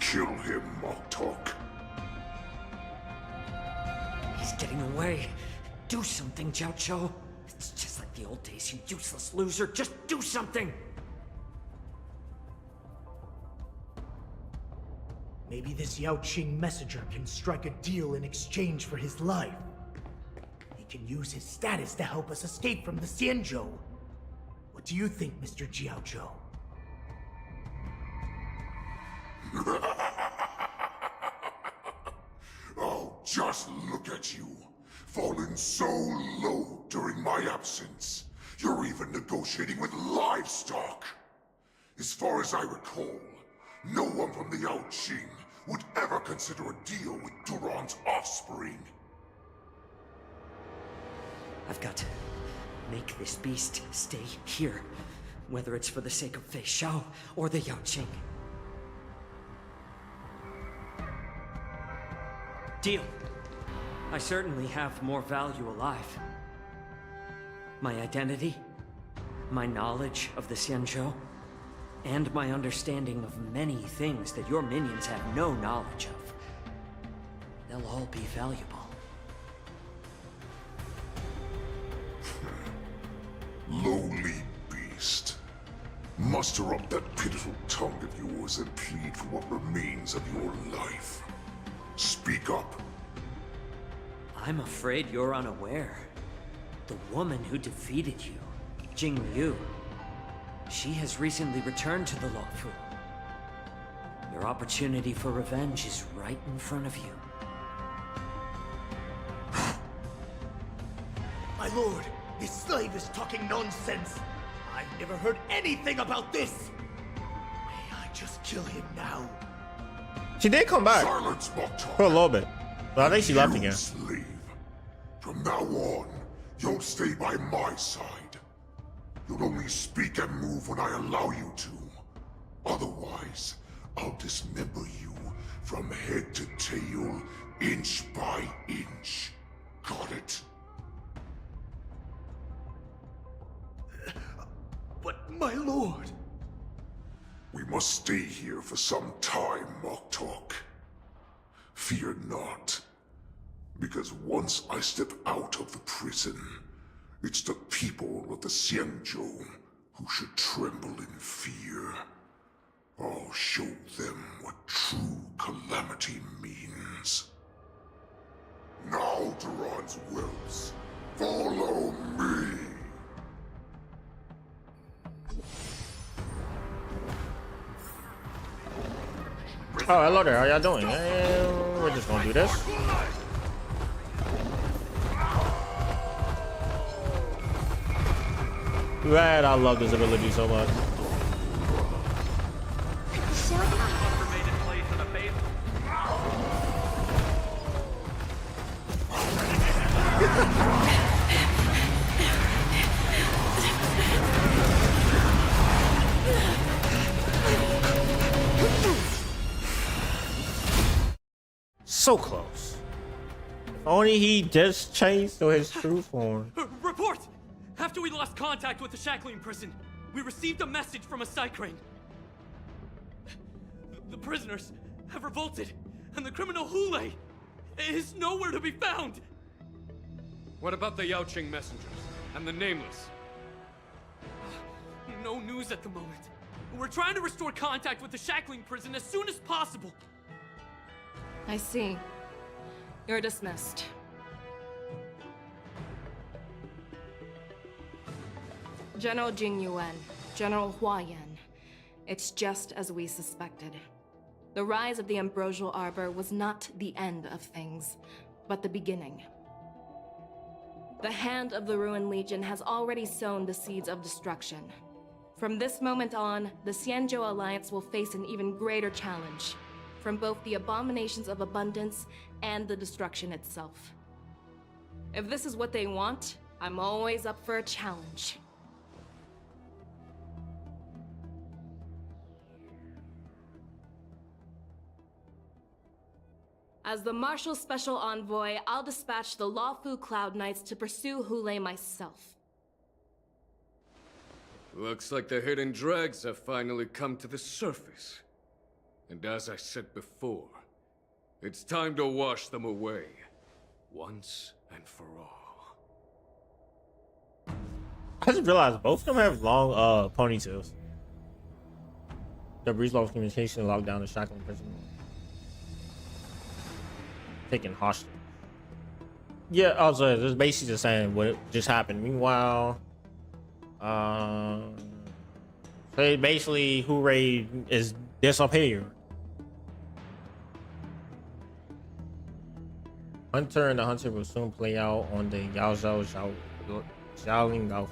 Kill him, Moktok. He's getting away. Do something, Jiao Cho. It's just like the old days, you useless loser. Just do something! Maybe this Yao Qing messenger can strike a deal in exchange for his life. He can use his status to help us escape from the Xianzhou. What do you think, Mr. Jiao Zhou? Oh, just look at you. Fallen so low during my absence. You're even negotiating with livestock. As far as I recall, no one from the Yao Qing would ever consider a deal with Duran's offspring. I've got to make this beast stay here, whether it's for the sake of Fei Xiao or the Yao Qing. Deal. I certainly have more value alive. My identity, my knowledge of the Xianzhou, and my understanding of many things that your minions have no knowledge of. They'll all be valuable. Lowly beast. Muster up that pitiful tongue of yours and plead for what remains of your life. Speak up. I'm afraid you're unaware. The woman who defeated you, Jing Liu, she has recently returned to the Luofu. Your opportunity for revenge is right in front of you. My lord, this slave is talking nonsense. I've never heard anything about this. May I just kill him now? She did come back Silence, Moktok. for a little bit, but I think she left again. Slave. From now on, you'll stay by my side. You'll only speak and move when I allow you to. Otherwise, I'll dismember you from head to tail, inch by inch. Got it? But my lord... We must stay here for some time, Moktok. Fear not. Because once I step out of the prison, it's the people of the Xianzhou who should tremble in fear. I'll show them what true calamity means. Now, Duran's whelps, follow me! Oh, hello there. How y'all doing? We're just gonna do this. Man, I love this ability so much. So close. If only he just changed to his true form. Report! After we lost contact with the shackling prison, we received a message from a Psycrane. The prisoners have revolted, and the criminal Hule is nowhere to be found. What about the Yao Qing messengers and the Nameless? No news at the moment. We're trying to restore contact with the shackling prison as soon as possible. I see. You're dismissed. General Jing Yuan, General Hua Yan. It's just as we suspected. The rise of the Ambrosial Arbor was not the end of things, but the beginning. The hand of the Ruined Legion has already sown the seeds of destruction. From this moment on, the Xianzhou Alliance will face an even greater challenge, from both the abominations of abundance and the destruction itself. If this is what they want, I'm always up for a challenge. As the Marshal's special envoy, I'll dispatch the Lawfu Cloud Knights to pursue Hulei myself. Looks like the hidden dregs have finally come to the surface. And as I said before, it's time to wash them away, once and for all. I just realized both of them have long ponytails. The Breeze lost communication, locked down the shackling prison. Taken hostage. Yeah, also this is basically just saying what just happened. Meanwhile, so basically Hulei is disappeared. Hunter and the Hunter will soon play out on the Xiaoling Gaofu.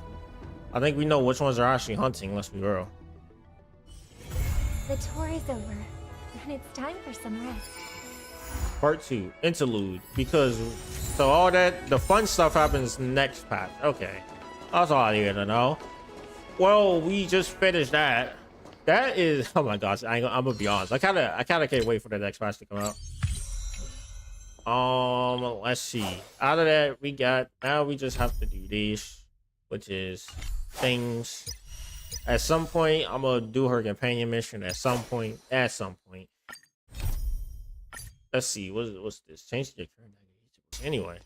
I think we know which ones are actually hunting, let's be real. The tour is over, and it's time for some rest. Part 2, interlude, because so all that the fun stuff happens next patch. Okay, that's all I needed to know. Well, we just finished that. That is, oh my gosh, I'm gonna be honest. I kind of can't wait for the next patch to come out. Let's see. Out of that, we got, now we just have to do this, which is things. At some point, I'm gonna do her companion mission. At some point. Let's see. What's this? Change your current identity. Anyway,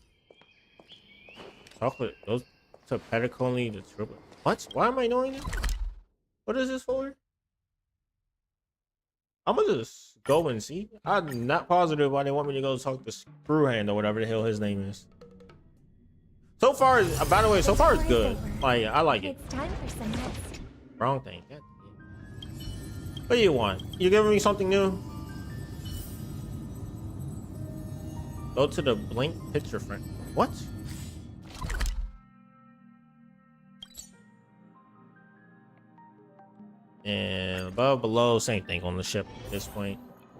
chocolate goes to pedically the triple. What? Why am I knowing this? What is this for? I'm gonna just go and see. I'm not positive why they want me to go talk to Screwhand or whatever the hell his name is. So far, by the way, so far it's good. Like, I like it. It's time for some rest. Wrong thing. What do you want? You giving me something new? Go to the blink picture frame. What? And above, below, same thing on the ship at this point.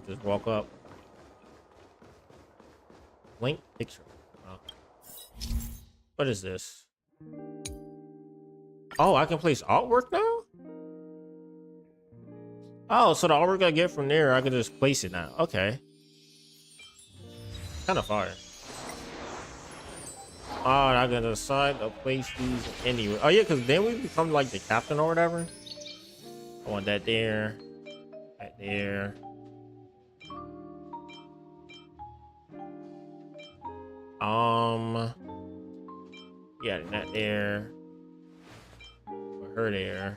Just walk up. Blink picture. Oh. What is this? Oh, I can place artwork now? Oh, so the artwork I get from there, I can just place it now. Okay. Kind of fire. Oh, and I can decide to place these anywhere. Oh yeah, because then we become like the captain or whatever. I want that there. Right there. Yeah, that there. Put her there.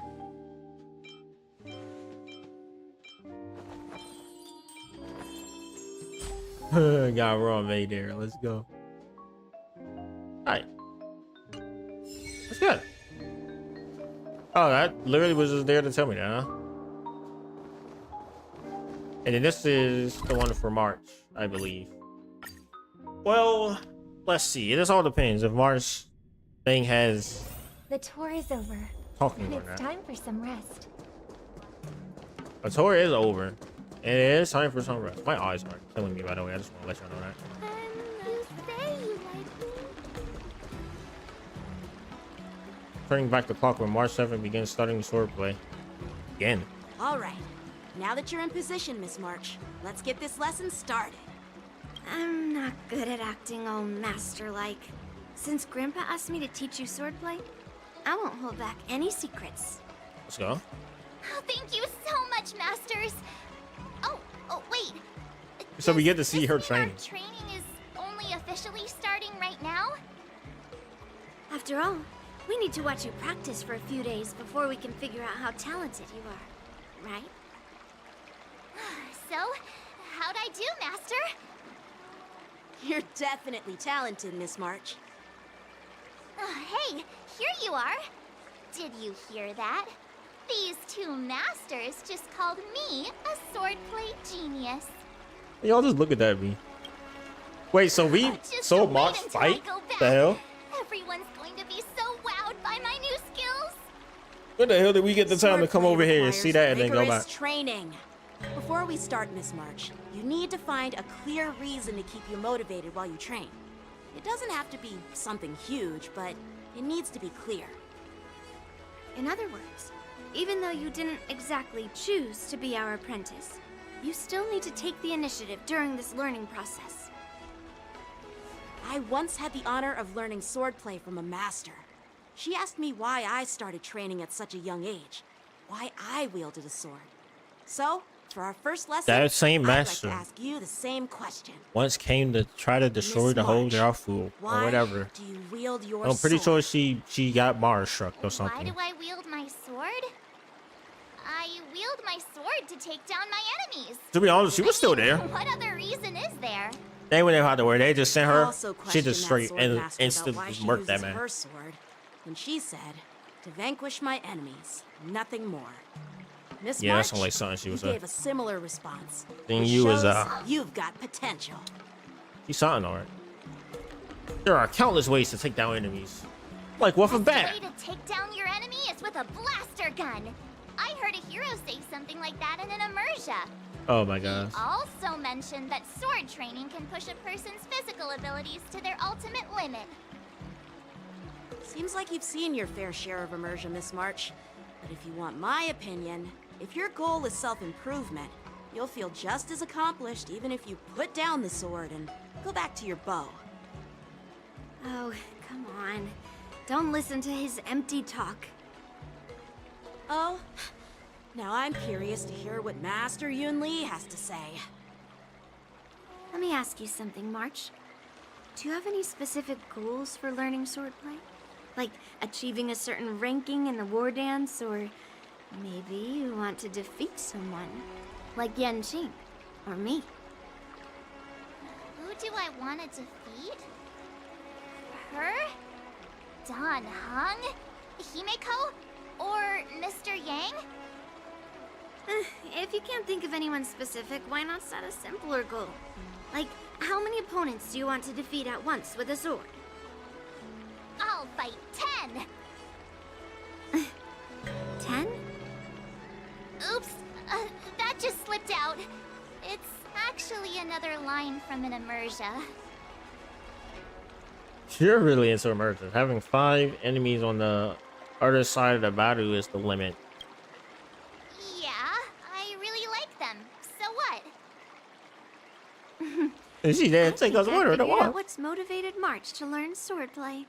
Got wrong made there. Let's go. Alright. That's good. Oh, that literally was just there to tell me that, huh? And then this is the one for March, I believe. Well, let's see. This all depends. If March thing has The tour is over. talking And or it's not. time for some rest. The tour is over. And it is time for some rest. My eyes are killing me, by the way. I just want to let y'all know that. Turning back the clock when March 7th begins starting swordplay. Again. All right. Now that you're in position, Miss March, let's get this lesson started. I'm not good at acting all master-like. Since Grandpa asked me to teach you swordplay, I won't hold back any secrets. Let's go. Oh, thank you so much, Masters. Oh, wait. So we get to see her training. Training is only officially starting right now? After all, we need to watch you practice for a few days before we can figure out how talented you are, right? So, how'd I do, Master? You're definitely talented, Miss March. Hey, here you are. Did you hear that? These two masters just called me a swordplay genius. Y'all just looking at me. Wait, so we so March fight? The hell? Everyone's going to be so wowed by my new skills. When the hell did we get the time to come over here and see that and then go back? Training. Before we start, Miss March, you need to find a clear reason to keep you motivated while you train. It doesn't have to be something huge, but it needs to be clear. In other words, even though you didn't exactly choose to be our apprentice, you still need to take the initiative during this learning process. I once had the honor of learning swordplay from a master. She asked me why I started training at such a young age, why I wielded a sword. So, for our first lesson, That same master I'd like to ask you the same question. once came to try to destroy the whole Jarful or whatever. Do you wield your I'm pretty sword? sure she got Mars struck or Why something. do I wield my sword? I wield my sword to take down my enemies. To be honest, she was still there. What other reason is there? They wouldn't have had to worry. They just sent I her. also She questioned just that straight sword and master about why instantly she murked that uses man. her sword, and she said, "To vanquish my enemies, nothing more." Miss Yeah, March, that sounds like something she you was gave a similar response. Then which you was, shows you've got potential. She's something alright. There are countless ways to take down enemies. Like what from The that? way to take down your enemy is with a blaster gun. I heard a hero say something like that in an immersia. Oh my gosh. Also mentioned that sword training can push a person's physical abilities to their ultimate limit. Seems like you've seen your fair share of immersion, Miss March. But if you want my opinion, if your goal is self-improvement, you'll feel just as accomplished even if you put down the sword and go back to your bow. Oh, come on. Don't listen to his empty talk. Oh, now I'm curious to hear what Master YUNLI has to say. Let me ask you something, March. Do you have any specific goals for learning swordplay? Like achieving a certain ranking in the war dance, or maybe you want to defeat someone, like Yanqing, or me? Who do I want to defeat? Her? Dan Heng? Himeko? Or Mr. Yang? If you can't think of anyone specific, why not set a simpler goal? Like, how many opponents do you want to defeat at once with a sword? I'll fight 10. 10? Oops, that just slipped out. It's actually another line from an immersia. You're really into immersion. Having 5 enemies on the other side of the battle is the limit. Yeah, I really like them. So what? And she didn't take us with her to Figure out walk. what's motivated March to learn swordplay.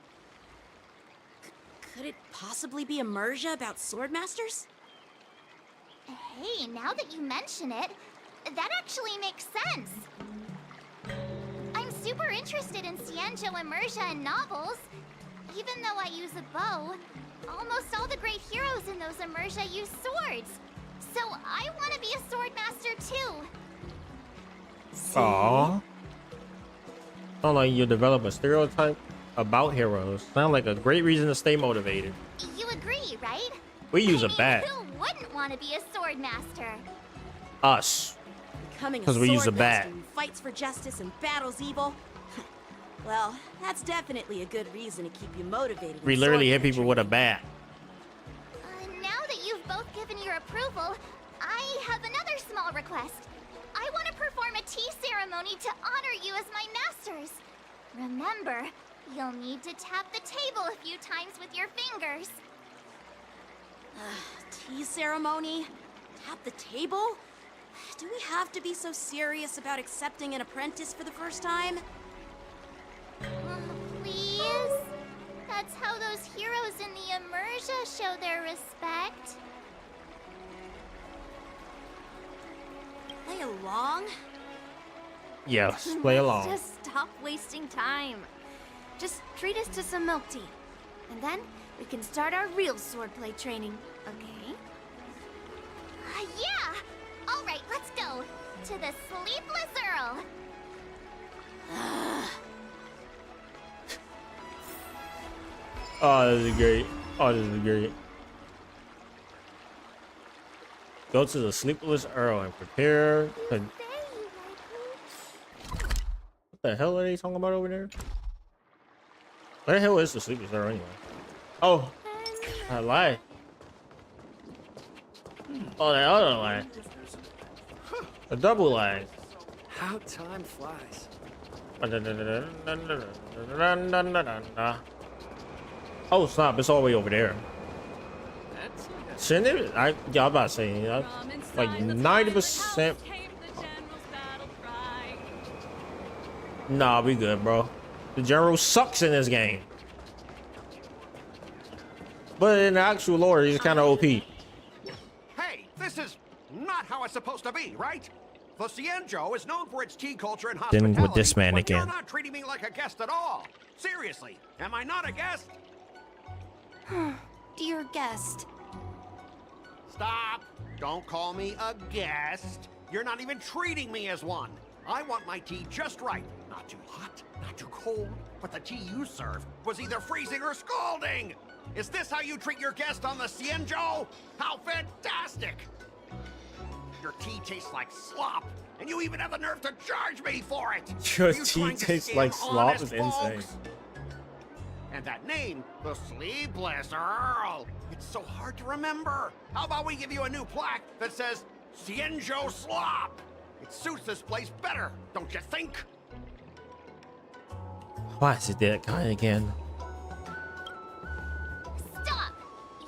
Could it possibly be immersia about swordmasters? Hey, now that you mention it, that actually makes sense. I'm super interested in Xianzhou immersia and novels. Even though I use a bow, almost all the great heroes in those immersia use swords. So I want to be a swordmaster too. Aww. Sound like you develop a stereotype about heroes. Sound like a great reason to stay motivated. You agree, right? We use a I mean, bat. Who wouldn't want to be a swordmaster? Us. Becoming a 'Cause we use a bat. swordmaster who fights for justice and battles evil? Well, that's definitely a good reason to keep you motivated. We in literally hit swordplay people with a bat. Now that you've both given your approval, I have another small request. I want to perform a tea ceremony to honor you as my masters. Remember, you'll need to tap the table a few times with your fingers. Tea ceremony? Tap the table? Do we have to be so serious about accepting an apprentice for the first time? Please? That's how those heroes in the immersia show their respect. Play along? Yes, play along. Just stop wasting time. Just treat us to some milk tea. And then we can start our real swordplay training, okay? Yeah! Alright, let's go. To the Sleepless Earl. Oh, this is great. Oh, this is great. Go to the Sleepless Earl and prepare. What the hell are they talking about over there? Where the hell is the Sleepless Earl anyway? Oh, I lied. Oh, that other line. A double line. How time flies. Oh, stop. It's all the way over there. Shouldn't it? Y'all about to say, like 90%. Nah, we good, bro. The general sucks in this game. But in the actual lore, he's kind of OP. Hey, this is not how it's supposed to be, right? The Cienjo is known for its tea culture and hospitality. Then with this man but again. You're not treating me like a guest at all. Seriously, am I not a guest? Dear guest. Stop. Don't call me a guest. You're not even treating me as one. I want my tea just right. Not too hot, not too cold, but the tea you served was either freezing or scalding. Is this how you treat your guest on the Cienjo? How fantastic! Your tea tastes like slop, and you even have the nerve to charge me for it. Your Are you tea trying to tastes scam like slop honest is insane. folks? And that name, the Sleepless Earl. It's so hard to remember. How about we give you a new plaque that says Cienjo Slop? It suits this place better, don't you think? Why is it that guy again? Stop!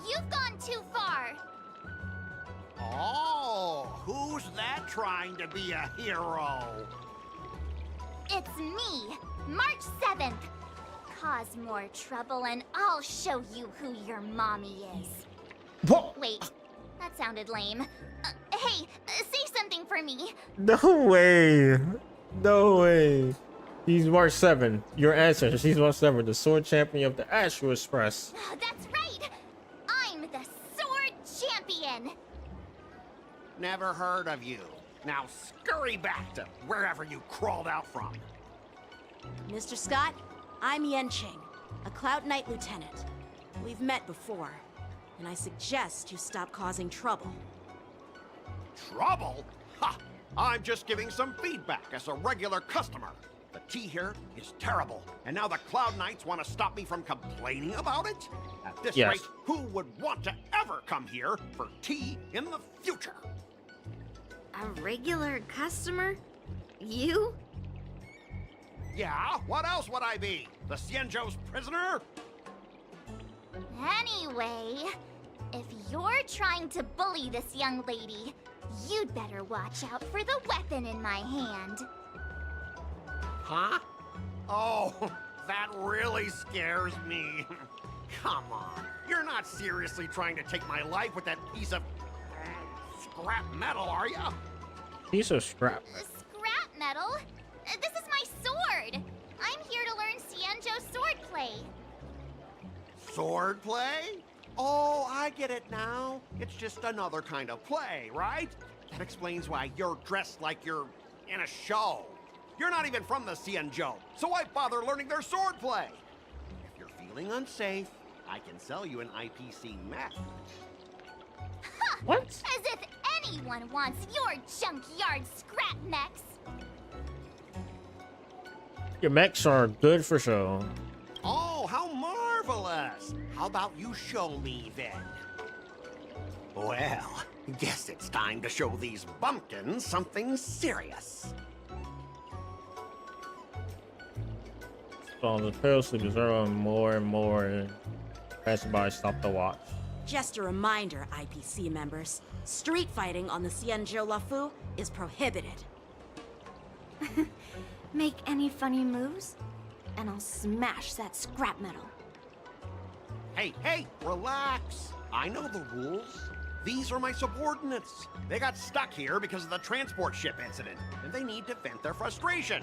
You've gone too far. Oh, who's that trying to be a hero? It's me, March 7th. Cause more trouble and I'll show you who your mommy is. What? Wait, that sounded lame. Hey, say something for me. No way. No way. He's March 7. Your answer. She's March 7, the sword champion of the Astral Express. That's right. I'm the sword champion. Never heard of you. Now scurry back to wherever you crawled out from. Mr. Scott, I'm Yenching, a Cloud Knight lieutenant. We've met before, and I suggest you stop causing trouble. Trouble? Ha! I'm just giving some feedback as a regular customer. The tea here is terrible, and now the Cloud Knights want to stop me from complaining about it? At this Yes. rate, who would want to ever come here for tea in the future? A regular customer? You? Yeah, what else would I be? The Cienjo's prisoner? Anyway, if you're trying to bully this young lady, you'd better watch out for the weapon in my hand. Huh? Oh, that really scares me. Come on, you're not seriously trying to take my life with that piece of scrap metal, are you? Piece of scrap. Scrap metal? This is my sword! I'm here to learn Cienjo swordplay. Swordplay? Oh, I get it now. It's just another kind of play, right? That explains why you're dressed like you're in a show. You're not even from the Cienjo, so why bother learning their swordplay? If you're feeling unsafe, I can sell you an IPC mech. What? As if anyone wants your junkyard scrap mechs. Your mechs are good for show. Oh, how marvelous! How about you show me then? Well, guess it's time to show these bumpkins something serious. So the Pale Sleep is growing more and more. Passing by, stop the watch. Just a reminder, IPC members, street fighting on the Cienjo Lafu is prohibited. Make any funny moves, and I'll smash that scrap metal. Hey, relax. I know the rules. These are my subordinates. They got stuck here because of the transport ship incident, and they need to vent their frustration.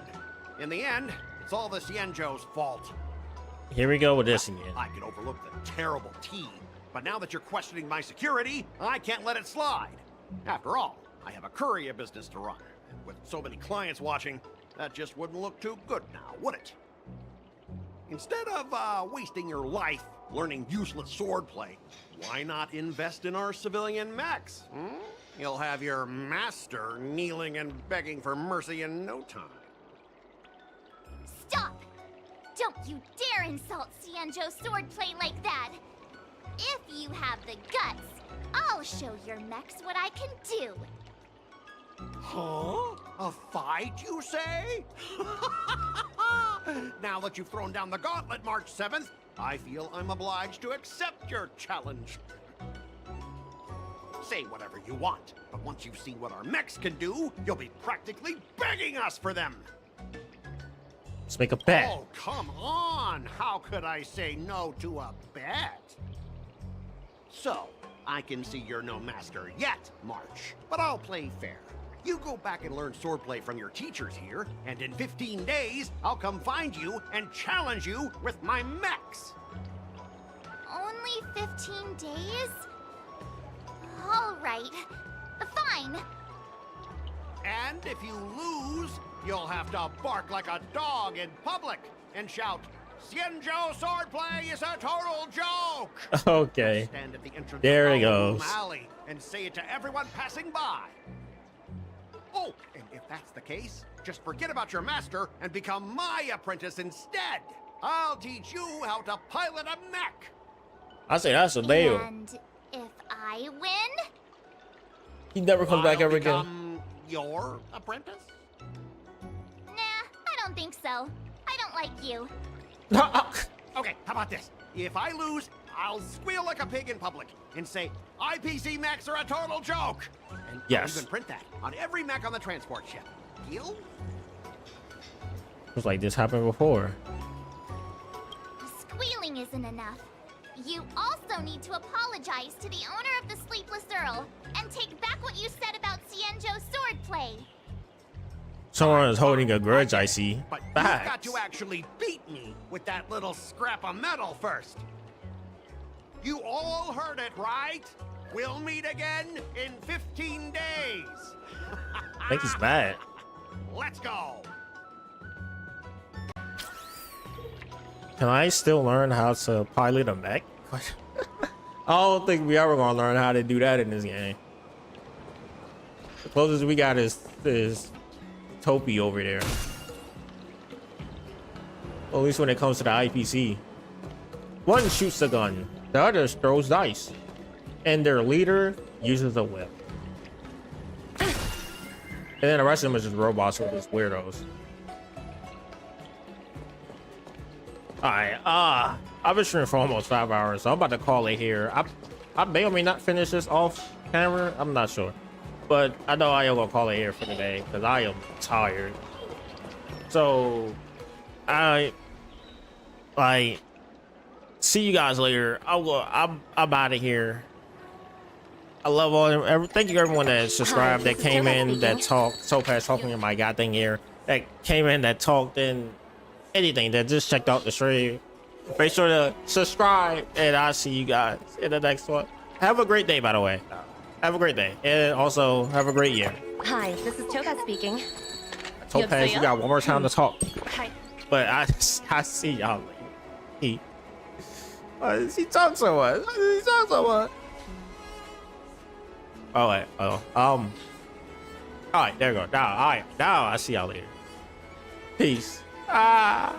In the end, it's all the Cienjo's fault. Here we go with this again. I could overlook the terrible tea, but now that you're questioning my security, I can't let it slide. After all, I have a courier business to run, and with so many clients watching, that just wouldn't look too good now, would it? Instead of wasting your life learning useless swordplay, why not invest in our civilian mechs? You'll have your master kneeling and begging for mercy in no time. Stop! Don't you dare insult Xianzhou swordplay like that! If you have the guts, I'll show your mechs what I can do. Huh? A fight, you say? Now that you've thrown down the gauntlet, March 7th, I feel I'm obliged to accept your challenge. Say whatever you want, but once you've seen what our mechs can do, you'll be practically begging us for them. Let's make a bet. Oh, come on! How could I say no to a bet? So, I can see you're no master yet, March, but I'll play fair. You go back and learn swordplay from your teachers here, and in 15 days, I'll come find you and challenge you with my mechs. Only 15 days? All right. Fine. And if you lose, you'll have to bark like a dog in public and shout, "Xianzhou swordplay is a total joke!" Okay. Stand at the entrance There of he the goes. alley and say it to everyone passing by. Oh, and if that's the case, just forget about your master and become my apprentice instead. I'll teach you how to pilot a mech. I say that's a deal. And if I win? He never comes back I'll ever again. become your apprentice? Nah, I don't think so. I don't like you. Okay, how about this? If I lose, I'll squeal like a pig in public and say, IPC mechs are a total joke. And Yes. I'll even print that on every mech on the transport ship. Deal? It was like this happened before. Squealing isn't enough. You also need to apologize to the owner of the Sleepless Earl and take back what you said about Xianzhou swordplay. Someone is holding a grudge, I see. But you've Facts. got to actually beat me with that little scrap of metal first. You all heard it, right? We'll meet again in 15 days. I think he's mad. Let's go. Can I still learn how to pilot a mech? I don't think we ever gonna learn how to do that in this game. The closest we got is Topi over there. Well, at least when it comes to the IPC. One shoots the gun, the other throws dice, and their leader uses a whip. And then the rest of them is just robots or just weirdos. Alright, I've been streaming for almost 5 hours, so I'm about to call it here. I may or may not finish this off camera, I'm not sure. But I know I am gonna call it here for the day, because I am tired. So, I'm see you guys later. I'm out of here. I love all thank you everyone that subscribed, that came in, that talked, Topaz talking in my god thing here, that came in, that talked, and anything that just checked out the stream. Make sure to subscribe, and I'll see you guys in the next one. Have a great day, by the way. Have a great day, and also have a great year. Hi, this is Topaz speaking. Topaz, you got one more time to talk. Hi. But I see y'all later. He talks so much. He talks so much. Oh wait. Oh. All right. There you go. Now I see y'all later. Peace. Ah.